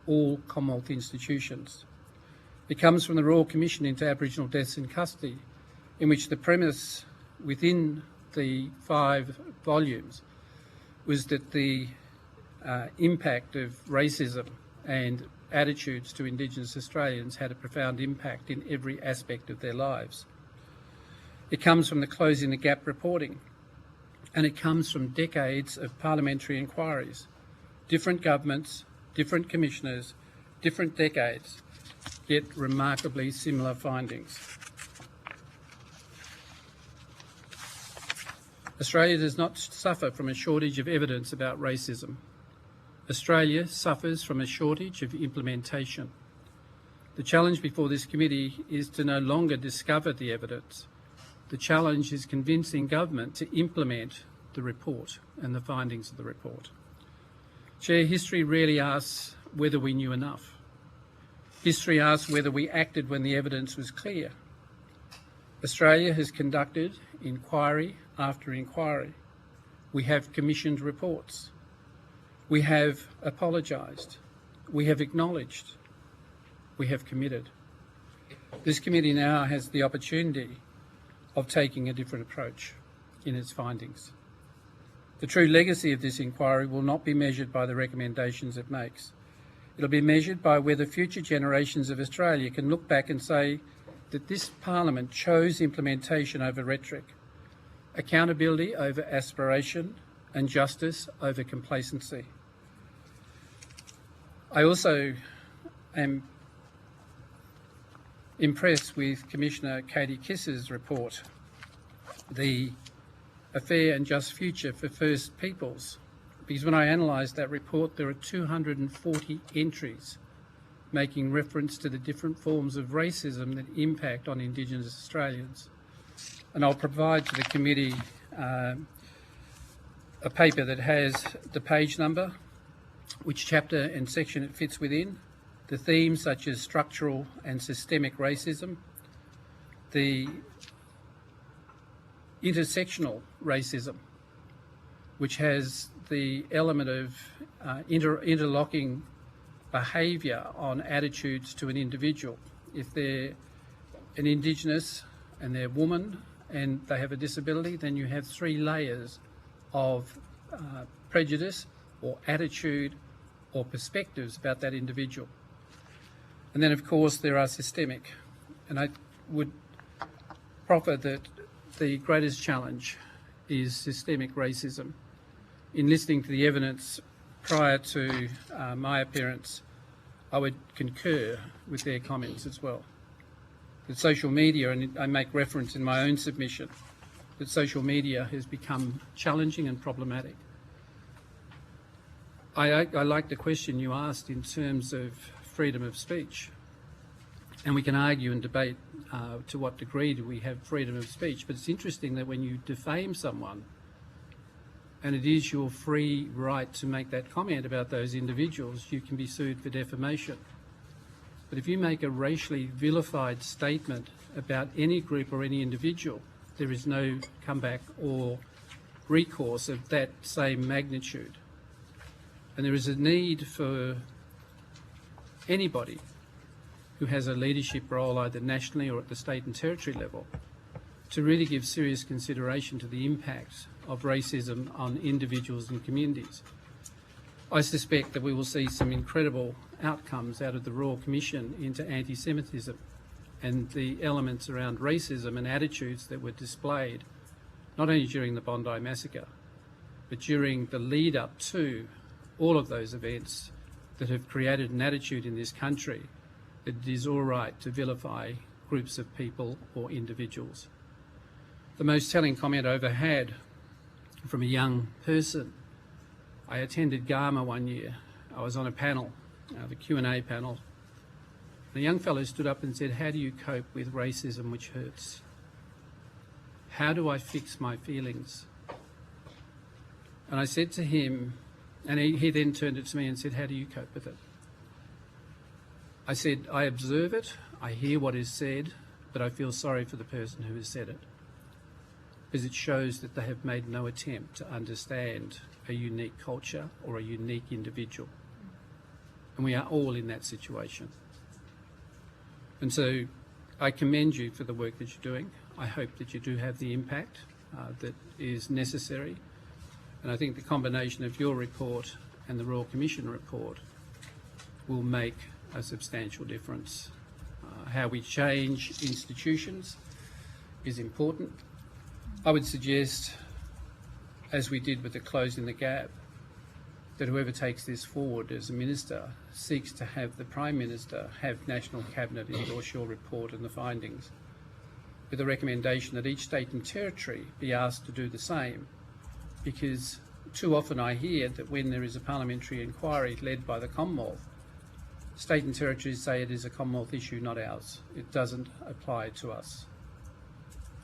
Speaker 17: all Commonwealth institutions. It comes from the Royal Commission into Aboriginal Deaths in Custody, in which the premise within the 5 volumes was that the impact of racism and attitudes to Indigenous Australians had a profound impact in every aspect of their lives. It comes from the Closing the Gap reporting, and it comes from decades of parliamentary inquiries, different governments, different commissioners, different decades, yet remarkably similar findings. Australia does not suffer from a shortage of evidence about racism. Australia suffers from a shortage of implementation. The challenge before this committee is to no longer discover the evidence. The challenge is convincing government to implement the report and the findings of the report. Chair, history rarely asks whether we knew enough. History asks whether we acted when the evidence was clear. Australia has conducted inquiry after inquiry. We have commissioned reports. We have apologised. We have acknowledged. We have committed. This committee now has the opportunity of taking a different approach in its findings. The true legacy of this inquiry will not be measured by the recommendations it makes. It'll be measured by whether future generations of Australia can look back and say that this Parliament chose implementation over rhetoric, accountability over aspiration, and justice over complacency. I also am impressed with Commissioner Katie Kiss's report, the A Fair and Just Future for First Peoples, because when I analysed that report, there are 240 entries making reference to the different forms of racism that impact on Indigenous Australians. And I'll provide to the committee a paper that has the page number, which chapter and section it fits within, the themes such as structural and systemic racism, the intersectional racism, which has the element of interlocking behaviour on attitudes to an individual. If they're an Indigenous and they're a woman and they have a disability, then you have 3 layers of prejudice or attitude or perspectives about that individual. And then, of course, there are systemic. And I would proffer that the greatest challenge is systemic racism. In listening to the evidence prior to my appearance, I would concur with their comments as well. That social media, and I make reference in my own submission, that social media has become challenging and problematic. I like the question you asked in terms of freedom of speech. And we can argue and debate to what degree do we have freedom of speech, but it's interesting that when you defame someone, and it is your free right to make that comment about those individuals, you can be sued for defamation. But if you make a racially vilified statement about any group or any individual, there is no comeback or recourse of that same magnitude. And there is a need for anybody who has a leadership role either nationally or at the state and territory level to really give serious consideration to the impact of racism on individuals and communities. I suspect that we will see some incredible outcomes out of the Royal Commission into anti-Semitism and the elements around racism and attitudes that were displayed not only during the Bondi massacre, but during the lead up to all of those events that have created an attitude in this country that it is all right to vilify groups of people or individuals. The most telling comment I ever had from a young person, I attended Garma one year. I was on a panel, the Q&A panel. The young fellow stood up and said, "How do you cope with racism which hurts? How do I fix my feelings?" And I said to him, and he then turned it to me and said, "How do you cope with it?" I said, "I observe it, I hear what is said, but I feel sorry for the person who has said it, because it shows that they have made no attempt to understand a unique culture or a unique individual. And we are all in that situation." And so I commend you for the work that you're doing. I hope that you do have the impact that is necessary. And I think the combination of your report and the Royal Commission report will make a substantial difference. How we change institutions is important. I would suggest, as we did with the Closing the Gap, that whoever takes this forward as a minister seeks to have the Prime Minister have National Cabinet endorse your report and the findings, with a recommendation that each state and territory be asked to do the same, because too often I hear that when there is a parliamentary inquiry led by the Commonwealth, state and territories say it is a Commonwealth issue, not ours. It doesn't apply to us.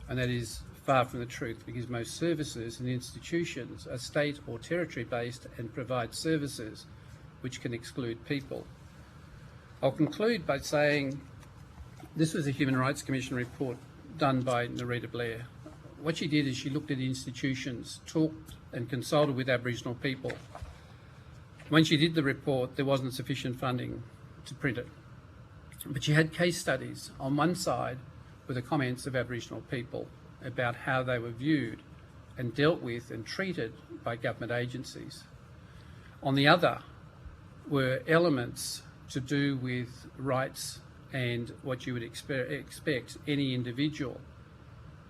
Speaker 17: And that is far from the truth, because most services and institutions are state or territory based and provide services which can exclude people. I'll conclude by saying this was a Human Rights Commission report done by Nerita Blair. What she did is she looked at institutions, talked and consulted with Aboriginal people. When she did the report, there wasn't sufficient funding to print it. But she had case studies. On one side were the comments of Aboriginal people about how they were viewed and dealt with and treated by government agencies. On the other were elements to do with rights and what you would expect any individual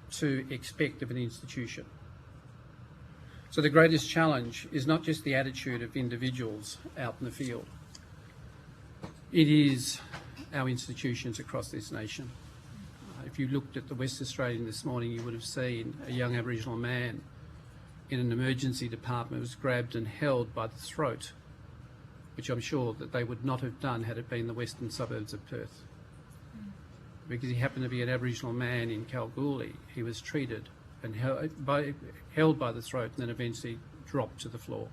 Speaker 17: to expect of an institution. So the greatest challenge is not just the attitude of individuals out in the field. It is our institutions across this nation. If you looked at the West Australian this morning, you would have seen a young Aboriginal man in an emergency department was grabbed and held by the throat which I'm sure that they would not have done had it been the western suburbs of Perth. Because he happened to be an Aboriginal man in Kalgoorlie, he was treated and held by the throat and then eventually dropped to the floor.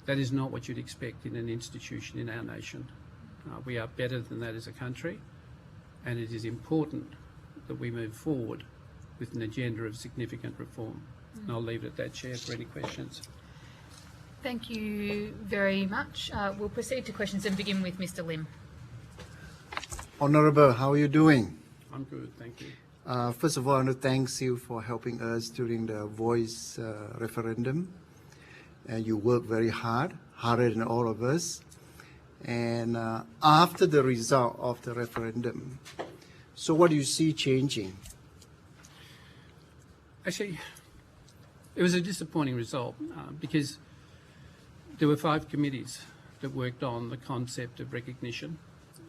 Speaker 17: That is not what you'd expect in an institution in our nation. We are better than that as a country, and it is important that we move forward with an agenda of significant reform. And I'll leave it at that, Chair, for any questions.
Speaker 1: Thank you very much. We'll proceed to questions and begin with Mr. Lim.
Speaker 7: Honourable, how are you doing?
Speaker 17: I'm good, thank you.
Speaker 7: First of all, I want to thank you for helping us during the voice referendum. And you worked very hard, harder than all of us. And after the result of the referendum, so what do you see changing?
Speaker 17: Actually, it was a disappointing result because there were 5 committees that worked on the concept of recognition,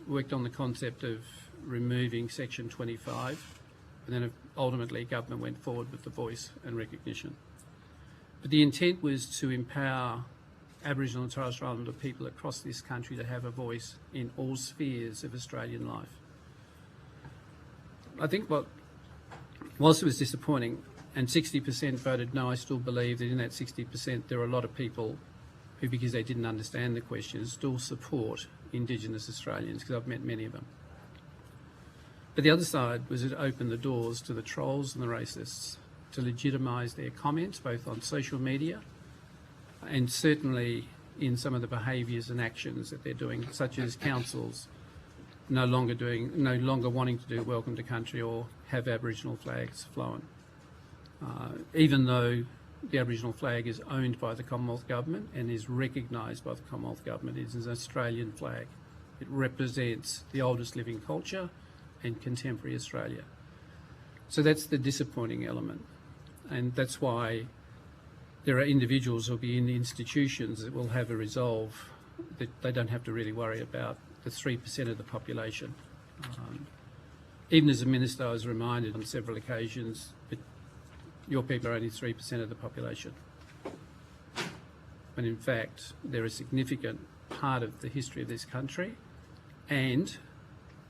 Speaker 17: worked on the concept of removing Section 25, and then ultimately government went forward with the voice and recognition. But the intent was to empower Aboriginal and Torres Strait Islander people across this country to have a voice in all spheres of Australian life. I think whilst it was disappointing, and 60% voted no, I still believe that in that 60% there are a lot of people who, because they didn't understand the questions, still support Indigenous Australians, because I've met many of them. But the other side was it opened the doors to the trolls and the racists to legitimise their comments, both on social media and certainly in some of the behaviours and actions that they're doing, such as councils no longer wanting to do Welcome to Country or have Aboriginal flags flown. Even though the Aboriginal flag is owned by the Commonwealth Government and is recognised by the Commonwealth Government, it is an Australian flag. It represents the oldest living culture and contemporary Australia. So that's the disappointing element. And that's why there are individuals who will be in the institutions that will have a resolve that they don't have to really worry about the 3% of the population. Even as a minister, I was reminded on several occasions that your people are only 3% of the population. When in fact, they're a significant part of the history of this country, and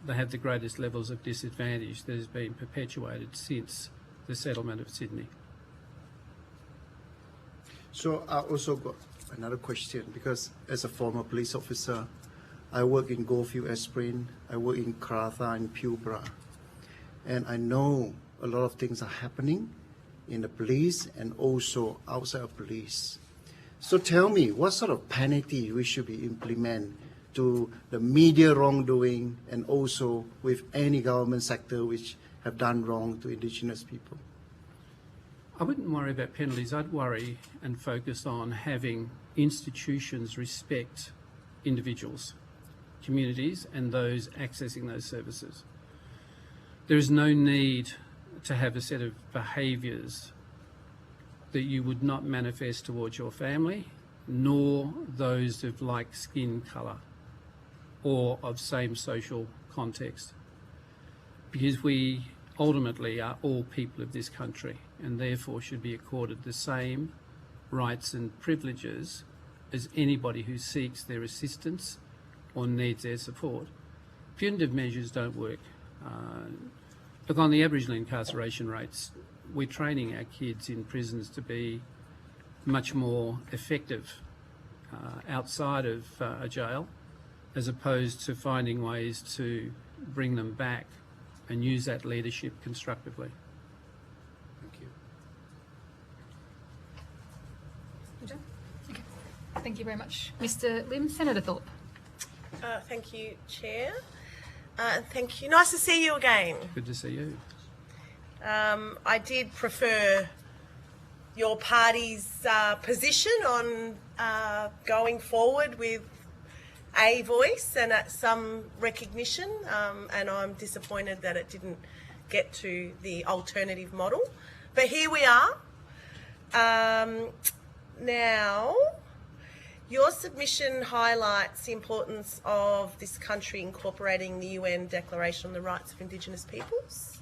Speaker 17: they have the greatest levels of disadvantage that has been perpetuated since the settlement of Sydney.
Speaker 7: So I also got another question, because as a former police officer, I work in Goldfield, Esprin, I work in Karratha and Pilbara, and I know a lot of things are happening in the police and also outside of police. So tell me, what sort of penalty we should be implement to the media wrongdoing and also with any government sector which have done wrong to Indigenous people?
Speaker 17: I wouldn't worry about penalties. I'd worry and focus on having institutions respect individuals, communities, and those accessing those services. There is no need to have a set of behaviours that you would not manifest towards your family, nor those of like skin colour or of same social context. Because we ultimately are all people of this country and therefore should be accorded the same rights and privileges as anybody who seeks their assistance or needs their support. Punitive measures don't work. Look, on the Aboriginal incarceration rates, we're training our kids in prisons to be much more effective outside of a jail, as opposed to finding ways to bring them back and use that leadership constructively.
Speaker 7: Thank you.
Speaker 1: Okay. Thank you very much. Mr. Lim, Senator Thorpe.
Speaker 4: Thank you, Chair. Thank you. Nice to see you again.
Speaker 17: Good to see you.
Speaker 4: I did prefer your party's position on going forward with a voice and some recognition, and I'm disappointed that it didn't get to the alternative model. But here we are. Now, your submission highlights the importance of this country incorporating the UN Declaration on the Rights of Indigenous Peoples.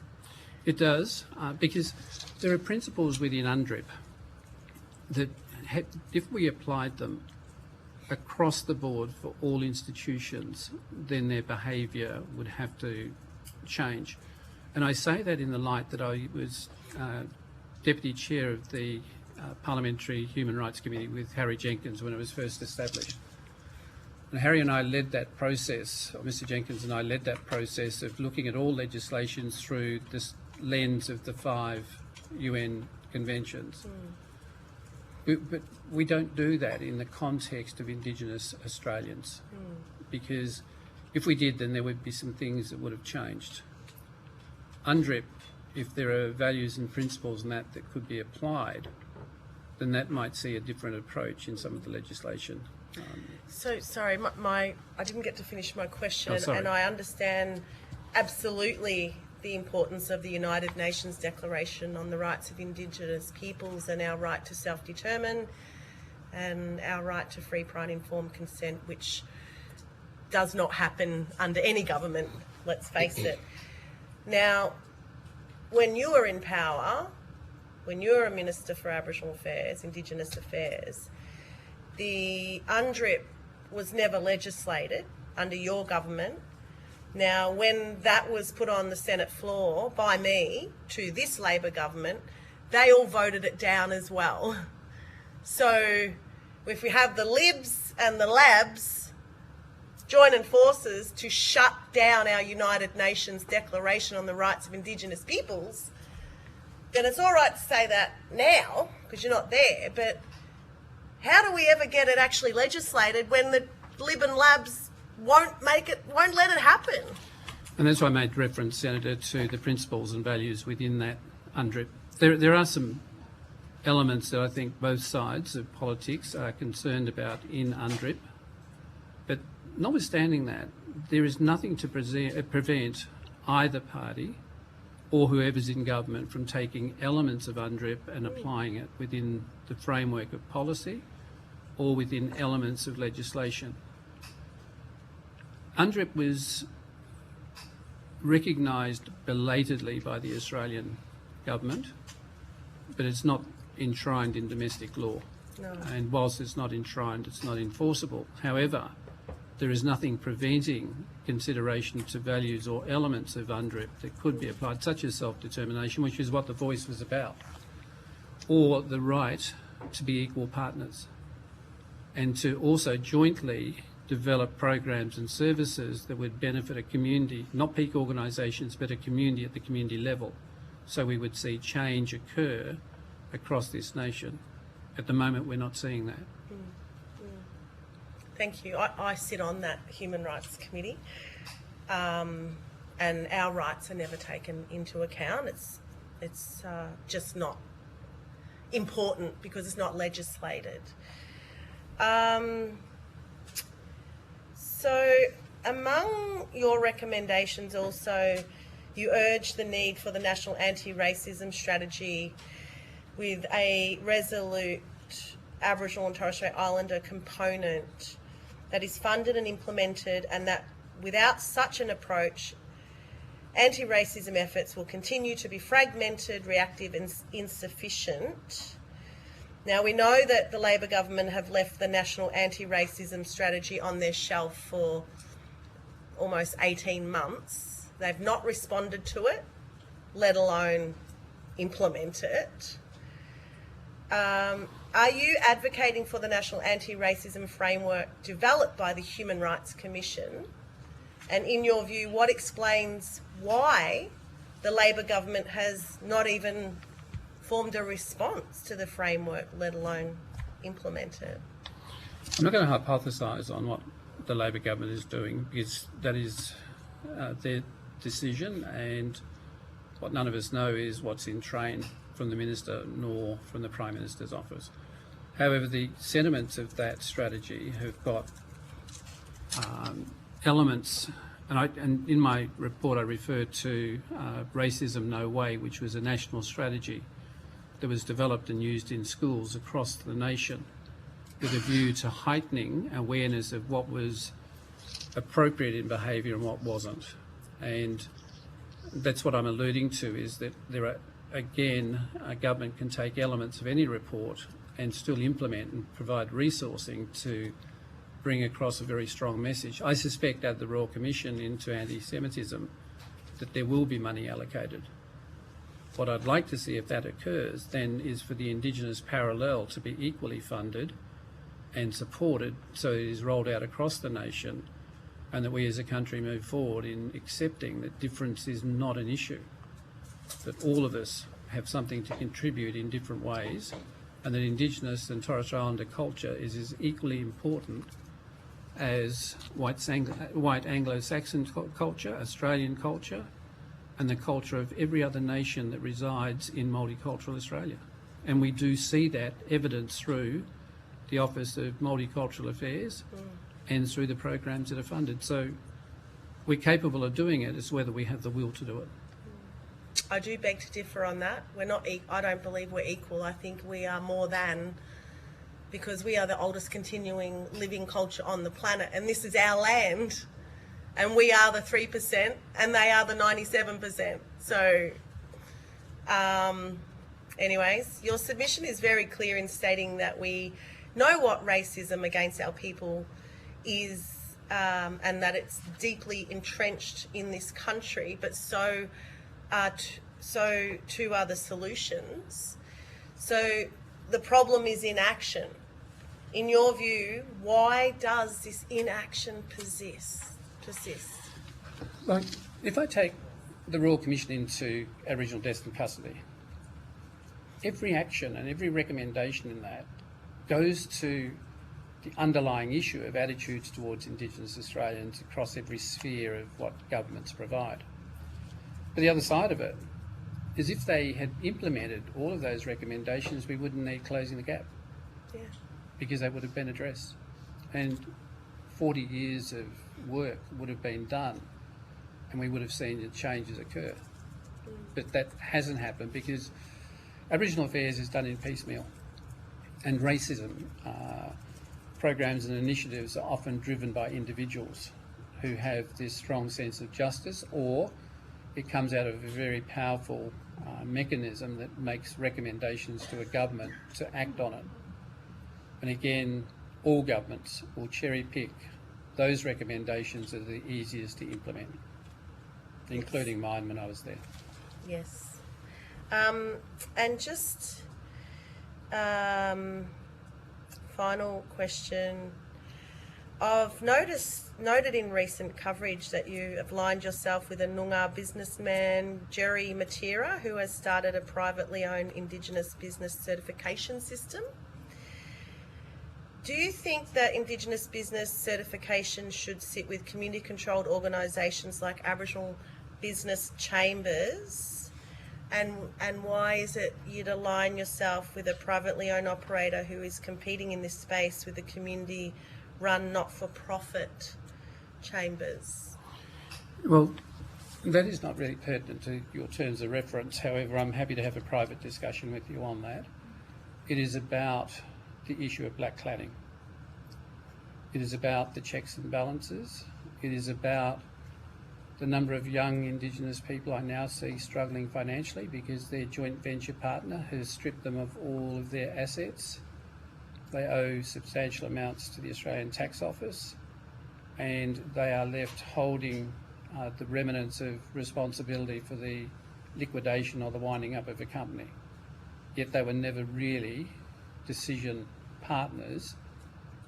Speaker 17: It does, because there are principles within UNDRIP that if we applied them across the board for all institutions, then their behaviour would have to change. And I say that in the light that I was Deputy Chair of the Parliamentary Human Rights Committee with Harry Jenkins when it was first established. And Harry and I led that process, or Mr Jenkins and I led that process of looking at all legislations through this lens of the 5 UN conventions. But we don't do that in the context of Indigenous Australians, because if we did, then there would be some things that would have changed. UNDRIP, if there are values and principles and that could be applied, then that might see a different approach in some of the legislation.
Speaker 4: So, sorry, I didn't get to finish my question,
Speaker 17: Oh,
Speaker 4: and I understand absolutely the importance of the United Nations Declaration on the Rights of Indigenous Peoples and our right to self-determine and our right to free, prior and informed consent, which does not happen under any government, let's face it. Now, when you were in power, when you were a Minister for Aboriginal Affairs, Indigenous Affairs, the UNDRIP was never legislated under your government. Now, when that was put on the Senate floor by me to this Labor government, they all voted it down as well. So if we have the Libs and the Labs joining forces to shut down our United Nations Declaration on the Rights of Indigenous Peoples, then it's all right to say that now, because you're not there, but how do we ever get it actually legislated when the Lib and Labs won't let it happen?
Speaker 17: And that's why I made reference, Senator, to the principles and values within that UNDRIP. There are some elements that I think both sides of politics are concerned about in UNDRIP, but notwithstanding that, there is nothing to prevent either party or whoever's in government from taking elements of UNDRIP and applying it within the framework of policy or within elements of legislation. UNDRIP was recognised belatedly by the Australian government, but it's not enshrined in domestic law.
Speaker 4: No.
Speaker 17: And whilst it's not enshrined, it's not enforceable. However, there is nothing preventing consideration to values or elements of UNDRIP that could be applied, such as self-determination, which is what the voice was about, or the right to be equal partners, and to also jointly develop programs and services that would benefit a community, not peak organisations, but a community at the community level. So we would see change occur across this nation. At the moment, we're not seeing that.
Speaker 4: Thank you. I sit on that Human Rights Committee, and our rights are never taken into account. It's just not important because it's not legislated. So among your recommendations also, you urge the need for the National Anti-Racism Strategy with a resolute Aboriginal and Torres Strait Islander component that is funded and implemented, and that without such an approach, anti-racism efforts will continue to be fragmented, reactive and insufficient. Now, we know that the Labor government have left the National Anti-Racism Strategy on their shelf for almost 18 months. They've not responded to it, let alone implement it. Are you advocating for the National Anti-Racism Framework developed by the Human Rights Commission? And in your view, what explains why the Labor government has not even formed a response to the framework, let alone implement it?
Speaker 17: I'm not going to hypothesise on what the Labor government is doing, because that is their decision, and what none of us know is what's in train from the Minister nor from the Prime Minister's office. However, the sentiments of that strategy have got elements, and in my report I referred to Racism No Way, which was a national strategy that was developed and used in schools across the nation with a view to heightening awareness of what was appropriate in behaviour and what wasn't. And that's what I'm alluding to, is that there are, again, a government can take elements of any report and still implement and provide resourcing to bring across a very strong message. I suspect at the Royal Commission into anti-Semitism that there will be money allocated. What I'd like to see, if that occurs, then is for the Indigenous parallel to be equally funded and supported so it is rolled out across the nation, and that we as a country move forward in accepting that difference is not an issue, that all of us have something to contribute in different ways, and that Indigenous and Torres Strait Islander culture is as equally important as white Anglo-Saxon culture, Australian culture, and the culture of every other nation that resides in multicultural Australia. And we do see that evidence through the Office of Multicultural Affairs and through the programs that are funded. So we're capable of doing it, it's whether we have the will to do it.
Speaker 4: I do beg to differ on that. We're not. I don't believe we're equal. I think we are more than, because we are the oldest continuing living culture on the planet, and this is our land, and we are the 3%, and they are the 97%. So, anyways, your submission is very clear in stating that we know what racism against our people is, and that it's deeply entrenched in this country, but so too are the solutions. So the problem is inaction. In your view, why does this inaction persist?
Speaker 17: Like, if I take the Royal Commission into Aboriginal deaths in custody, every action and every recommendation in that goes to the underlying issue of attitudes towards Indigenous Australians across every sphere of what governments provide. But the other side of it is, if they had implemented all of those recommendations, we wouldn't need closing the gap, because they would have been addressed. And 40 years of work would have been done, and we would have seen the changes occur. But that hasn't happened because Aboriginal affairs is done in piecemeal, and racism programs and initiatives are often driven by individuals who have this strong sense of justice, or it comes out of a very powerful mechanism that makes recommendations to a government to act on it. And again, all governments will cherry pick those recommendations that are the easiest to implement, including mine when I was there.
Speaker 4: Yes. And just final question. I've noted in recent coverage that you have aligned yourself with a Noongar businessman, Jerry Matera, who has started a privately owned Indigenous business certification system. Do you think that Indigenous business certification should sit with community-controlled organisations like Aboriginal business chambers? And why is it you'd align yourself with a privately owned operator who is competing in this space with the community-run not-for-profit chambers?
Speaker 17: Well, that is not really pertinent to your terms of reference. However, I'm happy to have a private discussion with you on that. It is about the issue of black cladding. It is about the checks and balances. It is about the number of young Indigenous people I now see struggling financially because their joint venture partner has stripped them of all of their assets. They owe substantial amounts to the Australian Tax Office, and they are left holding the remnants of responsibility for the liquidation or the winding up of a company. Yet they were never really decision partners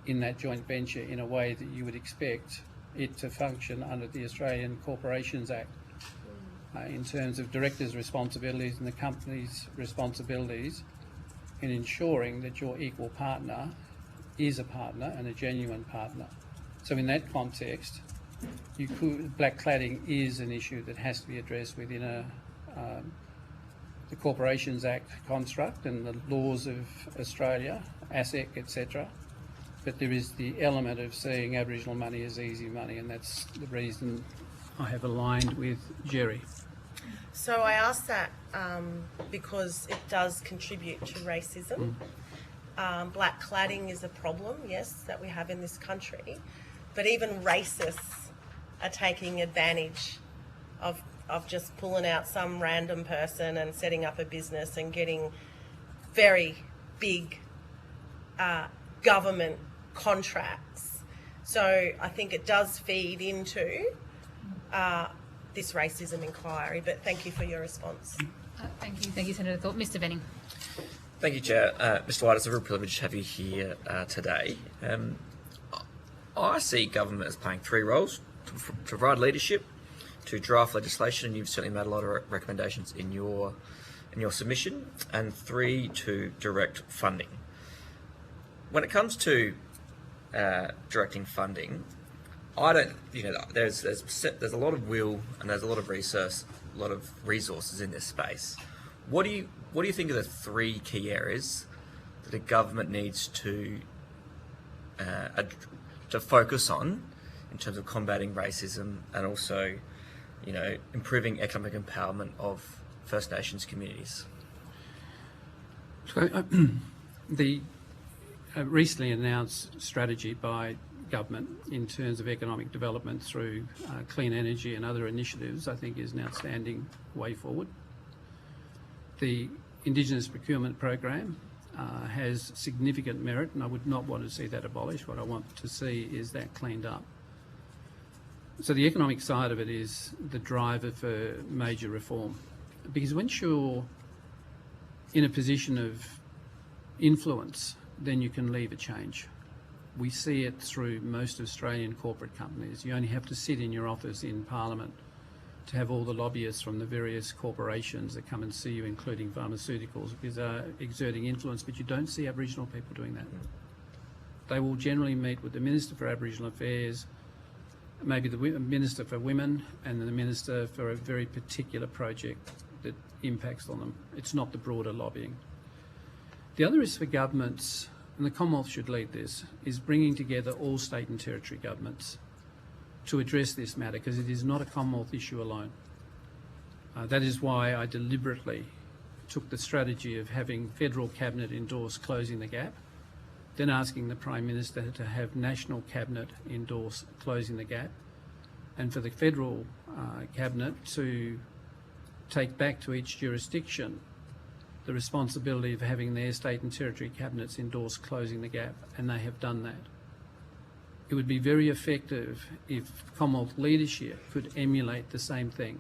Speaker 17: in that joint venture in a way that you would expect it to function under the Australian Corporations Act in terms of directors' responsibilities and the company's responsibilities in ensuring that your equal partner is a partner and a genuine partner. So in that context, black cladding is an issue that has to be addressed within the Corporations Act construct and the laws of Australia, ASIC, etc. But there is the element of seeing Aboriginal money as easy money, and that's the reason I have aligned with Jerry.
Speaker 4: So I ask that because it does contribute to racism. Black cladding is a problem, yes, that we have in this country, but even racists are taking advantage of just pulling out some random person and setting up a business and getting very big government contracts So I think it does feed into this racism inquiry, but thank you for your response.
Speaker 1: Thank you, Senator Thorpe. Mr. Benning.
Speaker 5: Thank you, Chair. Mr. White, it's a real privilege to have you here today. I see government as playing three roles: to provide leadership, to draft legislation, and you've certainly made a lot of recommendations in your submission, and 3, to direct funding. When it comes to directing funding, I don't, there's a lot of will and there's a lot of resources in this space. What do you think are the 3 key areas that a government needs to focus on in terms of combating racism and also, improving economic empowerment of First Nations communities?
Speaker 17: So, the recently announced strategy by government in terms of economic development through clean energy and other initiatives, I think, is an outstanding way forward. The Indigenous Procurement Program has significant merit, and I would not want to see that abolished. What I want to see is that cleaned up. So the economic side of it is the driver for major reform, because once you're in a position of influence, then you can leave a change. We see it through most Australian corporate companies. You only have to sit in your office in Parliament to have all the lobbyists from the various corporations that come and see you, including pharmaceuticals, because they're exerting influence, but you don't see Aboriginal people doing that. They will generally meet with the Minister for Aboriginal Affairs, maybe the Minister for Women, and the Minister for a very particular project that impacts on them. It's not the broader lobbying. The other is for governments, and the Commonwealth should lead this, is bringing together all state and territory governments to address this matter, because it is not a Commonwealth issue alone. That is why I deliberately took the strategy of having federal cabinet endorse closing the gap, then asking the Prime Minister to have national cabinet endorse closing the gap, and for the federal cabinet to take back to each jurisdiction the responsibility of having their state and territory cabinets endorse closing the gap, and they have done that. It would be very effective if Commonwealth leadership could emulate the same thing,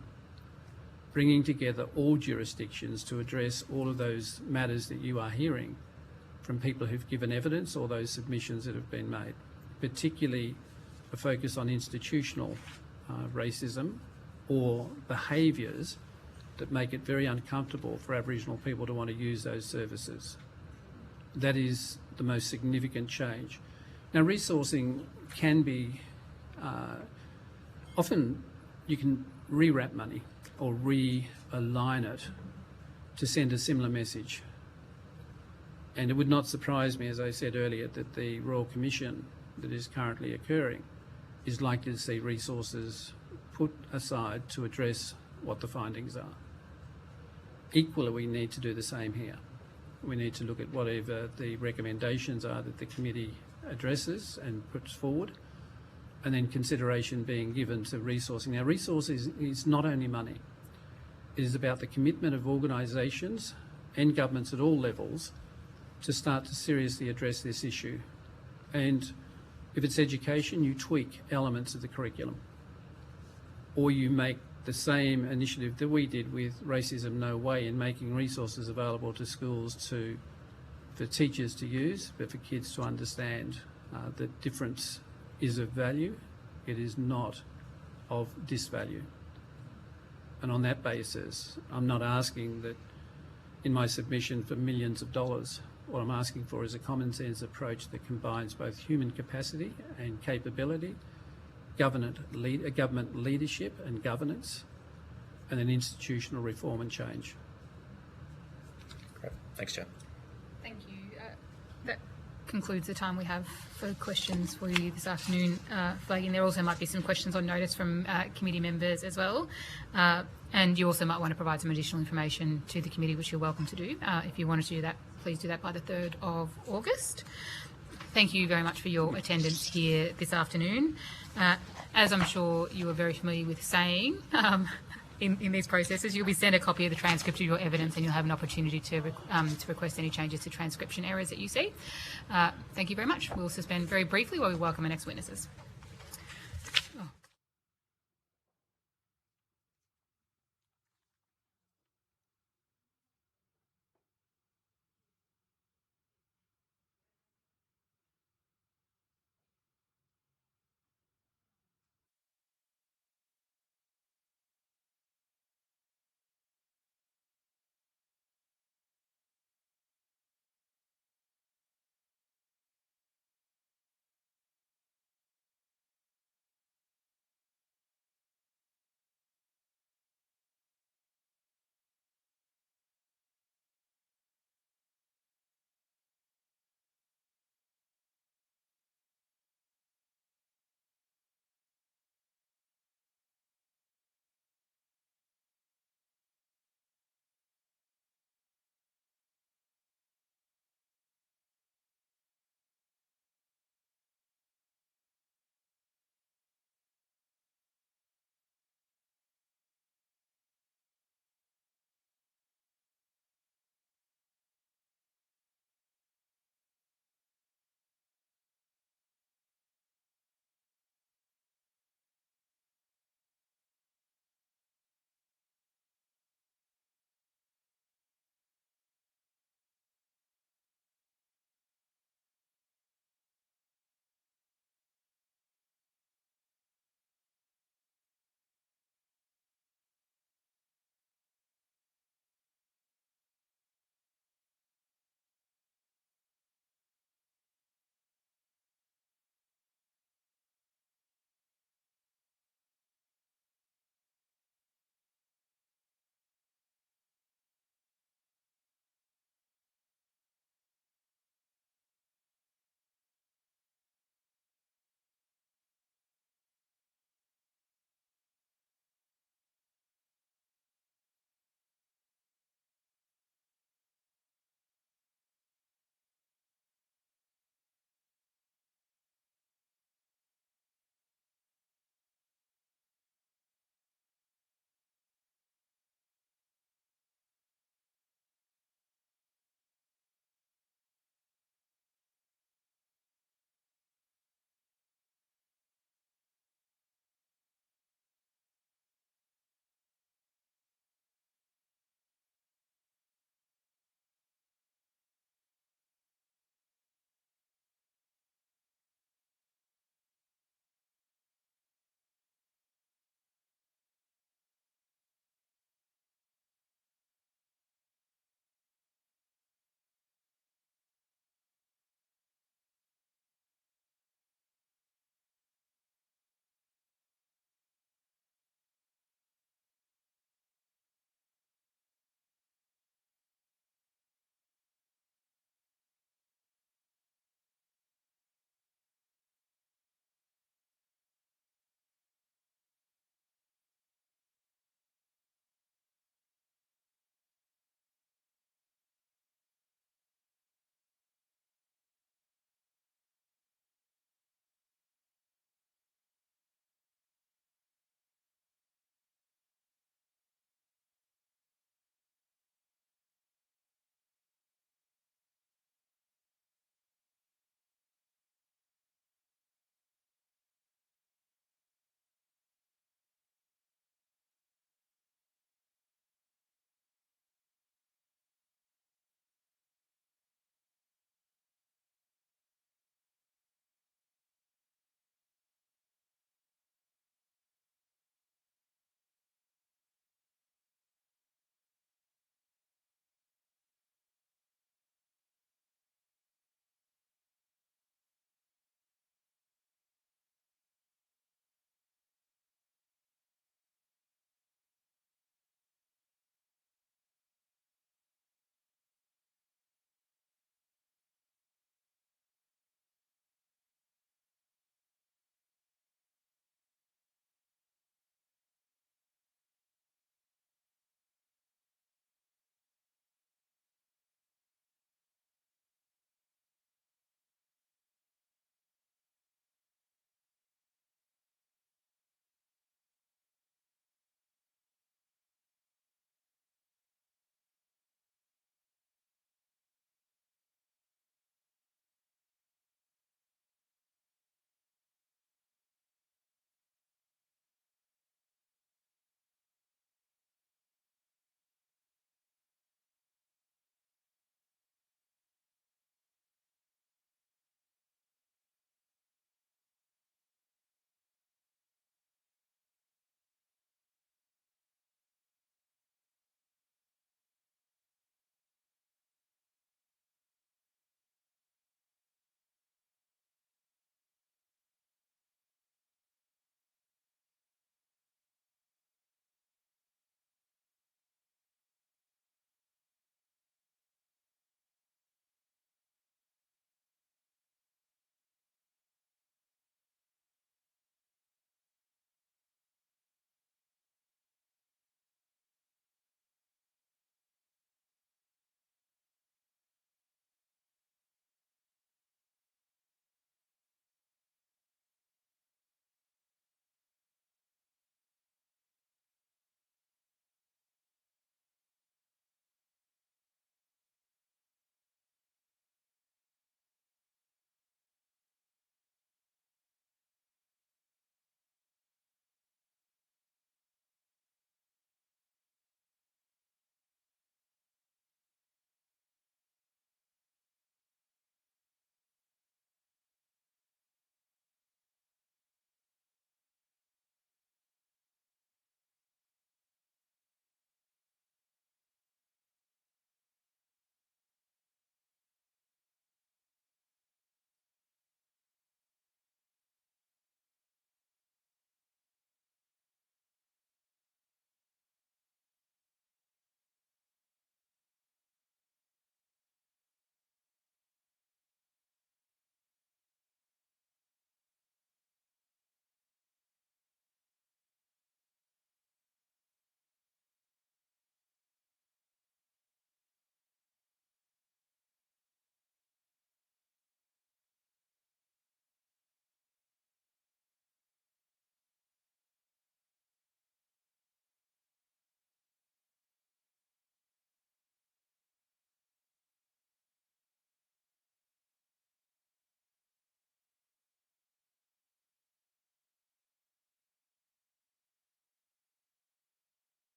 Speaker 17: bringing together all jurisdictions to address all of those matters that you are hearing from people who've given evidence or those submissions that have been made, particularly a focus on institutional racism or behaviours that make it very uncomfortable for Aboriginal people to want to use those services. That is the most significant change. Now, resourcing can be, often you can rewrap money or realign it to send a similar message. And it would not surprise me, as I said earlier, that the Royal Commission that is currently occurring is likely to see resources put aside to address what the findings are. Equally, we need to do the same here. We need to look at whatever the recommendations are that the committee addresses and puts forward, and then consideration being given to resourcing. Now, resources is not only money. It is about the commitment of organisations and governments at all levels to start to seriously address this issue. And if it's education, you tweak elements of the curriculum, or you make the same initiative that we did with Racism No Way in making resources available to schools for teachers to use, but for kids to understand that difference is of value, it is not of disvalue. And on that basis, I'm not asking that in my submission for millions of dollars. What I'm asking for is a common sense approach that combines both human capacity and capability, government leadership and governance, and then institutional reform and change.
Speaker 5: Great. Thanks, Chair.
Speaker 1: Thank you. That concludes the time we have for questions for you this afternoon. Flagging there also might be some questions on notice from committee members as well. And you also might want to provide some additional information to the committee, which you're welcome to do. If you wanted to do that, please do that by the 3rd of August. Thank you very much for your attendance here this afternoon. As I'm sure you are very familiar with saying, in these processes. You'll be sent a copy of the transcript of your evidence, and you'll have an opportunity to request any changes to transcription errors that you see. Thank you very much. We'll suspend very briefly while we welcome our next witnesses.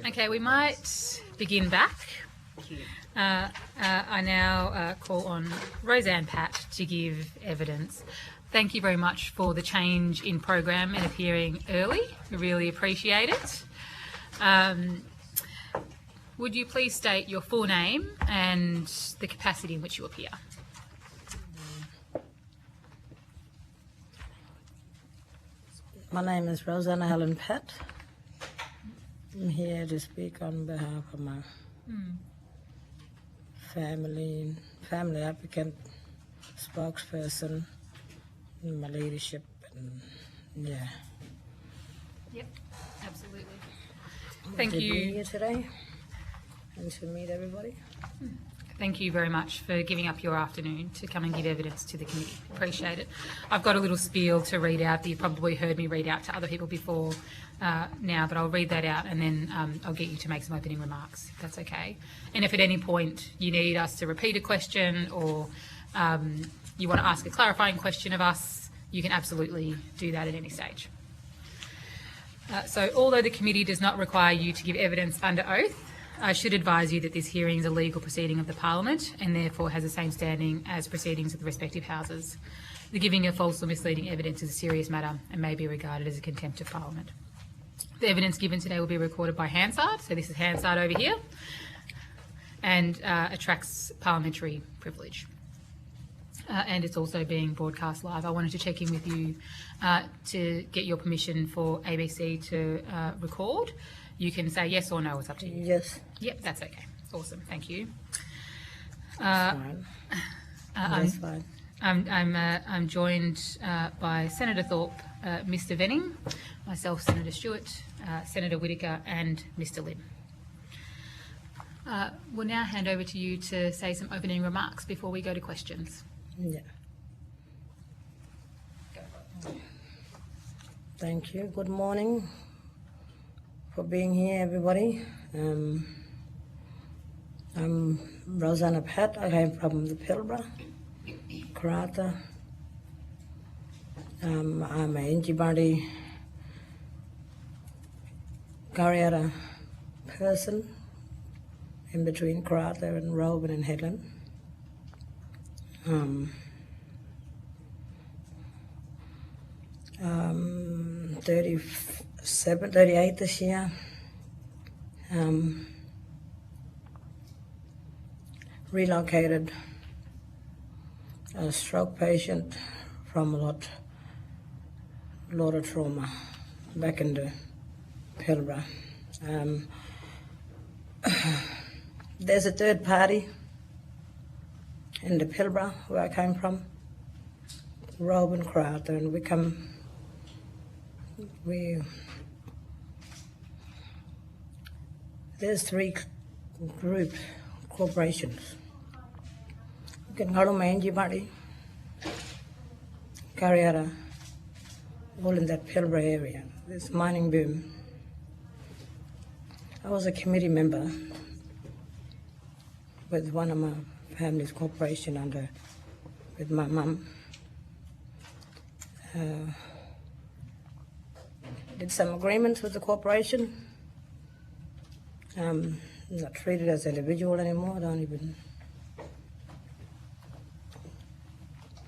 Speaker 1: Okay, we might begin back. I now call on Roseanne Pat to give evidence. Thank you very much for the change in program and appearing early. We really appreciate it. Would you please state your full name and the capacity in which you appear?
Speaker 18: My name is Rosanna Helen Pat. I'm here to speak on behalf of my family applicant, spokesperson, and my leadership, and yeah.
Speaker 1: Yep, absolutely.
Speaker 18: Good
Speaker 1: Thank
Speaker 18: to
Speaker 1: you.
Speaker 18: be here today and to meet everybody.
Speaker 1: Thank you very much for giving up your afternoon to come and give evidence to the committee. Appreciate it. I've got a little spiel to read out that you've probably heard me read out to other people before now, but I'll read that out and then I'll get you to make some opening remarks, if that's okay. And if at any point you need us to repeat a question or you want to ask a clarifying question of us, you can absolutely do that at any stage. So although the committee does not require you to give evidence under oath, I should advise you that this hearing is a legal proceeding of the Parliament and therefore has the same standing as proceedings of the respective houses. The giving of false or misleading evidence is a serious matter and may be regarded as a contempt of Parliament. The evidence given today will be recorded by Hansard, so this is Hansard over here, and attracts parliamentary privilege. And it's also being broadcast live. I wanted to check in with you to get your permission for ABC to record. You can say yes or no, it's up to you.
Speaker 18: Yes.
Speaker 1: Yep, that's okay. Awesome, thank you.
Speaker 18: That's fine.
Speaker 1: I'm joined by Senator Thorpe, Mr Venning, myself, Senator Stewart, Senator Whittaker and Mr Lim. We'll now hand over to you to say some opening remarks before we go to questions.
Speaker 18: Yeah. Thank you. Good morning for being here, everybody. I'm Rosanna Pat. I came from the Pilbara, Karratha. I'm an Injibandi Karriara person in between Karratha and Rowan and Headland. 38 this year. Relocated a stroke patient from a lot of trauma back into Pilbara. There's a third party in the Pilbara where I came from, Rowan, Karratha, and there's three group corporations. You can call them Injibandi, Karriara, all in that Pilbara area. This mining boom. I was a committee member with one of my family's corporation with my mum. Did some agreements with the corporation. Not treated as an individual anymore.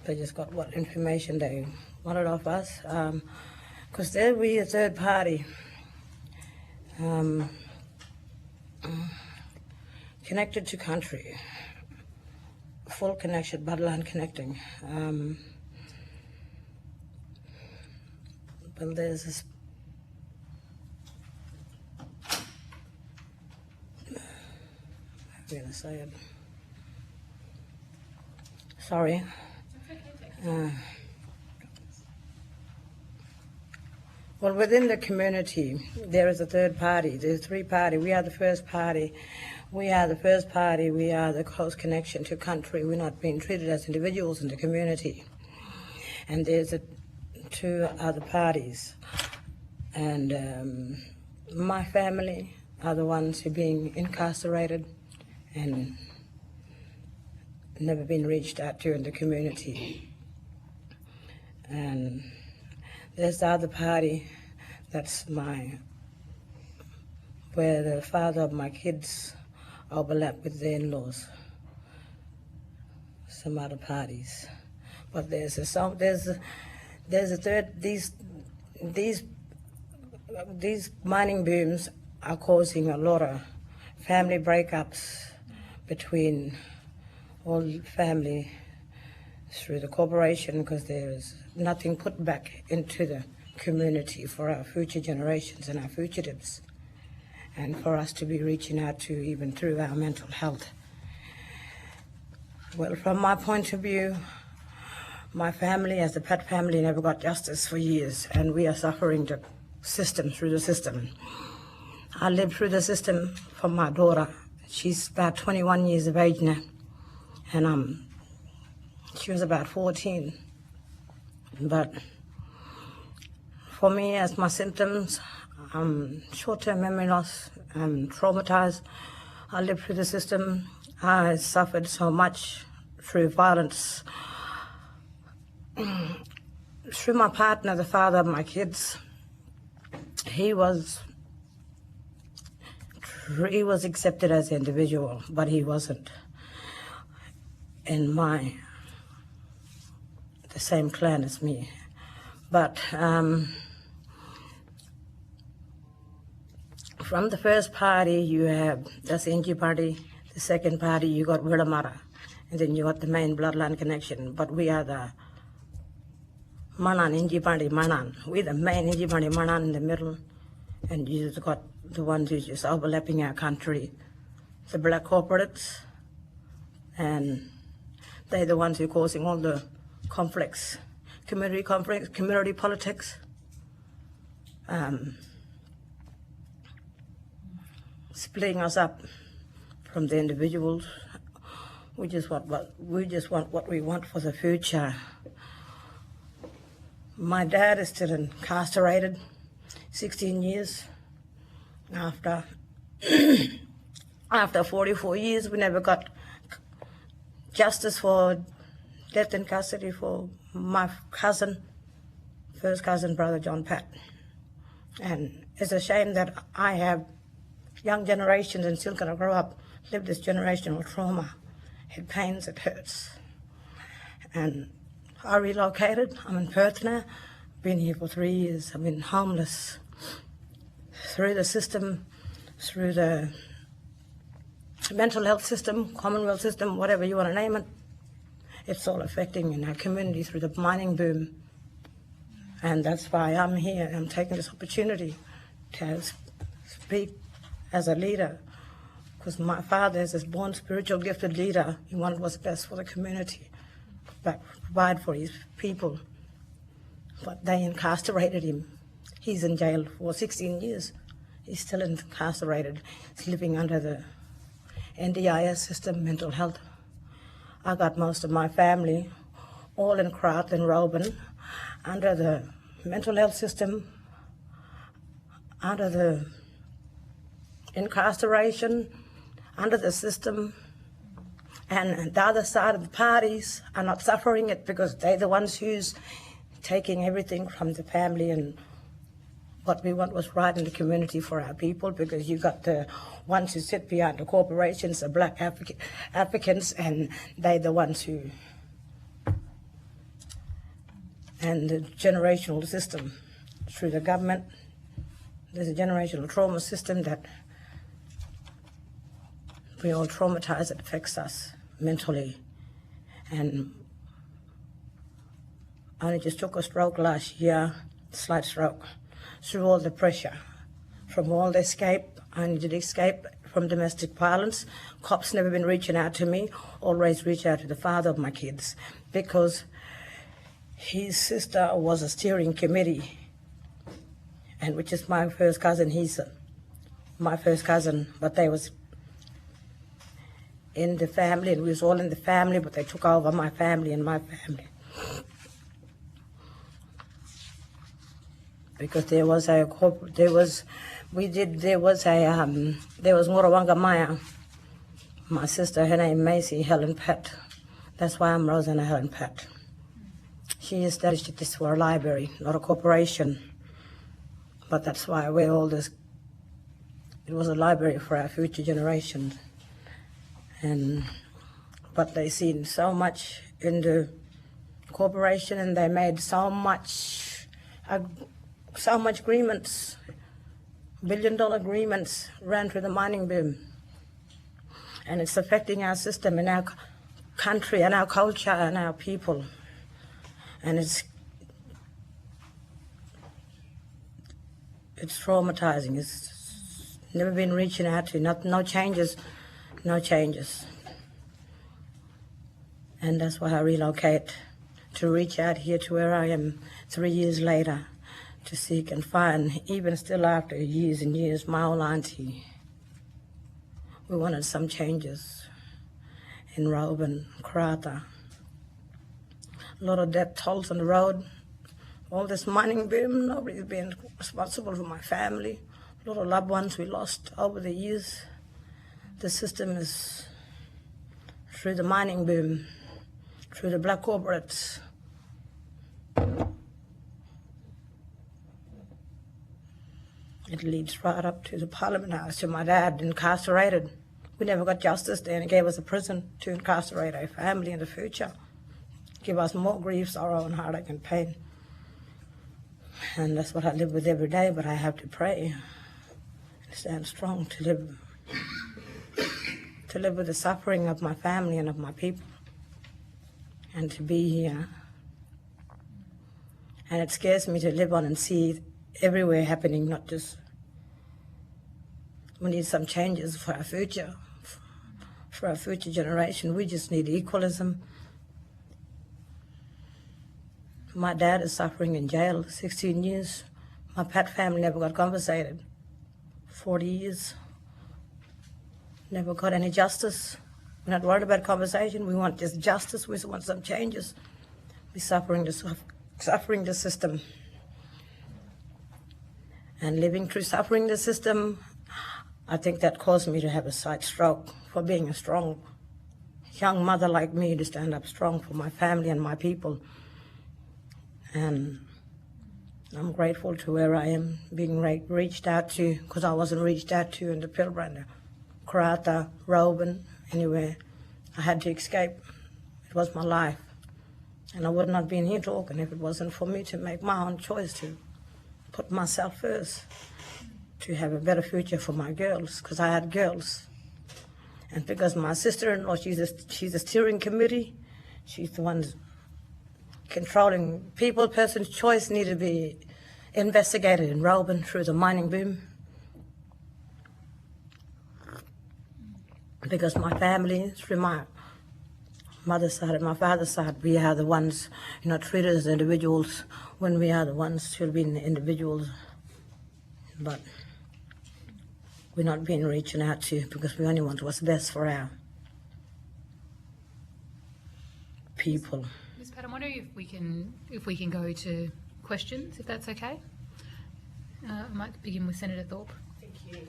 Speaker 18: They just got what information they wanted off us. Because there we a third party. Connected to country. Full connection, bloodline connecting. But there's this. I'm going to say it. Sorry. Well, within the community, there is a third party. There's three parties. We are the first party. We are the first party. We are the close connection to country. We're not being treated as individuals in the community. And there's two other parties. And my family are the ones who are being incarcerated and never been reached out to in the community. And there's the other party, that's my where the father of my kids overlap with the in-laws, some other parties. But there's a third. These mining booms are causing a lot of family breakups between all family through the corporation, because there is nothing put back into the community for our future generations and our fugitives, and for us to be reaching out to even through our mental health. Well, from my point of view, my family, as the Pat family, never got justice for years, and we are suffering the system through the system. I lived through the system for my daughter. She's about 21 years of age now, and she was about 14. But for me, as my symptoms, short-term memory loss, I'm traumatized. I lived through the system. I suffered so much through violence. Through my partner, the father of my kids, he was accepted as an individual, but he wasn't in the same clan as me. But from the first party, that's the Inji party. The second party, you got Wiramara, and then you got the main bloodline connection. But we are the Manan, Inji party, Manan. We're the main Inji party, Manan, in the middle. And you just got the ones who just overlapping our country, the black corporates, and they're the ones who are causing all the conflicts, community politics, splitting us up from the individuals. We just want what we want for the future. My dad is still incarcerated, 16 years. After 44 years, we never got justice for death in custody for my first cousin, brother John Pat. And it's a shame that I have young generations and still gonna grow up, live this generational trauma. It pains, it hurts. And I relocated. I'm in Perth now. Been here for 3 years. I've been homeless. Through the system, through the mental health system, Commonwealth system, whatever you want to name it, it's all affecting in our community through the mining boom. And that's why I'm here. I'm taking this opportunity to speak as a leader, because my father is a born spiritual gifted leader. He wanted what's best for the community, provide for his people. But they incarcerated him. He's in jail for 16 years. He's still incarcerated. He's living under the NDIS system, mental health. I got most of my family, all in Kraut and Roban, under the mental health system, under the incarceration, under the system. And the other side of the parties are not suffering it because they're the ones who's taking everything from the family, and what we want was right in the community for our people, because you got the ones who sit behind the corporations, the black Africans, and they're the ones who, and the generational system through the government. There's a generational trauma system that we all traumatize. It affects us mentally. And I only just took a stroke last year, slight stroke, through all the pressure, from all the escape. I needed to escape from domestic violence. Cops never been reaching out to me, always reach out to the father of my kids, because his sister was a steering committee, and which is my first cousin. He's my first cousin, but they was in the family, and we was all in the family, but they took over my family and my family. Because there was Morawanga Maya, my sister, her name Macy Helen Pat. That's why I'm Rosanna Helen Pat. She established this for a library, not a corporation. But that's why we're all this it was a library for our future generations. But they seen so much in the corporation, and they made so much agreements, billion-dollar agreements ran through the mining boom. And it's affecting our system and our country and our culture and our people. And it's traumatizing. It's never been reaching out to, no changes. And that's why I relocate, to reach out here to where I am 3 years later, to seek and find, even still after years and years, my old auntie. We wanted some changes in Roban, Karratha. A lot of death tolls on the road. All this mining boom, nobody's been responsible for my family. A lot of loved ones we lost over the years. The system is through the mining boom, through the black corporates. It leads right up to the Parliament House, to my dad, incarcerated. We never got justice then. It gave us a prison to incarcerate our family in the future. Give us more grief, sorrow, and heartache and pain. And that's what I live with every day, but I have to pray and stand strong to live with the suffering of my family and of my people, and to be here. And it scares me to live on and see everywhere happening, not just. We need some changes for our future generation. We just need equalism. My dad is suffering in jail, 16 years. My Pat family never got compensated. 40 years. Never got any justice. We're not worried about compensation. We want just justice. We want some changes. We're suffering the system. And living through suffering the system, I think that caused me to have a side stroke for being a strong young mother like me, to stand up strong for my family and my people. And I'm grateful to where I am, being reached out to, because I wasn't reached out to in the Pilbara, Karratha, Roban, anywhere. I had to escape. It was my life. And I would not be in here talking if it wasn't for me to make my own choice, to put myself first, to have a better future for my girls, because I had girls. And because my sister-in-law, she's a steering committee, she's the one controlling people, person's choice needed to be investigated in Roban through the mining boom. Because my family, through my mother's side and my father's side, we are the ones, treated as individuals when we are the ones who have been individuals. But we're not being reached out to, because we only want what's best for our people.
Speaker 1: Ms. Pat, I'm wondering if we can go to questions, if that's okay. I might begin with Senator Thorpe.
Speaker 4: Thank you.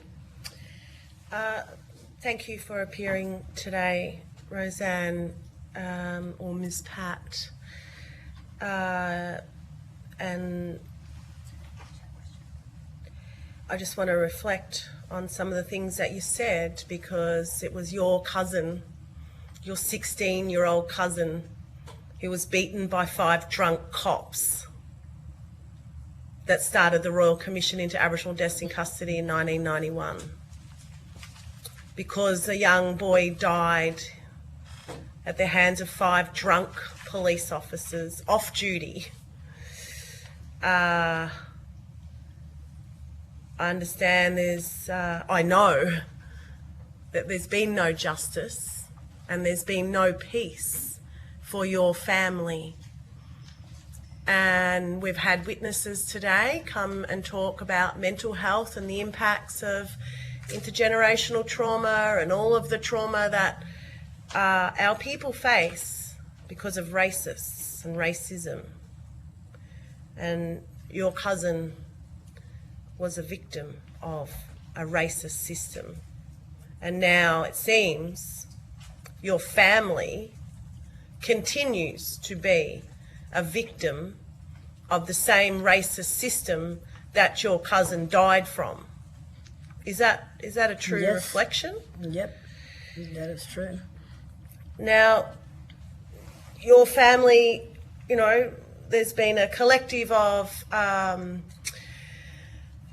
Speaker 4: Thank you for appearing today, Roseanne, or Ms. Pat. And I just want to reflect on some of the things that you said, because it was your cousin, your 16-year-old cousin, who was beaten by 5 drunk cops, that started the Royal Commission into Aboriginal Deaths in Custody in 1991. Because a young boy died at the hands of 5 drunk police officers off duty. I understand I know that there's been no justice and there's been no peace for your family. And we've had witnesses today come and talk about mental health and the impacts of intergenerational trauma and all of the trauma that our people face because of racists and racism. And your cousin was a victim of a racist system. And now it seems your family continues to be a victim of the same racist system that your cousin died from. Is that a true
Speaker 18: Yes.
Speaker 4: reflection?
Speaker 18: Yep, that is true.
Speaker 4: Now, your family, you know, there's been a collective of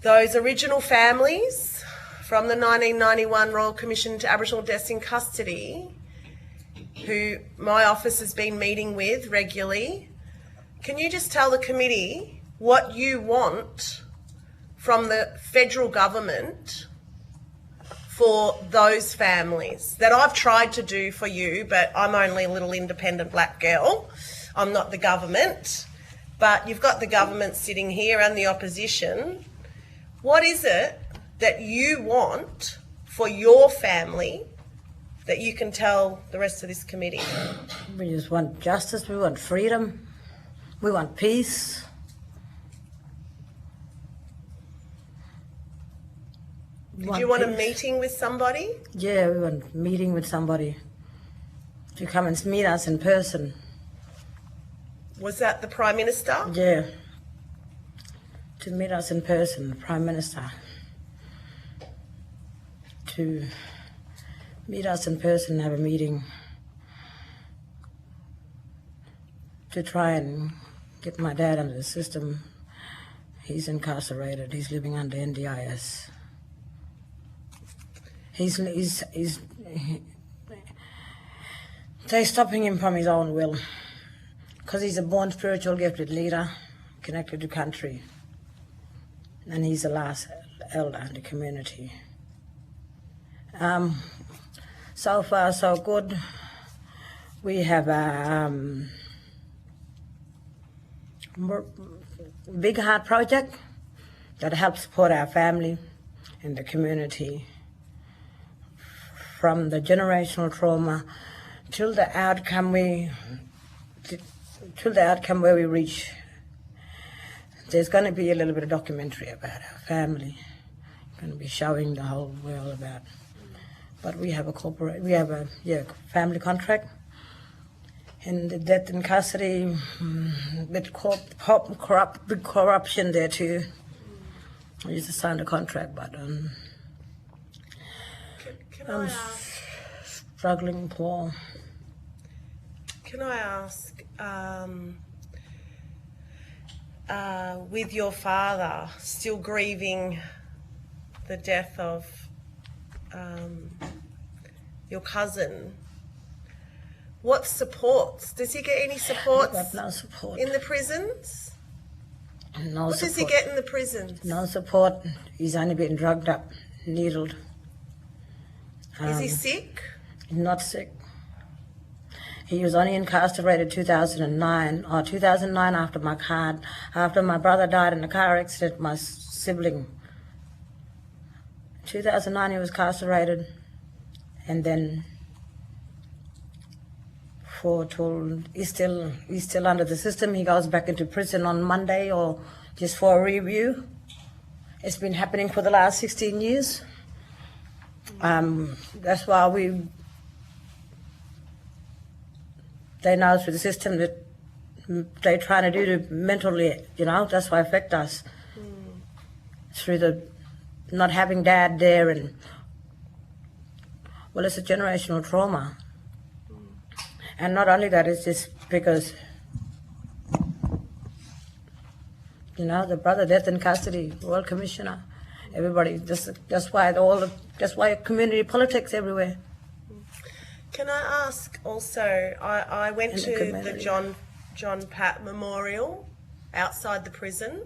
Speaker 4: those original families from the 1991 Royal Commission to Aboriginal Deaths in Custody, who my office has been meeting with regularly. Can you just tell the committee what you want from the federal government for those families that I've tried to do for you, but I'm only a little independent black girl. I'm not the government, but you've got the government sitting here and the opposition. What is it that you want for your family that you can tell the rest of this committee?
Speaker 18: We just want justice, we want freedom, we want peace.
Speaker 4: Did you want a
Speaker 18: peace.
Speaker 4: meeting with somebody?
Speaker 18: Yeah, we want a meeting with somebody to come and meet us in person.
Speaker 4: Was that the Prime Minister?
Speaker 18: Yeah, to meet us in person, the Prime Minister. To meet us in person, have a meeting. To try and get my dad under the system. He's incarcerated, he's living under NDIS. They're stopping him from his own will because he's a born spiritual gifted leader connected to country, and he's the last elder in the community. So far so good. We have a big heart project that helps support our family and the community from the generational trauma till the outcome where we reach. There's going to be a little bit of documentary about our family. Going to be showing the whole world about. But we have a family contract, and the death in custody, with corruption there too. We used to sign the contract, but I'm struggling poor.
Speaker 4: Can I ask, with your father still grieving the death of your cousin, what supports? Does he get any supports?
Speaker 18: Got no support.
Speaker 4: In the prisons?
Speaker 18: No
Speaker 4: What
Speaker 18: support.
Speaker 4: does he get in the prisons?
Speaker 18: No support. He's only been drugged up, needled.
Speaker 4: Is he sick?
Speaker 18: Not sick. He was only incarcerated 2009 after my brother died in a car accident, my sibling. 2009 he was incarcerated, and then he's still under the system. He goes back into prison on Monday or just for a review. It's been happening for the last 16 years. That's why they know through the system that they're trying to do to mentally, that's why affect us. Through the not having dad there, and well, it's a generational trauma. And not only that, it's just because, the brother death in custody, Royal Commissioner, everybody, that's why community politics everywhere.
Speaker 4: Can I ask also, I went to the
Speaker 18: community.
Speaker 4: John Pat Memorial outside the prison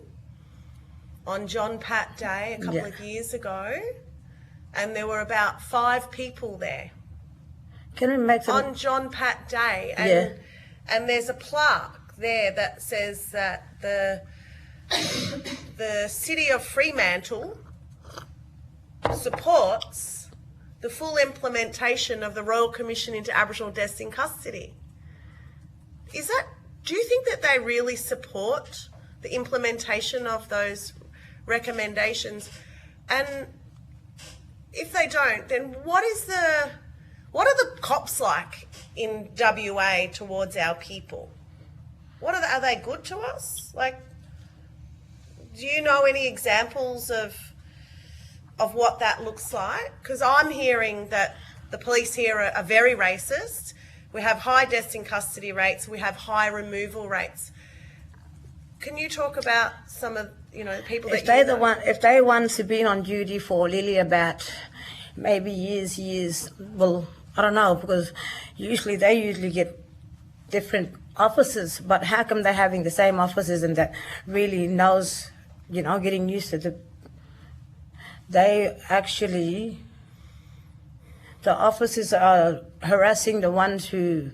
Speaker 4: on John Pat Day a couple of years ago, and there were about 5 people there.
Speaker 18: Can we make some...
Speaker 4: On John Pat Day, and there's a plaque there that says that the city of Fremantle supports the full implementation of the Royal Commission into Aboriginal Deaths in Custody. Do you think that they really support the implementation of those recommendations? And if they don't, then what are the cops like in WA towards our people? Are they good to us? Like, do you know any examples of of what that looks like? Because I'm hearing that the police here are very racist. We have high deaths in custody rates. We have high removal rates. Can you talk about some of, you know, people that you know?
Speaker 18: If they once have been on duty for Lily about maybe years, well, I don't know, because they usually get different officers, but how come they're having the same officers and that really knows, you know, getting used to the officers are harassing the ones who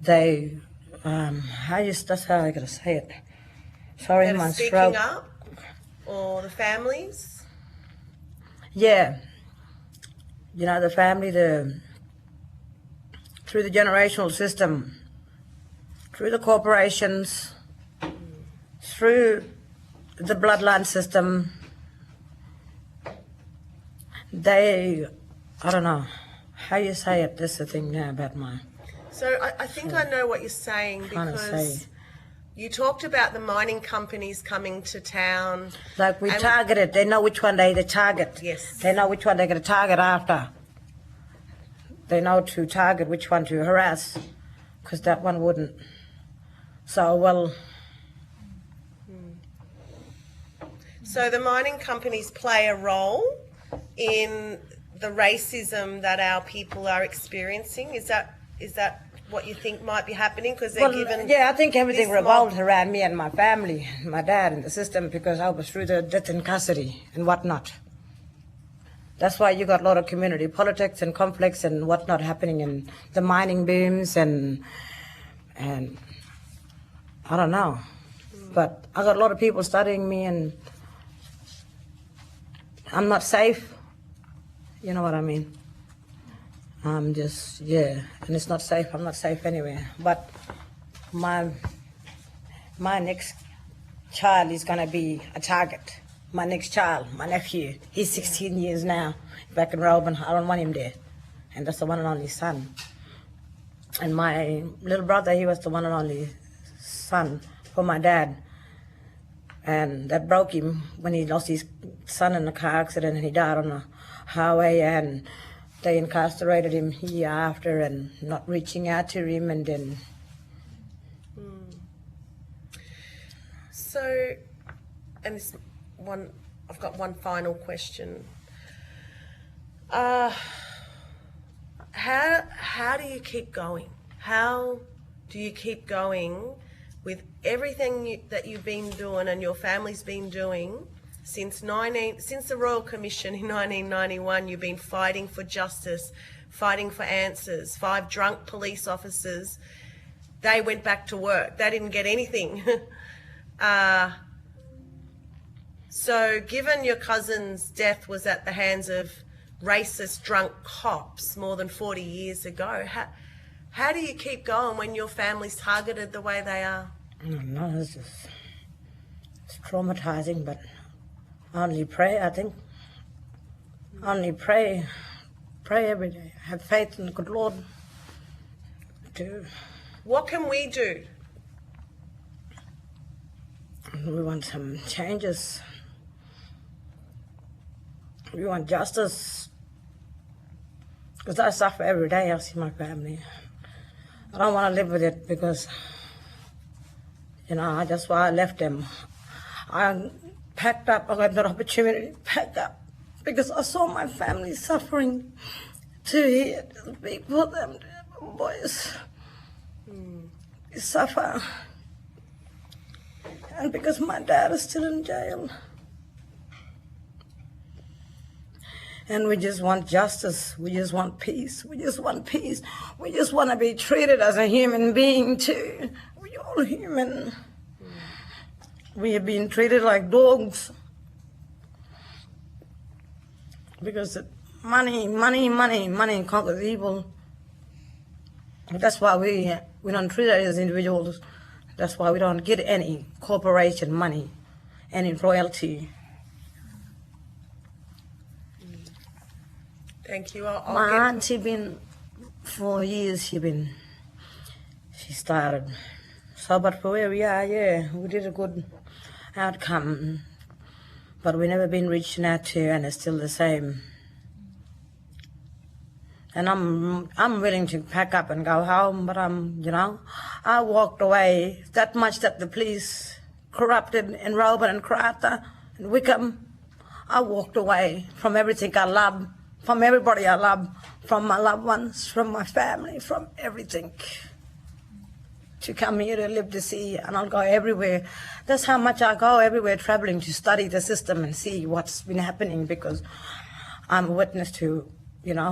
Speaker 18: that's how I gotta say it. Sorry,
Speaker 4: that
Speaker 18: my
Speaker 4: are speaking
Speaker 18: throat.
Speaker 4: up, or the families?
Speaker 18: Yeah. You know, the family, through the generational system, through the corporations, through the bloodline system, I don't know how you say it. That's the thing now about my...
Speaker 4: So I think I know what you're saying, because you talked about the mining companies coming to town.
Speaker 18: Like we target it. They know which one they target.
Speaker 4: Yes.
Speaker 18: They know which one they're going to target after. They know to target which one to harass, because that one wouldn't. So, well...
Speaker 4: So the mining companies play a role in the racism that our people are experiencing. Is that what you think might be happening? Because they're given...
Speaker 18: Yeah, I think everything revolved around me and my family, my dad and the system, because I was through the death in custody and whatnot. That's why you got a lot of community politics and conflicts and whatnot happening in the mining booms and I don't know. But I got a lot of people studying me and I'm not safe. You know what I mean? I'm just, and it's not safe. I'm not safe anywhere. But my next child is going to be a target. My next child, my nephew, he's 16 years now, back in Melbourne. I don't want him there. And that's the one and only son. And my little brother, he was the one and only son for my dad. And that broke him when he lost his son in a car accident and he died on a highway, and they incarcerated him year after and not reaching out to him, and then...
Speaker 4: So, and this one, I've got one final question. How do you keep going? How do you keep going with everything that you've been doing and your family's been doing since the Royal Commission in 1991? You've been fighting for justice, fighting for answers. 5 drunk police officers, they went back to work. They didn't get anything. So given your cousin's death was at the hands of racist drunk cops more than 40 years ago, how do you keep going when your family's targeted the way they are?
Speaker 18: I don't know, it's traumatizing, but only pray, I think. Only pray every day. Have faith in the good Lord.
Speaker 4: What can we do?
Speaker 18: We want some changes. We want justice. Because I suffer every day. I see my family. I don't want to live with it because, that's why I left them. I packed up. I got that opportunity to pack up because I saw my family suffering to hear speak for them. Boys suffer. And because my dad is still in jail. And we just want justice. We just want peace. We just want peace. We just want to be treated as a human being too. We're all human. We are being treated like dogs. Because money conquers evil. That's why we don't treat it as individuals. That's why we don't get any corporation money, any royalty.
Speaker 4: Thank you.
Speaker 18: My aunt, she been 4 years. She started. So, but for where we are, we did a good outcome. but we never been reaching out to, and it's still the same. And I'm willing to pack up and go home, but I walked away that much that the police corrupted in Rowan and Karratha and Wickham. I walked away from everything I love, from everybody I love, from my loved ones, from my family, from everything. To come here to live to see, and I'll go everywhere. That's how much I go everywhere, traveling to study the system and see what's been happening, because I'm a witness to,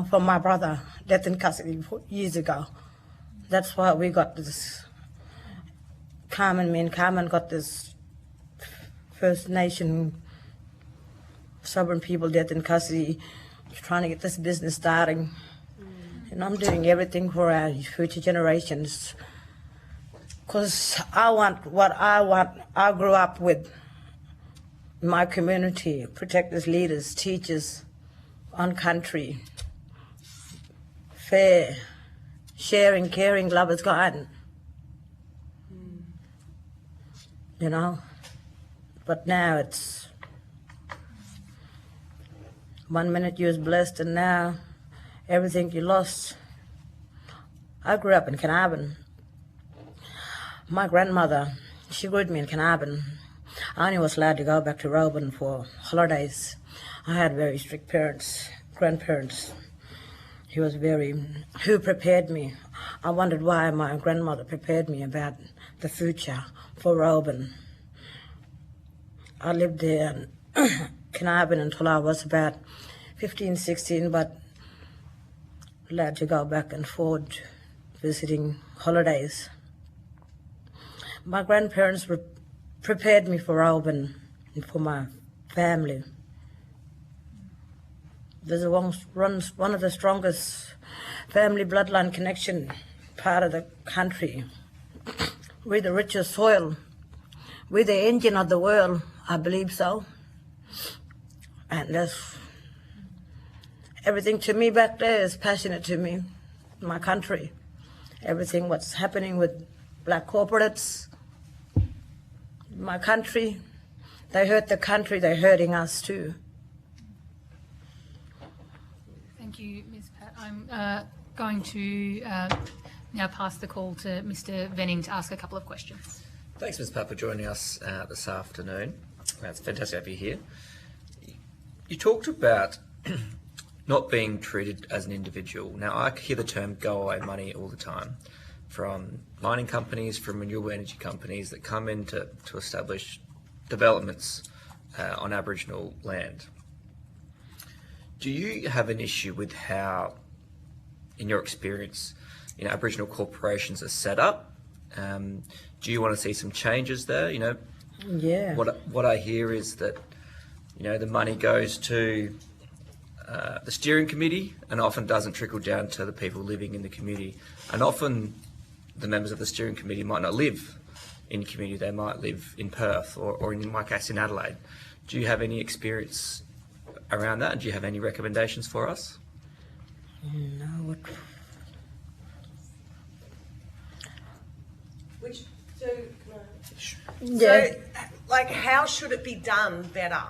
Speaker 18: from my brother, death in custody years ago. That's why we got this, me and Carmen got this First Nation sovereign people death in custody, trying to get this business starting. And I'm doing everything for our future generations, because I want what I want. I grew up with my community, protectors, leaders, teachers, on country, fair, sharing, caring, lovers, garden. But now it's 1 minute you was blessed, and now everything you lost. I grew up in Carnarvon. My grandmother, she grew me in Carnarvon. I only was allowed to go back to Rowan for holidays. I had very strict grandparents. Who prepared me. I wondered why my grandmother prepared me about the future for Rowan. I lived there in Carnarvon until I was about 15, 16, but allowed to go back and forth visiting holidays. My grandparents prepared me for Rowan and for my family. There's one of the strongest family bloodline connection part of the country. We're the richest soil. We're the engine of the world, I believe so. And that's everything to me back there is passionate to me, my country. Everything what's happening with black corporates, my country, they hurt the country, they're hurting us too.
Speaker 1: Thank you, Ms. Pat. I'm going to now pass the call to Mr. Venning to ask a couple of questions.
Speaker 5: Thanks, Ms. Pat, for joining us this afternoon. It's fantastic to have you here. You talked about not being treated as an individual. Now, I hear the term go away money all the time from mining companies, from renewable energy companies that come in to establish developments on Aboriginal land. Do you have an issue with how, in your experience, Aboriginal corporations are set up? Do you want to see some changes there?
Speaker 18: Yeah.
Speaker 5: What I hear is that, the money goes to the steering committee and often doesn't trickle down to the people living in the community. And often the members of the steering committee might not live in the community. They might live in Perth or in my case, in Adelaide. Do you have any experience around that? And do you have any recommendations for us?
Speaker 18: No.
Speaker 4: How should it be done better?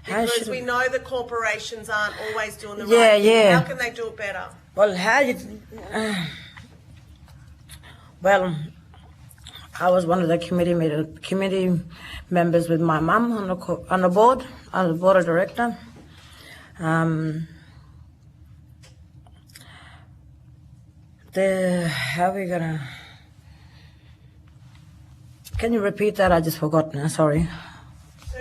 Speaker 4: Because we know the corporations aren't always doing the right thing. How can they do it better?
Speaker 18: Well, I was one of the committee members with my mum on the board. I was the board of director. How are we gonna? Can you repeat that? I just forgot now. Sorry.
Speaker 4: So,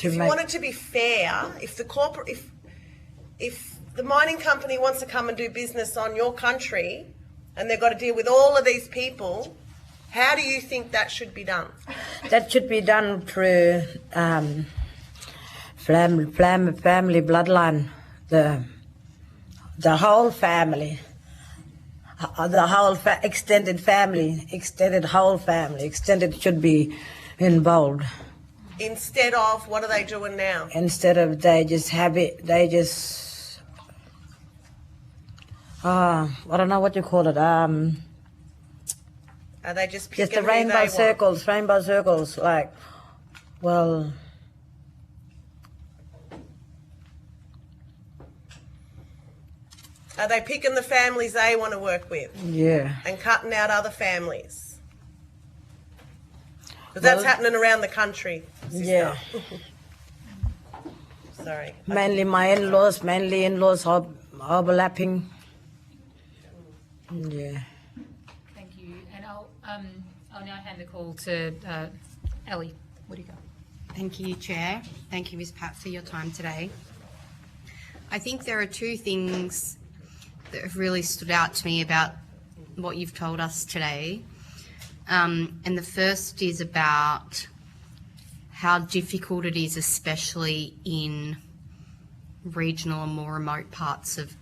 Speaker 4: if you want it to be fair, if the mining company wants to come and do business on your country, and they've got to deal with all of these people, how do you think that should be done?
Speaker 18: That should be done through family bloodline, the whole family, the whole extended should be involved.
Speaker 4: Instead of, what are they doing now?
Speaker 18: Instead of I don't know what you call it.
Speaker 4: Are they just picking
Speaker 18: the rainbow circles, like Well,
Speaker 4: Are they picking the families they want to work with
Speaker 18: yeah.
Speaker 4: and cutting out other families? Because that's
Speaker 18: Well,
Speaker 4: happening around the country. Sister.
Speaker 18: Yeah.
Speaker 4: Sorry.
Speaker 18: Mainly my in-laws are overlapping. Yeah.
Speaker 1: Thank you. And I'll now hand the call to Ellie. What do you got?
Speaker 6: Thank you, Chair. Thank you, Ms. Pat, for your time today. I think there are two things that have really stood out to me about what you've told us today. And the first is about how difficult it is, especially in regional and more remote parts of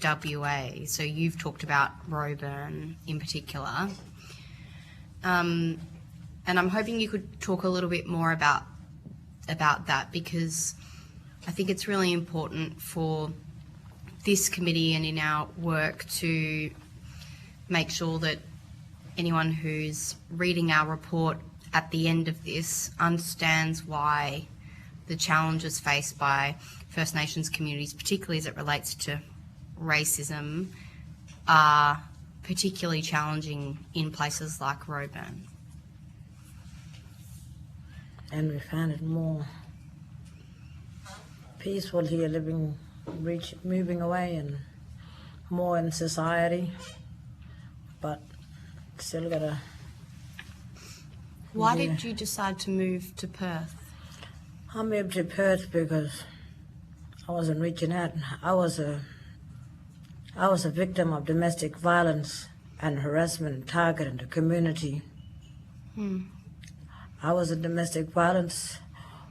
Speaker 6: WA. So you've talked about Roebourne in particular. And I'm hoping you could talk a little bit more about that, because I think it's really important for this committee and in our work to make sure that anyone who's reading our report at the end of this understands why the challenges faced by First Nations communities, particularly as it relates to racism, are particularly challenging in places like Roebourne.
Speaker 18: And we found it more peaceful here, moving away and more in society, but still gotta.
Speaker 6: Why
Speaker 18: yeah.
Speaker 6: did you decide to move to Perth?
Speaker 18: I moved to Perth because I wasn't reaching out. I was a victim of domestic violence and harassment targeting the community. I was in domestic violence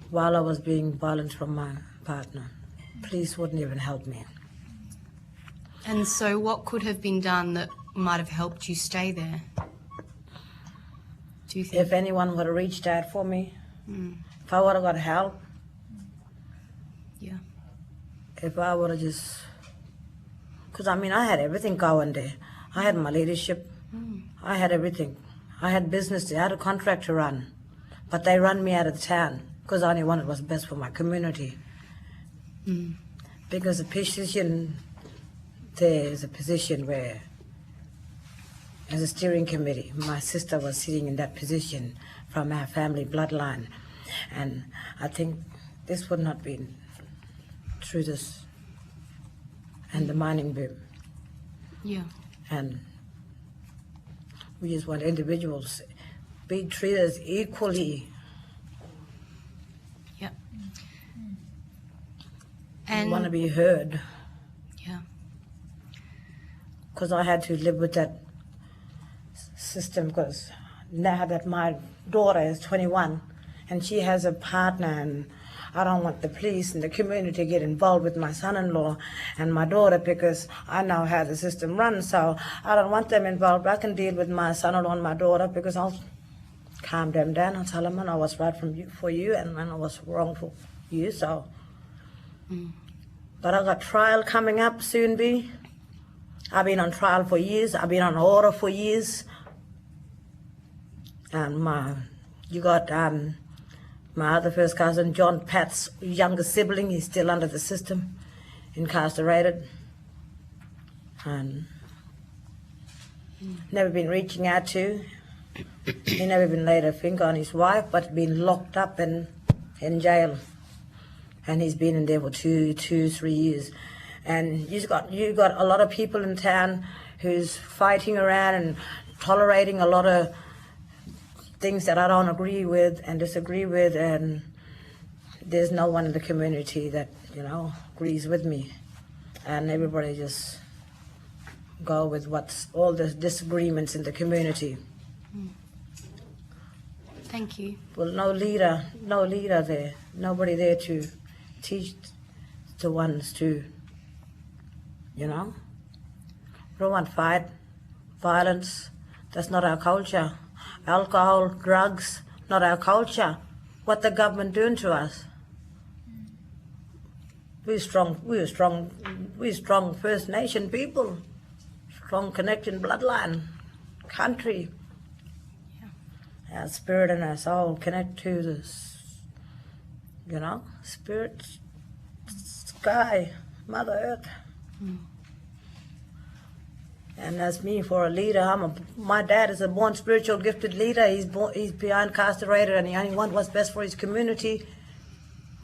Speaker 18: while I was being violent from my partner. Police wouldn't even help me.
Speaker 6: And so what could have been done that might have helped you stay there? Do you think?
Speaker 18: If anyone would have reached out for me, if I would have got help,
Speaker 6: Yeah.
Speaker 18: if I would have just, because I mean I had everything going there. I had my leadership, I had everything. I had business there, I had a contract to run, but they run me out of the town because I only wanted what was best for my community. Because the position there is a position where, as a steering committee, my sister was sitting in that position from our family bloodline, and I think this would not be through this and the mining boom.
Speaker 6: Yeah.
Speaker 18: And we just want individuals be treated equally.
Speaker 6: Yep.
Speaker 18: And want to be heard.
Speaker 6: Yeah.
Speaker 18: Because I had to live with that system, because now that my daughter is 21 and she has a partner, and I don't want the police and the community to get involved with my son-in-law and my daughter, because I know how the system runs, so I don't want them involved. I can deal with my son-in-law and my daughter, because I'll calm them down. I'll tell them I was right for you and I was wrong for you, so. But I got trial coming up soon, B. I've been on trial for years. I've been on order for years. And you got my other first cousin, John Pat's younger sibling. He's still under the system, incarcerated. And never been reaching out to. He never been laid a finger on his wife, but been locked up in jail. And he's been in there for 3 years. And you got a lot of people in town who's fighting around and tolerating a lot of things that I don't agree with and disagree with, and there's no one in the community that, agrees with me. And everybody just go with what's all the disagreements in the community.
Speaker 6: Thank you.
Speaker 18: Well, no leader there, nobody there to teach the ones to, we don't want fight, violence. That's not our culture. Alcohol, drugs, not our culture. What the government doing to us? We're strong First Nation people, strong connection, bloodline, country. Our spirit and our soul connect to you know, spirit, sky, Mother Earth. And as me, for a leader, my dad is a born spiritual gifted leader. He's beyond castrated, and he only wants what's best for his community.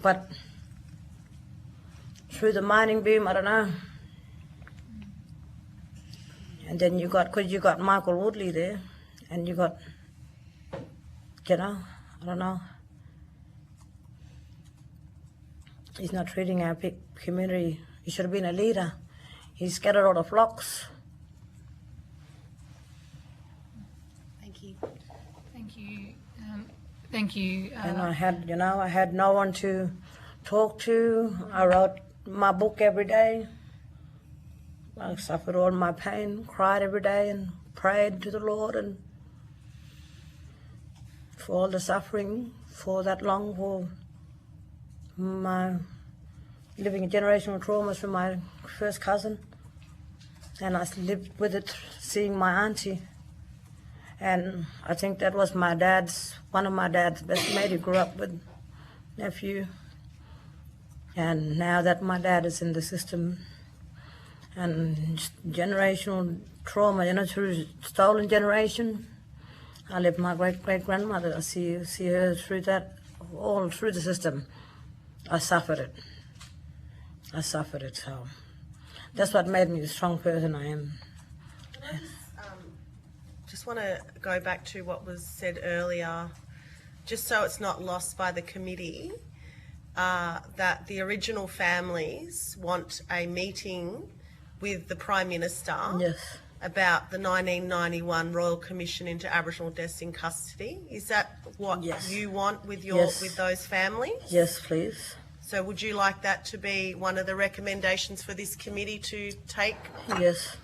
Speaker 18: But through the mining boom, I don't know. And then you got Michael Woodley there, and you got, you know, I don't know. He's not treating our community. He should have been a leader. He scattered all the flocks.
Speaker 6: Thank you.
Speaker 1: Thank you. Thank you.
Speaker 18: And I had no one to talk to. I wrote my book every day. I suffered all my pain, cried every day, and prayed to the Lord, and for all the suffering for that long, for my living generational traumas from my first cousin, and I lived with it, seeing my auntie. And I think that was one of my dad's best mate. He grew up with nephew. And now that my dad is in the system, and generational trauma, you know, through stolen generation, I lived my great-great-grandmother. I see her through that, all through the system. I suffered it. So that's what made me the strong person I am.
Speaker 4: Just want to go back to what was said earlier, just so it's not lost by the committee, that the original families want a meeting with the Prime Minister about the 1991 Royal Commission into Aboriginal Deaths in Custody. Is that what you want with with those families?
Speaker 18: Yes, please.
Speaker 4: So would you like that to be one of the recommendations for this committee to take?
Speaker 18: Yes.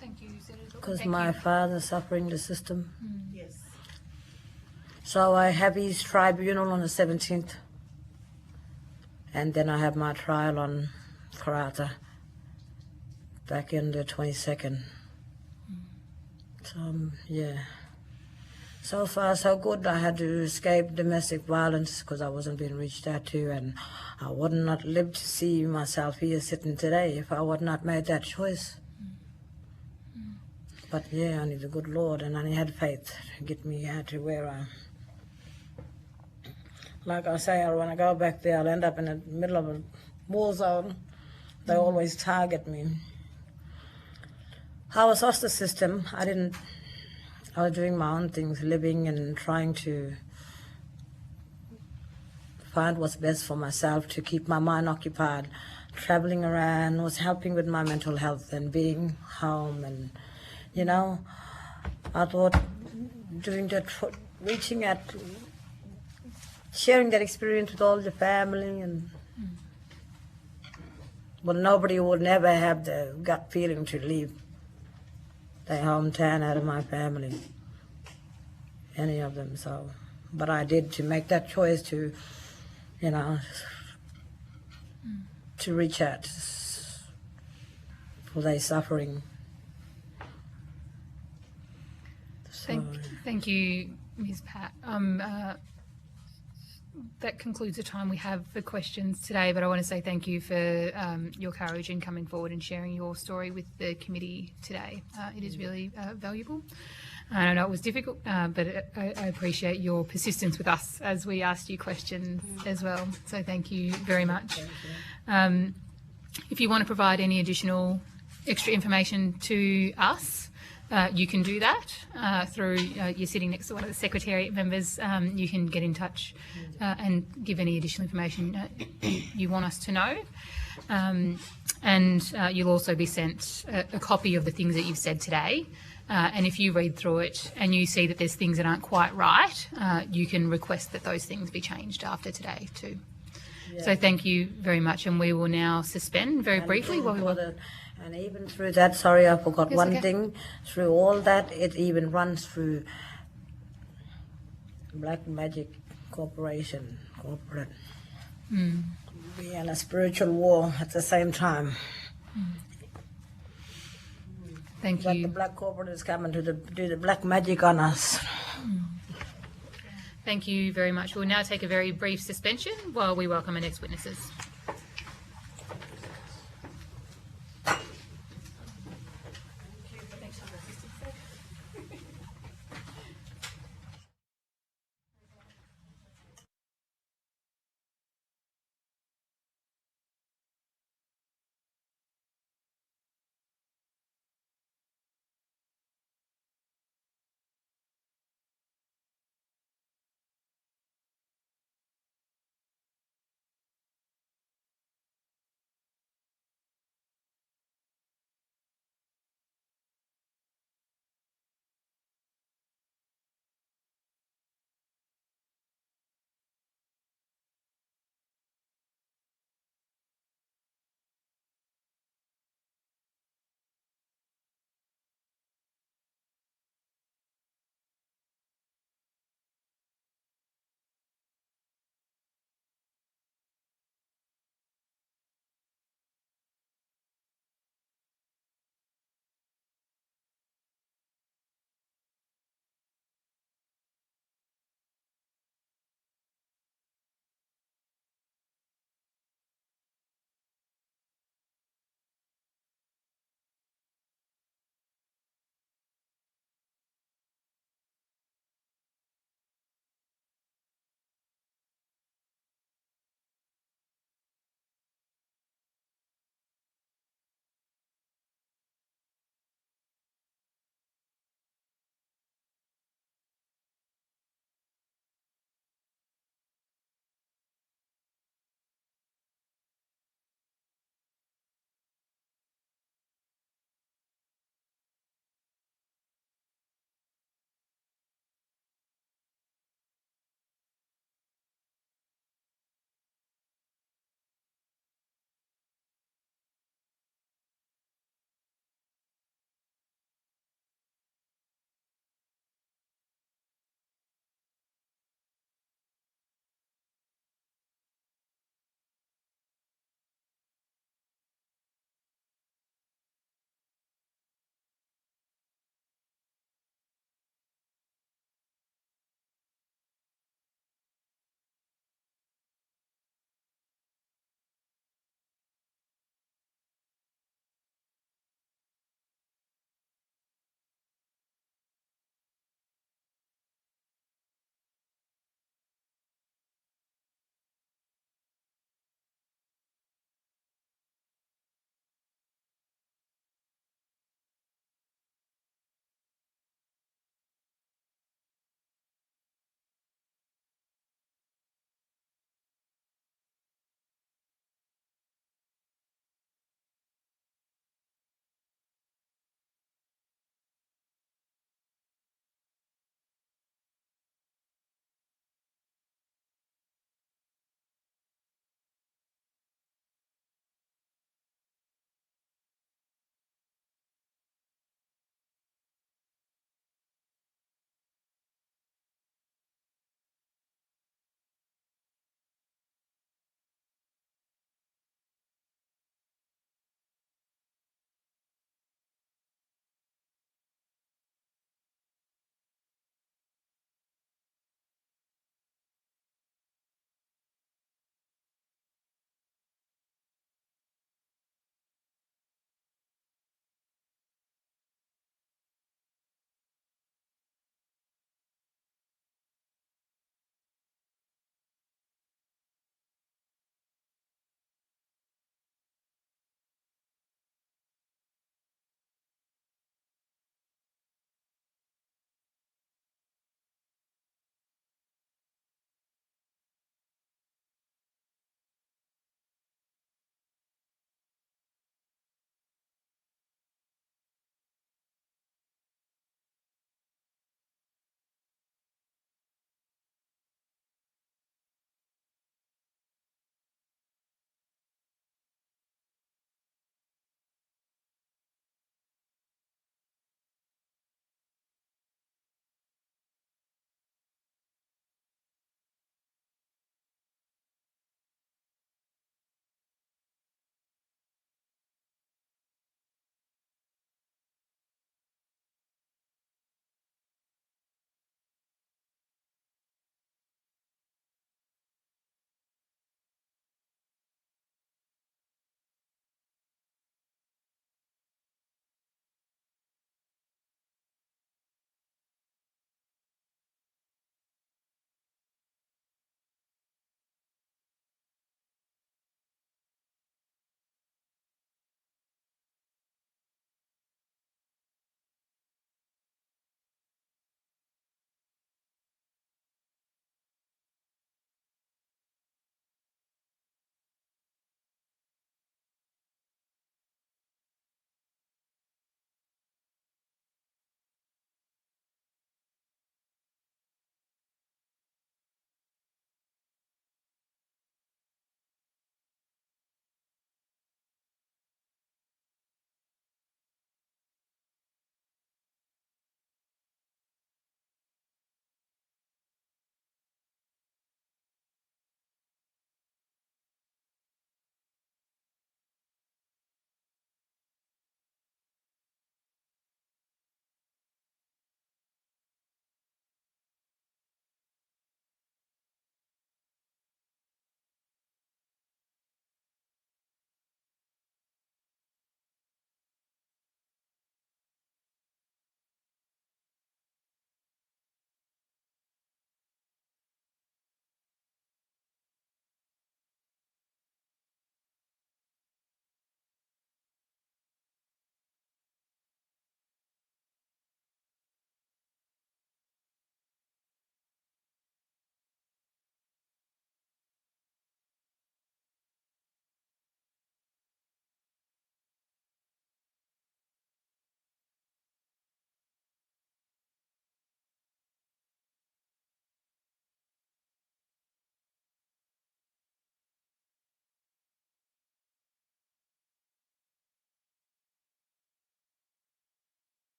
Speaker 1: Thank you, Senator.
Speaker 18: Because my father's suffering the system.
Speaker 4: Yes.
Speaker 18: So I have his tribunal on the 17th. And then I have my trial on Karata back in the 22nd. So, yeah. So far, so good. I had to escape domestic violence because I wasn't being reached out to, and I would not live to see myself here sitting today if I would not made that choice. But yeah, only the good Lord, and I had faith to get me out to where I... Like I say, when I go back there, I'll end up in the middle of a war zone. They always target me. I was off the system. I was doing my own things, living and trying to find what's best for myself, to keep my mind occupied, traveling around, was helping with my mental health and being home. And, you know, I thought doing that, reaching out, sharing that experience with all the family, and well, nobody would never have the gut feeling to leave their hometown out of my family, any of them. So, but I did, to make that choice to, you know, to reach out for their suffering. So,
Speaker 1: Thank you, Ms. Pat. That concludes the time we have for questions today, but I want to say thank you for your courage in coming forward and sharing your story with the committee today. It is really valuable. I know it was difficult, but I appreciate your persistence with us as we asked you questions as well. So thank you very much. If you want to provide any additional extra information to us, you can do that through, you're sitting next to one of the Secretariat members. You can get in touch and give any additional information you want us to know. And you'll also be sent a copy of the things that you've said today. And if you read through it and you see that there's things that aren't quite right, you can request that those things be changed after today too. Yeah. So thank you very much, and we will now suspend very briefly while we
Speaker 18: And even through that, sorry, I forgot one thing. Through all that, it even runs through Black Magic Corporate. We are in a spiritual war at the same time.
Speaker 1: Thank
Speaker 18: you. But the black corporate is coming to do the black magic on us.
Speaker 1: Thank you very much. We'll now take a very brief suspension while we welcome our next witnesses.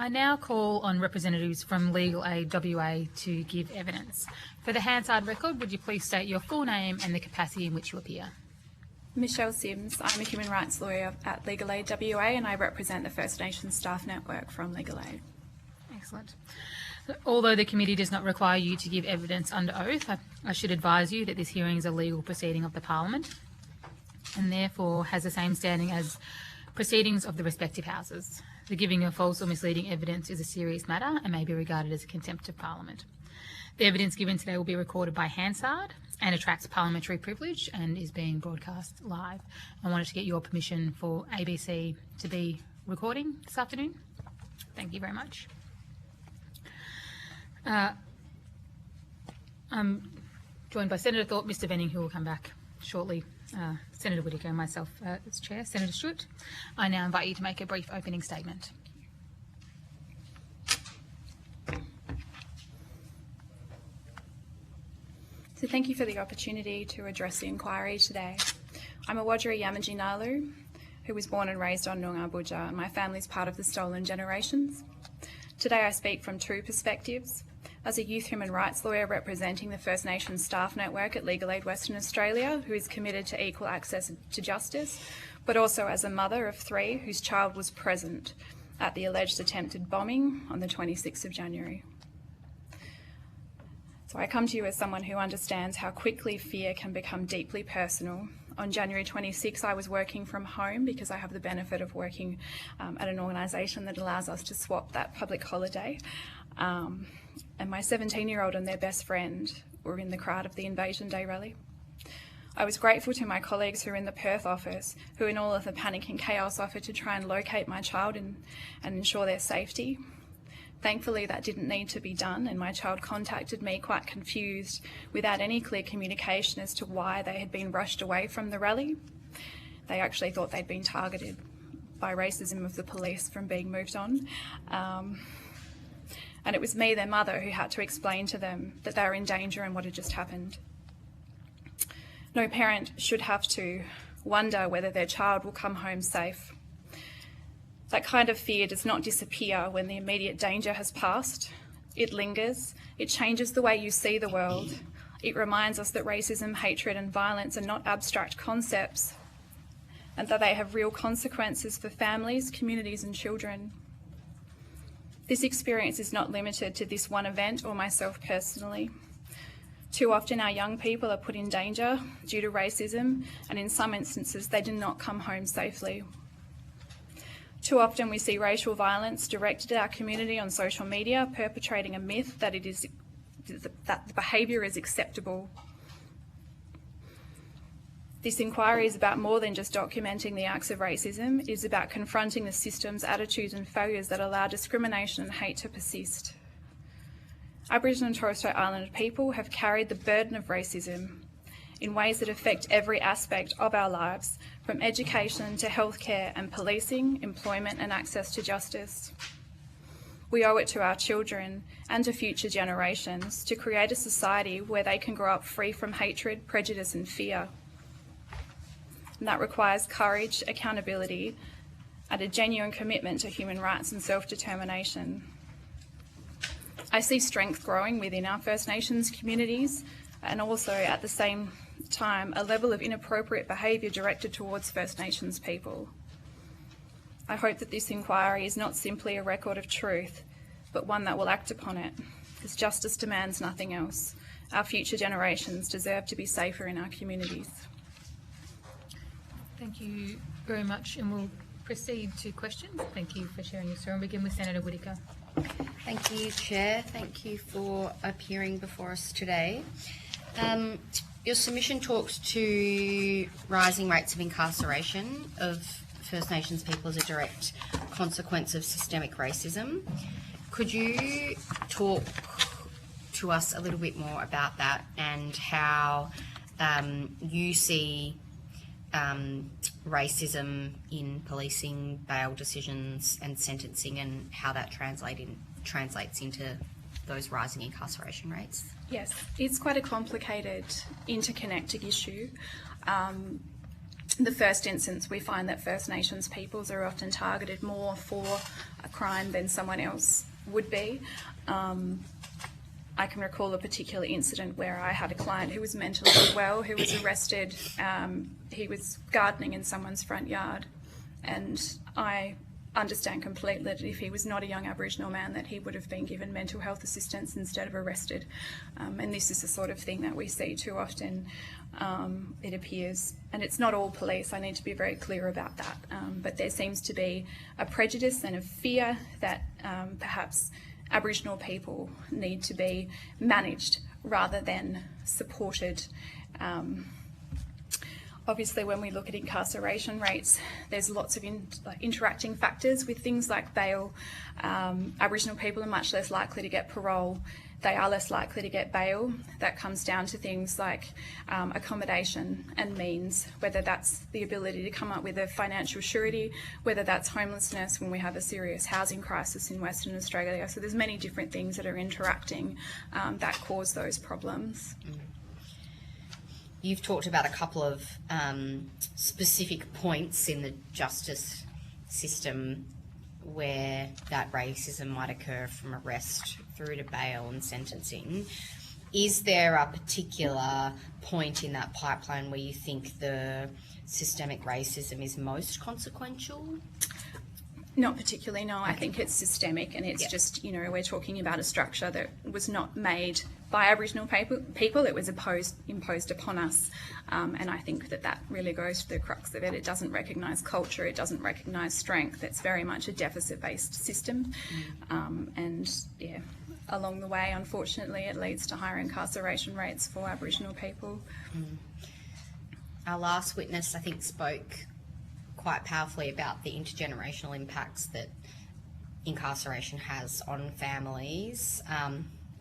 Speaker 1: I now call on representatives from Legal Aid WA to give evidence. For the Hansard record, would you please state your full name and the capacity in which you appear?
Speaker 19: Michelle Sims. I'm a human rights lawyer at Legal Aid WA and I represent the First Nations staff network from Legal Aid.
Speaker 1: Excellent. Although the committee does not require you to give evidence under oath, I should advise you that this hearing is a legal proceeding of the Parliament and therefore has the same standing as proceedings of the respective houses. The giving of false or misleading evidence is a serious matter and may be regarded as a contempt of Parliament. The evidence given today will be recorded by Hansard and attracts parliamentary privilege and is being broadcast live. I wanted to get your permission for ABC to be recording this afternoon. Thank you very much. I'm joined by Senator Thorpe, Mr Venning, who will come back shortly, Senator Whittaker and myself as Chair, Senator Stewart. I now invite you to make a brief opening statement.
Speaker 19: So thank you for the opportunity to address the inquiry today. I'm a Wadjuri Yamatji Nalu who was born and raised on Noongar Budja, and my family's part of the Stolen Generations. Today I speak from two perspectives. As a youth human rights lawyer representing the First Nations staff network at Legal Aid Western Australia, who is committed to equal access to justice, but also as a mother of three whose child was present at the alleged attempted bombing on the 26th of January. So I come to you as someone who understands how quickly fear can become deeply personal. On January 26, I was working from home because I have the benefit of working at an organisation that allows us to swap that public holiday. And my 17-year-old and their best friend were in the crowd of the Invasion Day rally. I was grateful to my colleagues who were in the Perth office, who in all of the panic and chaos offered to try and locate my child and ensure their safety. Thankfully, that didn't need to be done, and my child contacted me quite confused, without any clear communication as to why they had been rushed away from the rally. They actually thought they'd been targeted by racism of the police from being moved on. And it was me, their mother, who had to explain to them that they were in danger and what had just happened. No parent should have to wonder whether their child will come home safe. That kind of fear does not disappear when the immediate danger has passed. It lingers. It changes the way you see the world. It reminds us that racism, hatred and violence are not abstract concepts and that they have real consequences for families, communities and children. This experience is not limited to this one event or myself personally. Too often our young people are put in danger due to racism, and in some instances they do not come home safely. Too often we see racial violence directed at our community on social media, perpetrating a myth that that the behaviour is acceptable. This inquiry is about more than just documenting the acts of racism. It is about confronting the systems, attitudes and failures that allow discrimination and hate to persist. Aboriginal and Torres Strait Islander people have carried the burden of racism in ways that affect every aspect of our lives, from education to healthcare and policing, employment and access to justice. We owe it to our children and to future generations to create a society where they can grow up free from hatred, prejudice and fear. And that requires courage, accountability and a genuine commitment to human rights and self-determination. I see strength growing within our First Nations communities and also at the same time a level of inappropriate behaviour directed towards First Nations people. I hope that this inquiry is not simply a record of truth, but one that will act upon it, because justice demands nothing else. Our future generations deserve to be safer in our communities.
Speaker 1: Thank you very much, and we'll proceed to questions. Thank you for sharing your story. We'll begin with Senator Whittaker.
Speaker 6: Thank you, Chair. Thank you for appearing before us today. Your submission talks to rising rates of incarceration of First Nations people as a direct consequence of systemic racism. Could you talk to us a little bit more about that and how you see racism in policing, bail decisions and sentencing, and how that translates into those rising incarceration rates?
Speaker 19: Yes, it's quite a complicated, interconnected issue. the first instance, we find that First Nations peoples are often targeted more for a crime than someone else would be. I can recall a particular incident where I had a client who was mentally unwell, who was arrested. He was gardening in someone's front yard, and I understand completely that if he was not a young Aboriginal man, that he would have been given mental health assistance instead of arrested. And this is the sort of thing that we see too often, it appears. And it's not all police, I need to be very clear about that. But there seems to be a prejudice and a fear that perhaps Aboriginal people need to be managed rather than supported. Obviously, when we look at incarceration rates, there's lots of interacting factors with things like bail. Aboriginal people are much less likely to get parole. They are less likely to get bail. That comes down to things like accommodation and means, whether that's the ability to come up with a financial surety, whether that's homelessness when we have a serious housing crisis in Western Australia. So there's many different things that are interacting that cause those problems.
Speaker 6: You've talked about a couple of specific points in the justice system where that racism might occur from arrest through to bail and sentencing. Is there a particular point in that pipeline where you think the systemic racism is most consequential?
Speaker 19: Not particularly, no. I think it's systemic, and it's just, you know, we're talking about a structure that was not made by Aboriginal people. It was imposed upon us, and I think that really goes to the crux of it. It doesn't recognise culture, it doesn't recognise strength. It's very much a deficit-based system, and yeah, along the way, unfortunately, it leads to higher incarceration rates for Aboriginal people.
Speaker 6: Our last witness, I think, spoke quite powerfully about the intergenerational impacts that incarceration has on families,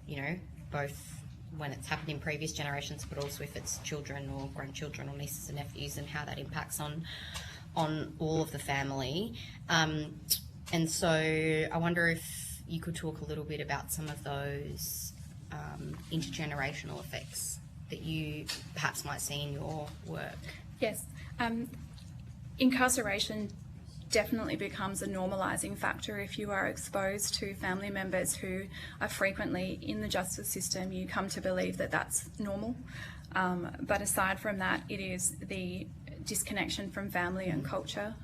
Speaker 6: you know, both when it's happened in previous generations, but also if it's children or grandchildren or nieces and nephews, and how that impacts on all of the family. And so I wonder if you could talk a little bit about some of those intergenerational effects that you perhaps might see in your work.
Speaker 19: Yes. Incarceration definitely becomes a normalising factor if you are exposed to family members who are frequently in the justice system. You come to believe that that's normal. But aside from that, it is the disconnection from family and culture.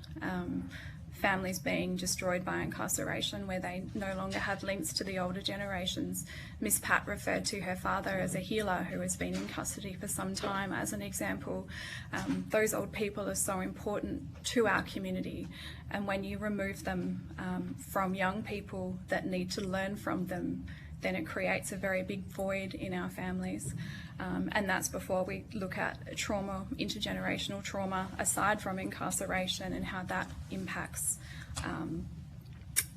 Speaker 19: Families being destroyed by incarceration where they no longer have links to the older generations. Miss Pat referred to her father as a healer who has been in custody for some time as an example. Those old people are so important to our community, and when you remove them from young people that need to learn from them, then it creates a very big void in our families. And that's before we look at trauma, intergenerational trauma, aside from incarceration, and how that impacts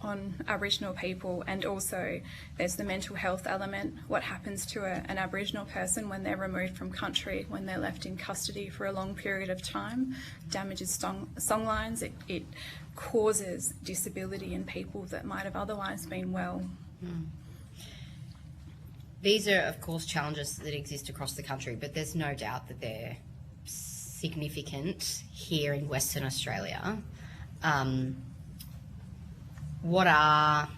Speaker 19: on Aboriginal people. And also there's the mental health element. What happens to an Aboriginal person when they're removed from country, when they're left in custody for a long period of time? Damages songlines. It causes disability in people that might have otherwise been well.
Speaker 6: These are, of course, challenges that exist across the country, but there's no doubt that they're significant here in Western Australia. What are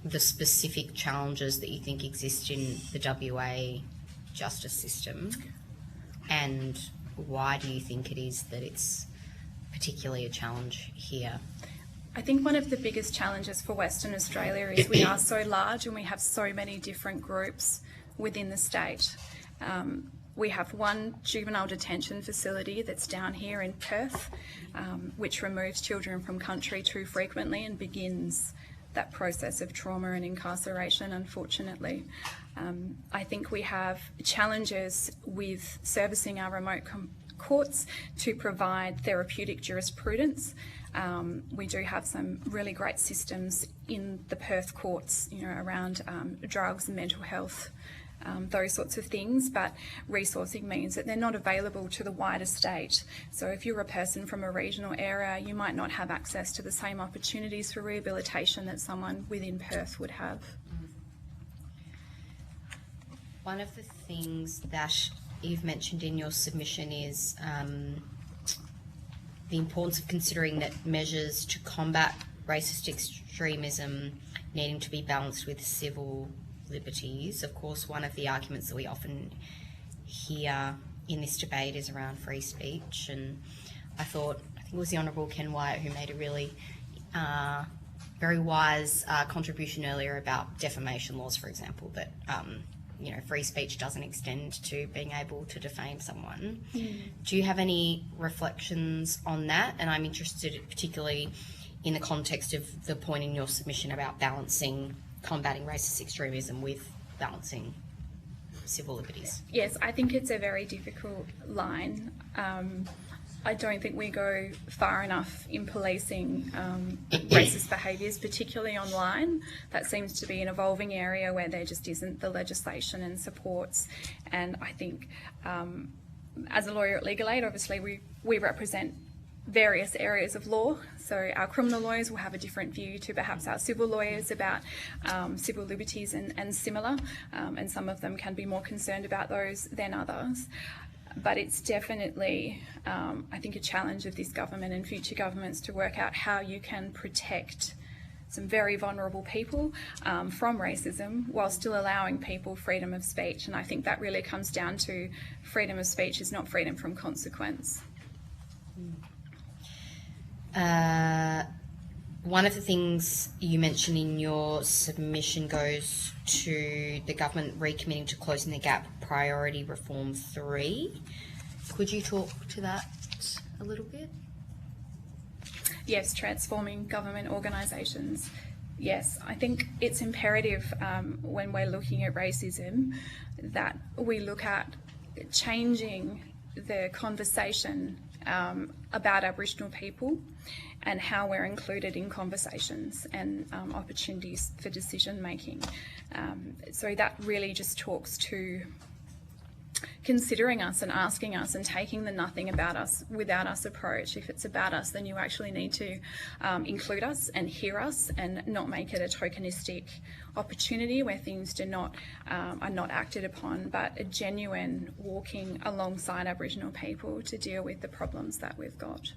Speaker 6: the specific challenges that you think exist in the WA justice system, and why do you think it is that it's particularly a challenge here?
Speaker 19: I think one of the biggest challenges for Western Australia is we are so large and we have so many different groups within the state. We have one juvenile detention facility that's down here in Perth, which removes children from country too frequently and begins that process of trauma and incarceration, unfortunately. I think we have challenges with servicing our remote courts to provide therapeutic jurisprudence. We do have some really great systems in the Perth courts, you know, around drugs and mental health, those sorts of things, but resourcing means that they're not available to the wider state. So if you're a person from a regional area, you might not have access to the same opportunities for rehabilitation that someone within Perth would have.
Speaker 6: One of the things that you've mentioned in your submission is the importance of considering that measures to combat racist extremism needing to be balanced with civil liberties. Of course, one of the arguments that we often hear in this debate is around free speech, and I think it was the Honourable Ken Wyatt who made a really very wise contribution earlier about defamation laws, for example, that free speech doesn't extend to being able to defame someone. Do you have any reflections on that? And I'm interested particularly in the context of the point in your submission about balancing combating racist extremism with balancing civil liberties.
Speaker 19: Yes, I think it's a very difficult line. I don't think we go far enough in policing racist behaviours, particularly online. That seems to be an evolving area where there just isn't the legislation and supports. And I think as a lawyer at Legal Aid, obviously we represent various areas of law. So our criminal lawyers will have a different view to perhaps our civil lawyers about civil liberties and similar, and some of them can be more concerned about those than others. But it's definitely, I think, a challenge of this government and future governments to work out how you can protect some very vulnerable people from racism while still allowing people freedom of speech. And I think that really comes down to freedom of speech is not freedom from consequence.
Speaker 6: One of the things you mentioned in your submission goes to the government recommitting to closing the gap priority reform 3. Could you talk to that a little bit?
Speaker 19: Yes, transforming government organisations. Yes, I think it's imperative when we're looking at racism that we look at changing the conversation about Aboriginal people and how we're included in conversations and opportunities for decision making. So that really just talks to considering us and asking us and taking the nothing about us without us approach. If it's about us, then you actually need to include us and hear us and not make it a tokenistic opportunity where things are not acted upon, but a genuine walking alongside Aboriginal people to deal with the problems that we've got.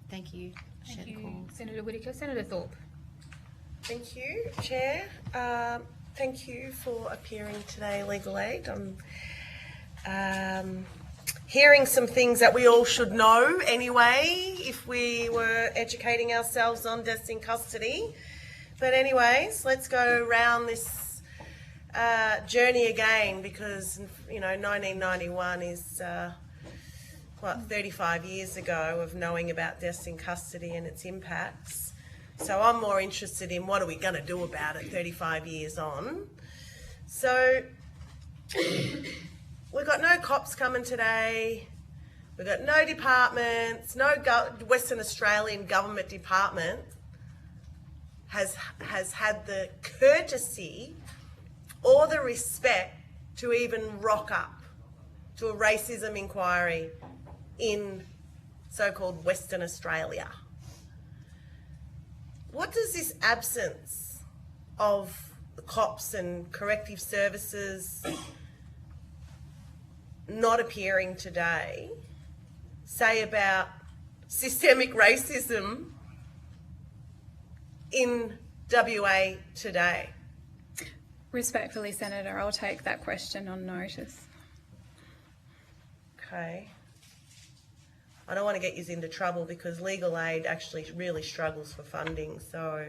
Speaker 6: Thank you.
Speaker 1: Thank you, Senator Whittaker. Senator Thorpe.
Speaker 4: Thank you, Chair. Thank you for appearing today, Legal Aid. I'm hearing some things that we all should know anyway if we were educating ourselves on deaths in custody. But anyways, let's go around this journey again because, 1991 is, 35 years ago of knowing about deaths in custody and its impacts. So I'm more interested in what are we going to do about it 35 years on. So we've got no cops coming today. We've got no departments, no Western Australian government department has had the courtesy or the respect to even rock up to a racism inquiry in so-called Western Australia. What does this absence of the cops and corrective services not appearing today say about systemic racism in WA today?
Speaker 19: Respectfully, Senator, I'll take that question on notice.
Speaker 4: Okay. I don't want to get you into trouble because Legal Aid actually really struggles for funding, so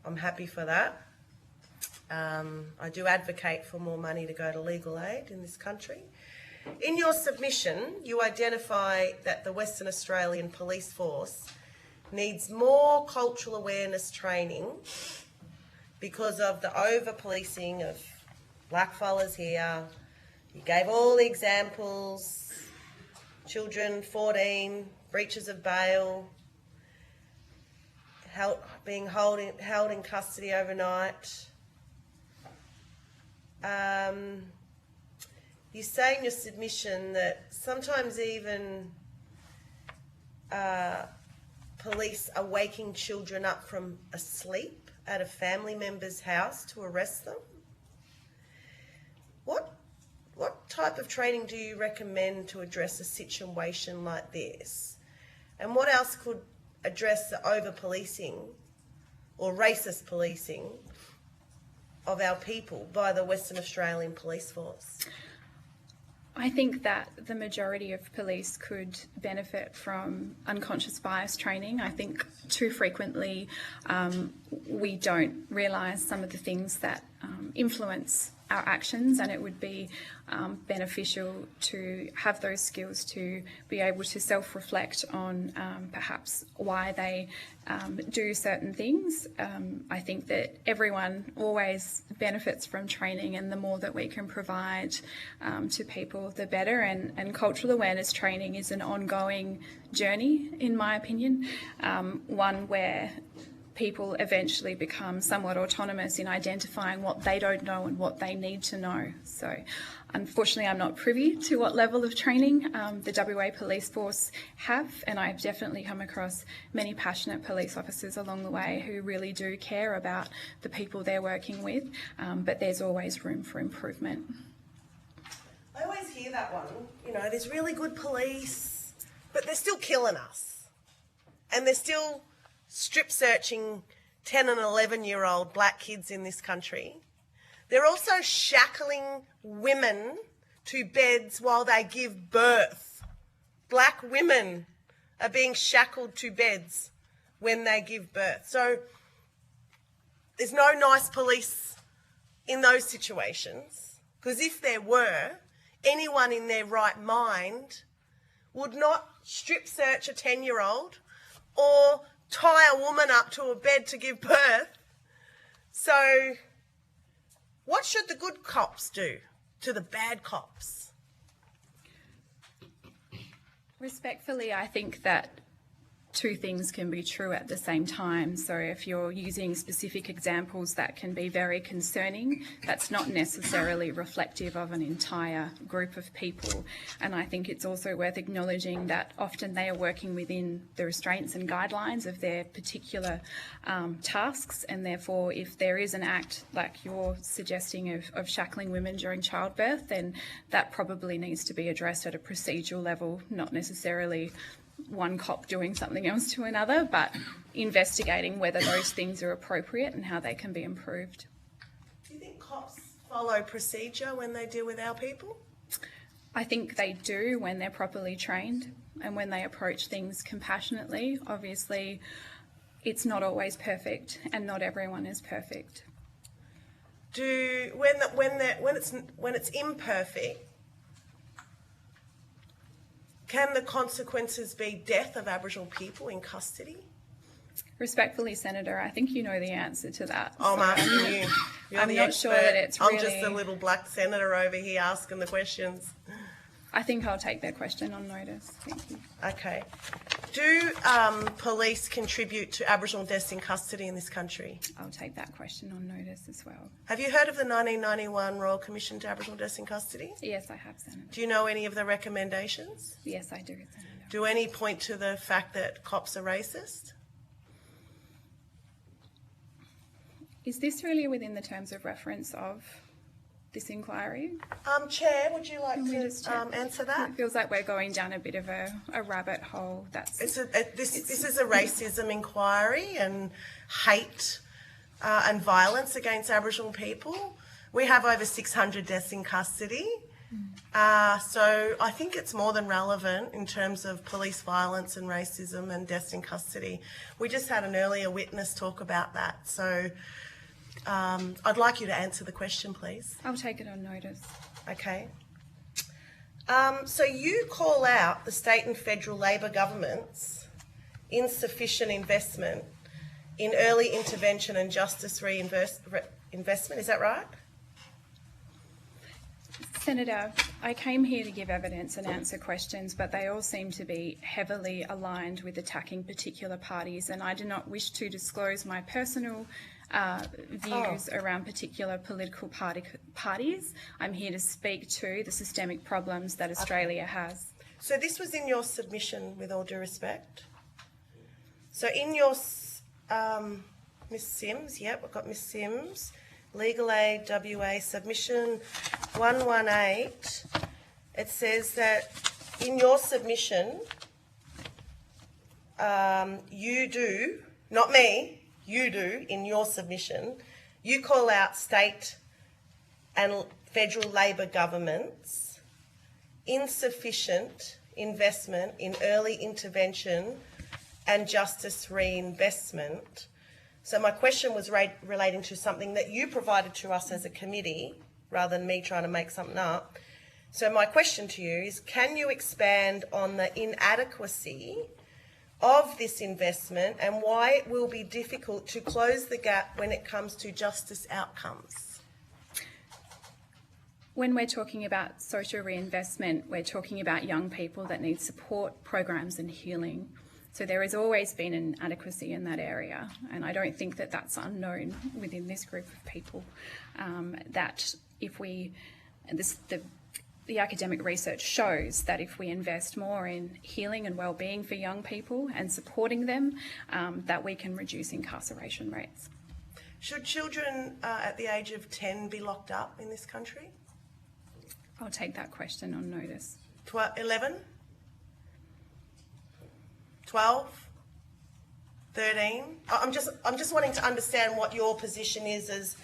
Speaker 4: I'm happy for that. I do advocate for more money to go to legal aid in this country. In your submission, you identify that the Western Australian Police Force needs more cultural awareness training because of the over-policing of blackfellas here. You gave all the examples. Children, 14, breaches of bail, being held in custody overnight. You say in your submission that sometimes even police are waking children up from asleep at a family member's house to arrest them. What type of training do you recommend to address a situation like this? And what else could address the over-policing or racist policing of our people by the Western Australian Police Force?
Speaker 19: I think that the majority of police could benefit from unconscious bias training. I think too frequently we don't realise some of the things that influence our actions, and it would be beneficial to have those skills to be able to self-reflect on perhaps why they do certain things. I think that everyone always benefits from training, and the more that we can provide to people, the better. And cultural awareness training is an ongoing journey, in my opinion, one where people eventually become somewhat autonomous in identifying what they don't know and what they need to know. So unfortunately, I'm not privy to what level of training the WA Police Force have, and I've definitely come across many passionate police officers along the way who really do care about the people they're working with, but there's always room for improvement.
Speaker 4: I always hear that one, you know, there's really good police, but they're still killing us. And they're still strip searching 10 and 11-year-old black kids in this country. They're also shackling women to beds while they give birth. Black women are being shackled to beds when they give birth. So there's no nice police in those situations, because if there were, anyone in their right mind would not strip search a 10-year-old or tie a woman up to a bed to give birth. So what should the good cops do to the bad cops?
Speaker 19: Respectfully, I think that two things can be true at the same time. So if you're using specific examples that can be very concerning, that's not necessarily reflective of an entire group of people. And I think it's also worth acknowledging that often they are working within the restraints and guidelines of their particular tasks, and therefore if there is an act like you're suggesting of shackling women during childbirth, then that probably needs to be addressed at a procedural level, not necessarily one cop doing something else to another, but investigating whether those things are appropriate and how they can be improved.
Speaker 4: Do you think cops follow procedure when they deal with our people?
Speaker 19: I think they do when they're properly trained and when they approach things compassionately. Obviously, it's not always perfect, and not everyone is perfect.
Speaker 4: When it's imperfect, can the consequences be death of Aboriginal people in custody?
Speaker 19: Respectfully, Senator, I think you know the answer to that.
Speaker 4: I'm asking you. You're
Speaker 19: I'm
Speaker 4: the
Speaker 19: not
Speaker 4: expert.
Speaker 19: sure that it's really...
Speaker 4: I'm just a little black senator over here asking the questions.
Speaker 19: I think I'll take that question on notice. Thank you.
Speaker 4: Okay. Do police contribute to Aboriginal deaths in custody in this country?
Speaker 19: I'll take that question on notice as well.
Speaker 4: Have you heard of the 1991 Royal Commission to Aboriginal Deaths in Custody?
Speaker 19: Yes, I have, Senator.
Speaker 4: Do you know any of the recommendations?
Speaker 19: Yes, I do, Senator.
Speaker 4: Do any point to the fact that cops are racist?
Speaker 19: Is this really within the terms of reference of this inquiry?
Speaker 4: Chair, would you like to answer that?
Speaker 19: It feels like we're going down a bit of a rabbit hole.
Speaker 4: This is a racism inquiry and hate and violence against Aboriginal people. We have over 600 deaths in custody. So I think it's more than relevant in terms of police violence and racism and deaths in custody. We just had an earlier witness talk about that. So I'd like you to answer the question, please.
Speaker 19: I'll take it on notice.
Speaker 4: Okay. So you call out the state and federal Labor government's insufficient investment in early intervention and justice reinvestment. Is that right?
Speaker 19: Senator, I came here to give evidence and answer questions, but they all seem to be heavily aligned with attacking particular parties, and I do not wish to disclose my personal views around particular political parties. I'm here to speak to the systemic problems that Australia has.
Speaker 4: So this was in your submission, with all due respect? So in your, Ms Sims, yep, I've got Ms Sims, Legal Aid WA submission 118, it says that in your submission you do, not me, you do in your submission, you call out state and federal Labor governments insufficient investment in early intervention and justice reinvestment. So my question was relating to something that you provided to us as a committee, rather than me trying to make something up. So my question to you is, can you expand on the inadequacy of this investment and why it will be difficult to close the gap when it comes to justice outcomes?
Speaker 19: When we're talking about social reinvestment, we're talking about young people that need support programs and healing. So there has always been an inadequacy in that area, and I don't think that that's unknown within this group of people. That if we, the academic research shows that if we invest more in healing and well-being for young people and supporting them, that we can reduce incarceration rates.
Speaker 4: Should children at the age of 10 be locked up in this country?
Speaker 19: I'll take that question on notice.
Speaker 4: 11? 12? 13? I'm just wanting to understand what your position is as,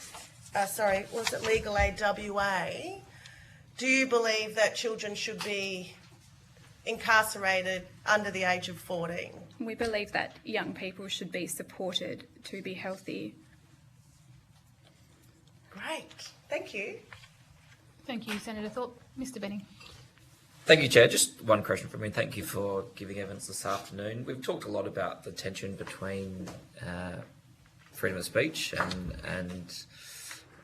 Speaker 4: was it Legal Aid WA? Do you believe that children should be incarcerated under the age of 14?
Speaker 19: We believe that young people should be supported to be healthy.
Speaker 4: Great, thank you.
Speaker 1: Thank you, Senator Thorpe. Mr. Benning.
Speaker 5: Thank you, Chair. Just one question from me. Thank you for giving evidence this afternoon. We've talked a lot about the tension between freedom of speech and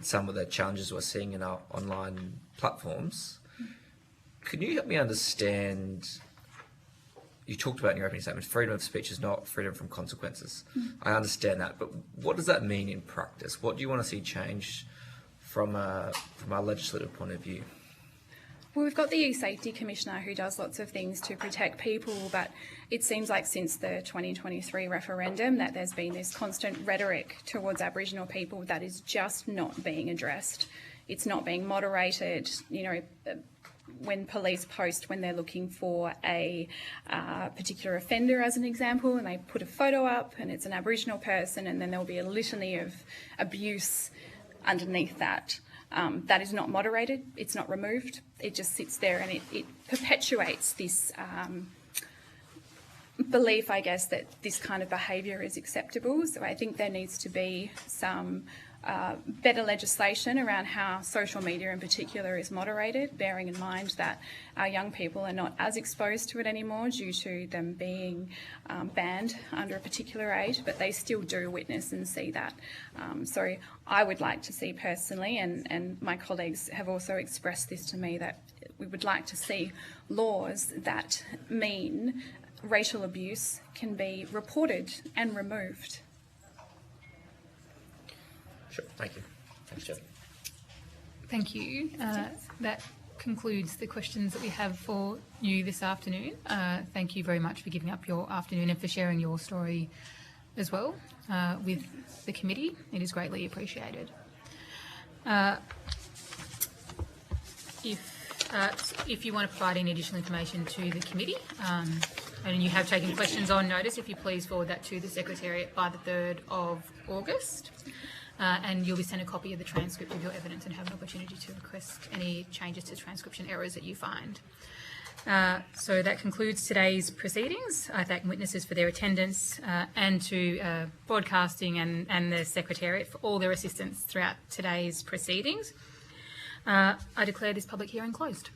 Speaker 5: some of the challenges we're seeing in our online platforms. Can you help me understand, you talked about in your opening statement, freedom of speech is not freedom from consequences. I understand that, but what does that mean in practice? What do you want to see change from our legislative point of view?
Speaker 19: Well, we've got the E-Safety Commissioner who does lots of things to protect people, but it seems like since the 2023 referendum that there's been this constant rhetoric towards Aboriginal people that is just not being addressed. It's not being moderated. You know, when police post when they're looking for a particular offender, as an example, and they put a photo up and it's an Aboriginal person, and then there'll be a litany of abuse underneath that. That is not moderated, it's not removed, it just sits there, and it perpetuates this belief, I guess, that this kind of behaviour is acceptable. So I think there needs to be some better legislation around how social media in particular is moderated, bearing in mind that our young people are not as exposed to it anymore due to them being banned under a particular age, but they still do witness and see that. So I would like to see personally, and my colleagues have also expressed this to me, that we would like to see laws that mean racial abuse can be reported and removed.
Speaker 5: Sure, thank you. Thanks, Chair.
Speaker 1: Thank you. That concludes the questions that we have for you this afternoon. Thank you very much for giving up your afternoon and for sharing your story as well with the committee. It is greatly appreciated. If you want to provide any additional information to the committee, and you have taken questions on notice, if you please forward that to the Secretariat by the 3rd of August. And you'll be sent a copy of the transcript of your evidence and have an opportunity to request any changes to transcription errors that you find. So that concludes today's proceedings. I thank witnesses for their attendance and to broadcasting and the Secretariat for all their assistance throughout today's proceedings. I declare this public hearing closed.